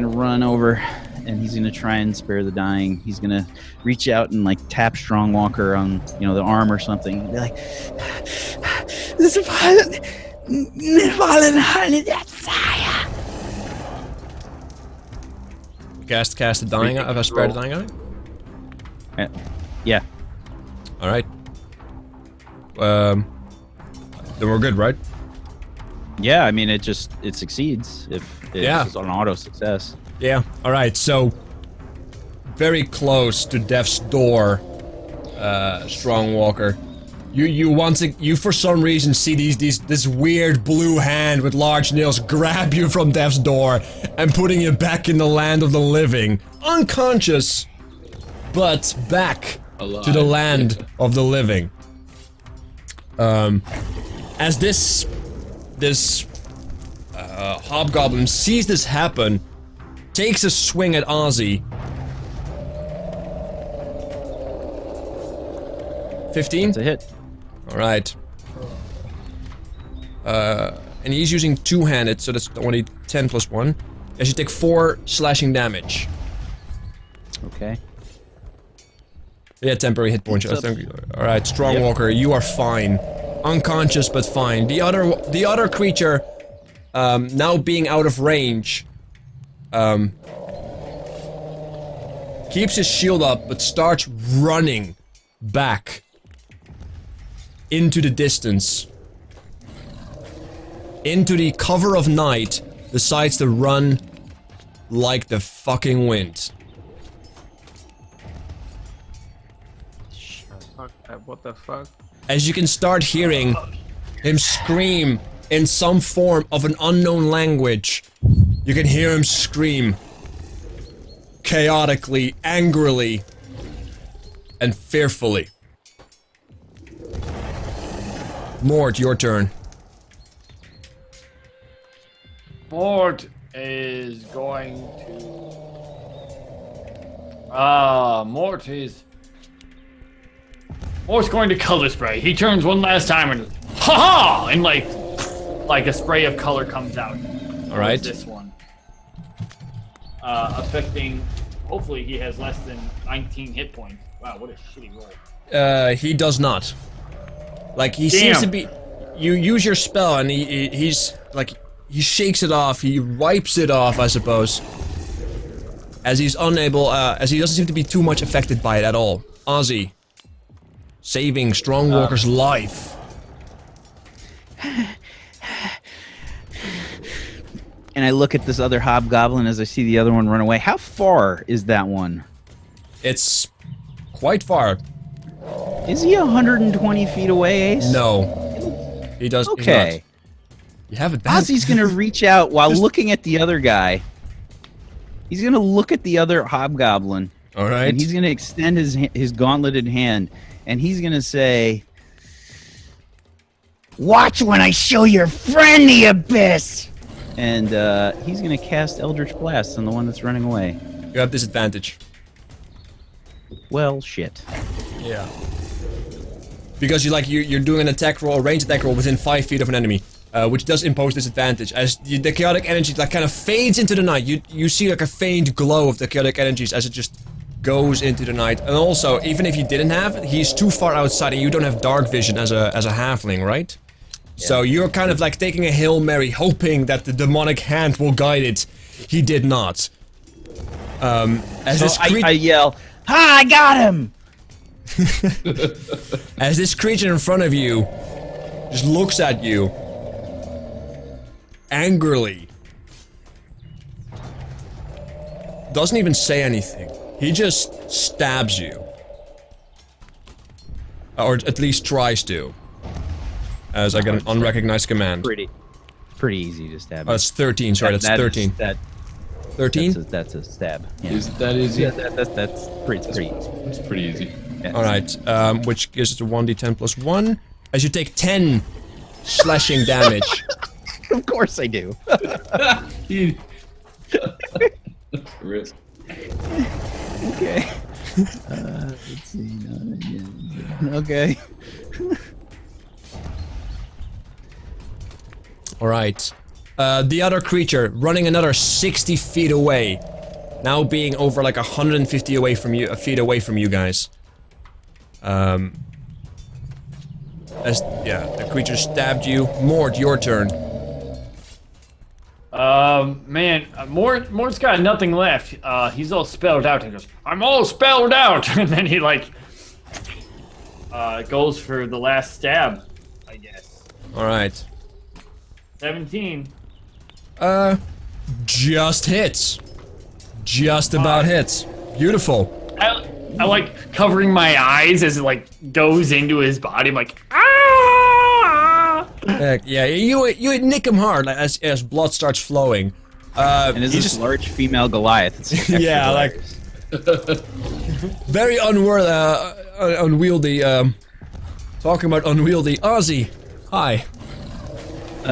run over, and he's gonna try and spare the dying. He's gonna reach out and like tap Strongwalker on, you know, the arm or something, and be like, this is violent. Cast the dying eye, spare the dying eye? Yeah. Alright. Then we're good, right? Yeah, I mean, it succeeds if it's an auto success. Yeah, alright, so... Very close to death's door, Strongwalker. You for some reason see this weird blue hand with large nails grab you from death's door and putting you back in the land of the living, unconscious, but back Alive. to the land of the living. As this hobgoblin sees this happen, takes a swing at Ozzy. 15? It's a hit. Alright. And he's using two-handed, so that's only 10 plus 1. As you take 4 slashing damage. Okay. Yeah, temporary hit points. Alright, Strongwalker, you are fine. Unconscious, but fine. The other creature, now being out of range, keeps his shield up, but starts running back into the distance. Into the cover of night, decides to run like the fucking wind. What the fuck? As you can start hearing him scream in some form of an unknown language. You can hear him scream chaotically, angrily, and fearfully. Mort, your turn. Mort is going to. Mort's going to color spray. He turns one last time and ha-ha! And like a spray of color comes out. All right. This one. Affecting. Hopefully he has less than 19 hit points. Wow, what a shitty roll. He does not. Like, he seems to be... You use your spell and he's like... He shakes it off, he wipes it off, I suppose. As he's unable, as he doesn't seem to be too much affected by it at all. Ozzy. Saving Strongwalker's life. And I look at this other hobgoblin as I see the other one run away. How far is that one? It's quite far. Is he 120 feet away, Ace? No. He does. Okay. You have advantage. Ozzy's gonna reach out while looking at the other guy. He's gonna look at the other hobgoblin. All right. And he's gonna extend his gauntleted hand, and he's gonna say, Watch when I show your friend the abyss! and he's gonna cast Eldritch Blast on the one that's running away. You have disadvantage. Well, shit. Yeah. Because you're doing an attack roll, a ranged attack roll within 5 feet of an enemy, which does impose disadvantage. As the chaotic energy like kind of fades into the night, you see like a faint glow of the chaotic energies as it just goes into the night. And also, even if you didn't have it, he's too far outside and you don't have dark vision as a halfling, right? Yeah. So you're kind of like taking a Hail Mary, hoping that the demonic hand will guide it. He did not. As So I yell, "Ha! I got him!" As this creature in front of you just looks at you angrily, doesn't even say anything. He just stabs you, or at least tries to. As I get an unrecognized command. Pretty easy to stab. It's 13. Sorry, that's 13. 13. That's a stab. Yeah. Is that easy? Yeah, that's pretty easy. It's pretty easy. Yeah. All right, which gives it a 1d10 plus 1. As you take 10 slashing damage. Of course I do. Risk. Okay. Let's see. Okay. All right. The other creature running another 60 feet away, now being over like 150 away from you, feet away from you guys. The creature stabbed you. Mort, your turn. Man, Mort's got nothing left. He's all spelled out and goes, "I'm all spelled out," and then he like goes for the last stab, I guess. All right. 17. Just hits. Just about hits. Beautiful. like covering my eyes as it like goes into his body. I'm like, ah! Yeah, you nick him hard like, as blood starts flowing. And is he's this large female Goliath? It's extra Yeah, like- hilarious. very unwieldy. Talking about unwieldy, Ozzy. Hi.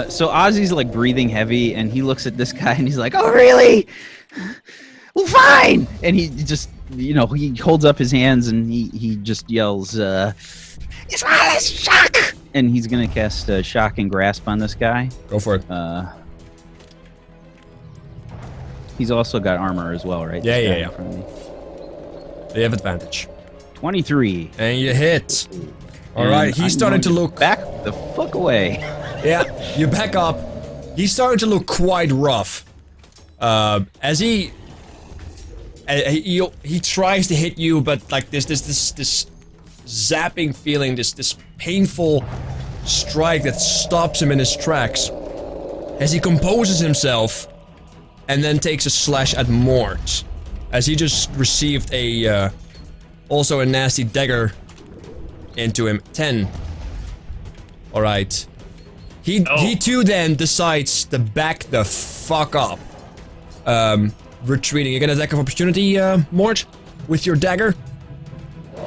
So Ozzy's like breathing heavy, and he looks at this guy, and he's like, "Oh, really? Well, fine." And he just, he holds up his hands, and he just yells, "It's all a shock!" And he's gonna cast Shock and Grasp on this guy. Go for it. He's also got armor as well, right? Yeah, This yeah, guy yeah. in front of me. They have advantage. 23. And you hit. Alright, And he's I'm starting to going look... back the fuck away. Yeah, you back up. He's starting to look quite rough. As he tries to hit you, but like this zapping feeling, this painful strike that stops him in his tracks. As he composes himself, and then takes a slash at Mort, as he just received also a nasty dagger into him. 10. All right. He too then decides to back the fuck up. Retreating. You're gonna attack of opportunity, Mort, with your dagger.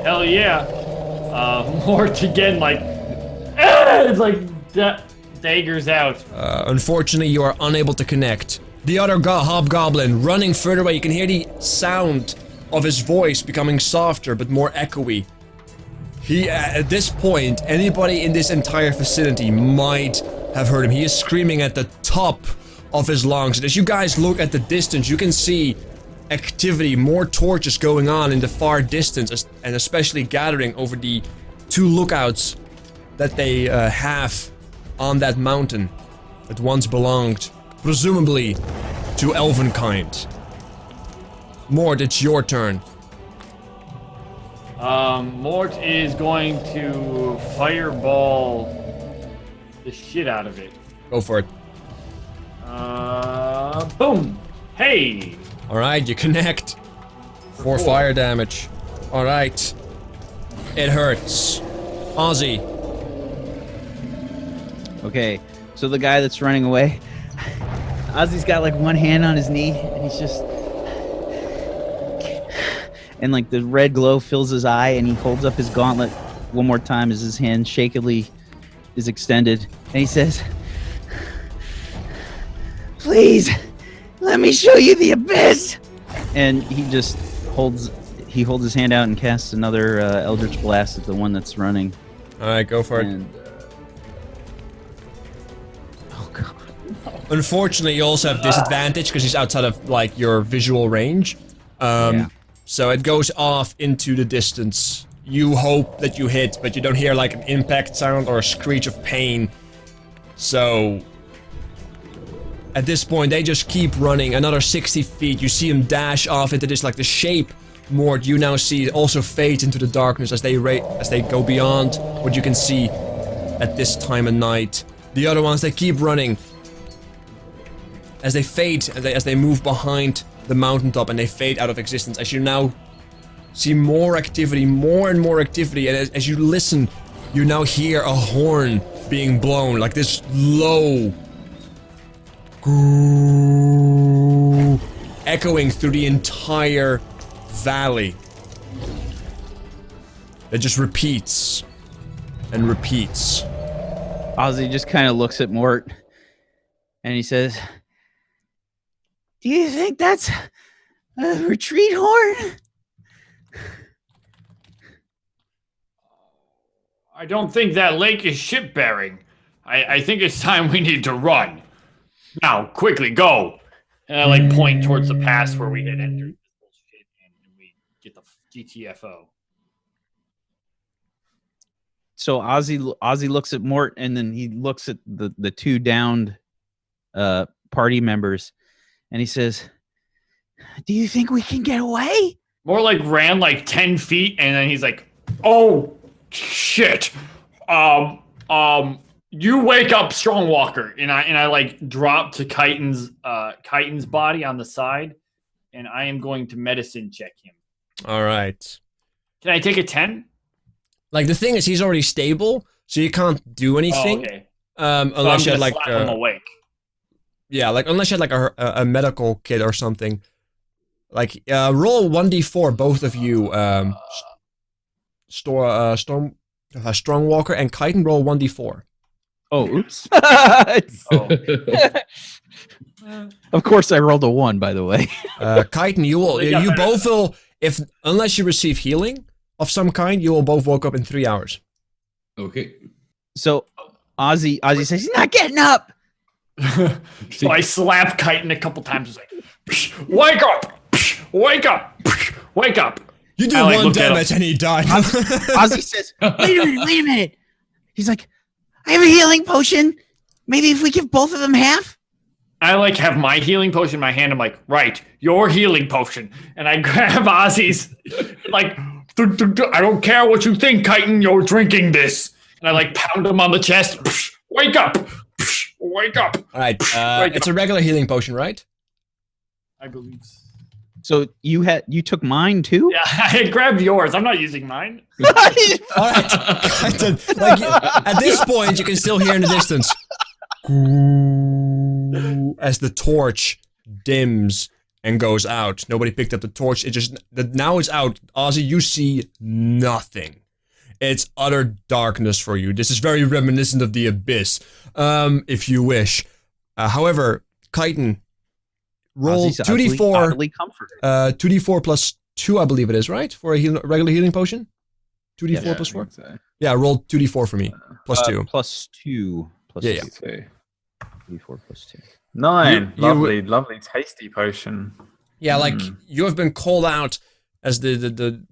Hell yeah. Mort again, like, it's like daggers out. Unfortunately, you are unable to connect. The other hobgoblin running further away. You can hear the sound of his voice becoming softer but more echoey. At this point, anybody in this entire vicinity might have heard him. He is screaming at the top of his lungs. And as you guys look at the distance, you can see activity, more torches going on in the far distance, and especially gathering over the 2 lookouts that they have on that mountain that once belonged, presumably, to elven kind. Mort, it's your turn. Mort is going to fireball the shit out of it. Go for it. Boom! Hey! Alright, you connect. 4 fire damage. Alright. It hurts. Ozzy. Okay, so the guy that's running away, Ozzy's got like one hand on his knee, and he's just, and like the red glow fills his eye, and he holds up his gauntlet one more time as his hand shakily is extended, and he says, "Please, let me show you the abyss." And he just holds his hand out and casts another Eldritch Blast at the one that's running. Alright, go for it. And, oh god. Unfortunately, you also have disadvantage because he's outside of like your visual range. Yeah. So it goes off into the distance. You hope that you hit, but you don't hear like an impact sound or a screech of pain. So at this point, they just keep running another 60 feet. You see him dash off into this like the shape. Mort, you now see also fades into the darkness as they go beyond what you can see at this time of night. The other ones, they keep running as they fade, as they move behind the mountaintop, and they fade out of existence. As you now see more activity, more and more activity, and as you listen, you now hear a horn being blown, like this low goo, echoing through the entire valley. It just repeats and repeats. Ozzy just kind of looks at Mort, and he says, "Do you think that's a retreat horn?" I don't think that lake is ship-bearing. I think it's time we need to run. Now, quickly, go! And I like point towards the pass where we had entered this bullshit, and we get the GTFO. So Ozzy looks at Mort, and then he looks at the 2 downed party members, and he says, "Do you think we can get away?" More like ran like 10 feet, and then he's like, "Oh, shit. You wake up, Strongwalker." And I like drop to Chitin's body on the side, and I am going to medicine check him. All right. Can I take a 10? Like the thing is, he's already stable, so you can't do anything. Oh, okay. Unless you had like slap him awake. yeah, like unless you had like a medical kit or something. Like roll 1d4, both of you. Strongwalker and Chitin, roll 1d4. Oh, oops. Oh. Of course, I rolled a 1, by the way. Chitin, you both will, unless you receive healing of some kind, you will both woke up in 3 hours. Okay. So Ozzy says he's not getting up. So I slap Chitin a couple times. It's like, wake up! Wake up! Wake up! You do I, like, 1 look at damage and he died. Ozzy says, Wait a minute. He's like, I have a healing potion. Maybe if we give both of them half? I like have my healing potion in my hand. I'm like, right, your healing potion. And I grab Ozzy's. Like, I don't care what you think, Chitin, you're drinking this. And I like pound him on the chest. Wake up! Wake up! Alright, it's a regular healing potion, right? I believe. so you took mine too? Yeah, I grabbed yours. I'm not using mine. Alright, like, at this point, you can still hear in the distance as the torch dims and goes out. Nobody picked up the torch. Now it's out. Ozzy, you see nothing. It's utter darkness for you. This is very reminiscent of the Abyss, if you wish. However, Chitin, roll Ozzy's 2d4. utterly comforted. 2d4 plus 2, I believe it is, right? For a regular healing potion? 2d4 plus 4? So. Yeah, roll 2d4 for me. Plus 2. Plus 2. Plus Yeah, 2. 2d4 plus 2. 9. You- Lovely, tasty potion. Yeah, like, you have been called out as the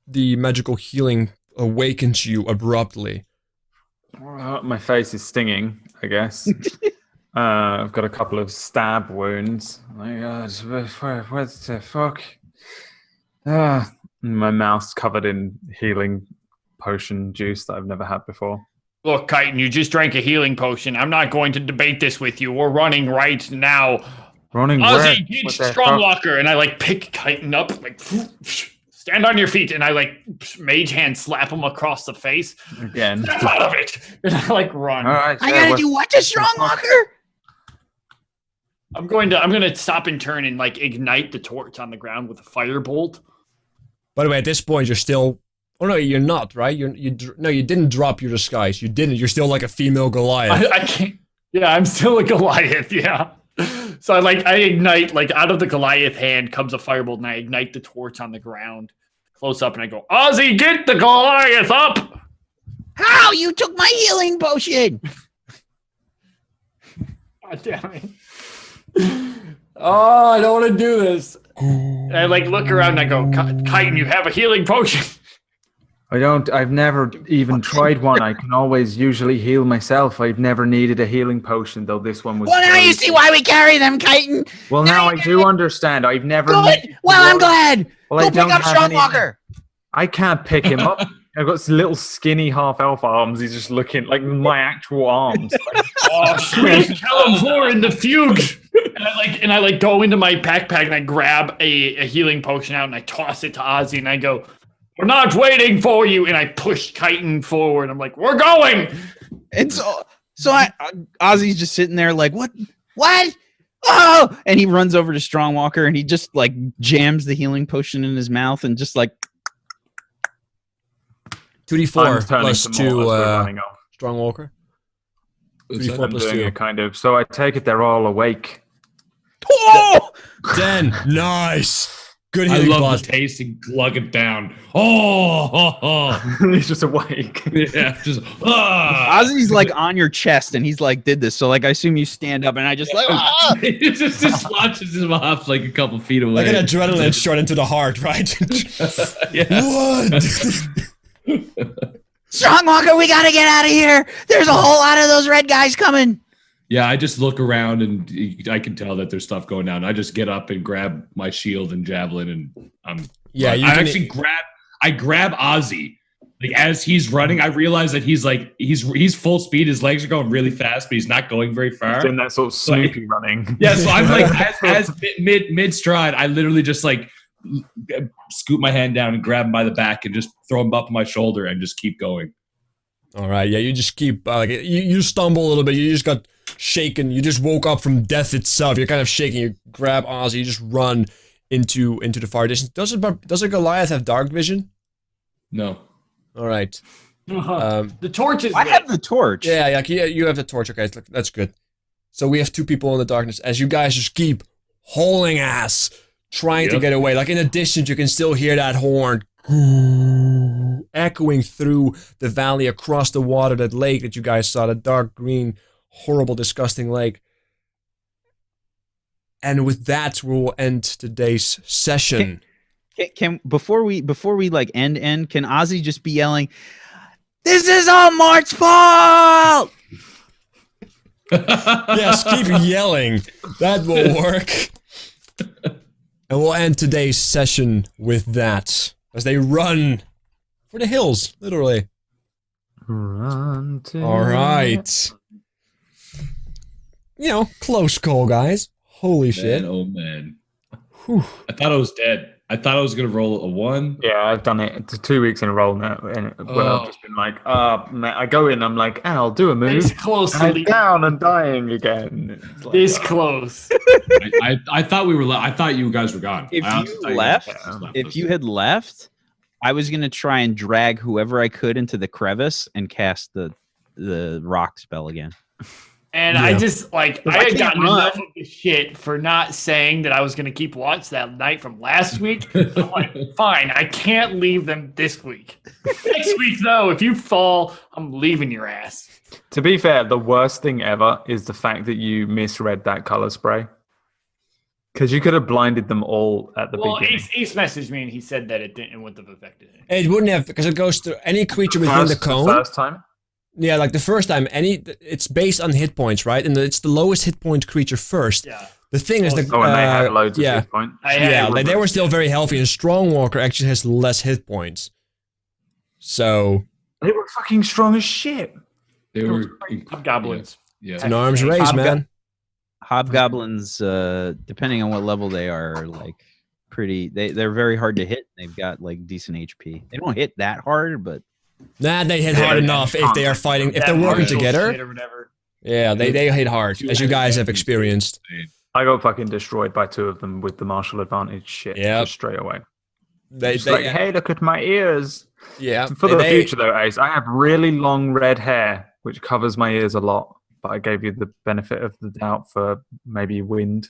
magical healing awakens you abruptly. My face is stinging, I guess. I've got a couple of stab wounds. My God, what the fuck? My mouth's covered in healing potion juice that I've never had before. Look, Chitin, you just drank a healing potion. I'm not going to debate this with you. We're running right now. Running where? Ozzy, get Strongwalker. And I like pick Chitin up, like stand on your feet, and I like mage hand slap him across the face. Again. Snap out of it. And I like run. All right. I gotta do what to Strongwalker? I'm gonna stop and turn and like ignite the torch on the ground with a firebolt. By the way, at this point, you're still... Oh no, you're not, right? You didn't drop your disguise. You didn't. You're still like a female Goliath. I can't. Yeah, I'm still a Goliath. Yeah. So I ignite, like out of the Goliath hand comes a firebolt, and I ignite the torch on the ground, close up, and I go, Ozzy, get the Goliath up! How? You took my healing potion! God damn it. Oh, I don't want to do this. And I like look around and I go, Chitin, you have a healing potion. I've never even tried one. I can always usually heal myself. I've never needed a healing potion, though this one was... Well, now you see why we carry them, Chitin! Well, now I do understand. I've never... Good! Well, I'm glad! Well, Go I don't pick up have any- Strongwalker! I can't pick him up. I've got this little skinny half-elf arms. He's just looking like my actual arms. Oh, sweet. Tell him for in the fugue. And I go into my backpack and I grab a healing potion out and I toss it to Ozzy and I go, we're not waiting for you. And I push Chitin forward. I'm like, we're going. And so Ozzy's just sitting there like, what? Oh! And he runs over to Strongwalker and he just like jams the healing potion in his mouth and just like 2d4 plus 2 Strongwalker. 2d4 plus 2. Kind of. So I take it they're all awake. oh! 10. Nice. Good I healing love bot. the taste and glug it down. Oh, He's just awake. yeah, just Ozzy's like on your chest and he's like did this. So like I assume you stand up and I just like It just launches him off like a couple feet away. Like an adrenaline shot into the heart, right? Yeah. What? Strongwalker, we gotta get out of here! There's a whole lot of those red guys coming! Yeah, I just look around and I can tell that there's stuff going on. I just get up and grab my shield and javelin and Yeah, you I can- actually grab Ozzy. Like as he's running, I realize that he's full speed. His legs are going really fast, but he's not going very far. He's in that sort of Snoopy running. Yeah, so I'm like as mid stride, I literally just like scoop my hand down and grab him by the back and just throw him up on my shoulder and just keep going. All right, yeah, you just keep you stumble a little bit. You just got shaken. You just woke up from death itself. You're kind of shaking. You grab Ozzy. You just run into the far distance. Does Goliath have dark vision? No. All right. The torch is. I have the torch. Yeah, you have the torch. Okay, that's good. So we have 2 people in the darkness. As you guys just keep hauling ass, trying to get away. Like in the distance, you can still hear that horn echoing through the valley across the water, that lake that you guys saw, the dark green, horrible, disgusting lake. And with that, we'll end today's session. Can before we like end, can Ozzy just be yelling, "This is all Mart's fault"? Yes, keep yelling. That will work. And we'll end today's session with that. As they run for the hills, literally. Run to Alright. You know, close call, guys. Holy shit. Man, oh man. Whew. I thought I was dead. I thought I was going to roll a 1. Yeah, I've done it 2 weeks in a row now, and I've just been like, man, I go in, I'm like, I'll do a move. This close to I'm leaving. down and dying again. It's like, This close. I thought we were. I thought you guys were gone. If I honestly you thought left, guys left if us. you had left, I was gonna try and drag whoever I could into the crevice and cast the rock spell again. And Yeah. I just, like, If I I had can't gotten run- enough of the shit for not saying that I was going to keep watch that night from last week. I'm like, fine, I can't leave them this week. Next week, though, if you fall, I'm leaving your ass. To be fair, the worst thing ever is the fact that you misread that color spray. Because you could have blinded them all at the Well, beginning. Ace messaged me and he said that it wouldn't have affected it. It wouldn't have, because it goes to any creature within the cone. first time? Yeah, like the first time, it's based on hit points, right? And it's the lowest hit point creature first. Yeah. The thing is that Oh, and they have loads of hit points. Yeah, like they were still very healthy, and Strongwalker actually has less hit points. So They were fucking strong as shit. They were Hobgoblins. Yeah. it's an arms race, man. Hobgoblins, depending on what level they are like pretty. They're very hard to hit. They've got like decent HP. They don't hit that hard, but Nah, they hit hard enough if they are fighting, if they're working martial shit together. or whatever. Yeah, they hit hard, as you guys have experienced. I got fucking destroyed by 2 of them with the martial advantage shit Yep. just straight away. They, It's like, hey, look at my ears. yeah. For the future, though, Ace, I have really long red hair, which covers my ears a lot. But I gave you the benefit of the doubt for maybe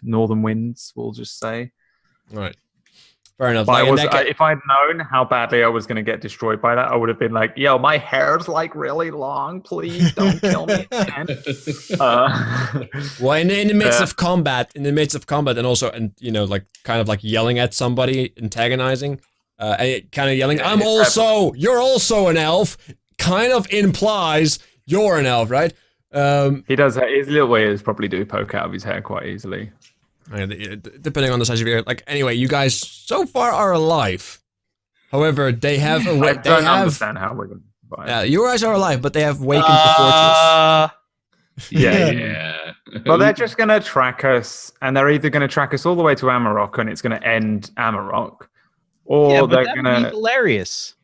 northern winds, we'll just say. Right. Fair enough. But Like, if I'd known how badly I was going to get destroyed by that, I would have been like, yo, my hair's like really long. Please don't kill me again. well, in the midst of combat, and also, and you know, like kind of like yelling at somebody, antagonizing, and kind of yelling, you're also an elf, kind of implies you're an elf, right? He does. His little ears probably do poke out of his hair quite easily. Depending on the size of your ear. Like, anyway, you guys so far are alive. However, they have a way. I don't understand how we're going to survive. Yeah, you guys are alive, but they have wakened the fortress. Yeah. Well, they're just going to track us, and they're either going to track us all the way to Amarok, and it's going to end Amarok, or yeah, but they're that going would be to. hilarious.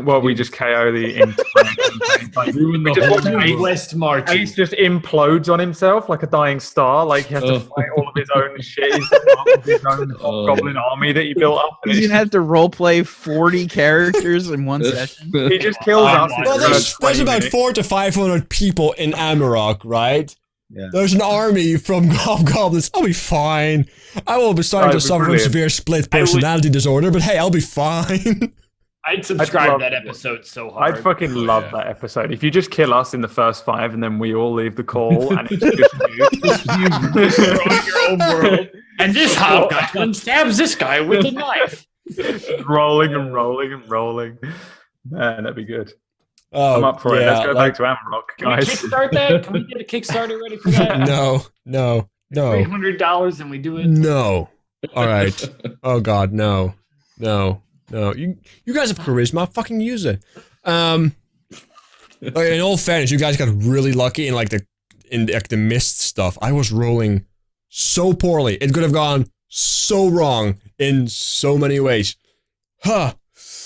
Well, we just KO the entire campaign. Like, Ruin the we just whole watch world. Ace- West March. Ace just implodes on himself like a dying star. Like he has to fight all of his own shit. He's part of his own goblin army that he built up. And He's it's gonna have to roleplay 40 characters in one session. he just kills us. in Well, the there's first 20 about minutes. 400 to 500 people in Amarok, right? Yeah. There's an army from hobgoblins. I'll be fine. I will be starting to That'd be suffer from brilliant. severe split personality disorder, but hey, I'll be fine. I'd subscribe love- that episode so hard. I'd fucking love that episode. If you just kill us in the first 5 and then we all leave the call and it's just you. Destroy your own world. And this hobgoblin stabs this guy with a knife. rolling and rolling and rolling. Man, that'd be good. Oh, I'm up for it. yeah, Let's go like- back to Amarok, Can we guys. kickstart that? Can we get a Kickstarter ready for that? No. $300 and we do it. No. All right. Oh God, no. You guys have charisma. Fucking use it. Like, in all fairness, you guys got really lucky in the mist stuff. I was rolling so poorly. It could have gone so wrong in so many ways. Huh.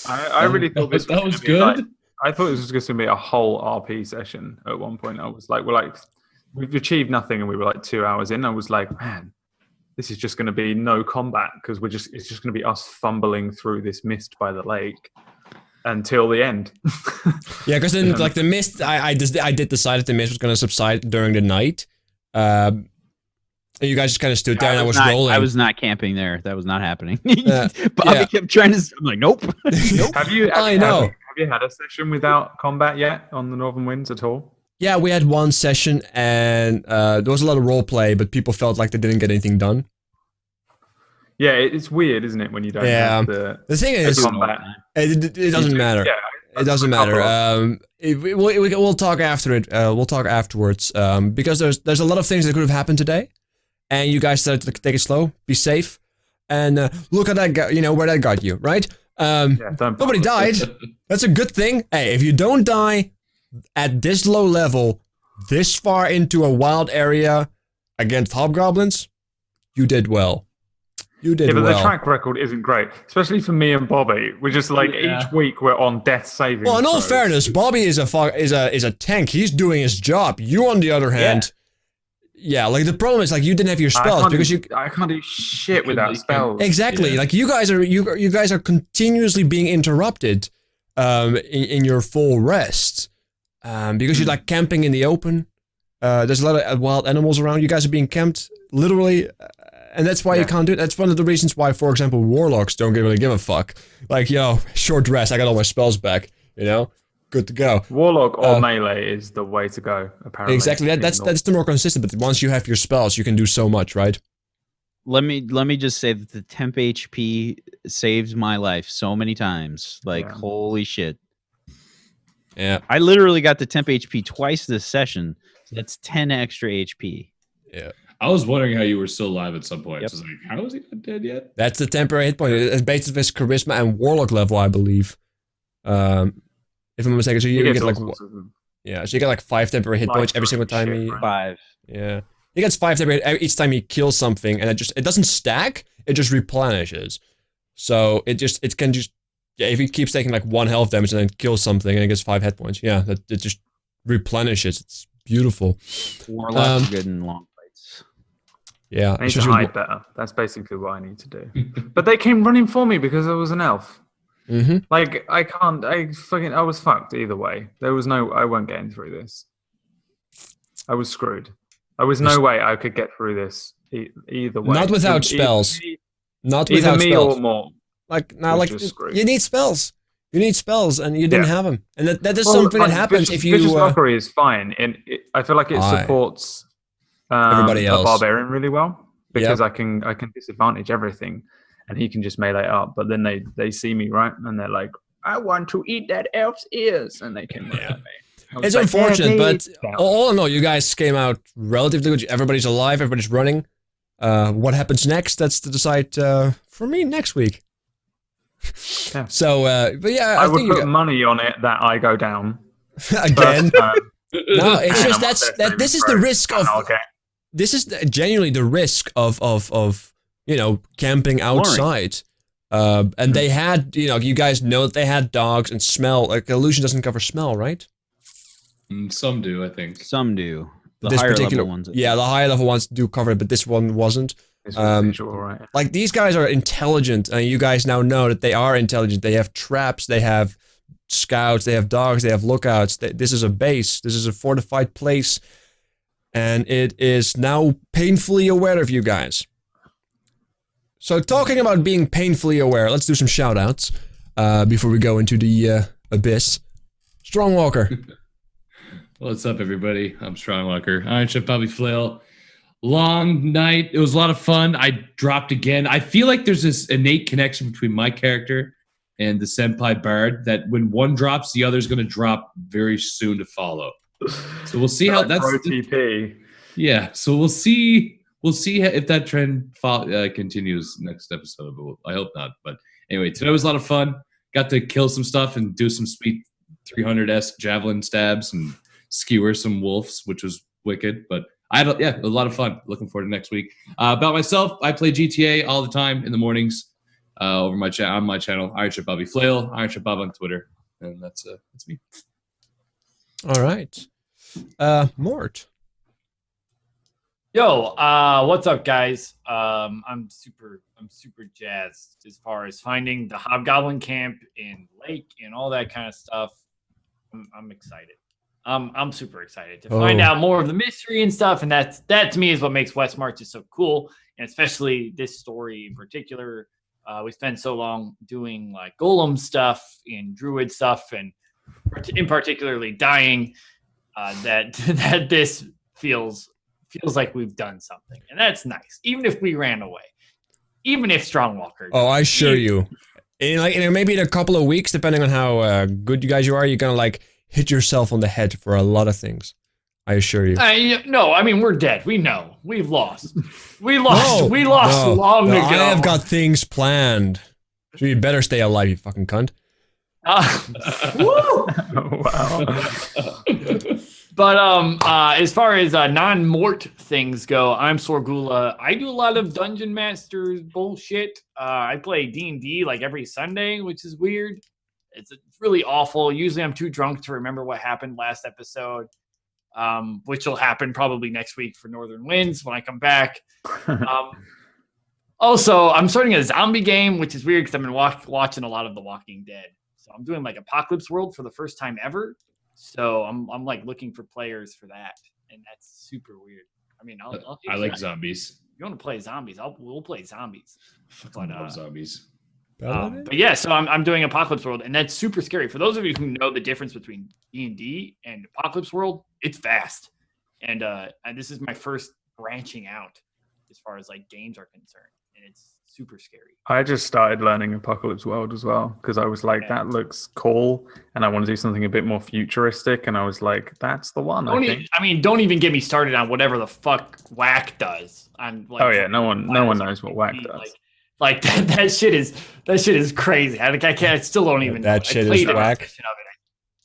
I really thought this that was gonna be good. like- I thought this was just going to be a whole RP session at one point. I was like, we've achieved nothing, and we were like 2 hours in. I was like, man, this is just going to be no combat because it's just going to be us fumbling through this mist by the lake until the end. Yeah, because then like the mist, I did decide that the mist was going to subside during the night. And you guys just kind of stood there, and I was rolling. I was not camping there. That was not happening. Yeah. Bobby kept trying to. I'm like, nope. Nope. Have you know. had a session without combat yet on the Northern Winds at all? Yeah, we had one session, and there was a lot of role play, but people felt like they didn't get anything done. Yeah, it's weird, isn't it, when you don't Yeah. have the The thing is, combat? it doesn't matter. Yeah, It doesn't matter. We'll talk after it. We'll talk afterwards. Because there's a lot of things that could have happened today, and you guys decided to take it slow, be safe, and look at that guy. You know where that got you, right? Nobody died. That's a good thing. Hey, if you don't die at this low level, this far into a wild area against hobgoblins, you did well. You did but well. the track record isn't great, especially for me and Bobby. We're just like each week we're on death saving. Well, in all throws. fairness, Bobby is a tank. He's doing his job. You, on the other hand, like the problem is like you didn't have your spells because I can't do shit without spells. exactly like you guys are continuously being interrupted, in your full rest, because you're like camping in the open. There's a lot of wild animals around. You guys are being camped literally. And that's why you can't do it. That's one of the reasons why, for example, warlocks don't really give a fuck. Like, short rest, I got all my spells back, good to go. Warlock or melee is the way to go, apparently. Exactly, that's the more consistent, but once you have your spells, you can do so much, right? Let me just say that the temp HP saved my life so many times. Like, holy shit. Yeah. I literally got the temp HP twice this session. So that's 10 extra HP. Yeah. I was wondering how you were still alive at some point. Yep. I was like, how is he not dead yet? That's the temporary hit point. It's based on his charisma and warlock level, I believe. If I'm not mistaken, so you get like so you get like 5 temporary hit points every single time he. 5. Yeah, he gets 5 temporary each time he kills something, and it doesn't stack. It just replenishes. So it can just if he keeps taking like 1 health damage and then kills something and it gets 5 hit points. Yeah, it just replenishes. It's beautiful. Warlock's good in long fights. Yeah, I need to hide better. That's basically what I need to do. But they came running for me because I was an elf. Mm-hmm. Like, I was fucked either way. I weren't getting through this. I was screwed. There was no way I could get through this either way. Not without spells. Not Either without me spells. or more. You need spells. You need spells, and you didn't have them. And that is something that happens if you. Vicious Mockery is fine, and I feel like it supports everybody else. A barbarian really well because I can disadvantage everything, and he can just melee up. But then they see me, right, and they're like, "I want to eat that elf's ears," and they can run at me. It's unfortunate, but all in all, you guys came out relatively good. Everybody's alive. Everybody's running. What happens next? That's to decide for me next week. Yeah. So, but yeah, I would put money on it that I go down again. No, it's just this is the risk of. This is genuinely the risk of camping outside. And they had you guys know that they had dogs and smell. Like illusion doesn't cover smell, right? Some do, I think. Some do. The this higher particular level ones. Yeah, the higher level ones do cover it, but this one wasn't. Right. Like these guys are intelligent, and you guys now know that they are intelligent. They have traps, they have scouts, they have dogs, they have lookouts. This is a base. This is a fortified place, and it is now painfully aware of you guys. So talking about being painfully aware, let's do some shout-outs before we go into the abyss. Strongwalker. What's up, everybody? I'm Strongwalker. Ironchefbobbyflail. Long night. It was a lot of fun. I dropped again. I feel like there's this innate connection between my character and the Senpai Bard that when one drops, the other's going to drop very soon to follow. So we'll see how that's. OTP. Yeah. So we'll see. We'll see if that trend continues next episode. But I hope not. But anyway, today was a lot of fun. Got to kill some stuff and do some speed 300-esque javelin stabs and skewer some wolves, which was wicked. But I had a lot of fun. Looking forward to next week. About myself, I play GTA all the time in the mornings over on my channel, Ironchefbobbyflail, Ironchefbob on Twitter, and that's me. All right. Mort. Yo, what's up, guys? I'm super jazzed as far as finding the Hobgoblin camp in Lake and all that kind of stuff. I'm excited. I'm super excited to find out more of the mystery and stuff, and that to me is what makes West Marches so cool, and especially this story in particular. We spent so long doing like golem stuff and druid stuff, and in particularly dying, that this feels like we've done something, and that's nice. Even if we ran away, even if Strongwalker. Oh, I assure you, maybe in a couple of weeks, depending on how good you guys are, you're gonna like hit yourself on the head for a lot of things. I assure you. No, I mean we're dead. We know we've lost. We lost long ago. I have got things planned. So you better stay alive, you fucking cunt. Oh, wow. But as far as non-Mort things go, I'm Swargula. I do a lot of Dungeon Masters bullshit. I play D&D like every Sunday, which is weird. It's really awful. Usually I'm too drunk to remember what happened last episode, which will happen probably next week for Northern Winds when I come back. Also, I'm starting a zombie game, which is weird because I've been watching a lot of The Walking Dead. So I'm doing like Apocalypse World for the first time ever. So I'm like looking for players for that, and that's super weird. I mean, I like zombies. If you want to play zombies? We'll play zombies. I love zombies. But yeah, so I'm doing Apocalypse World, and that's super scary. For those of you who know the difference between D&D and Apocalypse World, it's vast, and this is my first branching out as far as like games are concerned, and it's super scary. I just started learning Apocalypse World as well because I was like, that looks cool, and I want to do something a bit more futuristic, and I was like, that's the one. Don't even get me started on whatever the fuck Whack does. I'm like, oh yeah, no one knows what Whack does. Like that shit is crazy. I still don't even know. That shit is Whack.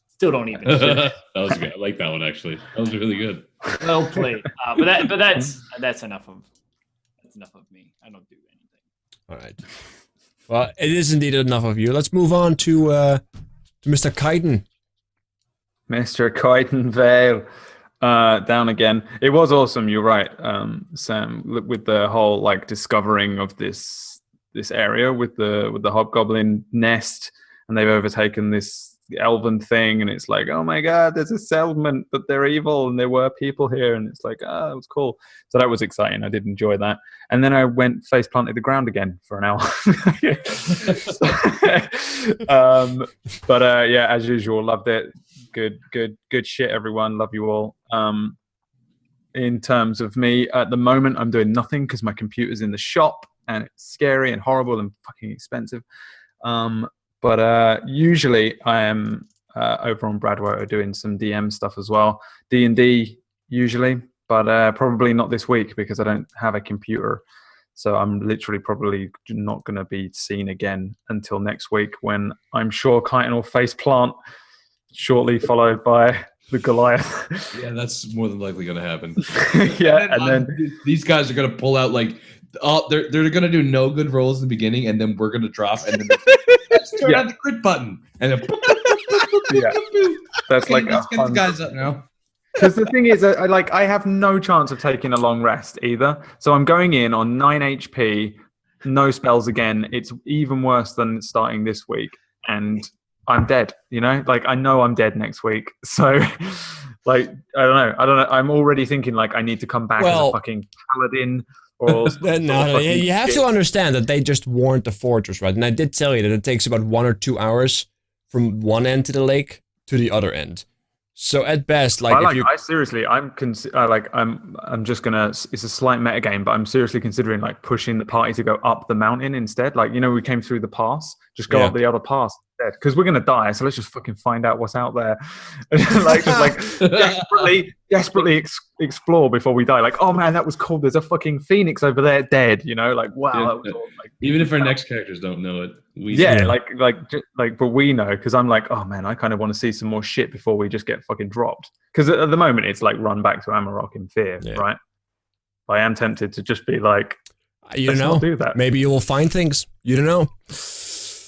Still don't even. That was good. I like that one actually. That was really good. Well played. But that's enough of me. I don't do anything. All right. Well, it is indeed enough of you. Let's move on to Mr. Kiten. Mr. Kiten Vale. Down again. It was awesome. You're right, Sam. With the whole like discovering of this area with the hobgoblin nest, and they've overtaken this elven thing, and it's like, oh my god, there's a settlement, but they're evil, and there were people here, and it's like, it was cool. So that was exciting. I did enjoy that. And then I went face planted the ground again for an hour. But yeah, as usual, loved it. Good shit, everyone. Love you all. In terms of me, at the moment, I'm doing nothing because my computer's in the shop and it's scary and horrible and fucking expensive. But usually I am over on Bradwater doing some DM stuff as well. D&D usually, but probably not this week because I don't have a computer. So I'm literally probably not going to be seen again until next week when I'm sure Kiten will face plant, shortly followed by the Goliath. Yeah, that's more than likely going to happen. Yeah, and then these guys are going to pull out like, they're going to do no good rolls in the beginning, and then we're going to drop, and then let's turn on the crit button, and then yeah, that's like let's get the guys up now. Because the thing is, I have no chance of taking a long rest either. So I'm going in on 9 HP, no spells again. It's even worse than starting this week, and I'm dead. You know, like I know I'm dead next week. So, like I don't know. I'm already thinking like I need to come back as a fucking paladin. Or no, you have to understand that they just warned the fortress, right? And I did tell you that it takes about 1 or 2 hours from one end to the lake to the other end. So at best, like, I'm just gonna. It's a slight meta game, but I'm seriously considering like pushing the party to go up the mountain instead. Like, you know, we came through the pass, just go up the other pass instead, because we're gonna die. So let's just fucking find out what's out there, desperately explore before we die. Like, oh man, that was cool. There's a fucking phoenix over there, dead. You know, like wow. That was all, like, even if our next characters don't know it, we but we know, because I'm like, oh man, I kind of want to see some more shit before we just get fucking dropped. Because at the moment, it's like run back to Amarok in fear, right? But I am tempted to just be like, you don't know. Not do that. Maybe you will find things. You don't know.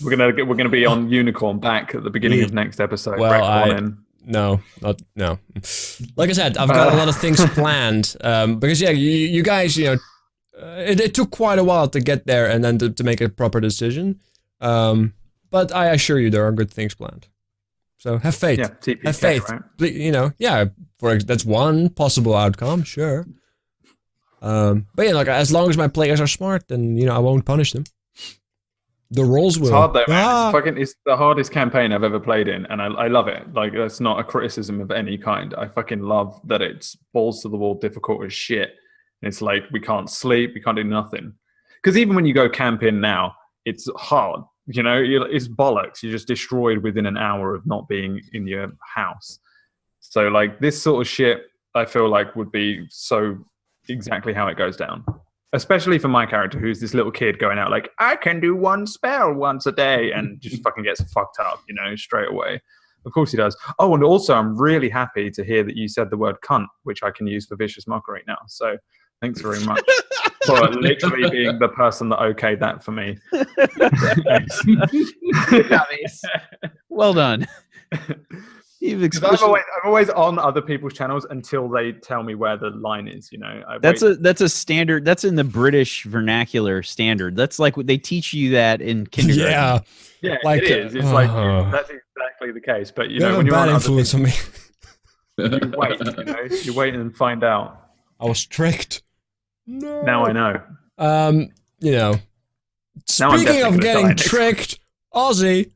We're gonna be on Unicorn back at the beginning of next episode. Well, no. Like I said, I've got a lot of things planned. Because you guys, it took quite a while to get there and then to make a proper decision. But I assure you, there are good things planned. So have faith. Yeah, TPK, have faith. Right? That's one possible outcome. Sure. But like as long as my players are smart, then I won't punish them. The rolls will. It's hard though, man. It's the hardest campaign I've ever played in, and I love it. Like, that's not a criticism of any kind. I fucking love that it's balls to the wall, difficult as shit. And it's like we can't sleep, we can't do nothing. Because even when you go camping now, it's hard. It's bollocks. You're just destroyed within an hour of not being in your house. So like this sort of shit, I feel like would be so exactly how it goes down. Especially for my character, who's this little kid going out like, I can do one spell once a day, and just fucking gets fucked up, straight away. Of course he does. Oh, and also I'm really happy to hear that you said the word cunt, which I can use for vicious mockery now. So thanks very much for literally being the person that okayed that for me. Well done. I'm always on other people's channels until they tell me where the line is. That's a standard. That's in the British vernacular standard. That's like what they teach you that in kindergarten. Yeah, like, it is. It's like that's exactly the case. But when you're on influence on me, you wait and find out. I was tricked. No. Now I know. Speaking of getting tricked, Ozzy.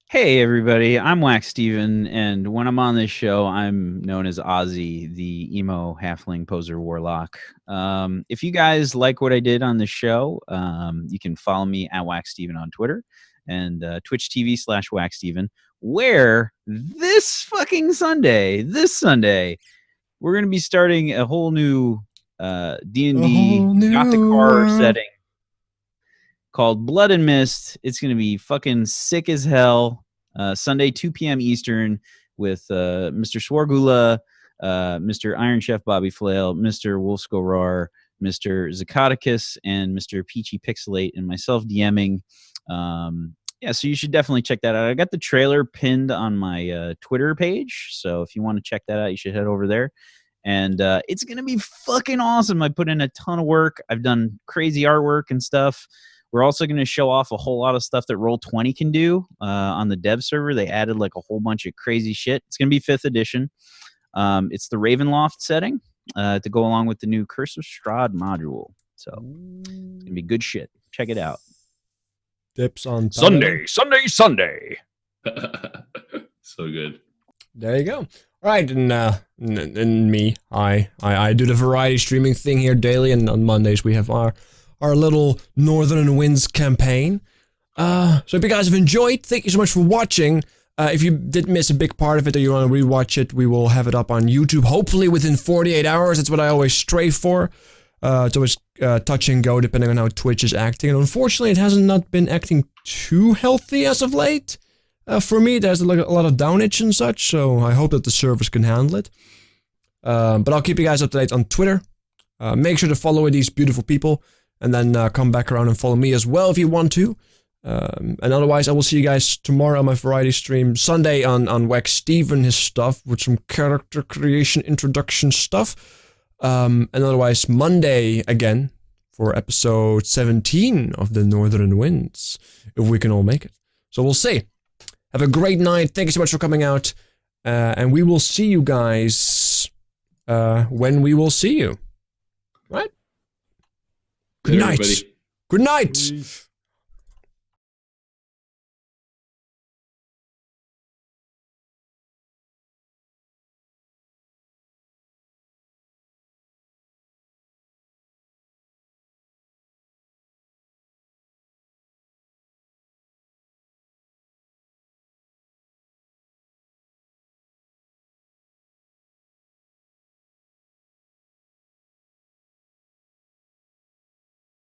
Hey everybody, I'm Wacksteven, and when I'm on this show, I'm known as Ozzy, the emo halfling poser warlock. If you guys like what I did on the show, you can follow me at Wacksteven on Twitter and Twitch TV/Wacksteven, where this Sunday, we're going to be starting a whole new D&D Gothic horror setting called Blood and Mist. It's going to be fucking sick as hell. Sunday, 2 p.m. Eastern with Mr. Swargula, Mr. Ironchefbobbyflail, Mr. WolfsGoRawr, Mr. Zacatecus, and Mr. Peachy Pixelate, and myself DMing. So you should definitely check that out. I got the trailer pinned on my Twitter page, so if you want to check that out, you should head over there. And it's going to be fucking awesome. I put in a ton of work. I've done crazy artwork and stuff. We're also going to show off a whole lot of stuff that Roll20 can do on the dev server. They added like a whole bunch of crazy shit. It's going to be 5th edition. It's the Ravenloft setting to go along with the new Curse of Strahd module. So it's going to be good shit. Check it out. Dips on Sunday. So good. There you go. All right, and me, I do the variety streaming thing here daily, and on Mondays we have our little Northern Winds campaign. So if you guys have enjoyed, thank you so much for watching. If you did miss a big part of it or you want to rewatch it, we will have it up on YouTube, hopefully within 48 hours. That's what I always strive for. It's always touch and go depending on how Twitch is acting. And unfortunately, it hasn't not been acting too healthy as of late. For me, there's a lot of downage and such, so I hope that the servers can handle it. But I'll keep you guys up to date on Twitter. Make sure to follow these beautiful people. And then come back around and follow me as well if you want to. And otherwise, I will see you guys tomorrow on my variety stream. Sunday on Wacksteven, his stuff, with some character creation introduction stuff. And otherwise, Monday again for episode 17 of the Northern Winds, if we can all make it. So we'll see. Have a great night. Thank you so much for coming out. And we will see you guys when we will see you. Right? Good night. Good night.